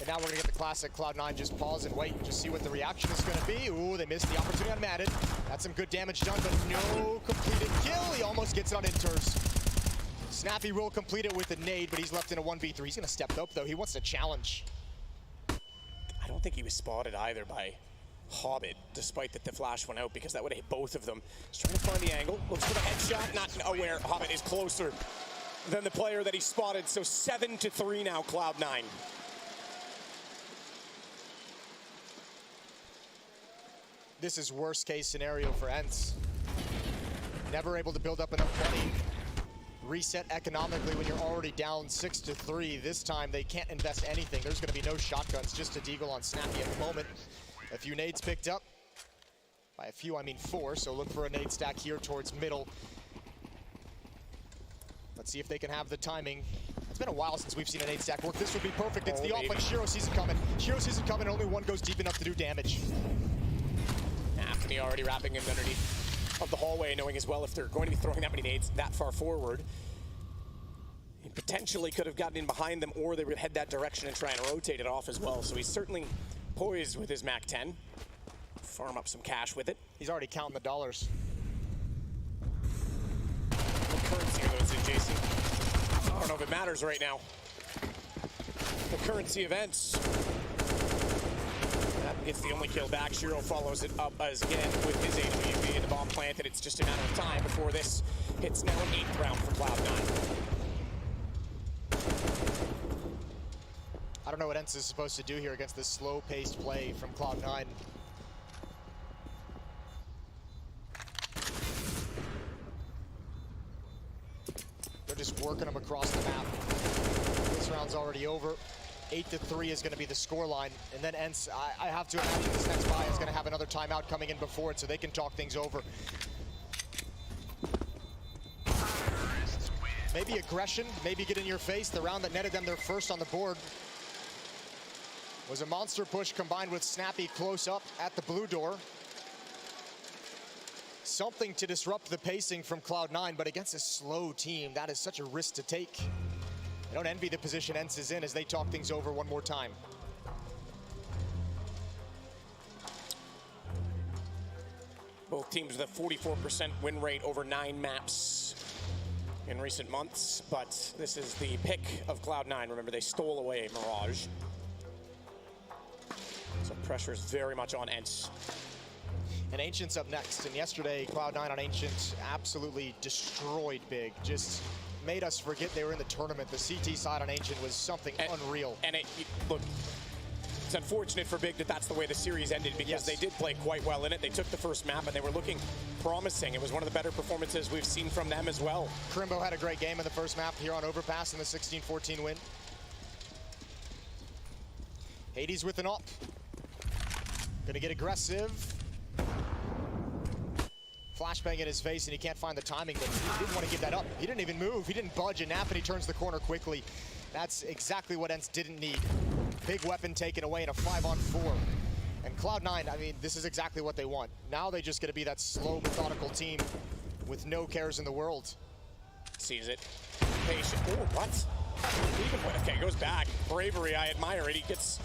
And now we're gonna get the classic Cloud9 just pause and wait and just see what the reaction is gonna be. Ooh, they missed the opportunity on Madden. That's some good damage done, but no completed kill. He almost gets it on Inters. Snappy will complete it with a nade, but he's left in a 1v3. He's gonna step up though. He wants to challenge. I don't think he was spotted either by Hobbit, despite that the flash went out, because that would have hit both of them. He's trying to find the angle, looks for the headshot, not aware. Hobbit is closer than the player that he spotted, so 7-3 now, Cloud9. This is worst case scenario for ENCE. Never able to build up enough money. Reset economically when you're already down 6-3. This time they can't invest anything. There's gonna be no shotguns, just a deagle on Snappy at the moment. A few nades picked up. By a few, I mean 4, so look for a nade stack here towards middle. Let's see if they can have the timing. It's been a while since we've seen a nade stack work. This would be perfect. It's the off, but Shiro sees it coming. Shiro sees it coming, only one goes deep enough to do damage. Anthony already wrapping him underneath of the hallway, knowing as well if they're going to be throwing that many nades that far forward, he potentially could have gotten in behind them, or they would head that direction and try and rotate it off as well. So he's certainly poised with his Mac 10. Farm up some cash with it. He's already counting the dollars. What currency are those in, Jason? I don't know if it matters right now. The currency events. That gets the only kill back. Shiro follows it up as again with his HVP and the bomb planted. It's just a matter of time before this hits now an 8th round for Cloud9. I don't know what ENCE is supposed to do here against this slow-paced play from Cloud9. They're just working them across the map. This round's already over. 8-3 is going to be the scoreline, and then ENCE, I have to imagine this next buy is going to have another timeout coming in before it, so they can talk things over. Maybe aggression, maybe get in your face. The round that netted them their first on the board was a monster push combined with Snappy close up at the blue door. Something to disrupt the pacing from Cloud9, but against a slow team, that is such a risk to take. I don't envy the position ENCE is in as they talk things over one more time. Both teams with a 44% win rate over 9 maps in recent months, but this is the pick of Cloud9. Remember, they stole away Mirage. So pressure is very much on ENCE. And Ancient's up next, and yesterday Cloud9 on Ancient absolutely destroyed Big. Just made us forget they were in the tournament. The CT side on Ancient was something unreal. And look, it's unfortunate for Big that that's the way the series ended, because they did play quite well in it. They took the first map and they were looking promising. It was one of the better performances we've seen from them as well. Crimbo had a great game in the first map here on Overpass in the 16-14 win. Hades with an op. Gonna get aggressive. Flashbang in his face, and he can't find the timing, but he didn't want to give that up. He didn't even move. He didn't budge, and Nappany turns the corner quickly. That's exactly what ENCE didn't need. Big weapon taken away in a 5-on-4. And Cloud9, I mean, this is exactly what they want. Now they just got to be that slow, methodical team with no cares in the world. Sees it. Patient. Oh, what? Okay, goes back. Bravery, I admire it. He gets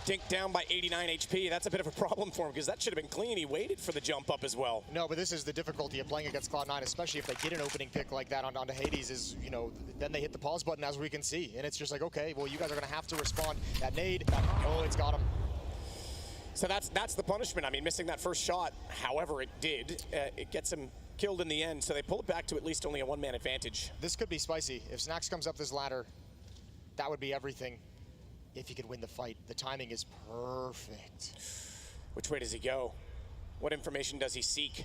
dinked down by 89 HP. That's a bit of a problem for him, because that should have been clean. He waited for the jump up as well. No, but this is the difficulty of playing against Cloud9, especially if they get an opening pick like that onto Hades, is, you know, then they hit the pause button, as we can see. And it's just like, okay, well, you guys are going to have to respond. That nade, oh, it's got him. So that's the punishment. I mean, missing that first shot, however it did, it gets him killed in the end. So they pull it back to at least only a 1-man advantage. This could be spicy. If Snax comes up this ladder, that would be everything. If he could win the fight, the timing is perfect. Which way does he go? What information does he seek?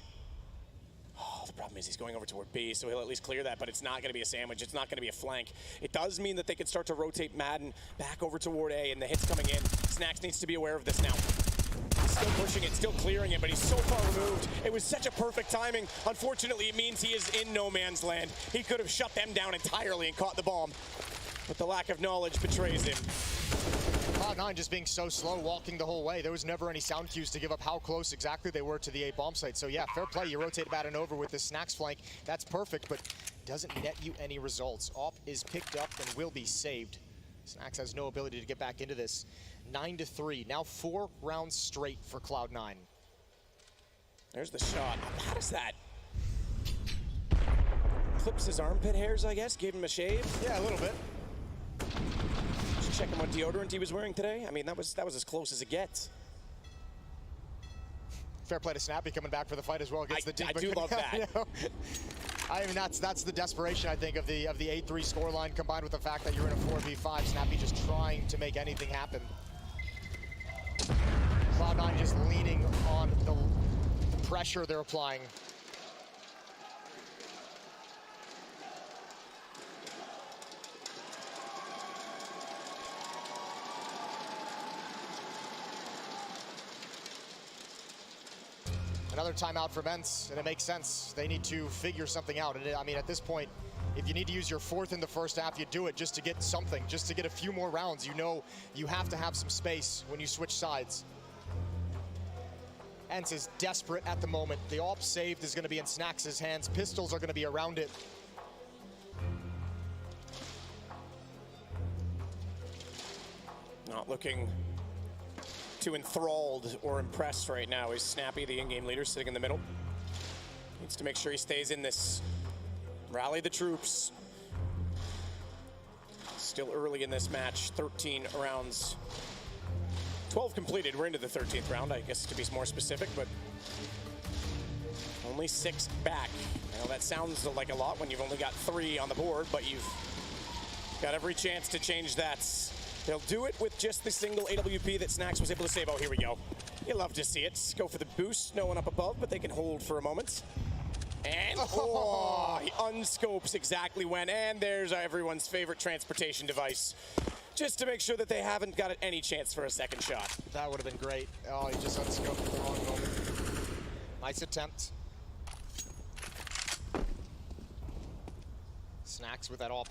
Oh, the problem is he's going over toward B, so he'll at least clear that, but it's not going to be a sandwich. It's not going to be a flank. It does mean that they could start to rotate Madden back over toward A, and the hit's coming in. Snax needs to be aware of this now. He's still pushing it, still clearing it, but he's so far removed. It was such a perfect timing. Unfortunately, it means he is in no man's land. He could have shut them down entirely and caught the bomb, but the lack of knowledge betrays him. Cloud9 just being so slow, walking the whole way. There was never any sound cues to give up how close exactly they were to the A bomb site. So yeah, fair play. You rotate Madden over with this Snax flank. That's perfect, but doesn't net you any results. Op is picked up and will be saved. Snax has no ability to get back into this. 9-3. Now 4 rounds straight for Cloud9. There's the shot. How does that? Clips his armpit hairs, I guess. Gave him a shave. Yeah, a little bit. Just checking what deodorant he was wearing today. I mean, that was as close as it gets. Fair play to Snappy coming back for the fight as well against the deep. I do love that. You know? I mean, that's the desperation, I think, of the 8-3 scoreline combined with the fact that you're in a 4v5. Snappy just trying to make anything happen. Cloud9 just leaning on the pressure they're applying. Another timeout for Mens, and it makes sense. They need to figure something out. And I mean, at this point, if you need to use your 4th in the first half, you do it just to get something, just to get a few more rounds. You know you have to have some space when you switch sides. Ents is desperate at the moment. The AWP saved is going to be in Snax' hands. Pistols are going to be around it. Not looking too enthralled or impressed right now is Snappy, the in-game leader, sitting in the middle. Needs to make sure he stays in this. Rally the troops. Still early in this match, 13 rounds. 12 completed, we're into the 13th round, I guess to be more specific, but only 6 back. I know that sounds like a lot when you've only got 3 on the board, but you've got every chance to change that. They'll do it with just the single AWP that Snax was able to save. Oh, here we go. You love to see it. Go for the boost. No one up above, but they can hold for a moment. And oh, he unscopes exactly when. And there's everyone's favorite transportation device. Just to make sure that they haven't got any chance for a second shot. That would have been great. Oh, he just unscoped at the wrong moment. Nice attempt. Snax with that AWP.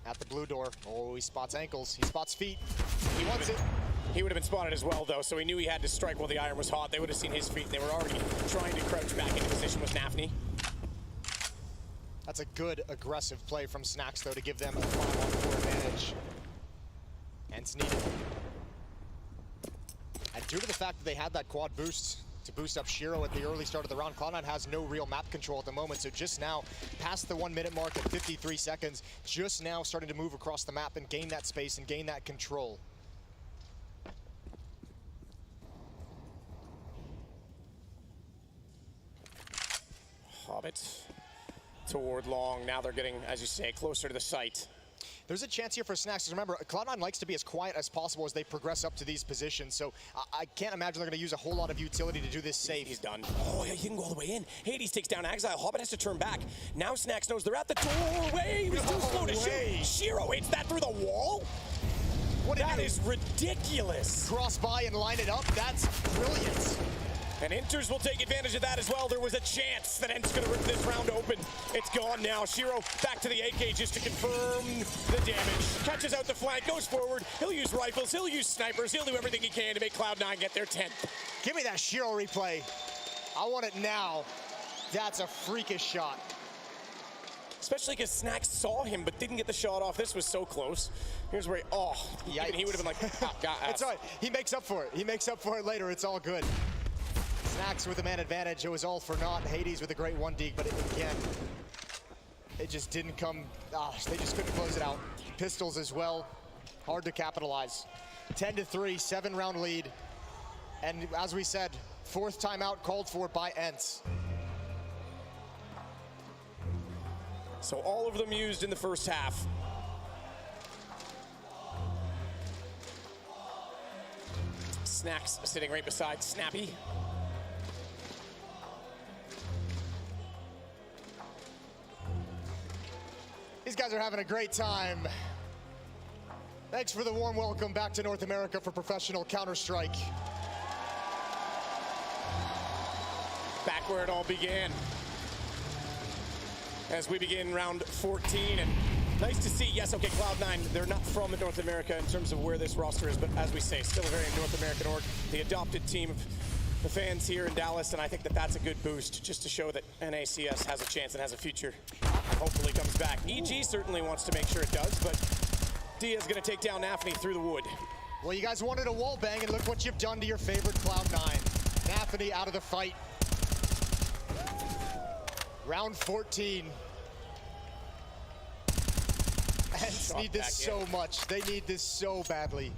At the blue door. Oh, he spots ankles. He spots feet. He wants it. He would have been spotted as well, though, so he knew he had to strike while the iron was hot. They would have seen his feet, and they were already trying to crouch back into position with Nafny. That's a good, aggressive play from Snax, though, to give them a 5-on-4 advantage. And it's needed. And due to the fact that they had that quad boost to boost up Shiro at the early start of the round, Cloud9 has no real map control at the moment, so just now, past the 1 minute mark at 53 seconds, just now starting to move across the map and gain that space and gain that control. Hobbit toward long. Now they're getting, as you say, closer to the site. There's a chance here for Snax. Remember, Cloud9 likes to be as quiet as possible as they progress up to these positions, so I can't imagine they're going to use a whole lot of utility to do this safe. He's done. Oh, yeah, he didn't go all the way in. Hades takes down Exile. Hobbit has to turn back. Now Snax knows they're at the doorway. He was too slow to shoot. Shiro hits that through the wall. That is ridiculous. Cross by and line it up. That's brilliant. And Inters will take advantage of that as well. There was a chance that Ent's going to rip this round open. It's gone now. Shiro back to the AK just to confirm the damage. Catches out the flank, goes forward. He'll use rifles, he'll use snipers, he'll do everything he can to make Cloud9 get their 10th. Give me that Shiro replay. I want it now. That's a freakish shot. Especially because Snax saw him but didn't get the shot off. This was so close. Here's where even he would have been like, It's all right. He makes up for it. He makes up for it later. It's all good. Snax with the man advantage. It was all for naught. Hades with a great 1 dig, but again, it just didn't come. They just couldn't close it out. Pistols as well. Hard to capitalize. 10-3, 7-round lead. And as we said, 4th timeout called for by Ents. So all of them used in the first half. Snax sitting right beside Snappy. These guys are having a great time. Thanks for the warm welcome back to North America for professional Counter-Strike. Back where it all began. As we begin round 14, and nice to see, yes, okay, Cloud9, they're not from North America in terms of where this roster is, but as we say, still a very North American org, the adopted team of the fans here in Dallas, and I think that that's a good boost, just to show that NACS has a chance and has a future. Hopefully comes back. EG certainly wants to make sure it does, but Dia's gonna take down Nafny through the wood. Well, you guys wanted a wall bang, and look what you've done to your favorite Cloud9. Nafany out of the fight. Round 14. Ents need this so much. They need this so badly.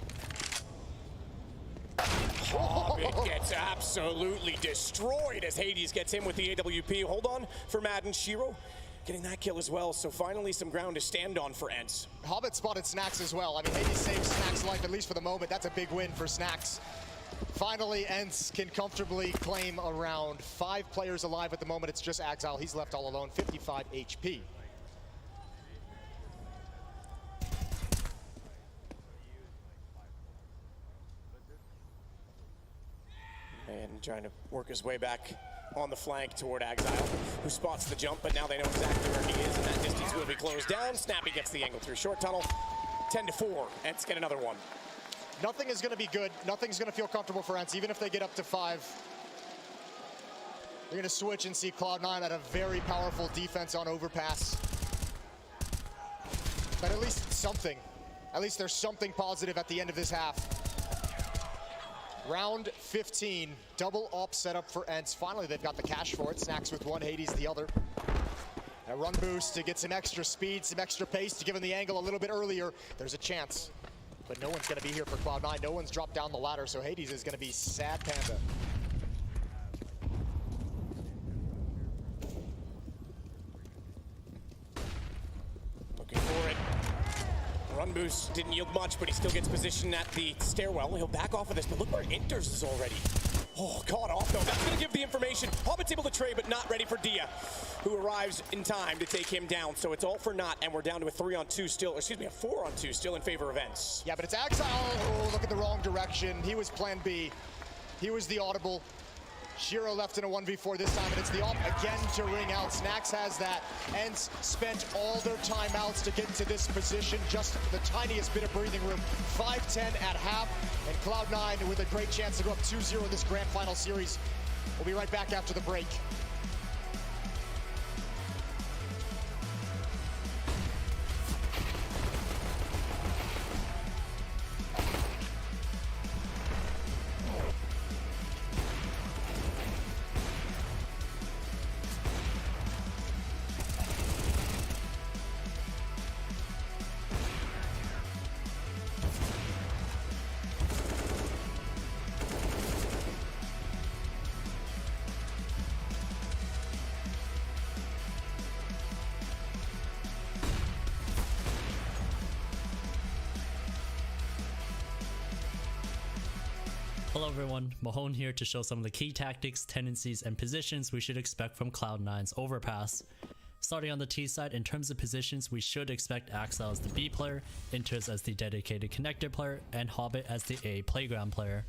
Hobbit gets absolutely destroyed as Hades gets in with the AWP. Hold on for Madden. Shiro getting that kill as well, so finally some ground to stand on for Ents. Hobbit spotted Snacks as well. I mean, Hades saved Snacks' life, at least for the moment. That's a big win for Snacks. Finally, Ents can comfortably claim a round. 5 players alive at the moment. It's just Axile. He's left all alone, 55 HP. And trying to work his way back on the flank toward Axile, who spots the jump, but now they know exactly where he is, and that distance will be closed down. Snappy gets the angle through short tunnel. 10-4. Ents get another one. Nothing is going to be good. Nothing's going to feel comfortable for Ents, even if they get up to 5. They're going to switch and see Cloud9 at a very powerful defense on overpass. But at least something. At least there's something positive at the end of this half. Round 15, double op setup for Ents. Finally, they've got the cash for it. Snacks with one, Hades the other. A run boost to get some extra speed, some extra pace to give him the angle a little bit earlier. There's a chance, but no one's going to be here for Cloud9. No one's dropped down the ladder, so Hades is going to be sad panda. Looking for it. Run boost didn't yield much, but he still gets positioned at the stairwell. He'll back off of this, but look where Inters is already. Oh, caught off though. That's gonna give the information. Hobbit's able to trade, but not ready for Dia, who arrives in time to take him down. So it's all for naught, and we're down to a 3-on-2 still, excuse me, a 4-on-2 still in favor of Ents. Yeah, but it's Axile. Oh, look at the wrong direction. He was plan B. He was the audible. Shiro left in a 1v4 this time, and it's the op again to ring out. Snacks has that. Ents spent all their timeouts to get to this position, just the tiniest bit of breathing room. 5-10 at half, and Cloud9 with a great chance to go up 2-0 in this grand final series. We'll be right back after the break. Hello everyone, Mahone here to show some of the key tactics, tendencies, and positions we should expect from Cloud9's overpass. Starting on the T side, in terms of positions, we should expect Axile as the B player, Inters as the dedicated connector player, and Hobbit as the A playground player.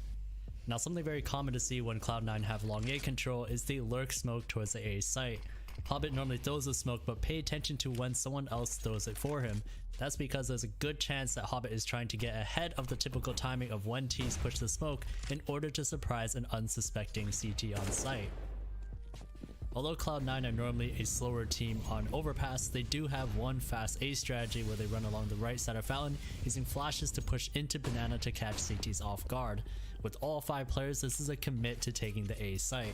Now something very common to see when Cloud9 have long A control is the lurk smoke towards the A site. Hobbit normally throws the smoke, but pay attention to when someone else throws it for him. That's because there's a good chance that Hobbit is trying to get ahead of the typical timing of when T's push the smoke in order to surprise an unsuspecting CT on site. Although Cloud9 are normally a slower team on overpass, they do have one fast A strategy where they run along the right side of Fountain using flashes to push into Banana to catch CTs off guard. With all 5 players, this is a commit to taking the A site.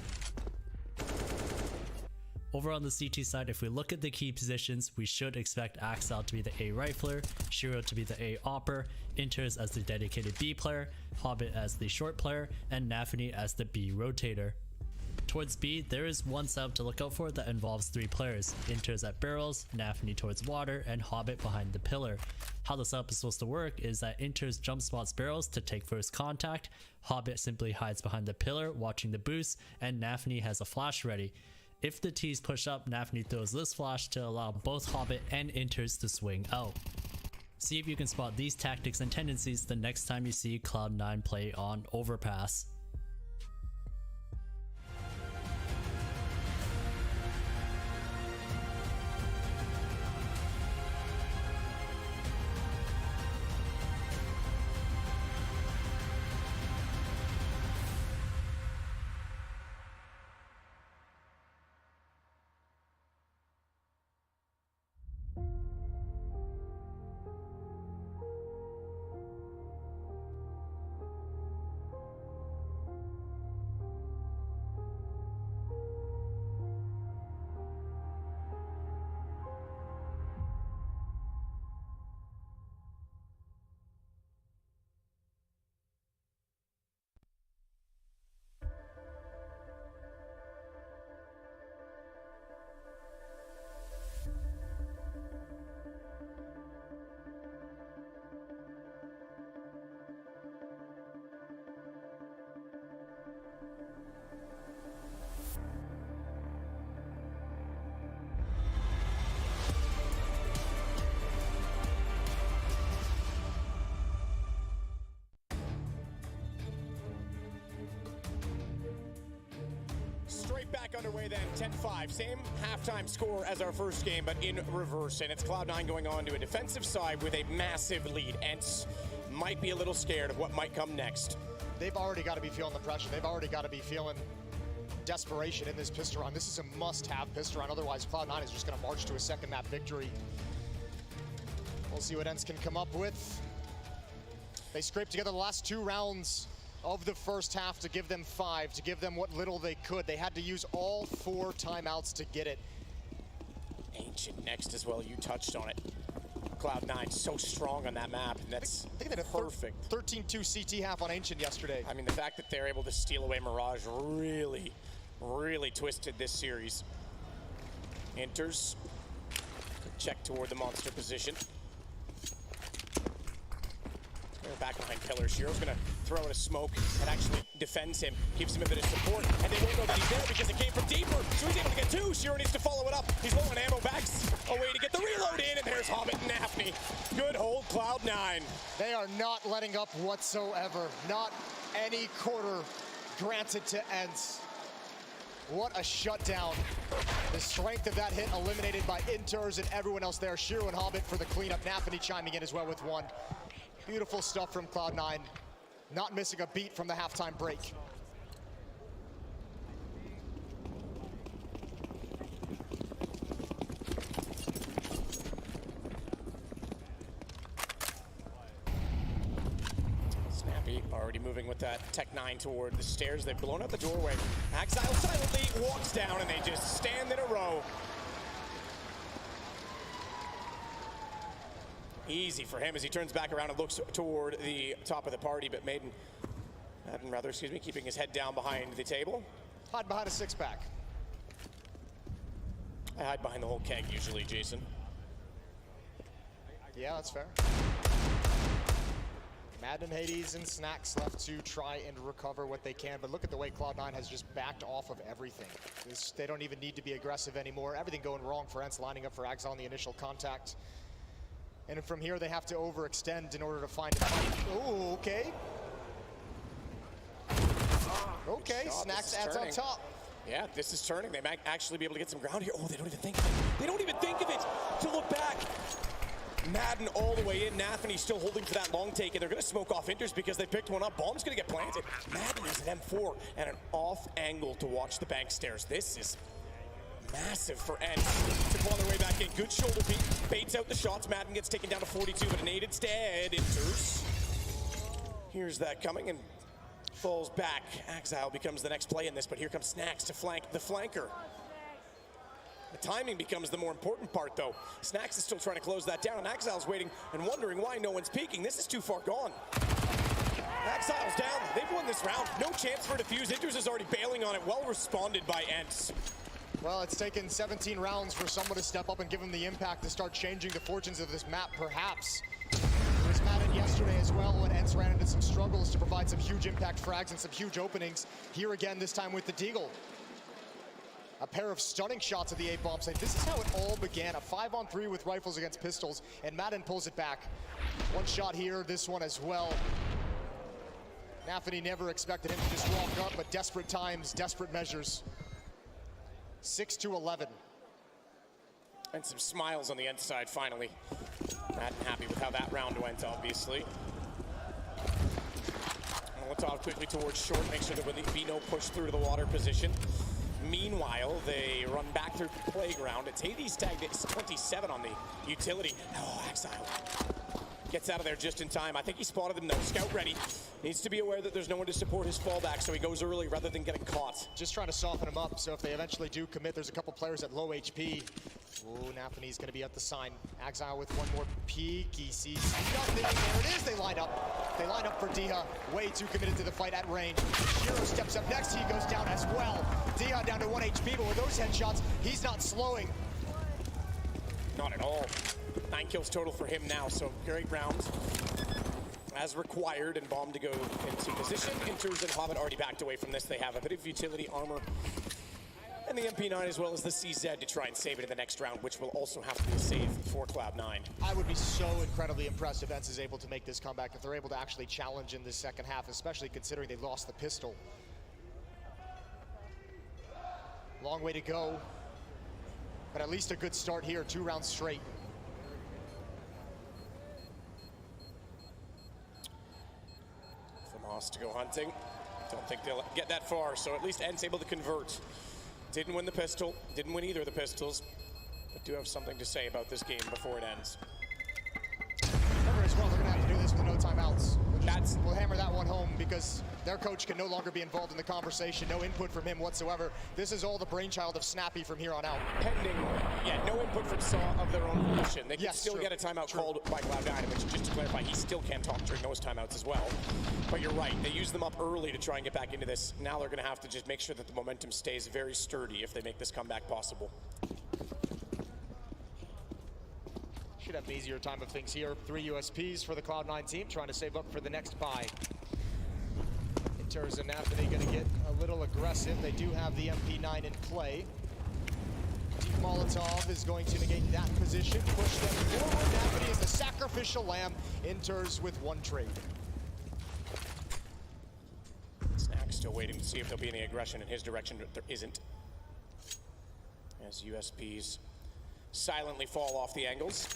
Over on the CT side, if we look at the key positions, we should expect Axile to be the A rifler, Shiro to be the A opper, Inters as the dedicated B player, Hobbit as the short player, and Nafany as the B rotator. Towards B, there is one setup to look out for that involves 3 players, Inters at barrels, Nafany towards water, and Hobbit behind the pillar. How the setup is supposed to work is that Inters jump spots barrels to take first contact, Hobbit simply hides behind the pillar watching the boost, and Nafany has a flash ready. If the T's push up, Nafany throws this flash to allow both Hobbit and Inters to swing out. See if you can spot these tactics and tendencies the next time you see Cloud9 play on overpass. underway then, 10-5. Same halftime score as our first game, but in reverse. And it's Cloud9 going on to a defensive side with a massive lead. Ents might be a little scared of what might come next. They've already got to be feeling the pressure. They've already got to be feeling desperation in this pistol round. This is a must-have pistol round. Otherwise, Cloud9 is just going to march to a second map victory. We'll see what Ents can come up with. They scraped together the last 2 rounds of the first half to give them 5, to give them what little they could. They had to use all 4 timeouts to get it. Ancient next as well, you touched on it. Cloud9 so strong on that map, and that's I think they did a perfect. 13-2 CT half on Ancient yesterday. I mean, the fact that they're able to steal away Mirage really, really twisted this series. Enters, check toward the monster position. Back behind Pillar. Shiro's gonna throw in a smoke and actually defends him, gives him a bit of support, and they won't know that he's there because it came from deeper. So he's able to get 2. Shiro needs to follow it up. He's low on ammo, backs away to get the reload in, and there's Hobbit and Nafny. Good hold, Cloud9. They are not letting up whatsoever. Not any quarter granted to Ents. What a shutdown. The strength of that hit eliminated by Inters and everyone else there. Shiro and Hobbit for the cleanup. Nafny chiming in as well with 1. Beautiful stuff from Cloud9, not missing a beat from the halftime break. Snappy already moving with that Tech-9 toward the stairs. They've blown out the doorway. Axile silently walks down and they just stand in a row. Easy for him as he turns back around and looks toward the top of the party, but Madden, keeping his head down behind the table. Hide behind a 6-pack. I hide behind the whole keg usually, Jason. Yeah, that's fair. Madden, Hades, and Snacks left to try and recover what they can, but look at the way Cloud9 has just backed off of everything. They don't even need to be aggressive anymore. Everything going wrong for Ents, lining up for Axel on the initial contact. And from here, they have to overextend in order to find a fight. Oh, okay. Okay, Snacks adds on top. Yeah, this is turning. They might actually be able to get some ground here. Oh, they don't even think of it. They don't even think of it to look back. Madden all the way in. Nafny still holding for that long take, and they're going to smoke off Inters because they picked one up. Bomb's going to get planted. Madden is an M4 and an off angle to watch the bank stairs. This is massive for Ents to claw their way back in. Good shoulder beat, baits out the shots. Madden gets taken down to 42, but an 8 instead. Inters. Here's that coming and falls back. Axile becomes the next play in this, but here comes Snacks to flank the flanker. The timing becomes the more important part, though. Snacks is still trying to close that down, and Axile's waiting and wondering why no one's peeking. This is too far gone. Axile's down. They've won this round. No chance for a defuse. Inters is already bailing on it. Well responded by Ents. Well, it's taken 17 rounds for someone to step up and give them the impact to start changing the fortunes of this map, perhaps. It was Madden yesterday as well when Ents ran into some struggles to provide some huge impact frags and some huge openings. Here again, this time with the Deagle. A pair of stunning shots at the 8-bomb site. This is how it all began, a 5-on-3 with rifles against pistols, and Madden pulls it back. One shot here, this one as well. Nafny never expected him to just walk up, but desperate times, desperate measures. 6-11. And some smiles on the Ents side, finally. Madden happy with how that round went, obviously. Molotov quickly towards short, make sure there would be no push through to the water position. Meanwhile, they run back through the playground. It's Hades tagged, it's 27 on the utility. Oh, Axile gets out of there just in time. I think he spotted them though. Scout ready. Needs to be aware that there's no one to support his fallback, so he goes early rather than getting caught. Just trying to soften him up, so if they eventually do commit, there's a couple players at low HP. Oh, Nafny's gonna be at the sign. Axile with one more peek. He sees nothing. There it is. They line up. They line up for Diha. Way too committed to the fight at range. Shiro steps up next. He goes down as well. Diha down to 1 HP, but with those headshots, he's not slowing. Not at all. 9 kills total for him now, so great round. As required, and Bomb to go into position. Inters and Hobbit already backed away from this. They have a bit of utility armor and the MP9 as well as the CZ to try and save it in the next round, which will also have to be a save for Cloud9. I would be so incredibly impressed if Ents is able to make this comeback, if they're able to actually challenge in this second half, especially considering they lost the pistol. Long way to go, but at least a good start here, 2 rounds straight. Famas to go hunting. Don't think they'll get that far, so at least Ent's able to convert. Didn't win the pistol, didn't win either of the pistols, but do have something to say about this game before it ends. Remember as well, they're going to have to do this with no timeouts. We'll hammer that one home because their coach can no longer be involved in the conversation. No input from him whatsoever. This is all the brainchild of Snappy from here on out. Pending, no input from Saw of their own volition. They can still get a timeout called by Cloud9, which, just to clarify, he still can talk during those timeouts as well. But you're right, they used them up early to try and get back into this. Now they're going to have to just make sure that the momentum stays very sturdy if they make this comeback possible. Should have an easier time of things here. 3 USPs for the Cloud9 team, trying to save up for the next buy. Inters and Anthony going to get a little aggressive. They do have the MP9 in play. Deep Molotov is going to negate that position, push them forward. Anthony is the sacrificial lamb. Inters with 1 trade. Snack still waiting to see if there'll be any aggression in his direction, but there isn't. As USPs silently fall off the angles.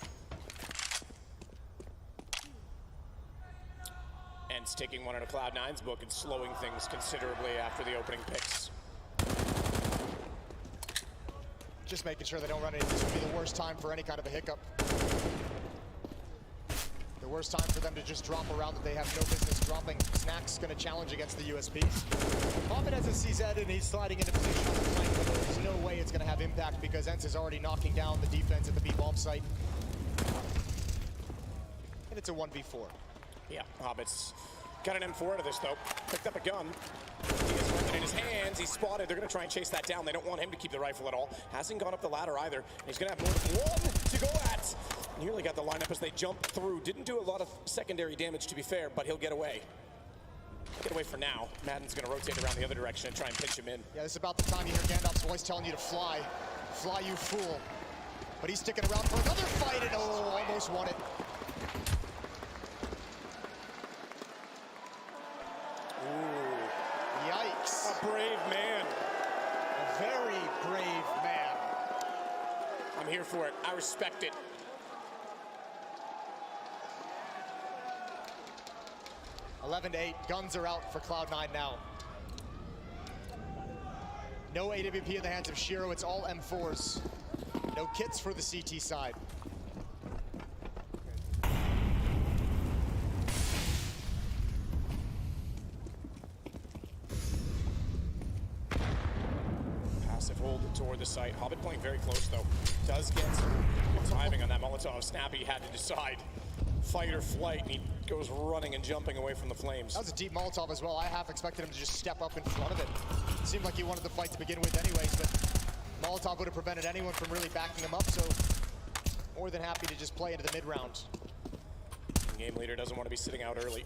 And taking one out of Cloud9's book and slowing things considerably after the opening picks. Just making sure they don't run into this would be the worst time for any kind of a hiccup. The worst time for them to just drop around that they have no business dropping. Snack's going to challenge against the USPs. Hobbit has a CZ and he's sliding into position on the flank, but there's no way it's going to have impact because Ents is already knocking down the defense at the B-bomb site. And it's a 1v4. Yeah, Hobbit's got an M4 out of this though. Picked up a gun. He has weapon in his hands. He's spotted. They're going to try and chase that down. They don't want him to keep the rifle at all. Hasn't gone up the ladder either. And he's going to have more than one to go at. Nearly got the lineup as they jump through. Didn't do a lot of secondary damage to be fair, but he'll get away. Get away for now. Madden's going to rotate around the other direction and try and pinch him in. Yeah, this is about the time you hear Gandalf's voice telling you to fly. Fly, you fool. But he's sticking around for another fight and almost won it. Yikes. A brave man. A very brave man. I'm here for it. I respect it. $11 to 8. Guns are out for Cloud9 now. No AWP in the hands of Shiro. It's all M4s. No kits for the CT side. Hold toward the site. Hobbit playing very close though. Does get good timing on that Molotov. Snappy had to decide fight or flight, and he goes running and jumping away from the flames. That was a deep Molotov as well. I half expected him to just step up in front of it. It seemed like he wanted the fight to begin with anyways, but Molotov would have prevented anyone from really backing him up, so more than happy to just play into the mid-round. Game leader doesn't want to be sitting out early.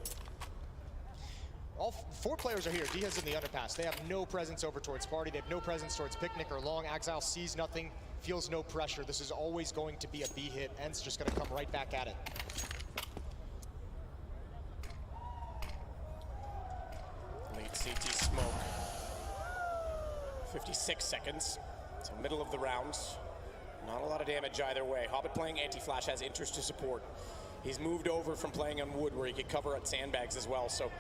All 4 players are here. Diaz in the underpass. They have no presence over towards Party. They have no presence towards Picnic or Long. Exile sees nothing, feels no pressure. This is always going to be a B hit. Ent's just going to come right back at it. Lead CT smoke. 56 seconds. So middle of the round. Not a lot of damage either way. Hobbit playing anti-flash has interest to support. He's moved over from playing on wood where he could cover at sandbags as well. So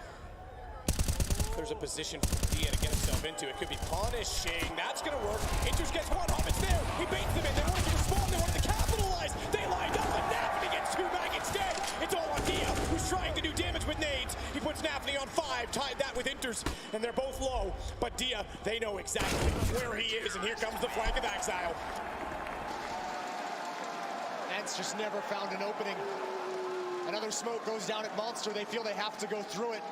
there's a position for Dia to get himself into. It could be punishing. That's going to work. Inters gets one. Hobbit's there. He baits them in. They wanted to respond. They wanted to capitalize. They lined up, and Nafny gets 2 back instead. It's all on Dia, who's trying to do damage with nades. He puts Nafny on 5, tied that with Inters, and they're both low. But Dia, they know exactly where he is, and here comes the flank of Exile. Ents just never found an opening. Another smoke goes down at Monster. They feel they have to go through it.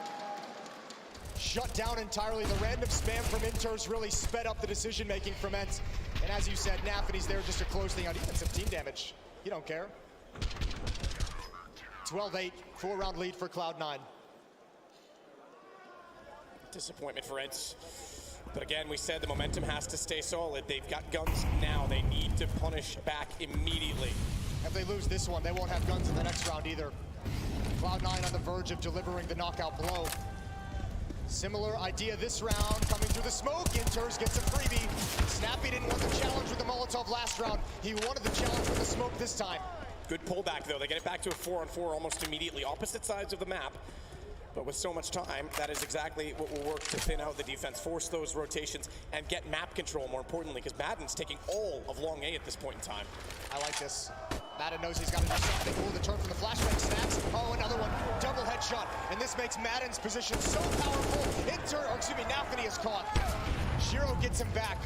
Shut down entirely. The random spam from Inters really sped up the decision-making from Ents. And as you said, Nafany's there just to close things out. Even some team damage. You don't care. 12-8, 4-round lead for Cloud9. Disappointment for Ents. But again, we said the momentum has to stay solid. They've got guns now. They need to punish back immediately. If they lose this one, they won't have guns in the next round either. Cloud9 on the verge of delivering the knockout blow. Similar idea this round, coming through the smoke. Inters gets a freebie. Snappy didn't want the challenge with the Molotov last round. He wanted the challenge with the smoke this time. Good pullback, though. They get it back to a 4-on-4 almost immediately. Opposite sides of the map. But with so much time, that is exactly what will work to thin out the defense, force those rotations, and get map control, more importantly, because Madden's taking all of long A at this point in time. I like this. Madden knows he's got to do something. Ooh, the turn from the flashbang snaps. Oh, another one. Double headshot. And this makes Madden's position so powerful. Nafany is caught. Shiro gets him back.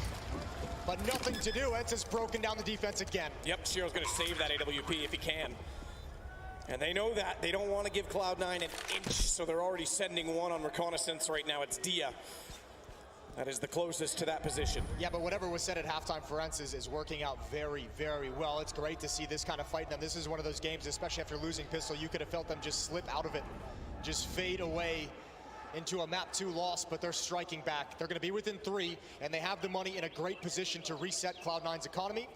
But nothing to do. Ents has broken down the defense again. Yep, Shiro's going to save that AWP if he can. And they know that. They don't want to give Cloud9 an inch, so they're already sending one on reconnaissance right now. It's Dia. That is the closest to that position. Yeah, but whatever was said at halftime for Ents is working out very, very well. It's great to see this kind of fight. Now, this is one of those games, especially after losing Pistol, you could have felt them just slip out of it, just fade away into a map 2 loss, but they're striking back. They're going to be within 3, and they have the money in a great position to reset Cloud9's economy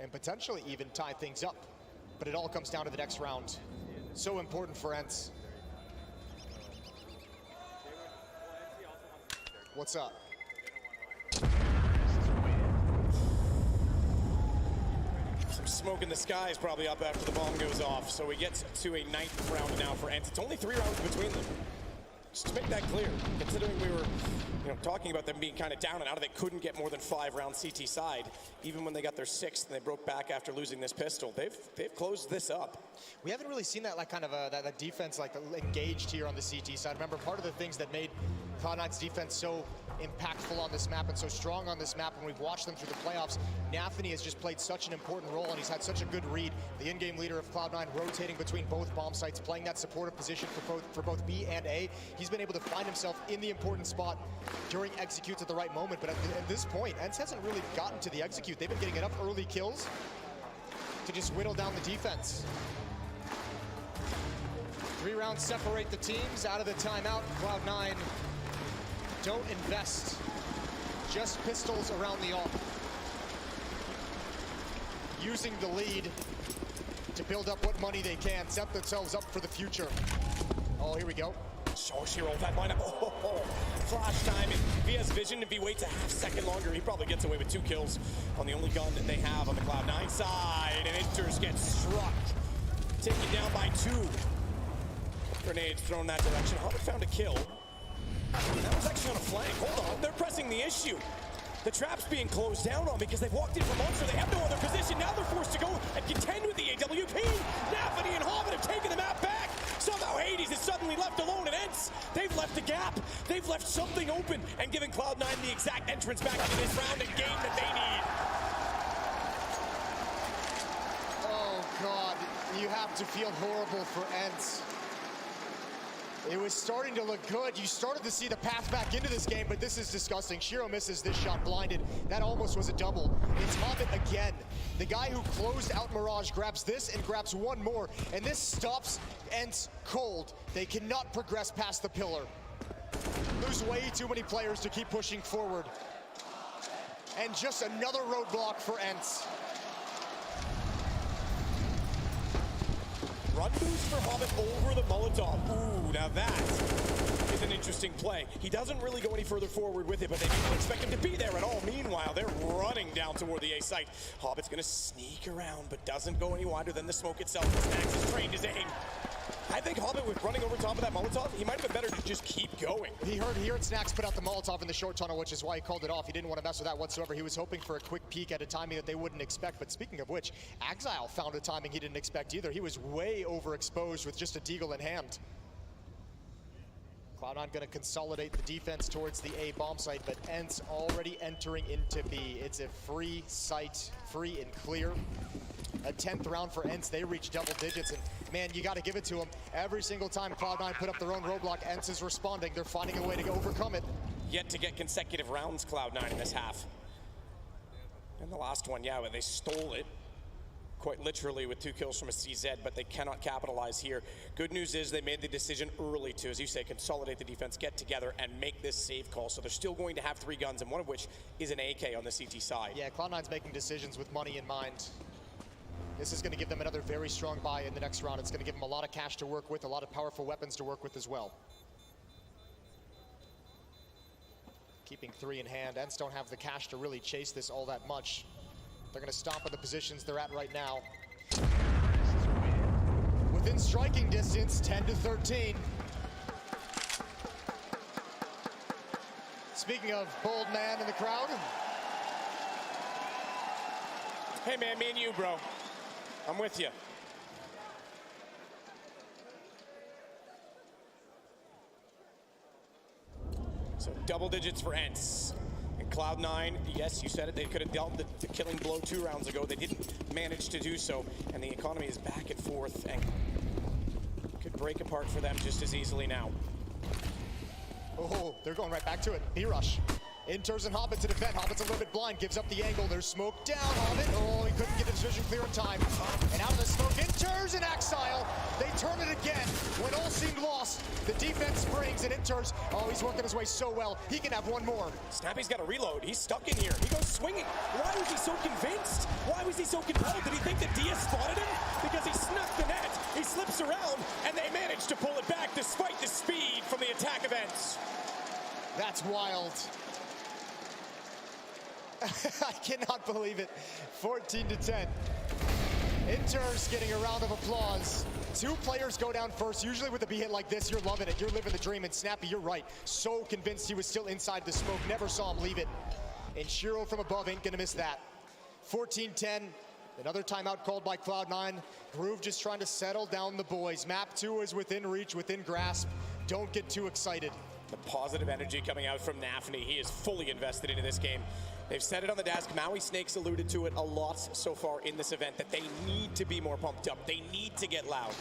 and potentially even tie things up. But it all comes down to the next round. So important for Ents. What's up? Some smoke in the sky is probably up after the bomb goes off. So we get to a 9th round now for Ents. It's only 3 rounds between them. Just to make that clear, considering we were talking about them being kind of down and out, they couldn't get more than 5 rounds CT side. Even when they got their 6th and they broke back after losing this pistol, they've closed this up. We haven't really seen that kind of that defense engaged here on the CT side. Remember, part of the things that made Cloud9's defense so impactful on this map and so strong on this map when we've watched them through the playoffs, Nafany has just played such an important role and he's had such a good read. The in-game leader of Cloud9 rotating between both bomb sites, playing that supportive position for both B and A. He's been able to find himself in the important spot during executes at the right moment, but at this point, Ents hasn't really gotten to the execute. They've been getting enough early kills to just whittle down the defense. 3 rounds separate the teams. Out of the timeout, Cloud9 don't invest, just pistols around the AWP. Using the lead to build up what money they can, set themselves up for the future. Oh, here we go. Oh, Shiro, that lineup. Oh, flash time. If he has vision, if he waits a half second longer, he probably gets away with 2 kills on the only gun that they have on the Cloud9 side. And Inters gets struck. Taken down by 2. Grenades thrown that direction. Hobbit found a kill. That was actually on a flank. Hold on, they're pressing the issue. The trap's being closed down on because they've walked in from Monster. They have no other position. Now they're forced to go and contend with the AWP. Nafany and Hobbit have taken the map back. Somehow Hades is suddenly left alone, and Ents, they've left a gap. They've left something open and given Cloud9 the exact entrance back into this round and game that they need. Oh God, you have to feel horrible for Ents. It was starting to look good. You started to see the path back into this game, but this is disgusting. Shiro misses this shot blinded. That almost was a double. It's Hobbit again. The guy who closed out Mirage grabs this and grabs one more, and this stops Ents cold. They cannot progress past the pillar. There's way too many players to keep pushing forward. And just another roadblock for Ents. Run boost for Hobbit over the Molotov. Ooh, now that is an interesting play. He doesn't really go any further forward with it, but they didn't expect him to be there at all. Meanwhile, they're running down toward the A site. Hobbit's gonna sneak around, but doesn't go any wider than the smoke itself. Snax has trained his aim. I think Hobbit, with running over top of that Molotov, he might have been better to just keep going. He heard Snax put out the Molotov in the short tunnel, which is why he called it off. He didn't want to mess with that whatsoever. He was hoping for a quick peek at a timing that they wouldn't expect. But speaking of which, Exile found a timing he didn't expect either. He was way overexposed with just a deagle in hand. Cloud9 going to consolidate the defense towards the A bomb site, but Ents already entering into B. It's a free site, free and clear. A 10th round for Ents, they reach double digits, and man, you got to give it to them. Every single time Cloud9 put up their own roadblock, Ents is responding. They're finding a way to overcome it. Yet to get consecutive rounds, Cloud9 in this half. And the last one, yeah, they stole it. Quite literally with 2 kills from a CZ, but they cannot capitalize here. Good news is they made the decision early to, as you say, consolidate the defense, get together, and make this save call. So they're still going to have 3 guns, and one of which is an AK on the CT side. Yeah, Cloud9's making decisions with money in mind. This is going to give them another very strong buy in the next round. It's going to give them a lot of cash to work with, a lot of powerful weapons to work with as well. keeping 3 in hand. Ents don't have the cash to really chase this all that much. They're going to stomp at the positions they're at right now. Within striking distance, 10-13. Speaking of bold man in the crowd. Hey man, me and you, bro. I'm with you. So double digits for Ents. And Cloud9, yes, you said it, they could have dealt the killing blow 2 rounds ago. They didn't manage to do so, and the economy is back and forth and could break apart for them just as easily now. Oh, they're going right back to it. B-rush. Enters and Hobbit to defend. Hobbit's a little bit blind, gives up the angle. There's smoke down. Hobbit, oh, he couldn't get his vision clear in time. And out of the smoke, Enters and Exile. They turn it again. When all seemed lost, the defense springs and Enters, oh, he's working his way so well. He can have one more. Snappy's got to reload. He's stuck in here. He goes swinging. Why was he so convinced? Why was he so compelled? Did he think that Diaz spotted him? Because he snuck the net. He slips around, and they manage to pull it back despite the speed from the attack events. That's wild. I cannot believe it. 14-10. Enters getting a round of applause. 2 players go down first. Usually with a B hit like this, you're loving it. You're living the dream. And Snappy, you're right. So convinced he was still inside the smoke. Never saw him leave it. And Shiro from above ain't gonna miss that. 14-10. Another timeout called by Cloud9. Groove just trying to settle down the boys. Map 2 is within reach, within grasp. Don't get too excited. The positive energy coming out from Nafny. He is fully invested into this game. They've said it on the desk. Maui Snakes alluded to it a lot so far in this event, that they need to be more pumped up. They need to get loud.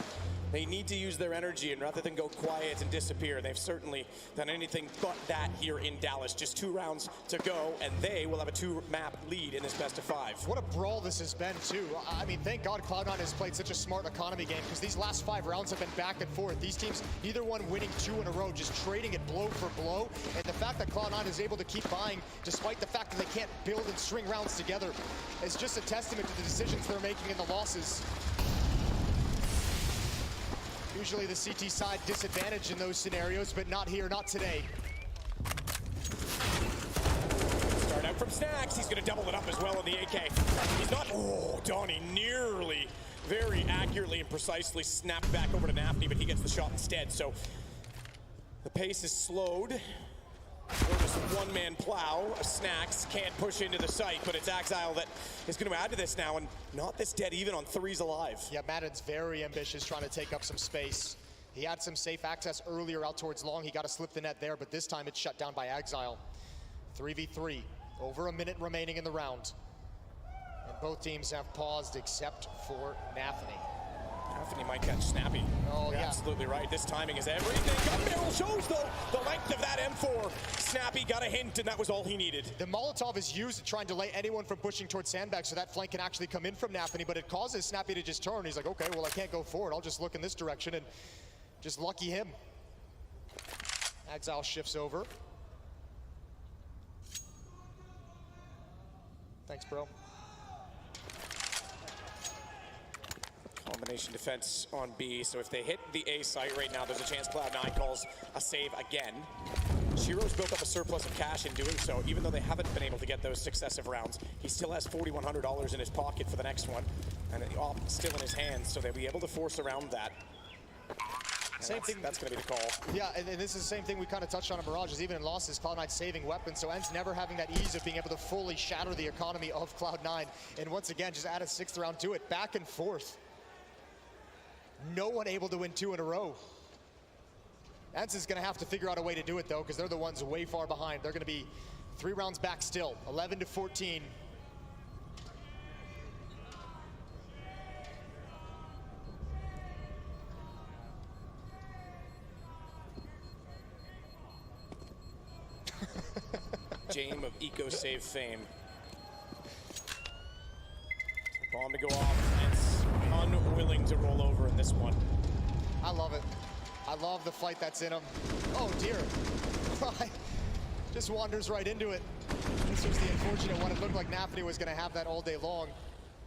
They need to use their energy, and rather than go quiet and disappear, they've certainly done anything but that here in Dallas. Just 2 rounds to go, and they will have a 2-map lead in this best of 5. What a brawl this has been, too. I mean, thank God Cloud9 has played such a smart economy game, because these last 5 rounds have been back and forth. These teams, neither one winning 2 in a row, just trading it blow for blow. And the fact that Cloud9 is able to keep buying, despite the fact that they can't build and string rounds together, is just a testament to the decisions they're making in the losses. Usually the CT side disadvantaged in those scenarios, but not here, not today. Start out from Snacks. He's going to double it up as well in the AK. He's not. Oh, Donnie nearly, very accurately and precisely snapped back over to Nafny, but he gets the shot instead. So the pace is slowed. We're just a 1-man plow. Snacks can't push into the site, but it's Exile that is going to add to this now, and not this dead even on 3s alive. Yeah, Madden's very ambitious, trying to take up some space. He had some safe access earlier out towards long. He got to slip the net there, but this time it's shut down by Exile. 3v3, over a minute remaining in the round. And both teams have paused except for Nafny. Nafny might catch Snappy. Oh, You're yeah. absolutely right. This timing is everything. Gun barrel shows, though, the length of that M4. Snappy got a hint, and that was all he needed. The Molotov is used to try and delay anyone from pushing towards Sandbag, so that flank can actually come in from Nafny, but it causes Snappy to just turn. He's like, okay, well, I can't go forward. I'll just look in this direction, and just lucky him. Exile shifts over. Thanks, bro. Combination defense on B, so if they hit the A site right now, there's a chance Cloud9 calls a save again. Shiro's built up a surplus of cash in doing so, even though they haven't been able to get those successive rounds. He still has $4,100 in his pocket for the next one, and the op still in his hands, so they'll be able to force around that. Same thing. That's going to be the call. Yeah, and this is the same thing we kind of touched on in Mirages. Even in losses, Cloud9 saving weapons, so Ents never having that ease of being able to fully shatter the economy of Cloud9. And once again, just add a 6th round to it, back and forth. No one able to win 2 in a row. Ents is going to have to figure out a way to do it, though, because they're the ones way far behind. They're going to be 3 rounds back still, 11-14. Jame of EcoSave fame. Bomb to go off, and it's unwilling to roll over in this one. I love it. I love the fight that's in him. Oh dear. Just wanders right into it. This was the unfortunate one. It looked like Nafny was going to have that all day long.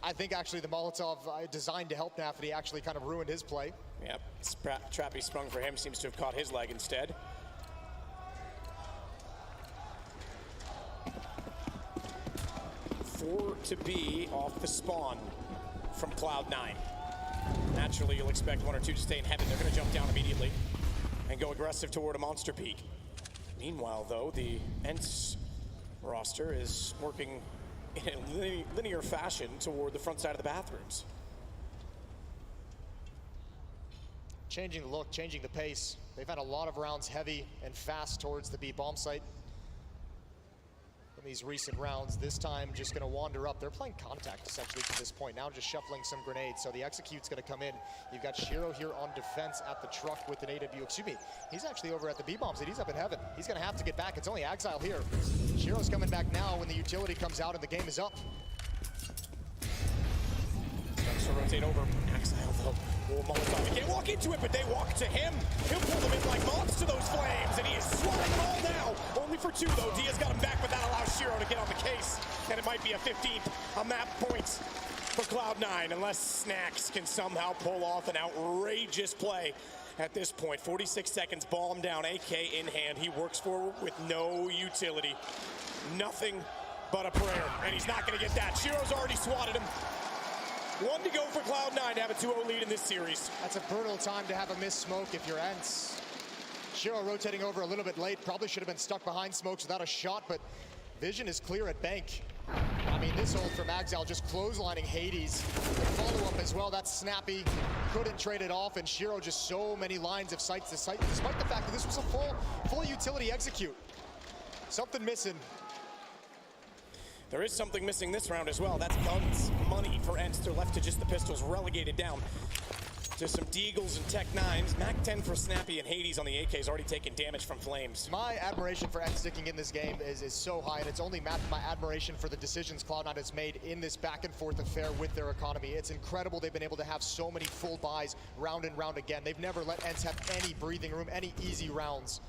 I think actually the Molotov designed to help Nafny actually kind of ruined his play. Yep, Trappy sprung for him, seems to have caught his leg instead. to be off the spawn from Cloud9. Naturally, you'll expect one or two to stay in heaven. They're going to jump down immediately and go aggressive toward a monster peak. Meanwhile, though, the ENCE roster is working in a linear fashion toward the front side of the bathrooms. Changing the look, changing the pace. They've had a lot of rounds heavy and fast towards the B bomb site in these recent rounds. This time just gonna wander up. They're playing contact essentially to this point. Now just shuffling some grenades. So the execute's gonna come in. You've got Shiro here on defense at the truck with an AW. Excuse me, he's actually over at the B bomb site. He's up in heaven. He's gonna have to get back. It's only Exile here. Shiro's coming back now when the utility comes out and the game is up. Starts to rotate over. Exile though. Molotov. He can't walk into it, but they walk to him. He'll pull them in like moths to those flames, and he is swatting them all now. Only for two, though. Diaz got him back, but that allows Shiro to get on the case, and it might be a 15th map points for Cloud9, unless Snacks can somehow pull off an outrageous play at this point. 46 seconds, bomb down, AK in hand. He works forward with no utility. Nothing but a prayer, and he's not going to get that. Shiro's already swatted him. One to go for Cloud9 to have a 2-0 lead in this series. That's a brutal time to have a missed smoke if you're ENCE. Shiro rotating over a little bit late. Probably should have been stuck behind smokes without a shot, but vision is clear at bank. I mean, this ult from Exile just clotheslining Hades. The follow-up as well, that's snappy. Couldn't trade it off, and Shiro just so many lines of sight to sight, despite the fact that this was a full utility execute. Something missing. There is something missing this round as well. That's guns, money for ENCE. They're left to just the pistols, relegated down to some Deagles and Tech 9s. Mac 10 for Snappy, and Hades on the AK is already taking damage from flames. My admiration for ENCE sticking in this game is so high, and it's only matched my admiration for the decisions Cloud9 has made in this back and forth affair with their economy. It's incredible they've been able to have so many full buys round and round again. They've never let ENCE have any breathing room, any easy rounds.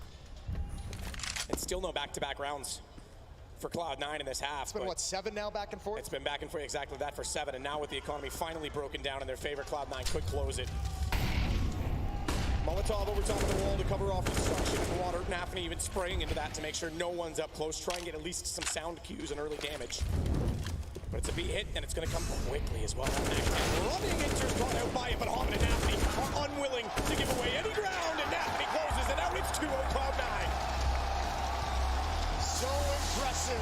And still no back-to-back rounds for Cloud9 in this half. It's been, what, 7 now back and forth? It's been back and forth, exactly that, for 7. And now with the economy finally broken down in their favor, Cloud9 could close it. Molotov over top of the wall to cover off destruction in the water. Nafany even spraying into that to make sure no one's up close. Try and get at least some sound cues and early damage. But it's a B hit, and it's going to come quickly as well. Running into caught out by it, but Hobbit and Nafany are unwilling to give away any ground, and Nafany closes it out. It's 2-0 Cloud9. So impressive.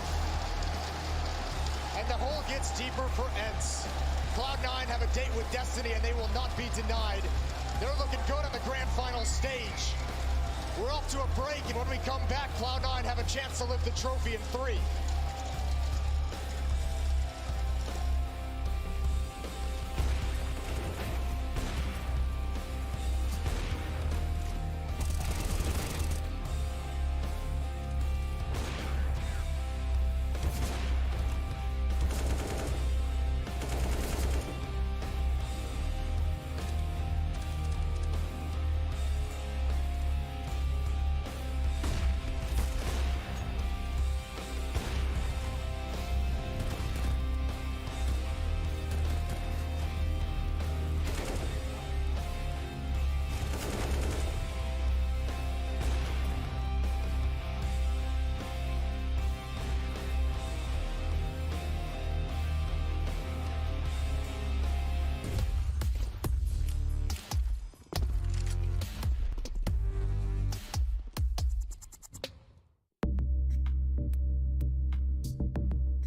And the hole gets deeper for ENCE. Cloud9 have a date with destiny, and they will not be denied. They're looking good on the grand final stage. We're off to a break, and when we come back, Cloud9 have a chance to lift the trophy in 3.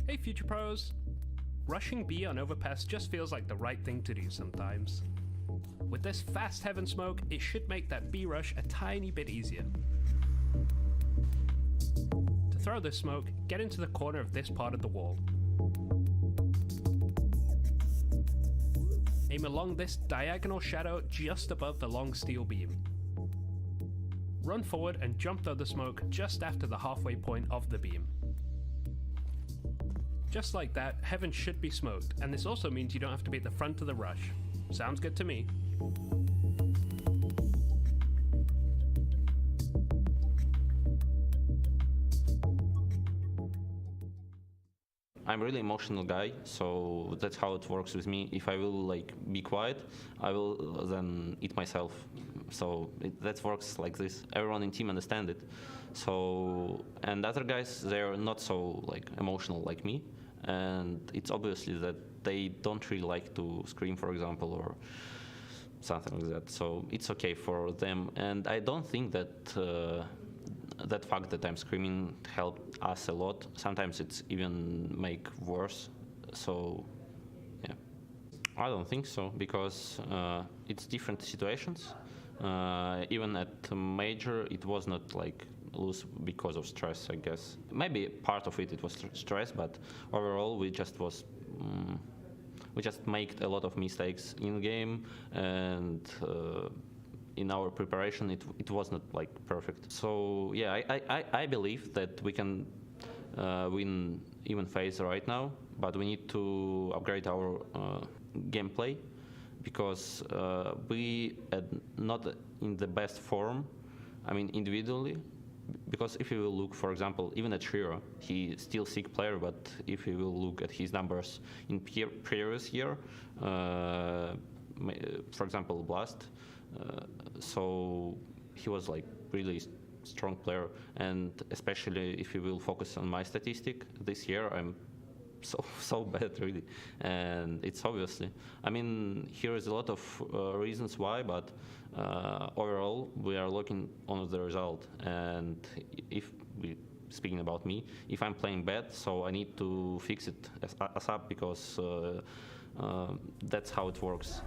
Hey Future Pros! Rushing B on Overpass just feels like the right thing to do sometimes. With this fast heaven smoke, it should make that B rush a tiny bit easier. To throw this smoke, get into the corner of this part of the wall. Aim along this diagonal shadow just above the long steel beam. Run forward and jump through the smoke just after the halfway point of the beam. Just like that, heaven should be smoked, and this also means you don't have to be at the front of the rush. Sounds good to me. I'm a really emotional guy, so that's how it works with me. If I will be quiet, I will then eat myself. So that works like this. Everyone in team understand it. So, and other guys, they're not so emotional like me. and it's obviously that they don't really like to scream, for example, or something like that. So it's okay for them, and I don't think that that fact that I'm screaming helped us a lot. Sometimes it's even make worse. So yeah, I don't think so, because it's different situations. Even at major, it was not like lose because of stress, I guess. Maybe part of it was stress, but overall we just made a lot of mistakes in game, and in our preparation it was not like perfect. So yeah, I believe that we can win even phase right now, but we need to upgrade our gameplay, because we are not in the best form, I mean individually. Because if you will look, for example, even at Shiro, he's still sick player, but if you will look at his numbers in previous year, for example, Blast, so he was like really strong player, and especially if you will focus on my statistic, this year I'm so bad really, and it's obviously, I mean, here is a lot of reasons why, but overall we are looking on the result. And if we speaking about me, if I'm playing bad, so I need to fix it as up, because that's how it works.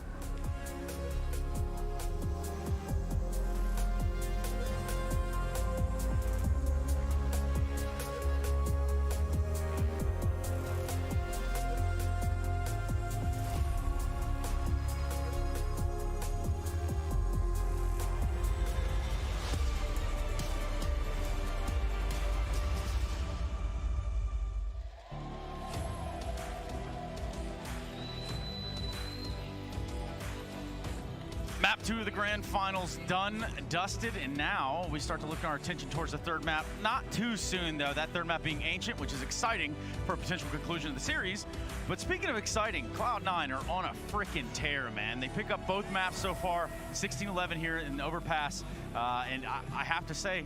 Map 2 of the Grand Finals done, dusted, and now we start to look our attention towards the third map. Not too soon, though, that third map being Ancient, which is exciting for a potential conclusion of the series. But speaking of exciting, Cloud9 are on a freaking tear, man. They pick up both maps so far, 16-11 here in the Overpass, and I have to say,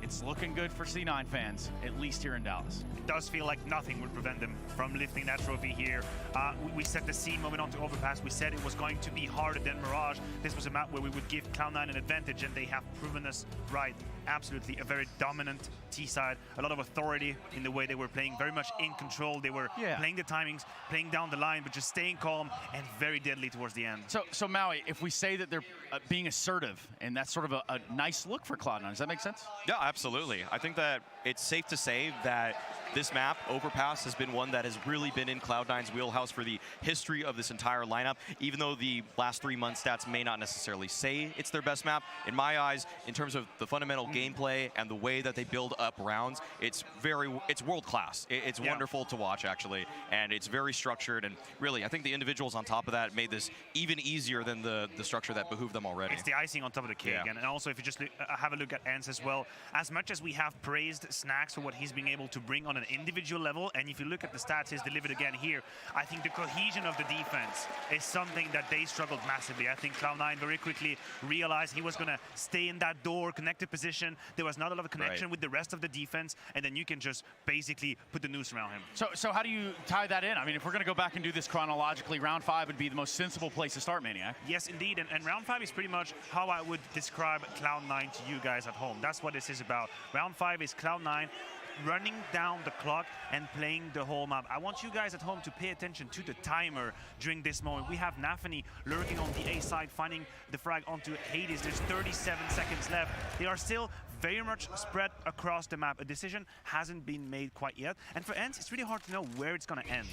it's looking good for C9 fans, at least here in Dallas. It does feel like nothing would prevent them from lifting that trophy here. We set the scene moving on to Overpass. We said it was going to be harder than Mirage. This was a map where we would give Cloud9 an advantage, and they have proven us right. Absolutely, a very dominant T-side, a lot of authority in the way they were playing, very much in control. They were playing the timings, playing down the line, but just staying calm and very deadly towards the end. So Maui, if we say that they're being assertive, and that's sort of a nice look for Cloud9, does that make sense? Yeah, absolutely. I think that it's safe to say that this map, Overpass, has been one that has really been in Cloud9's wheelhouse for the history of this entire lineup. Even though the last 3 month stats may not necessarily say it's their best map, in my eyes, in terms of the fundamental gameplay and the way that they build up rounds, it's world class. It's wonderful to watch, actually, and it's very structured. And really, I think the individuals on top of that made this even easier than the structure that behooved them already. It's the icing on top of the cake. And also, if you just have a look at Ents as well, as much as we have praised Snax for what he's been able to bring on an individual level, and if you look at the stats he's delivered again here, I think the cohesion of the defense is something that they struggled massively. I think Cloud9 very quickly realized he was going to stay in that door, connected position. There was not a lot of connection with the rest of the defense, and then you can just basically put the noose around him. So how do you tie that in? I mean, if we're going to go back and do this chronologically, round 5 would be the most sensible place to start, Maniac. Yes, indeed, and round 5 is pretty much how I would describe Cloud9 to you guys at home. That's what this is about. Round 5 is Cloud9 running down the clock and playing the whole map. I want you guys at home to pay attention to the timer during this moment. We have Nafany lurking on the A side, finding the frag onto Hades. There's 37 seconds left. They are still very much spread across the map. A decision hasn't been made quite yet. And for Ents, it's really hard to know where it's going to end.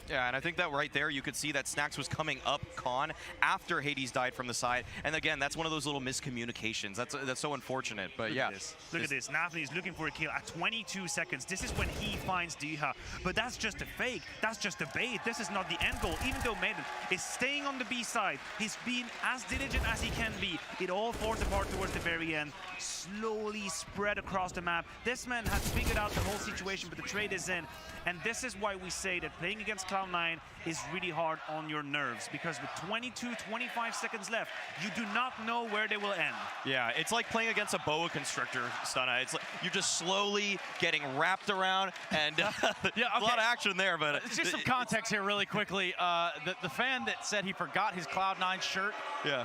Yeah, and I think that right there, you could see that Snax was coming up Con after Hades died from the side. And again, that's one of those little miscommunications. That's so unfortunate, but yeah. Look at this. Nafany is looking for a kill at 22 seconds. This is when he finds Diha. But that's just a fake. That's just a bait. This is not the end goal. Even though Maiden is staying on the B side, he's being as diligent as he can be. It all falls apart towards the very end. Slowly spread across the map. This man has figured out the whole situation, but the trade is in. And this is why we say that playing against Cloud9 Cloud9 is really hard on your nerves because with 25 seconds left, you do not know where they will end. Yeah, it's like playing against a boa constrictor, Stunna. It's like you're just slowly getting wrapped around, and a lot of action there. But just some context here really quickly. The fan that said he forgot his Cloud9 shirt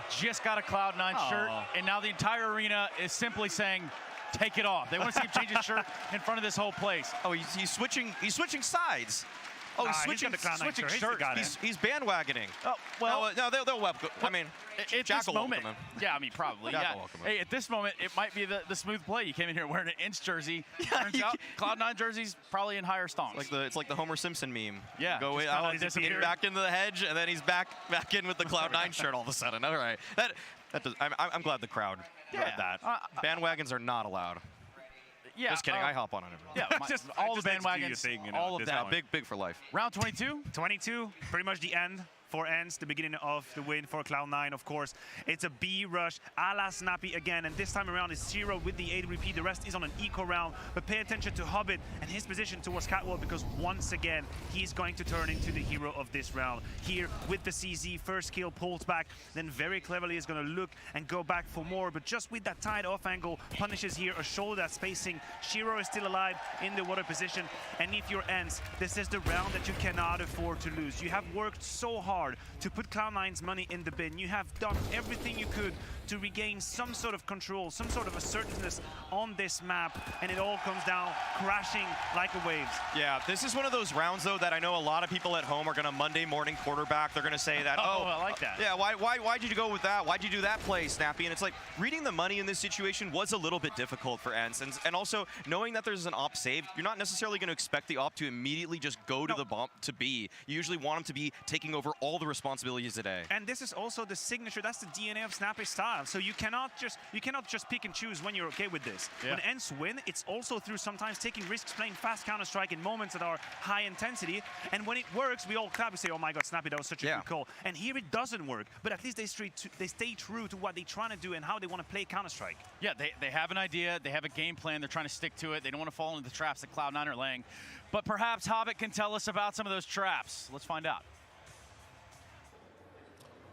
just got a Cloud9 shirt, and now the entire arena is simply saying, take it off. They want to see him change his shirt in front of this whole place. Oh, he's switching sides. Oh, he's switching shirts. He's bandwagoning. Oh, well, no, they'll welcome. I mean, at Jack this will moment, welcome him. yeah, I mean, probably. Jack Yeah. will welcome him. Hey, at this moment, it might be the smooth play. You came in here wearing an inch jersey. Turns out Cloud9 jersey's probably in higher stonks. It's like the Homer Simpson meme. Yeah. Go out, back into the hedge, and then he's back in with the Cloud9 shirt all of a sudden. All right. I'm glad the crowd read that. Bandwagons are not allowed. Yeah, just kidding. I hop on it. Yeah, just all the bandwagons, all of that. Big for life. Round 22? 22, pretty much the end. For ends, the beginning of the win for Cloud9, of course. It's a B rush, a la Snappy again, and this time around it's 0 with the AWP. The rest is on an eco round, but pay attention to Hobbit and his position towards Catwalk, because once again, he's going to turn into the hero of this round. Here with the CZ, first kill, pulls back, then very cleverly is going to look and go back for more, but just with that tied off angle, punishes here a shoulder that's spacing. Shiro is still alive in the water position, and if you're ends, this is the round that you cannot afford to lose. You have worked so hard to put Cloud9's money in the bin. You have done everything you could to regain some sort of control, some sort of assertiveness on this map, and it all comes down crashing like a waves. Yeah, this is one of those rounds, though, that I know a lot of people at home are going to Monday morning quarterback. They're going to say that, I like that. Yeah, why did you go with that? Why'd you do that play, Snappy? And it's like, reading the money in this situation was a little bit difficult for Ents. And also, knowing that there's an op saved, you're not necessarily going to expect the op to immediately just go to the bump to B. You usually want him to be taking over all the responsibilities today. And this is also the signature, that's the DNA of Snappy's style. So you cannot just pick and choose when you're okay with this. Yeah. When Ents win, it's also through sometimes taking risks, playing fast Counter-Strike in moments that are high intensity. And when it works, we all clap, we say, oh my god, Snappy, that was such a good call. And here it doesn't work, but at least they stay true to what they're trying to do and how they want to play Counter-Strike. Yeah, they have an idea, they have a game plan, they're trying to stick to it. They don't want to fall into the traps that Cloud9 are laying. But perhaps Hobbit can tell us about some of those traps. Let's find out.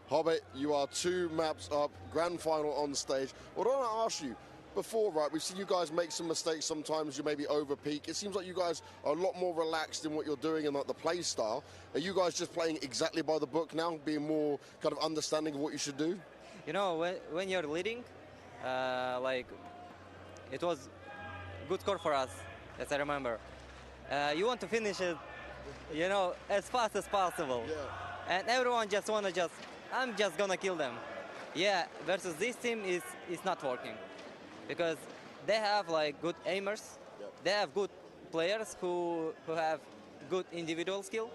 Hobbit, you are 2 maps up, grand final on stage. What I want to ask you, before, right, we've seen you guys make some mistakes sometimes, you maybe over peak. It seems like you guys are a lot more relaxed in what you're doing and like the play style. Are you guys just playing exactly by the book now, being more kind of understanding of what you should do? You know, when you're leading, like, it was good score for us, as I remember. You want to finish it, you know, as fast as possible. Yeah. And everyone just want to I'm just gonna kill them. Yeah, versus this team is not working. Because they have like good aimers, they have good players who have good individual skill.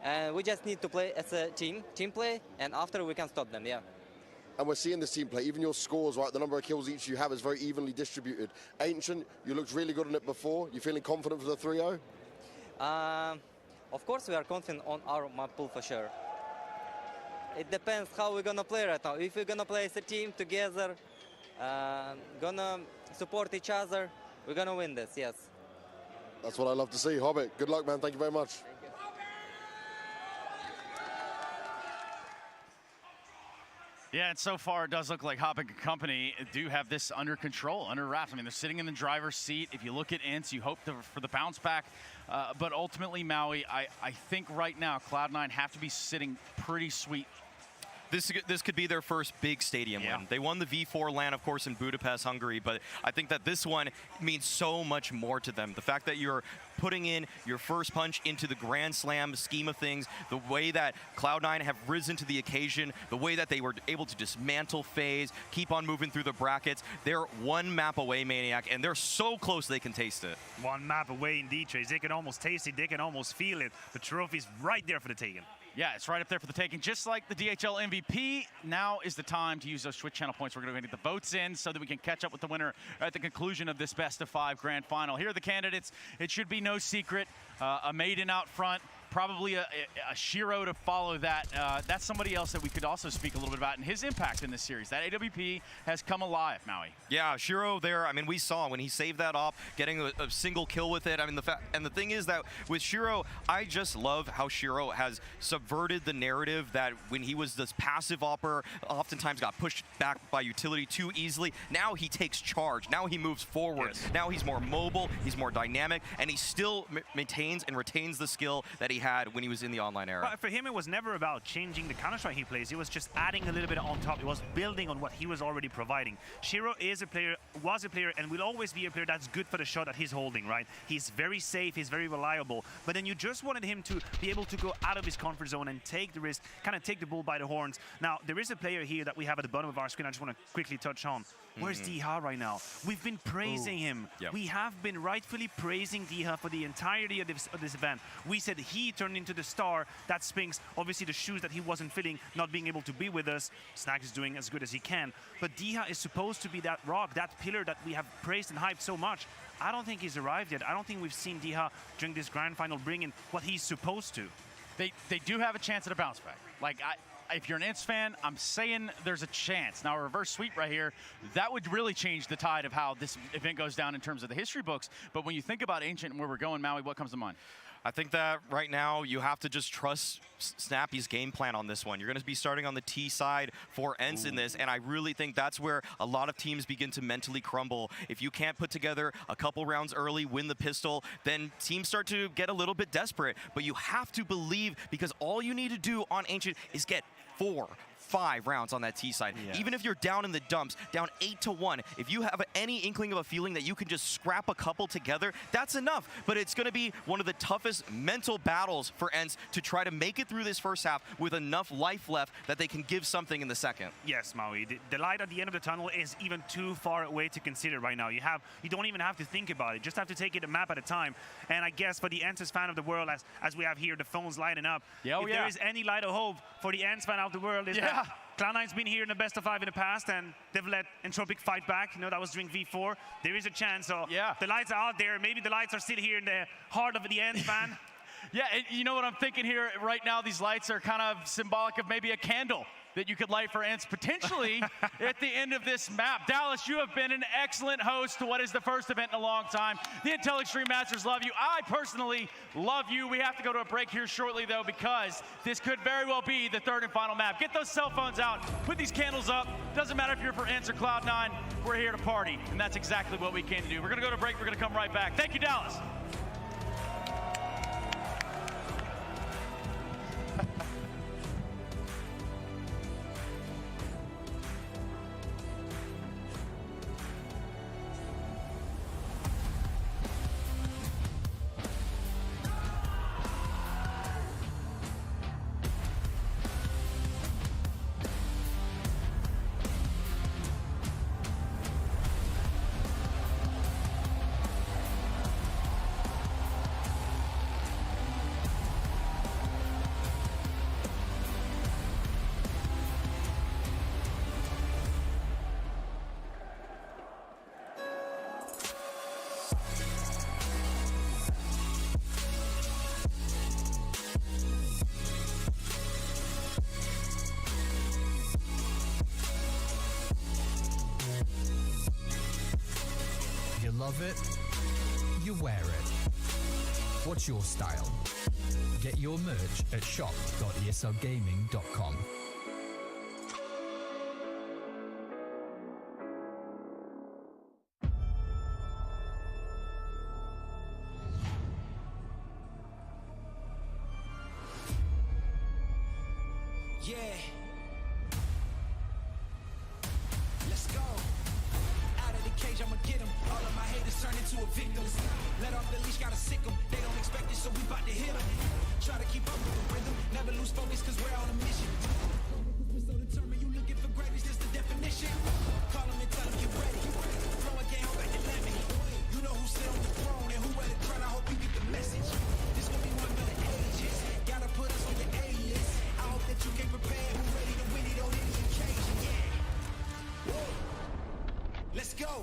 And we just need to play as a team play, and after we can stop them, yeah. And we're seeing this team play, even your scores, right, the number of kills each you have is very evenly distributed. Ancient, you looked really good on it before. You feeling confident for the 3-0? Of course we are confident on our map pool for sure. It depends how we're gonna play right now. If we're gonna play as a team together, gonna support each other, we're gonna win this, yes. That's what I love to see. Hobbit, good luck, man. Thank you very much. Yeah, and so far it does look like Hobbit and company do have this under control, under wraps. I mean, they're sitting in the driver's seat. If you look at Ints, you hope for the bounce back. But ultimately, Maui, I think right now Cloud9 have to be sitting pretty sweet. This could be their first big stadium win. They won the V4 LAN, of course, in Budapest, Hungary, but I think that this one means so much more to them. The fact that you're putting in your first punch into the Grand Slam scheme of things, the way that Cloud9 have risen to the occasion, the way that they were able to dismantle FaZe, keep on moving through the brackets. They're 1 map away, Maniac, and they're so close they can taste it. 1 map away indeed, Trace. They can almost taste it, they can almost feel it. The trophy's right there for the taking. Yeah, it's right up there for the taking. Just like the DHL MVP, now is the time to use those Twitch channel points. We're going to get the votes in so that we can catch up with the winner at the conclusion of this best-of-5 grand final. Here are the candidates. It should be no secret. A maiden out front. probably a Shiro to follow that. That's somebody else that we could also speak a little bit about and his impact in this series. That AWP has come alive, Maui. Yeah, Shiro there, I mean, we saw when he saved that off, getting a single kill with it. I mean, the thing is that with Shiro, I just love how Shiro has subverted the narrative that when he was this passive opper, oftentimes got pushed back by utility too easily. Now he takes charge. Now he moves forward. Yes. Now he's more mobile, he's more dynamic, and he still maintains and retains the skill that he had when he was in the online era. But for him, it was never about changing the Counter-Strike he plays. It was just adding a little bit on top. It was building on what he was already providing. Shiro is a player, was a player, and will always be a player that's good for the shot that he's holding, right? He's very safe, he's very reliable. But then you just wanted him to be able to go out of his comfort zone and take the risk, kind of take the bull by the horns. Now, there is a player here that we have at the bottom of our screen I just want to quickly touch on. Where's Diha right now? We've been praising him. Yep. We have been rightfully praising Diha for the entirety of this event. We said he turned into the star. That Spinks, obviously the shoes that he wasn't filling, not being able to be with us. Snack is doing as good as he can. But Diha is supposed to be that rock, that pillar that we have praised and hyped so much. I don't think he's arrived yet. I don't think we've seen Diha during this grand final bring in what he's supposed to. They do have a chance at a bounce back. Like, if you're an Ints fan, I'm saying there's a chance. Now, a reverse sweep right here, that would really change the tide of how this event goes down in terms of the history books. But when you think about Ancient and where we're going, Maui, what comes to mind? I think that right now you have to just trust Snappy's game plan on this one. You're going to be starting on the T side for Ents in this, and I really think that's where a lot of teams begin to mentally crumble. If you can't put together a couple rounds early, win the pistol, then teams start to get a little bit desperate. But you have to believe, because all you need to do on Ancient is get 4, 5 rounds on that T side. Yeah. Even if you're down in the dumps, down 8-1, if you have any inkling of a feeling that you can just scrap a couple together, that's enough. But it's going to be one of the toughest mental battles for Ents to try to make it through this first half with enough life left that they can give something in the second. Yes, Maui. The light at the end of the tunnel is even too far away to consider right now. You don't even have to think about it. Just have to take it a map at a time. And I guess for the Ents fan of the world, as we have here, the phones lighting up. Yeah, if there is any light of hope for the Ents fan of the world, is that Cloud9's been here in the best of 5 in the past, and they've let Entropic fight back. You know, that was during V4. There is a chance. So the lights are out there. Maybe the lights are still here in the heart of the Ents fan. Yeah, and you know what I'm thinking here right now? These lights are kind of symbolic of maybe a candle that you could light for Ents potentially at the end of this map. Dallas, you have been an excellent host to what is the first event in a long time. The Intel Extreme Masters love you. I personally love you. We have to go to a break here shortly, though, because this could very well be the third and final map. Get those cell phones out. Put these candles up. Doesn't matter if you're for Ents or Cloud9. We're here to party, and that's exactly what we came to do. We're going to go to break. We're going to come right back. Thank you, Dallas. Love it, you wear it. What's your style? Get your merch at shop.eslgaming.com. Yeah. Let's go. Out of the cage, I'ma get them. All of my haters turn into a victim. Let off the leash, gotta sick them. They don't expect it, so we bout to hit them. Try to keep up with the rhythm. Never lose focus, cause we're on a mission. We're so determined, you looking for greatness, that's the definition. Call them and tell them get ready. Throw a game, hold back your lemon. You know who sit on the throne and who wear the crown. I hope you get the message. This gonna be one of the ages. Gotta put us on your A-list. I hope that you came prepared. Who ready to win it on any occasion, yeah. Woo. Let's go.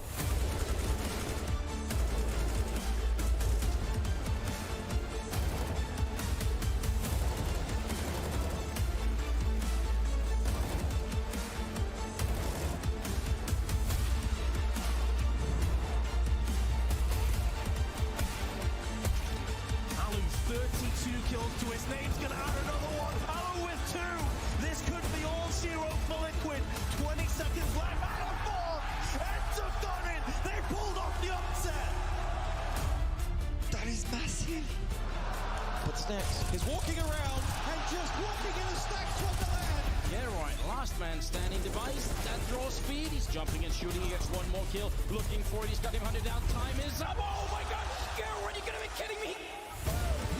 What's next? He's walking around and just walking in a stacked wonderland. Yeah, right. Last man standing device. That draws speed. He's jumping and shooting. He gets one more kill. Looking for it. He's got him hunted down. Time is up. Oh my God! Scarrow, are you gonna be kidding me?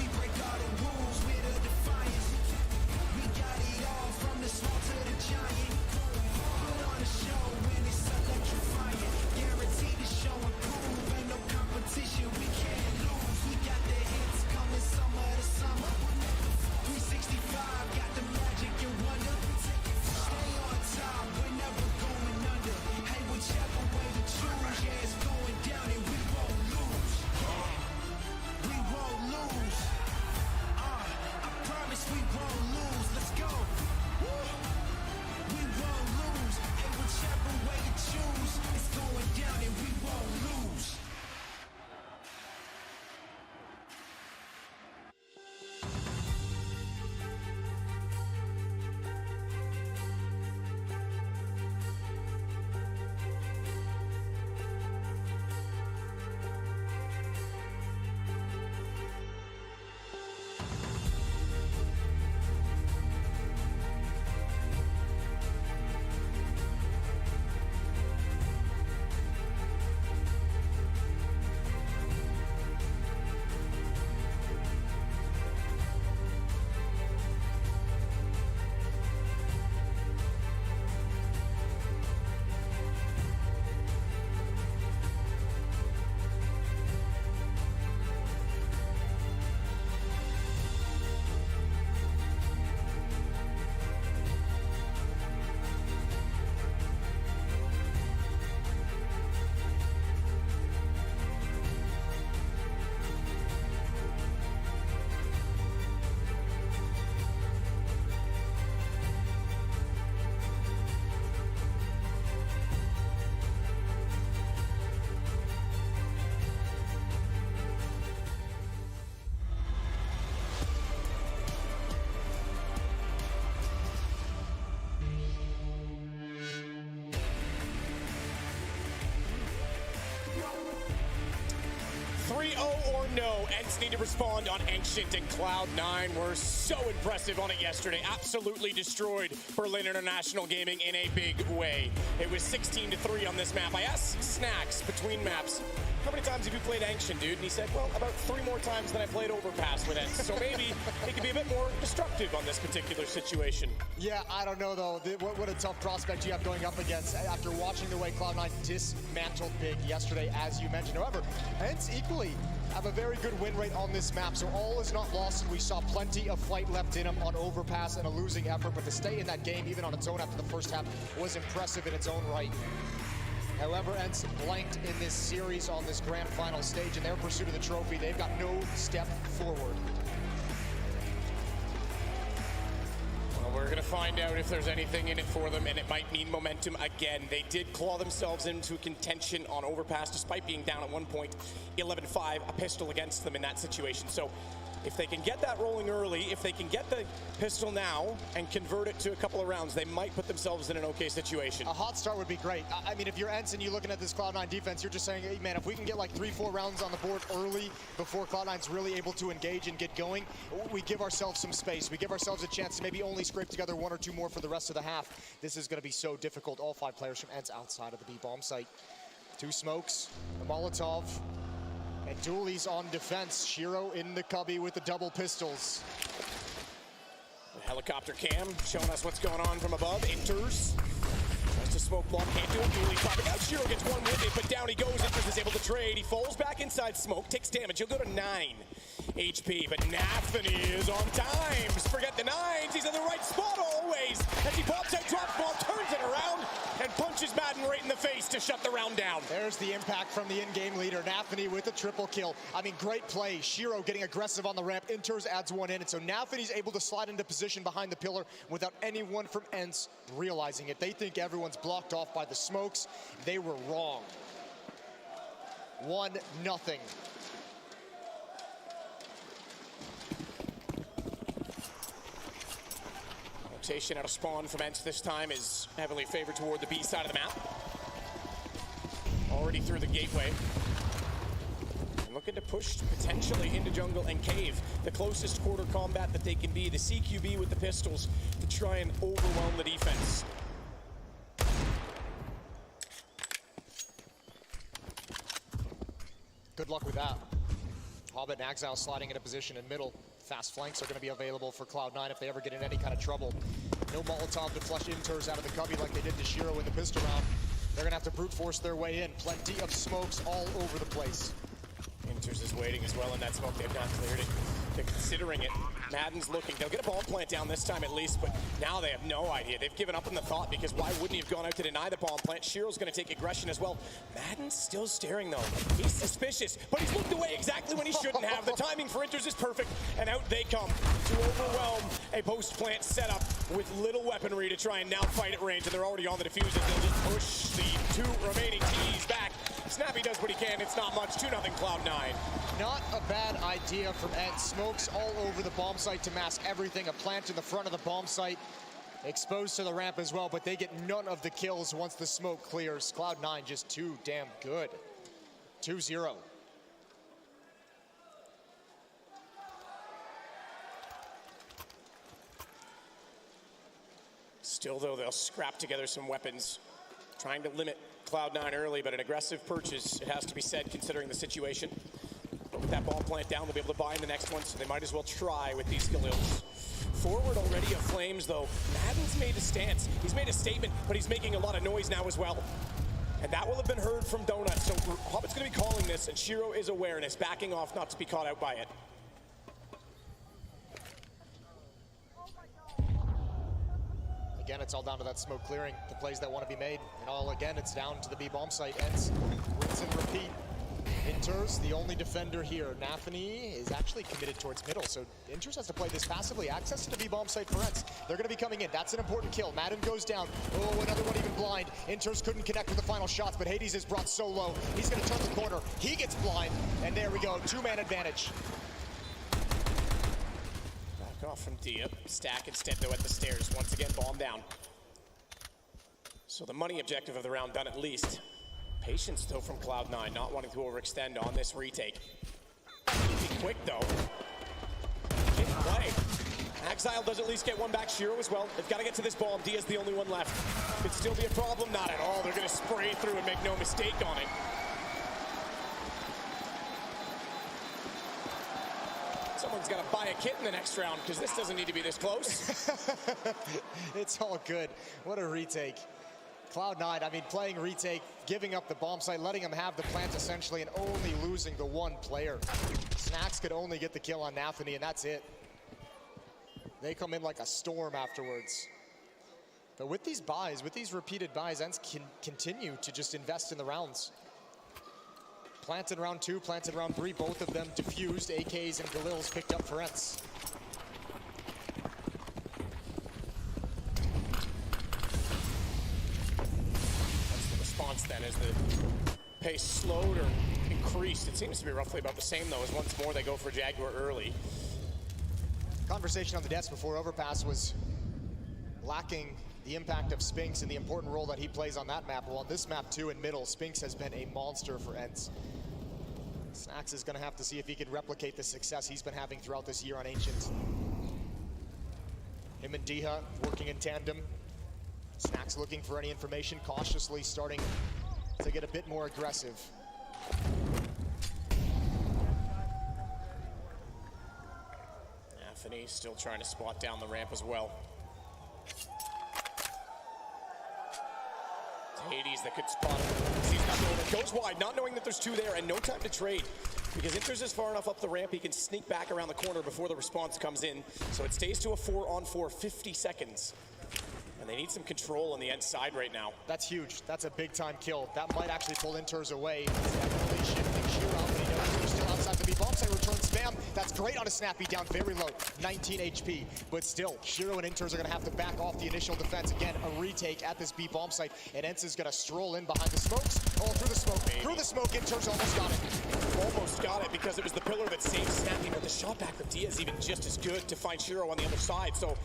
We break all the rules with a defiance. We got it all from the small to the giant. Put on a show when it's electrifying. Guaranteed to show and prove. Ain't no competition. We can't lose. We got the hits coming summer to summer. 365 got the magic and wonder. Stay on top. We're never going under. Hey, whichever way we choose, yeah, it's going down and we won't lose. We won't lose. I promise we won't lose. Let's go. Woo. We won't lose. Hey, whichever way you choose, it's going down and we won't lose. Or no, Ents need to respond on Ancient, and Cloud9 were so impressive on it yesterday. Absolutely destroyed Berlin International Gaming in a big way. It was 16-3 on this map. I asked Snacks between maps, how many times have you played Ancient, dude? And he said, well, about 3 more times than I played Overpass with Ents. So maybe it could be a bit more destructive on this particular situation. Yeah, I don't know, though. What a tough prospect you have going up against after watching the way Cloud9 dismantled Big yesterday, as you mentioned. However, Ents equally have a very good win rate on this map, so all is not lost, and we saw plenty of fight left in them on Overpass and a losing effort, but to stay in that game, even on its own after the first half, was impressive in its own right. However, Ents blanked in this series on this grand final stage. In their pursuit of the trophy, they've got no step forward. Well, we're going to find out if there's anything in it for them, and it might mean momentum again. They did claw themselves into contention on Overpass, despite being down at one point, 11-5, a pistol against them in that situation. So if they can get that rolling early, if they can get the pistol now and convert it to a couple of rounds, they might put themselves in an okay situation. A hot start would be great. I mean, if you're Ents and you're looking at this Cloud9 defense, you're just saying, hey, man, if we can get like 3-4 rounds on the board early before Cloud9's really able to engage and get going, we give ourselves some space. We give ourselves a chance to maybe only scrape together 1 or 2 more for the rest of the half. This is going to be so difficult. All 5 players from Ents outside of the B-bomb site. 2 smokes, a Molotov, and Dooley's on defense. Shiro in the cubby with the double pistols. The helicopter cam showing us what's going on from above. Enters. Tries to smoke block, can't do it. Dooley's popping out. Shiro gets one with it, but down he goes. Enters is able to trade. He falls back inside smoke, takes damage. He'll go to 9 HP, but Nathany is on time. Forget the 9s. He's in the right spot always. As he pops out, drops ball, turns it around, and punches Madden right in the face to shut the round down. There's the impact from the in-game leader, Nathany with a triple kill. I mean, great play. Shiro getting aggressive on the ramp. Inters adds 1 in, and so Nathany's able to slide into position behind the pillar without anyone from Ents realizing it. They think everyone's blocked off by the smokes. They were wrong. 1-0. Rotation out of spawn from Ents this time is heavily favored toward the B side of the map. Already through the gateway. And looking to push potentially into jungle and cave. The closest quarter combat that they can be. The CQB with the pistols to try and overwhelm the defense. Good luck with that. Hobbit and Axile sliding into position in middle. Fast flanks are going to be available for Cloud9 if they ever get in any kind of trouble. No Molotov to flush Inters out of the cubby like they did to Shiro in the pistol round. They're going to have to brute force their way in. Plenty of smokes all over the place. Inters is waiting as well in that smoke. They've not cleared it. They're considering it. Madden's looking. They'll get a bomb plant down this time at least, but now they have no idea. They've given up on the thought because why wouldn't he have gone out to deny the bomb plant? Shiro's going to take aggression as well. Madden's still staring though. He's suspicious, but he's looked away exactly when he shouldn't have. The timing for Inters is perfect, and out they come to overwhelm a post-plant setup with little weaponry to try and now fight at range, and they're already on the diffuses. They'll just push the 2 remaining T's back. Snappy does what he can. It's not much. 2-0 Cloud9. Not a bad idea from Ed. Smokes all over the bomb site to mask everything. A plant in the front of the bomb site, exposed to the ramp as well, but they get none of the kills once the smoke clears. Cloud9 just too damn good. 2-0. Still though, they'll scrap together some weapons, trying to limit Cloud9 early, but an aggressive purchase, it has to be said, considering the situation. But with that bomb plant down, they'll be able to buy in the next one, so they might as well try with these Galils. Forward already of Flames, though. Madden's made a stance. He's made a statement, but he's making a lot of noise now as well. And that will have been heard from Donut, so Hobbit's going to be calling this, and Shiro is aware and is backing off not to be caught out by it. Again, it's all down to that smoke clearing, the plays that want to be made. And all again, it's down to the B bomb site. Ends, rinse and repeat. Inters, the only defender here. Nafany is actually committed towards middle, so Inters has to play this passively. Access to the B bomb site for Ents. They're going to be coming in. That's an important kill. Madden goes down. Oh, another one even blind. Inters couldn't connect with the final shots, but Hades is brought so low. He's going to turn the corner. He gets blind, and there we go. 2-man advantage. Off from Dia. Stack instead though at the stairs. Once again, bomb down. So the money objective of the round done at least. Patience though from Cloud9, not wanting to overextend on this retake. Be quick though. Didn't play. Axile does at least get one back. Shiro as well. They've got to get to this bomb. Dia's the only one left. Could still be a problem. Not at all. They're going to spray through and make no mistake on it. Someone's got to buy a kit in the next round because this doesn't need to be this close. It's all good. What a retake. Cloud9, I mean, playing retake, giving up the bomb site, letting them have the plant essentially, and only losing the one player. Snacks could only get the kill on Nafany, and that's it. They come in like a storm afterwards. But with these buys, with these repeated buys, Ents can continue to just invest in the rounds. Planted round 2, planted round 3, both of them diffused. AKs and Galils picked up for Ents. That's the response then as the pace slowed or increased. It seems to be roughly about the same though, as once more they go for Jaguar early. Conversation on the desk before Overpass was lacking the impact of Spinks and the important role that he plays on that map. Well, on this map too, in middle, Spinks has been a monster for Ents. Snacks is going to have to see if he can replicate the success he's been having throughout this year on Ancient. Him and Diha working in tandem. Snacks looking for any information, cautiously starting to get a bit more aggressive. Anthony still trying to spot down the ramp as well. Hades that could spot him. Sees nothing. Goes wide, not knowing that there's 2 there, and no time to trade. Because Inters is far enough up the ramp, he can sneak back around the corner before the response comes in. So it stays to a 4-on-4, 50 seconds. And they need some control on the end side right now. That's huge. That's a big time kill. That might actually pull Inters away. Definitely shifting Shiro out, but he knows they're still outside the B bomb site. Return spam. That's great on a Snappy, down very low, 19 HP. But still, Shiro and Inters are going to have to back off the initial defense. Again, a retake at this B bomb site, and Ents is going to stroll in behind the smokes. Oh, through the smoke. Maybe. Through the smoke, Inters almost got it. Almost got it because it was the pillar that saved Snappy, but the shot back from Dia is even just as good to find Shiro on the other side. So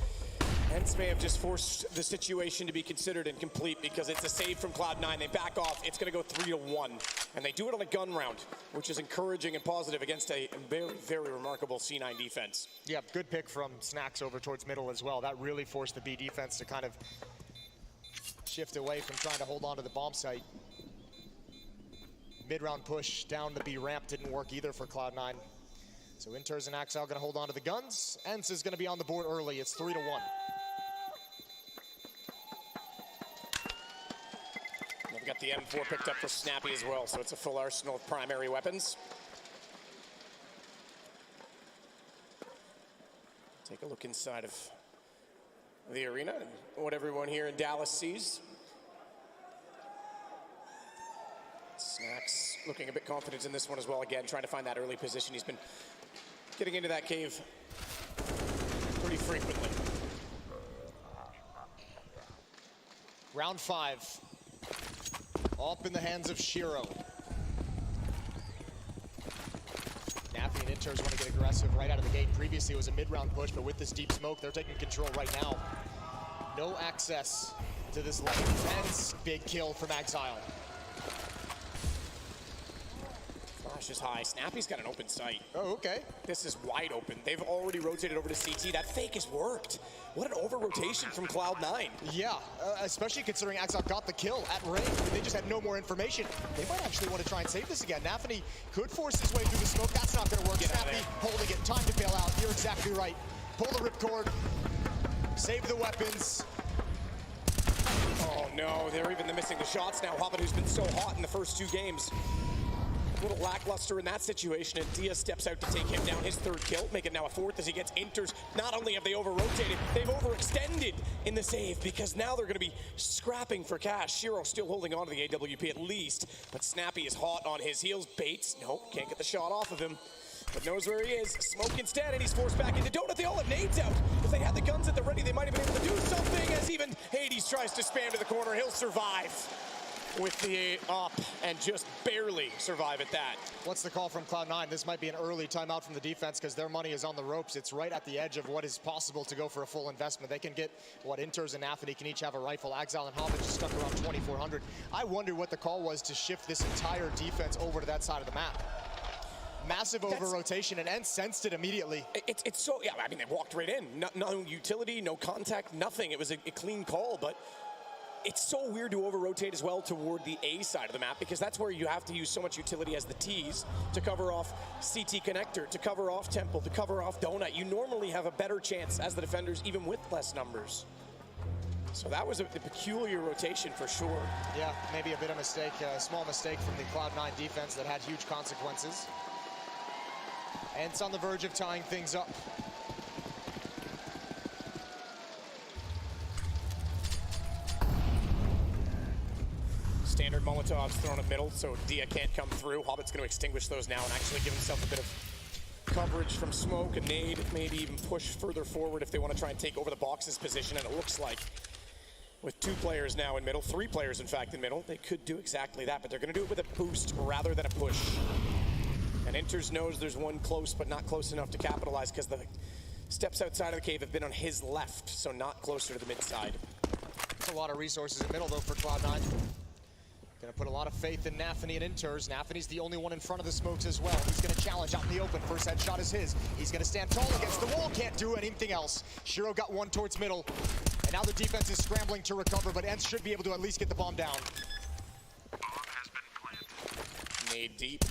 Hence may have just forced the situation to be considered incomplete because it's a save from Cloud9. They back off. It's going to go 3-1. And they do it on a gun round, which is encouraging and positive against a very, very remarkable C9 defense. Yeah, good pick from Snacks over towards middle as well. That really forced the B defense to kind of shift away from trying to hold on to the bomb site. Mid-round push down the B ramp didn't work either for Cloud9. So Inters and Axel going to hold on to the guns. Ents is going to be on the board early. It's 3-1. They've got the M4 picked up for Snappy as well, so it's a full arsenal of primary weapons. Take a look inside of the arena and what everyone here in Dallas sees. Snacks looking a bit confident in this one as well. Again, trying to find that early position. He's been getting into that cave pretty frequently. Round 5. Up in the hands of Shiro. Nappy and Inters want to get aggressive right out of the gate. Previously it was a mid-round push, but with this deep smoke, they're taking control right now. No access to this lane. Tense big kill from Exile. Flash is high. Snappy's got an open sight. Oh, okay. This is wide open. They've already rotated over to CT. That fake has worked. What an over-rotation from Cloud9. Yeah, especially considering Axel got the kill at range. They just had no more information. They might actually want to try and save this again. Nafany could force his way through the smoke. That's not going to work. Snappy holding it. Time to bail out. You're exactly right. Pull the ripcord. Save the weapons. Oh no, they're even missing the shots now. Hobbit, who's been so hot in the first 2 games. A little lackluster in that situation, and Dia steps out to take him down, his 3rd kill, make it now a 4th as he gets Inters. Not only have they over-rotated, they've overextended in the save because now they're going to be scrapping for cash. Shiro still holding on to the AWP at least, but Snappy is hot on his heels. Bates, nope, can't get the shot off of him, but knows where he is. Smoke instead, and he's forced back into Donut. They all have nades out. If they had the guns at the ready, they might have been able to do something, as even Hades tries to spam to the corner. He'll survive with the up and just barely survive at that. What's the call from Cloud9? This might be an early timeout from the defense because their money is on the ropes. It's right at the edge of what is possible to go for a full investment. They can get what Inters and Nafany can each have a rifle. Exile and Hobbit just stuck around 2,400. I wonder what the call was to shift this entire defense over to that side of the map. Massive over-rotation, and Ents sensed it immediately. It's so, yeah, I mean, they walked right in. No utility, no contact, nothing. It was a clean call, but it's so weird to over-rotate as well toward the A side of the map because that's where you have to use so much utility as the Ts to cover off CT connector, to cover off Temple, to cover off Donut. You normally have a better chance as the defenders, even with less numbers. So that was a peculiar rotation for sure. Yeah, maybe a bit of mistake, a small mistake from the Cloud9 defense that had huge consequences. Ents on the verge of tying things up. Standard Molotovs thrown at middle, so Dia can't come through. Hobbit's going to extinguish those now and actually give himself a bit of coverage from smoke. A nade, maybe even push further forward if they want to try and take over the box's position. And it looks like with 2 players now in middle, 3 players in fact in middle, they could do exactly that, but they're going to do it with a boost rather than a push. And Inters knows there's one close, but not close enough to capitalize because the steps outside of the cave have been on his left, so not closer to the mid side. That's a lot of resources in middle though for Cloud9. Gonna put a lot of faith in Nafany and Inters. Nafany's the only one in front of the smokes as well. He's gonna challenge out in the open. First headshot is his. He's gonna stand tall against the wall. Can't do anything else. Shiro got one towards middle. And now the defense is scrambling to recover, but Ents should be able to at least get the bomb down. Nade deep.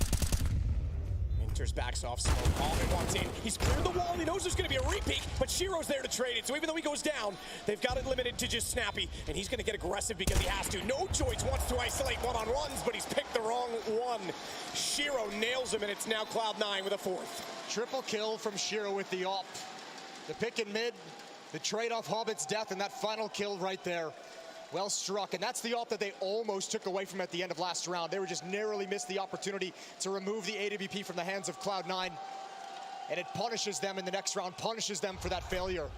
Inters backs off smoke. Hobbit wants in. He's cleared the wall. He knows there's going to be a repeat, but Shiro's there to trade it. So even though he goes down, they've got it limited to just Snappy, and he's going to get aggressive because he has to. No choice wants to isolate one-on-ones, but he's picked the wrong one. Shiro nails him, and it's now Cloud9 with a 4th. Triple kill from Shiro with the op. The pick in mid, the trade off Hobbit's death, and that final kill right there. Well struck, and that's the op that they almost took away from at the end of last round. They were just narrowly missed the opportunity to remove the AWP from the hands of Cloud9, and it punishes them in the next round, punishes them for that failure.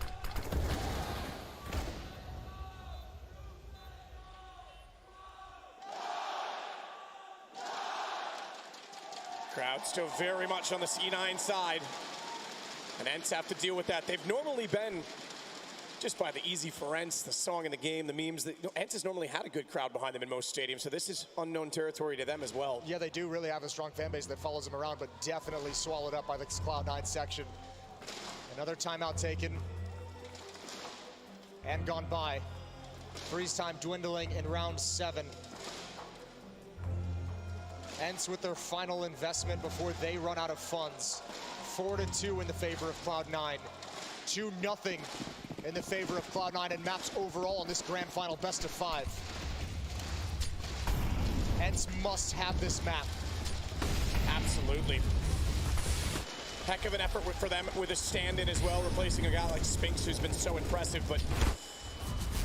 Crowd still very much on the C9 side, and Ents have to deal with that. They've normally been just by the easy for Ents, the song in the game, the memes. Ents has normally had a good crowd behind them in most stadiums, so this is unknown territory to them as well. Yeah, they do really have a strong fan base that follows them around, but definitely swallowed up by the Cloud9 section. Another timeout taken and gone by. Freeze time dwindling in round 7. Ents with their final investment before they run out of funds. 4-2 in the favor of Cloud9. 2-0 in the favor of Cloud9 and maps overall in this grand final best of 5. Ents must have this map. Absolutely. Heck of an effort for them with a stand-in as well, replacing a guy like Spinks who's been so impressive, but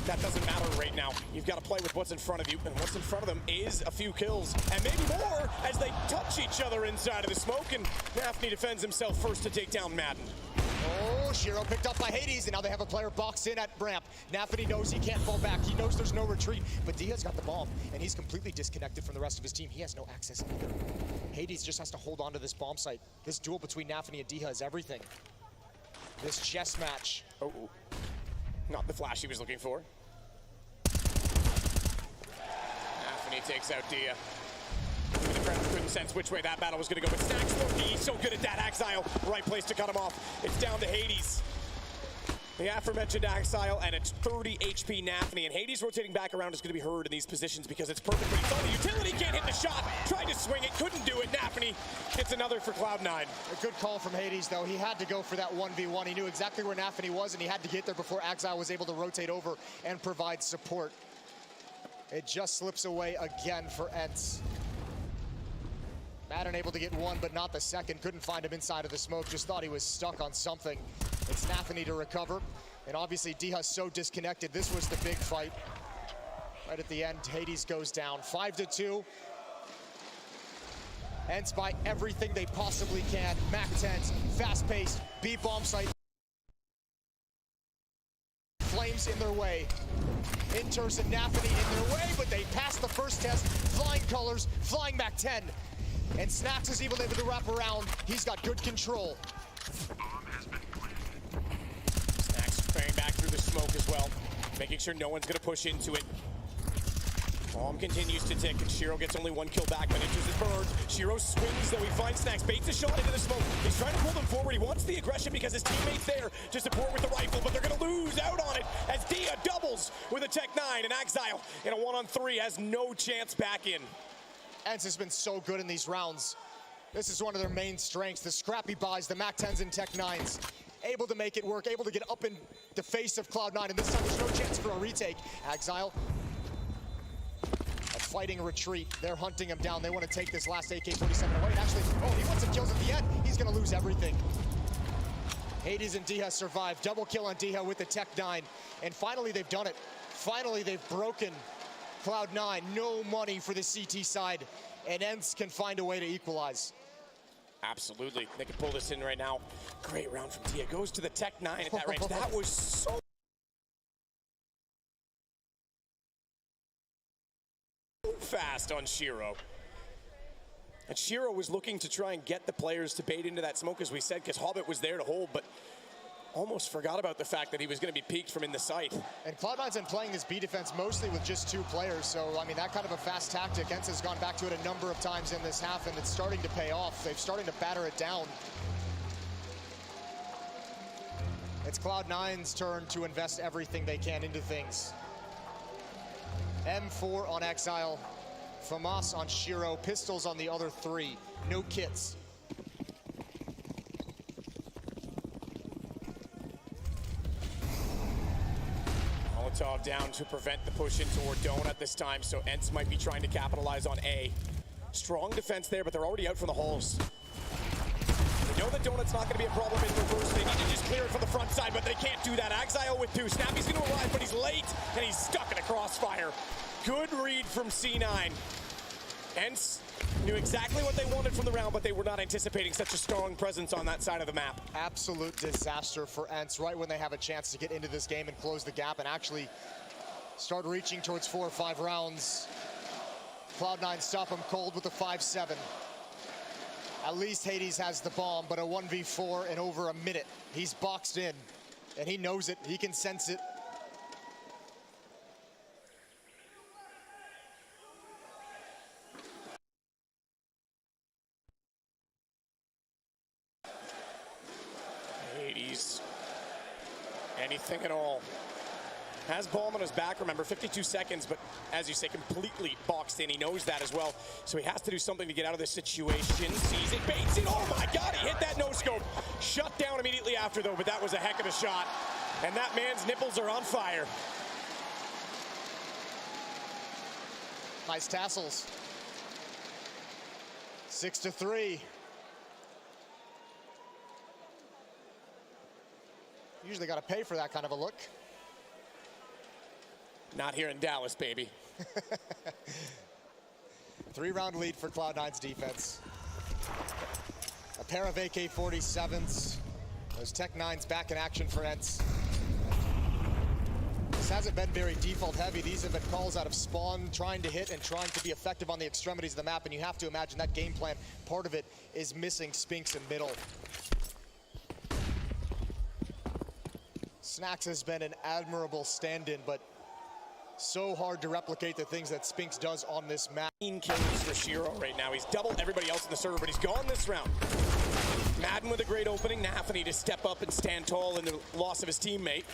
that doesn't matter right now. You've got to play with what's in front of you, and what's in front of them is a few kills, and maybe more as they touch each other inside of the smoke, and Nafny defends himself first to take down Madden. Oh, Shiro picked up by Hades, and now they have a player boxed in at ramp. Nafny knows he can't fall back. He knows there's no retreat, but Dia's got the bomb, and he's completely disconnected from the rest of his team. He has no access either. Hades just has to hold on to this bomb site. This duel between Nafny and Dia is everything. This chess match. Oh, not the flash he was looking for. Nafny takes out Dia. The crowd couldn't sense which way that battle was going to go, but Snacks Loki, he's so good at that. Axile, right place to cut him off. It's down to Hades. The aforementioned Axile, and it's 30 HP Nafny, and Hades rotating back around is going to be heard in these positions because it's perfect. But he's on the utility, can't hit the shot. Tried to swing it, couldn't do it. Nafny gets another for Cloud9. A good call from Hades, though. He had to go for that 1v1. He knew exactly where Nafny was, and he had to get there before Axile was able to rotate over and provide support. It just slips away again for Ents. Madden able to get one, but not the second. Couldn't find him inside of the smoke. Just thought he was stuck on something. It's Nafny to recover. And obviously, Diha's so disconnected. This was the big fight. Right at the end, Hades goes down. 5-2. Ents by everything they possibly can. MAC-10s, fast-paced, B bomb site. Flames in their way. Inters and Nafny in their way, but they passed the first test. Flying colors, flying MAC-10. And Snacks is even able to wrap around. He's got good control. Snacks fairing back through the smoke as well, making sure no one's going to push into it. Bomb continues to tick, and Shiro gets only one kill back, but Inters is burned. Shiro swings, though he finds Snacks, baits a shot into the smoke. He's trying to pull them forward. He wants the aggression because his teammate's there to support with the rifle, but they're going to lose out on it as Dia doubles with a Tech 9, and Axile in a 1-on-3 has no chance back in. Ents has been so good in these rounds. This is one of their main strengths, the scrappy buys, the MAC-10s and Tech 9s. Able to make it work, able to get up in the face of Cloud9, and this time there's no chance for a retake. Axile, a fighting retreat. They're hunting him down. They want to take this last AK-47 away. And actually, oh, he wants some kills at the end. He's going to lose everything. Hades and Diha survive. Double kill on Diha with the Tech 9. And finally, they've done it. Finally, they've broken Cloud9, no money for the CT side, and Ents can find a way to equalize. Absolutely, they can pull this in right now. Great round from Dia, goes to the Tech 9 at that range. That was so fast on Shiro. And Shiro was looking to try and get the players to bait into that smoke, as we said, because Hobbit was there to hold, but almost forgot about the fact that he was going to be peeked from in the sight. And Cloud9's been playing this B defense mostly with just 2 players, so I mean that kind of a fast tactic. Ents has gone back to it a number of times in this half, and it's starting to pay off. They're starting to batter it down. It's Cloud9's turn to invest everything they can into things. M4 on Exile, FAMAS on Shiro, pistols on the other 3, no kits. Molotov down to prevent the push in toward Donut this time, so Ents might be trying to capitalize on A. Strong defense there, but they're already out from the halls. They know that Donut's not going to be a problem in reverse. They need to just clear it from the front side, but they can't do that. Axile with 2. Snappy's going to arrive, but he's late, and he's stuck in a crossfire. Good read from C9. Ents knew exactly what they wanted from the round, but they were not anticipating such a strong presence on that side of the map. Absolute disaster for Ents right when they have a chance to get into this game and close the gap and actually start reaching towards 4 or 5 rounds. Cloud9 stop him cold with a 5-7. At least Hades has the bomb, but a 1v4 in over a minute. He's boxed in, and he knows it. He can sense it. anything at all. Has Ballm on his back, remember, 52 seconds, but as you say, completely boxed in. He knows that as well, so he has to do something to get out of this situation. Sees it, baits it, oh my God, he hit that no-scope. Shut down immediately after, though, but that was a heck of a shot. And that man's nipples are on fire. Nice tassels. 6-3. Usually got to pay for that kind of a look. Not here in Dallas, baby. 3-round lead for Cloud9's defense. A pair of AK-47s. Those Tech 9s back in action for ENCE. This hasn't been very default heavy. These have been calls out of spawn, trying to hit and trying to be effective on the extremities of the map, and you have to imagine that game plan, part of it is missing Spinks in middle. Snacks has been an admirable stand-in, but so hard to replicate the things that Spinks does on this map. Kills for Shiro right now. He's doubled everybody else in the server, but he's gone this round. Madden with a great opening. Nafany to step up and stand tall in the loss of his teammate.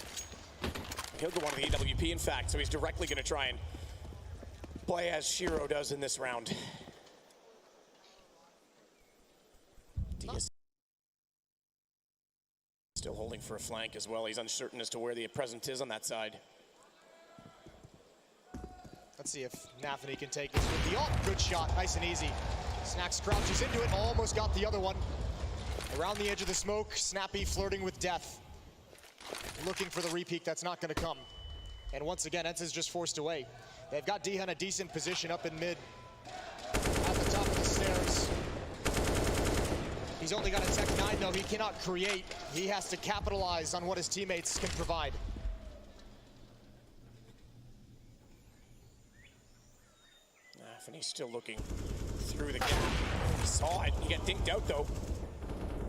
He'll go on to the AWP, in fact, so he's directly going to try and play as Shiro does in this round. Diaz still holding for a flank as well. He's uncertain as to where the presence is on that side. Let's see if Nafany can take this with the ult. Good shot, nice and easy. Snacks crouches into it, almost got the other one. Around the edge of the smoke, Snappy flirting with death. Looking for the repeat, that's not gonna come. And once again, ENCE is just forced away. They've got Diha in a decent position up in mid. At the top of the stairs. He's only got a Tech 9 though, he cannot create. He has to capitalize on what his teammates can provide. And he's still looking through the gap. He saw it. He got dinked out, though.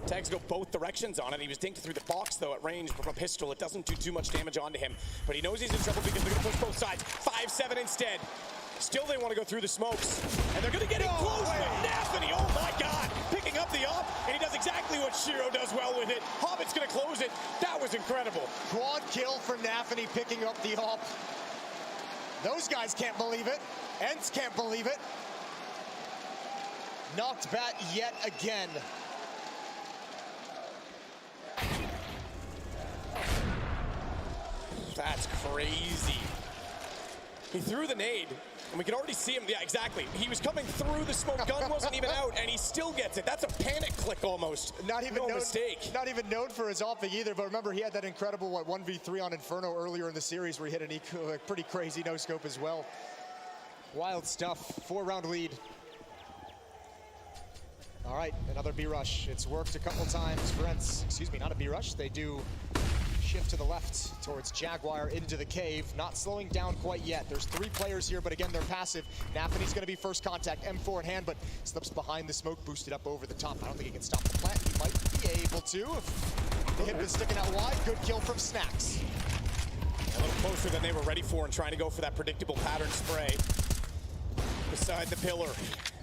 Tags go both directions on it. He was dinked through the box, though, at range from a pistol. It doesn't do too much damage onto him. But he knows he's in trouble because they're going to push both sides. 5-7 instead. Still, they want to go through the smokes. And they're going to get it close. Nafany, oh my God. Picking up the op, and he does exactly what Shiro does well with it. Hobbit's going to close it. That was incredible. Quad kill for Nafany picking up the op. Those guys can't believe it. ENCE can't believe it. Knocked bat yet again. That's crazy. He threw the nade, and we can already see him. Yeah, exactly. He was coming through the smoke. Gun wasn't even out, and he still gets it. That's a panic click almost. Not even no known, mistake. Not even known for his offing either, but remember he had that incredible 1v3 on Inferno earlier in the series where he hit a pretty crazy no-scope as well. Wild stuff. 4-round lead. All right, another B-rush. It's worked a couple times for ENCE. Excuse me, not a B-rush. They do shift to the left towards Jaguar into the cave. Not slowing down quite yet. There's 3 players here, but again, they're passive. Nafany's going to be first contact. M4 in hand, but slips behind the smoke, boosted up over the top. I don't think he can stop the plant. He might be able to. The hip is sticking out wide. Good kill from Snacks. A little closer than they were ready for and trying to go for that predictable pattern spray. Beside the pillar.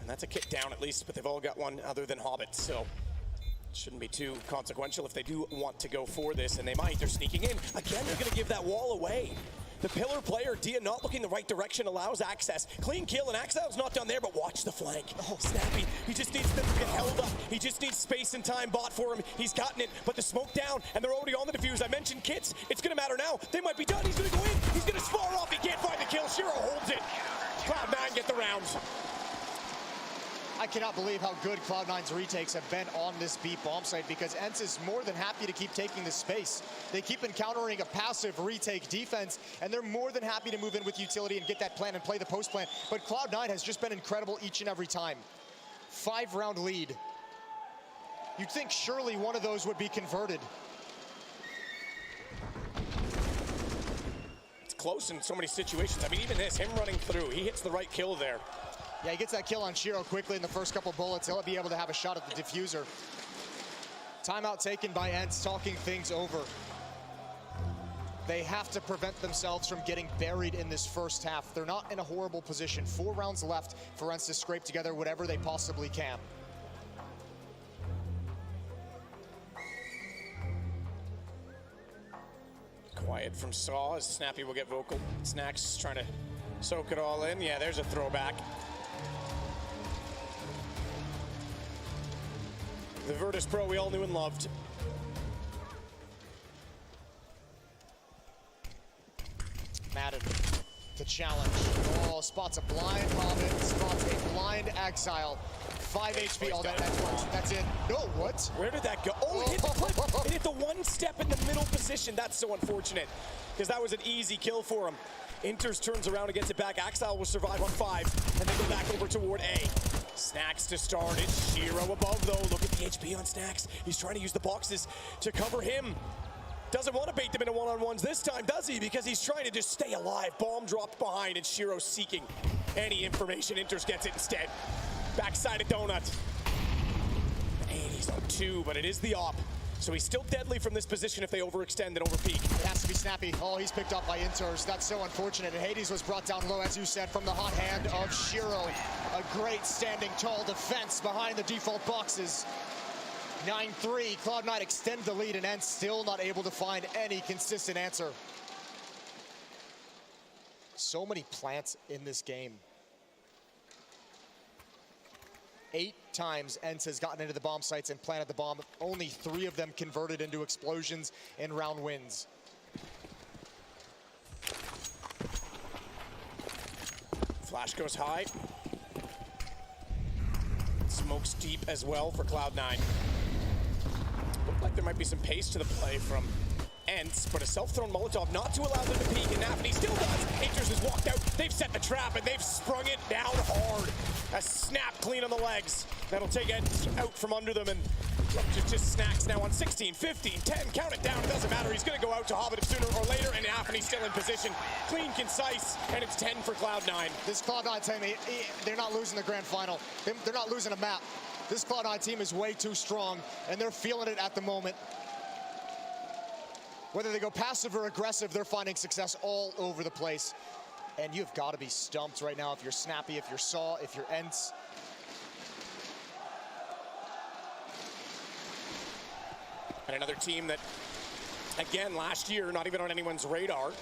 And that's a kick down at least, but they've all got one other than Hobbit, so it shouldn't be too consequential if they do want to go for this, and they might. They're sneaking in. Again, they're going to give that wall away. The pillar player, Dia, not looking the right direction, allows access. Clean kill, and Axel's not done there, but watch the flank. Oh, Snappy, he just needs them to get held up. He just needs space and time bought for him. He's gotten it, but the smoke down, and they're already on the defuse. I mentioned kits. It's going to matter now. They might be done. He's going to go in. He's going to spar off. He can't find the kill. Shiro holds it. Cloud9 get the rounds. I cannot believe how good Cloud9's retakes have been on this B bomb site because ENCE is more than happy to keep taking the space. They keep encountering a passive retake defense, and they're more than happy to move in with utility and get that plan and play the post plan. But Cloud9 has just been incredible each and every time. 5-round lead. You'd think surely one of those would be converted. It's close in so many situations. I mean, even this, him running through, he hits the right kill there. Yeah, he gets that kill on Shiro quickly in the first couple bullets. He'll be able to have a shot at the diffuser. Timeout taken by ENCE, talking things over. They have to prevent themselves from getting buried in this first half. They're not in a horrible position. 4 rounds left for ENCE to scrape together whatever they possibly can. quiet from Saw as Snappy will get vocal. Snacks trying to soak it all in. Yeah, there's a throwback. The Virtus Pro we all knew and loved. Madden to challenge. Oh, spots a blind Hobbit, spots a blind Exile. 5 HP, all that's in. No, what? Where did that go? Oh, it hit the clip. It hit the one step in the middle position. That's so unfortunate, because that was an easy kill for him. Inters turns around and gets it back. Exile will survive on 5, and then go back over toward A. Snacks to start it. Shiro above, though. Look at the HP on Snacks. He's trying to use the boxes to cover him. Doesn't want to bait them into one-on-ones this time, does he? Because he's trying to just stay alive. Bomb dropped behind, and Shiro seeking any information. Inters gets it instead. Backside of Donut. And he's on 2, but it is the op. So he's still deadly from this position if they overextend and overpeak. It has to be Snappy. Oh, he's picked up by Inters. That's so unfortunate. And Hades was brought down low, as you said, from the hot hand of Shiro. A great standing tall defense behind the default boxes. 9-3, Cloud9 extend the lead, and ENCE still not able to find any consistent answer. So many plants in this game. 8 times ENCE has gotten into the bomb sites and planted the bomb. Only 3 of them converted into explosions in round wins. Flash goes high. Smokes deep as well for Cloud9. Looked like there might be some pace to the play from ENCE, but a self-thrown Molotov not to allow them to peek, and Nafany still does. Inters has walked out. They've set the trap, and they've sprung it down hard. A snap clean on the legs. That'll take ENCE out from under them, and just Snacks now on 16, 15, 10. Count it down. It doesn't matter. He's going to go out to Hobbit sooner or later, and Nafany's still in position. Clean, concise, and it's 10 for Cloud9. This Cloud9 team, they're not losing the grand final. They're not losing a map. This Cloud9 team is way too strong, and they're feeling it at the moment. Whether they go passive or aggressive, they're finding success all over the place. And you've got to be stumped right now if you're Snappy, if you're Saw, if you're ENCE. And another team that, again, last year, not even on anyone's radar.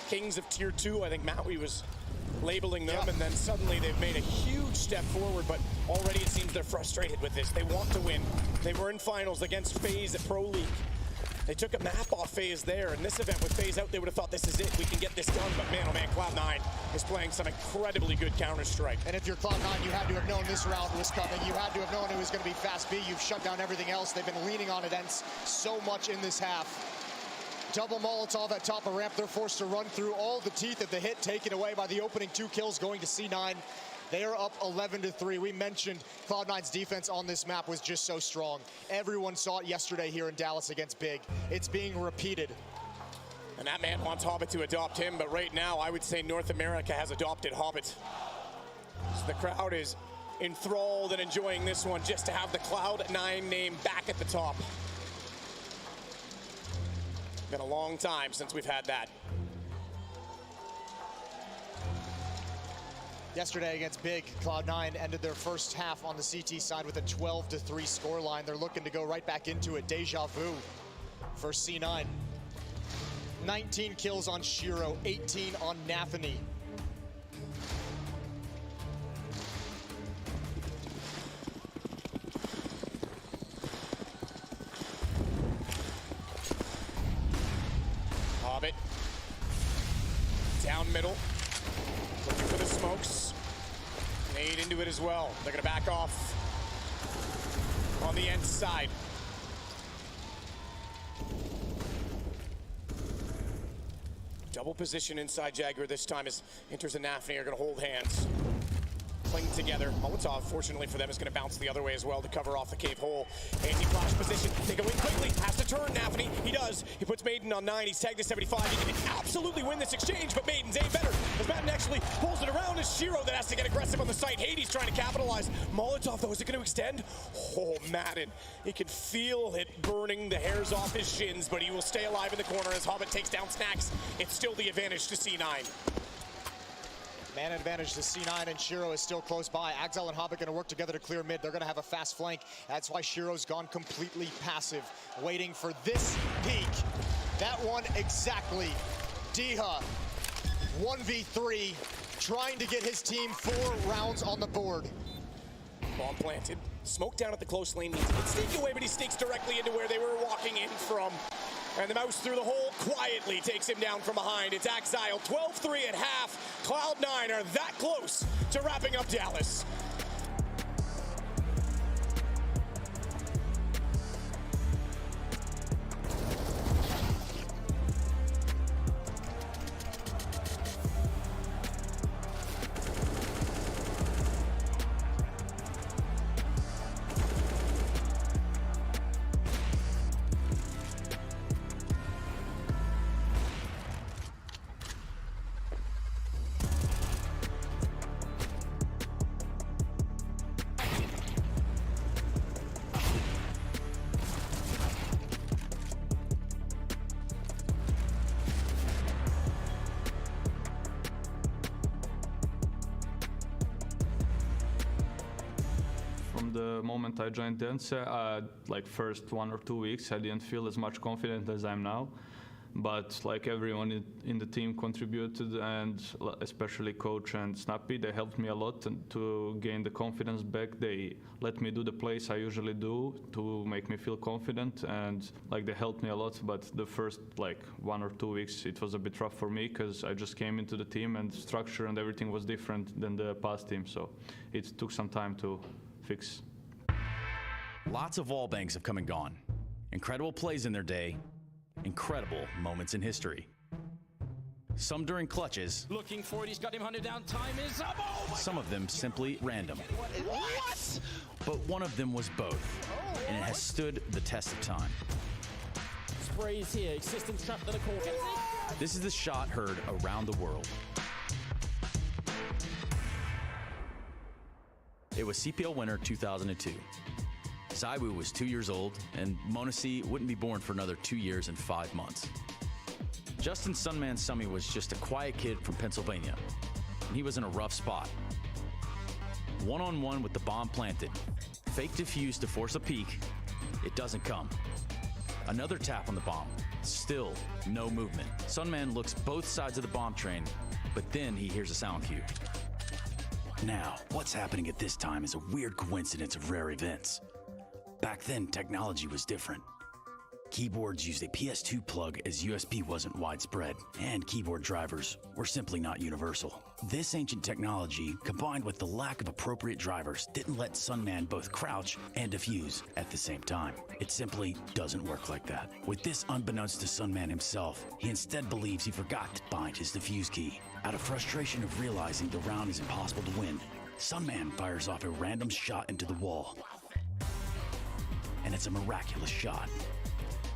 Kings of Tier 2, I think Maui was labeling them, and then suddenly they've made a huge step forward, but already it seems they're frustrated with this. They want to win. They were in finals against FaZe at Pro League. They took a map off FaZe there. In this event with FaZe out, they would have thought this is it. We can get this done. But man, oh man, Cloud9 is playing some incredibly good Counter-Strike. And if you're Cloud9, you had to have known this round was coming. You had to have known it was going to be fast B. You've shut down everything else. They've been leaning on it ENCE so much in this half. Double Molotov at top of ramp. They're forced to run through all the teeth of the hit taken away by the opening 2 kills going to C9. They are up 11-3. We mentioned Cloud9's defense on this map was just so strong. Everyone saw it yesterday here in Dallas against Big. It's being repeated. And that man wants Hobbit to adopt him, but right now I would say North America has adopted Hobbit. So the crowd is enthralled and enjoying this one just to have the Cloud9 name back at the top. Been a long time since we've had that. Yesterday against Big, Cloud9 ended their first half on the CT side with a 12-3 scoreline. They're looking to go right back into it. Deja vu for C9. 19 kills on Shiro, 18 on Nafany. Hobbit down middle. Looking for the smokes. Nade into it as well. They're going to back off on the ENCE side. Double position inside Jagger this time as Inters and Nafany are going to hold hands. Cling together. Molotov, fortunately for them, is going to bounce the other way as well to cover off the cave hole. Anti-flash position. They go in quickly. Has to turn, Nafany. He does. He puts Maiden on 9. He's tagged to 75. He can absolutely win this exchange, but Maiden's A better. As Madden actually pulls it around, it's Shiro that has to get aggressive on the site. Hades trying to capitalize. Molotov, though, is it going to extend? Oh, Madden. He can feel it burning the hairs off his shins, but he will stay alive in the corner as Hobbit takes down Snacks. It's still the advantage to C9. Man advantage to C9, and Shiro is still close by. Exile and Hobbit going to work together to clear mid. They're going to have a fast flank. That's why Shiro's gone completely passive, waiting for this peak That one exactly. Diha, 1v3, trying to get his team 4 rounds on the board. Bomb planted. Smoke down at the close lane means he can sneak away, but he sneaks directly into where they were walking in from. And the mouse through the hole quietly takes him down from behind. It's Axile, 12-3 at half. Cloud9 are that close to wrapping up Dallas. From the moment I joined Dance, like first 1 or 2 weeks, I didn't feel as much confident as I'm now. But like everyone in the team contributed, and especially coach and Snappy, they helped me a lot to gain the confidence back. They let me do the plays I usually do to make me feel confident, and like they helped me a lot. But the first like 1 or 2 weeks, it was a bit rough for me because I just came into the team and structure and everything was different than the past team. So it took some time to fix. Lots of wall bangs have come and gone. Incredible plays in their day. Incredible moments in history. Some during clutches. Looking for it, he's got him 100 down. Time is up. Oh Some of them simply random. what? But one of them was both, and it has stood the test of time. Sprays here, existence trapped in the corner. This is the shot heard around the world. It was CPL winter 2002. Zaiwu was 2 years old, and Monasi wouldn't be born for another 2 years and 5 months. Justin Sunman Summy was just a quiet kid from Pennsylvania, and he was in a rough spot. One-on-one with the bomb planted. Fake defuse to force a peek. It doesn't come. Another tap on the bomb. Still no movement. Sunman looks both sides of the bomb train, but then he hears a sound cue. Now, what's happening at this time is a weird coincidence of rare events. Back then, technology was different. Keyboards used a PS2 plug as USB wasn't widespread, and keyboard drivers were simply not universal. This ancient technology, combined with the lack of appropriate drivers, didn't let Sunman both crouch and defuse at the same time. It simply doesn't work like that. With this unbeknownst to Sunman himself, he instead believes he forgot to bind his defuse key. Out of frustration of realizing the round is impossible to win, Sunman fires off a random shot into the wall. And it's a miraculous shot.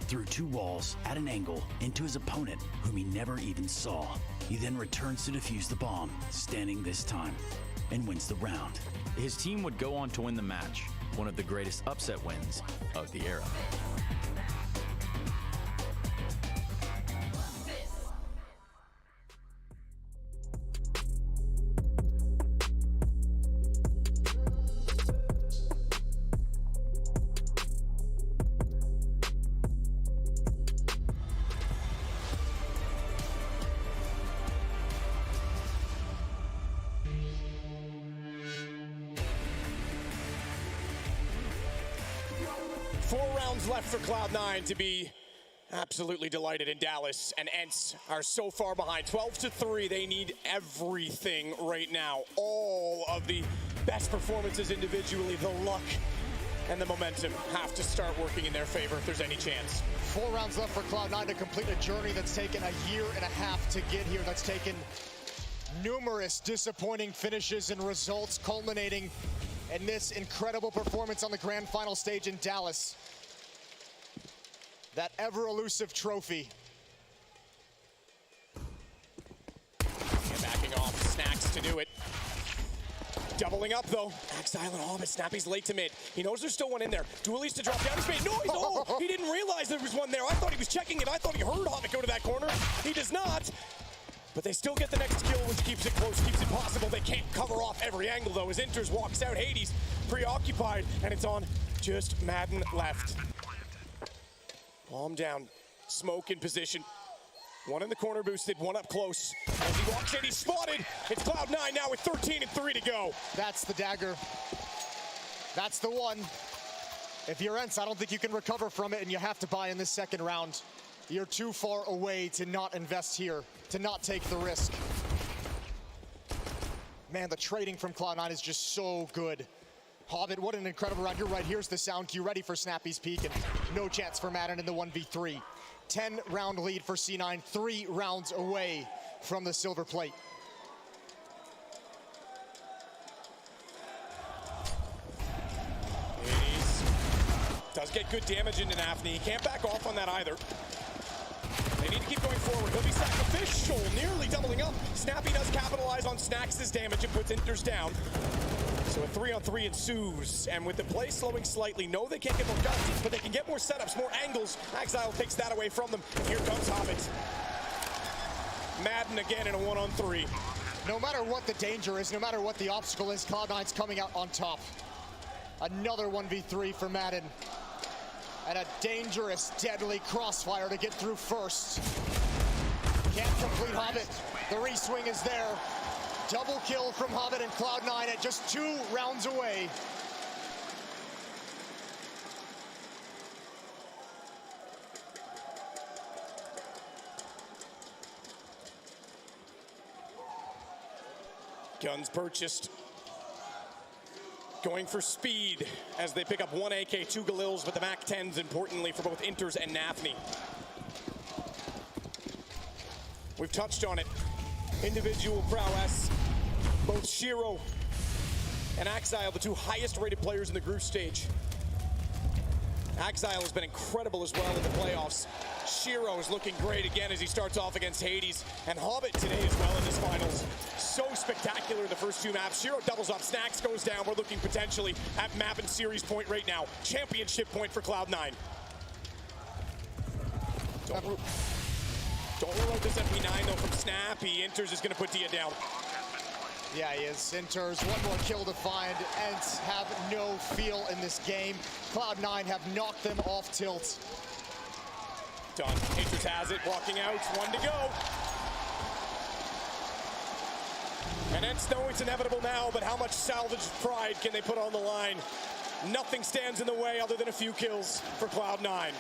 Through 2 walls, at an angle, into his opponent, whom he never even saw. He then returns to defuse the bomb, standing this time, and wins the round. His team would go on to win the match, one of the greatest upset wins of the era. Left for Cloud9 to be absolutely delighted in Dallas, and Ents are so far behind. 12-3, they need everything right now. All of the best performances individually, the luck and the momentum have to start working in their favor if there's any chance. 4 rounds left for Cloud9 to complete a journey that's taken a year and a half to get here. That's taken numerous disappointing finishes and results, culminating in this incredible performance on the grand final stage in Dallas. That ever-elusive trophy. And backing off, Snacks to do it. Doubling up, though. Exile and Hobbit. Snappy's late to mid. He knows there's still one in there. Duelist to drop down. He's made noise. Oh, he didn't realize there was one there. I thought he was checking it. I thought he heard Hobbit go to that corner. He does not. But they still get the next kill, which keeps it close, keeps it possible. They can't cover off every angle, though. As Inters walks out, Hades preoccupied, and it's on just Madden left. Bomb down. Smoke in position. One in the corner boosted, one up close. As he walks in, he's spotted. It's Cloud9 now with 13 and 3 to go. That's the dagger. That's the one. If you're Ents, I don't think you can recover from it, and you have to buy in this second round. You're too far away to not invest here, to not take the risk. Man, the trading from Cloud9 is just so good. Hobbit, what an incredible round. You're right, here's the sound cue, ready for Snappy's peak, and no chance for Madden in the 1v3. 10-round lead for C9, 3 rounds away from the silver plate. Does get good damage into Nafny. He can't back off on that either. They need to keep going forward. He'll be sacrificial, nearly doubling up. Snappy does capitalize on Snax' damage and puts Inters down. So a 3-on-3 ensues, and with the play slowing slightly, no, they can't get more guns, but they can get more setups, more angles. Exile takes that away from them. Here comes Hobbit. Madden again in a 1-on-3. No matter what the danger is, no matter what the obstacle is, Cloud9's coming out on top. Another 1v3 for Madden. And a dangerous, deadly crossfire to get through first. Can't complete Hobbit. The re-swing is there. Double kill from Hobbit and Cloud9 at just 2 rounds away. Guns purchased. Going for speed as they pick up 1 AK, 2 Galils, but the MAC-10s importantly for both Inters and Nafny. We've touched on it. Individual prowess. Both Shiro and Axile, the 2 highest rated players in the group stage. Axile has been incredible as well in the playoffs. Shiro is looking great again as he starts off against Hades. And Hobbit today as well in his finals. So spectacular in the first 2 maps. Shiro doubles up, Snax goes down. We're looking potentially at map and series point right now. Championship point for Cloud9. Don't rule out this MP9 though from Snappy. Inters is gonna put Dia down. Yeah, he is. Inters, 1 more kill to find. Ents have no feel in this game. Cloud9 have knocked them off tilt. Done. Inters has it, walking out, 1 to go. And Ents know it's inevitable now, but how much salvage pride can they put on the line? Nothing stands in the way other than a few kills for Cloud9.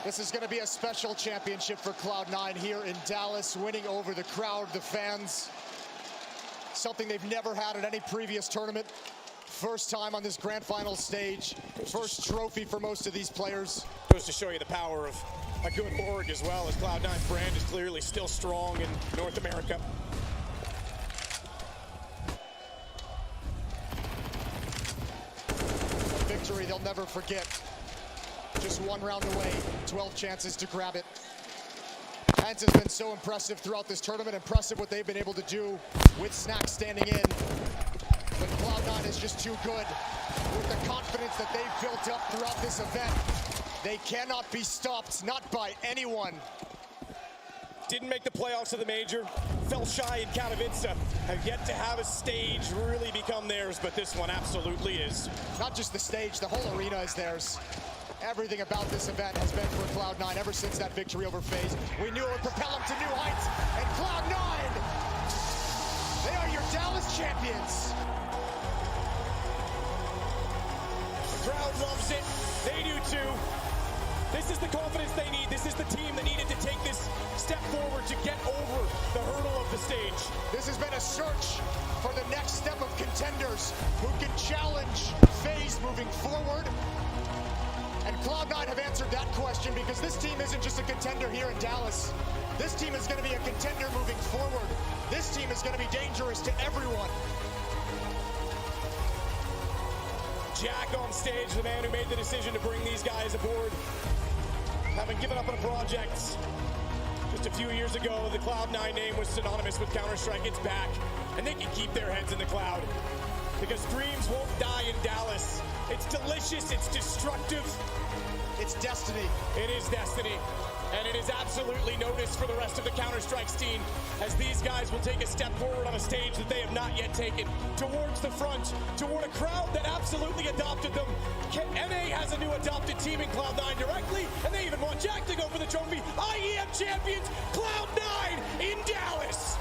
This is going to be a special championship for Cloud9 here in Dallas, winning over the crowd, the fans. Something they've never had at any previous tournament. First time on this grand final stage. First trophy for most of these players. Goes to show you the power of a good org as well, as Cloud9's brand is clearly still strong in North America. A victory they'll never forget. Just 1 round away, 12 chances to grab it. Ents has been so impressive throughout this tournament, impressive what they've been able to do with Snack standing in. But Cloud9 is just too good. With the confidence that they've built up throughout this event, they cannot be stopped, not by anyone. Didn't make the playoffs of the major, fell shy in Katowice, have yet to have a stage really become theirs, but this one absolutely is. Not just the stage, the whole arena is theirs. Everything about this event has been for Cloud9 ever since that victory over FaZe. We knew it would propel them to new heights, and Cloud9, they are your Dallas champions. The crowd loves it, they do too. This is the confidence they need. This is the team that needed to take this step forward to get over the hurdle of the stage. This has been a search for the next step of contenders who can challenge FaZe moving forward. And Cloud9 have answered that question, because this team isn't just a contender here in Dallas. This team is going to be a contender moving forward. This team is going to be dangerous to everyone. Jack on stage, the man who made the decision to bring these guys aboard. Having given up on a project just a few years ago, the Cloud9 name was synonymous with Counter-Strike. It's back, and they can keep their heads in the cloud, because dreams won't die in Dallas. It's delicious, it's destructive. It's destiny. It is destiny. And it is absolutely noticed for the rest of the Counter-Strike team, as these guys will take a step forward on a stage that they have not yet taken, towards the front, toward a crowd that absolutely adopted them. NA has a new adopted team in Cloud9 directly, and they even want Jack to go for the trophy. IEM champions, Cloud9 in Dallas.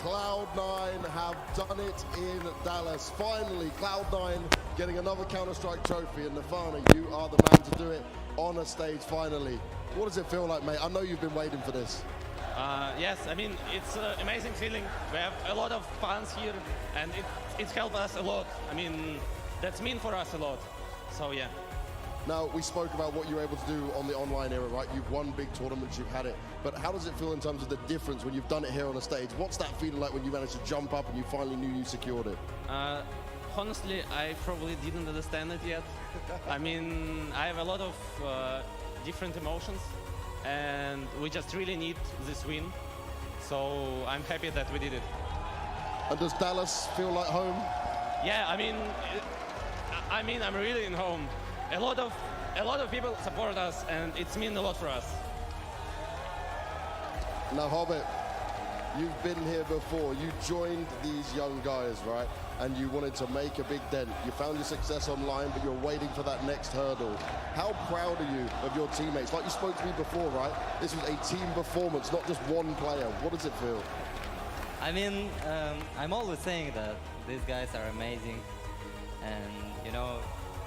Cloud9 have done it in Dallas. Finally, Cloud9 getting another Counter-Strike trophy. And Nirvana, you are the man to do it on a stage finally. What does it feel like, mate? I know you've been waiting for this. Yes, I mean, it's an amazing feeling. We have a lot of fans here, and it's helped us a lot. I mean, that's mean for us a lot. So, yeah. Now, we spoke about what you were able to do on the online era, right? You've won big tournaments, you've had it. But how does it feel in terms of the difference when you've done it here on the stage? What's that feeling like when you managed to jump up and you finally knew you secured it? Honestly, I probably didn't understand it yet. I mean, I have a lot of different emotions, and we just really need this win. So I'm happy that we did it. And does Dallas feel like home? Yeah, I mean, I'm really in home. A lot of people support us, and it's mean a lot for us. Now, Hobbit, you've been here before. You joined these young guys, right? And you wanted to make a big dent. You found your success online, but you're waiting for that next hurdle. How proud are you of your teammates? Like you spoke to me before, right? This was a team performance, not just one player. What does it feel? I mean, I'm always saying that these guys are amazing. And, you know,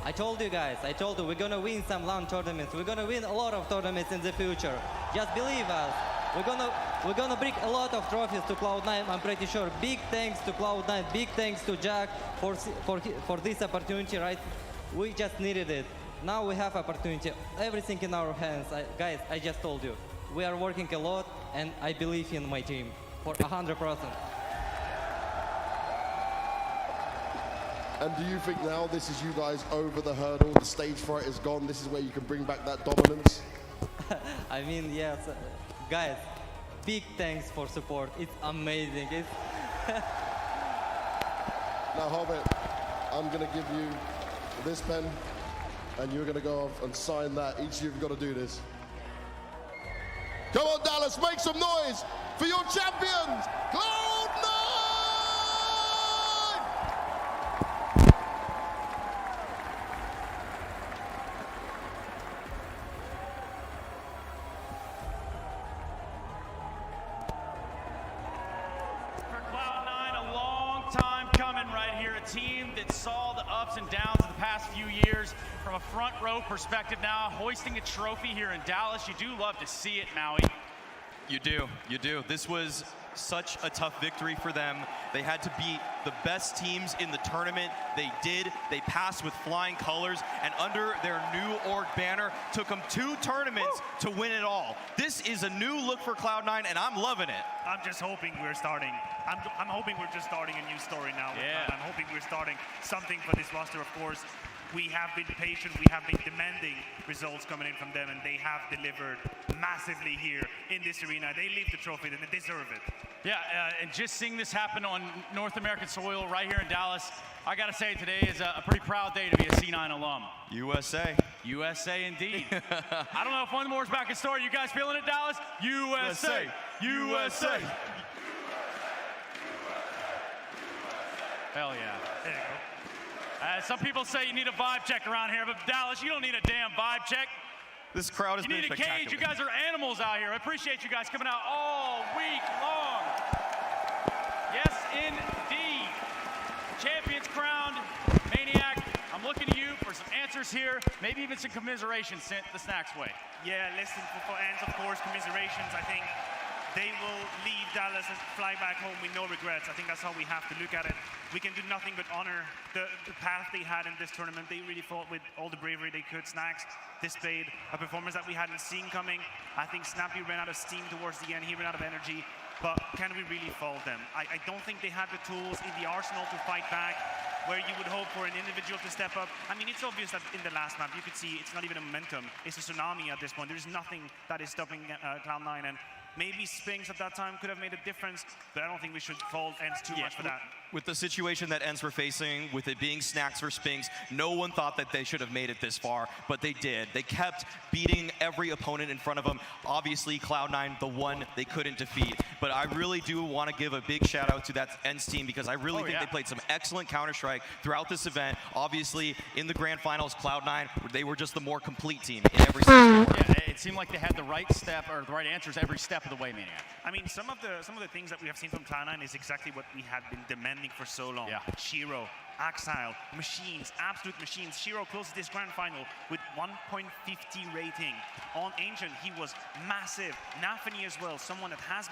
I told you guys, we're gonna win some LAN tournaments. We're gonna win a lot of tournaments in the future. Just believe us. We're gonna bring a lot of trophies to Cloud9. I'm pretty sure. Big thanks to Cloud9. Big thanks to Jack for this opportunity, right? We just needed it. Now we have opportunity. Everything in our hands. Guys, I just told you. We are working a lot, and I believe in my team for 100%. And do you think now this is you guys over the hurdle? The stage fright is gone. This is where you can bring back that dominance? I mean, yes. Guys, big thanks for support. It's amazing. Now, Hobbit, I'm going to give you this pen, and you're going to go off and sign that. Each of you have got to do this. Come on, Dallas, make some noise for your champions, Cloud9! Team that saw the ups and downs of the past few years from a front row perspective now, hoisting a trophy here in Dallas. You do love to see it, Maui. You do. This was such a tough victory for them. They had to beat the best teams in the tournament. They did. They passed with flying colors, and under their new org banner, took them 2 tournaments to win it all. This is a new look for Cloud9, and I'm loving it. I'm just hoping we're starting. I'm hoping we're just starting a new story now. Yeah. I'm hoping we're starting something for this roster, of course. We have been patient, we have been demanding results coming in from them, and they have delivered massively here in this arena. They leave the trophy, and they deserve it. Yeah, and just seeing this happen on North American soil right here in Dallas, I gotta say today is a pretty proud day to be a C9 alum. USA. USA indeed. I don't know if one more is back in store. You guys feeling it, Dallas? USA. USA. Hell yeah. There you go. Some people say you need a vibe check around here, but Dallas, you don't need a damn vibe check. This crowd has You been need a spectacular. cage. You guys are animals out here. I appreciate you guys coming out all week long. Yes, indeed. Champions crowned. Maniac, I'm looking to you for some answers here, maybe even some commiserations sent the Snacks way. Yeah, listen, for ends, of course, commiserations. I think they will leave Dallas and fly back home with no regrets. I think that's how we have to look at it. We can do nothing but honor the path they had in this tournament. They really fought with all the bravery they could. Snacks displayed a performance that we hadn't seen coming. I think Snappy ran out of steam towards the end. He ran out of energy. But can we really fault them? I don't think they had the tools in the arsenal to fight back, where you would hope for an individual to step up. I mean, it's obvious that in the last map, you could see it's not even a momentum. It's a tsunami at this point. There's nothing that is stopping Cloud9. And maybe Spinks at that time could have made a difference, but I don't think we should fault Ents too much for that. With the situation that Ents were facing, with it being Snacks for Spinks, no one thought that they should have made it this far, but they did. They kept beating every opponent in front of them. Obviously, Cloud9, the one they couldn't defeat. But I really do want to give a big shout out to that Ents team, because I really think they played some excellent Counter-Strike throughout this event. Obviously, in the grand finals, Cloud9, they were just the more complete team in every single Yeah, it seemed like they had the right step or the right answers every step of the way, Maniac. I mean, some of the things that we have seen from Cloud9 is exactly what we had been demanding for so long. Yeah. Shiro, Axile, machines, absolute machines. Shiro closes this grand final with 1.50 rating. On Ancient, he was massive. Nafany as well, someone that has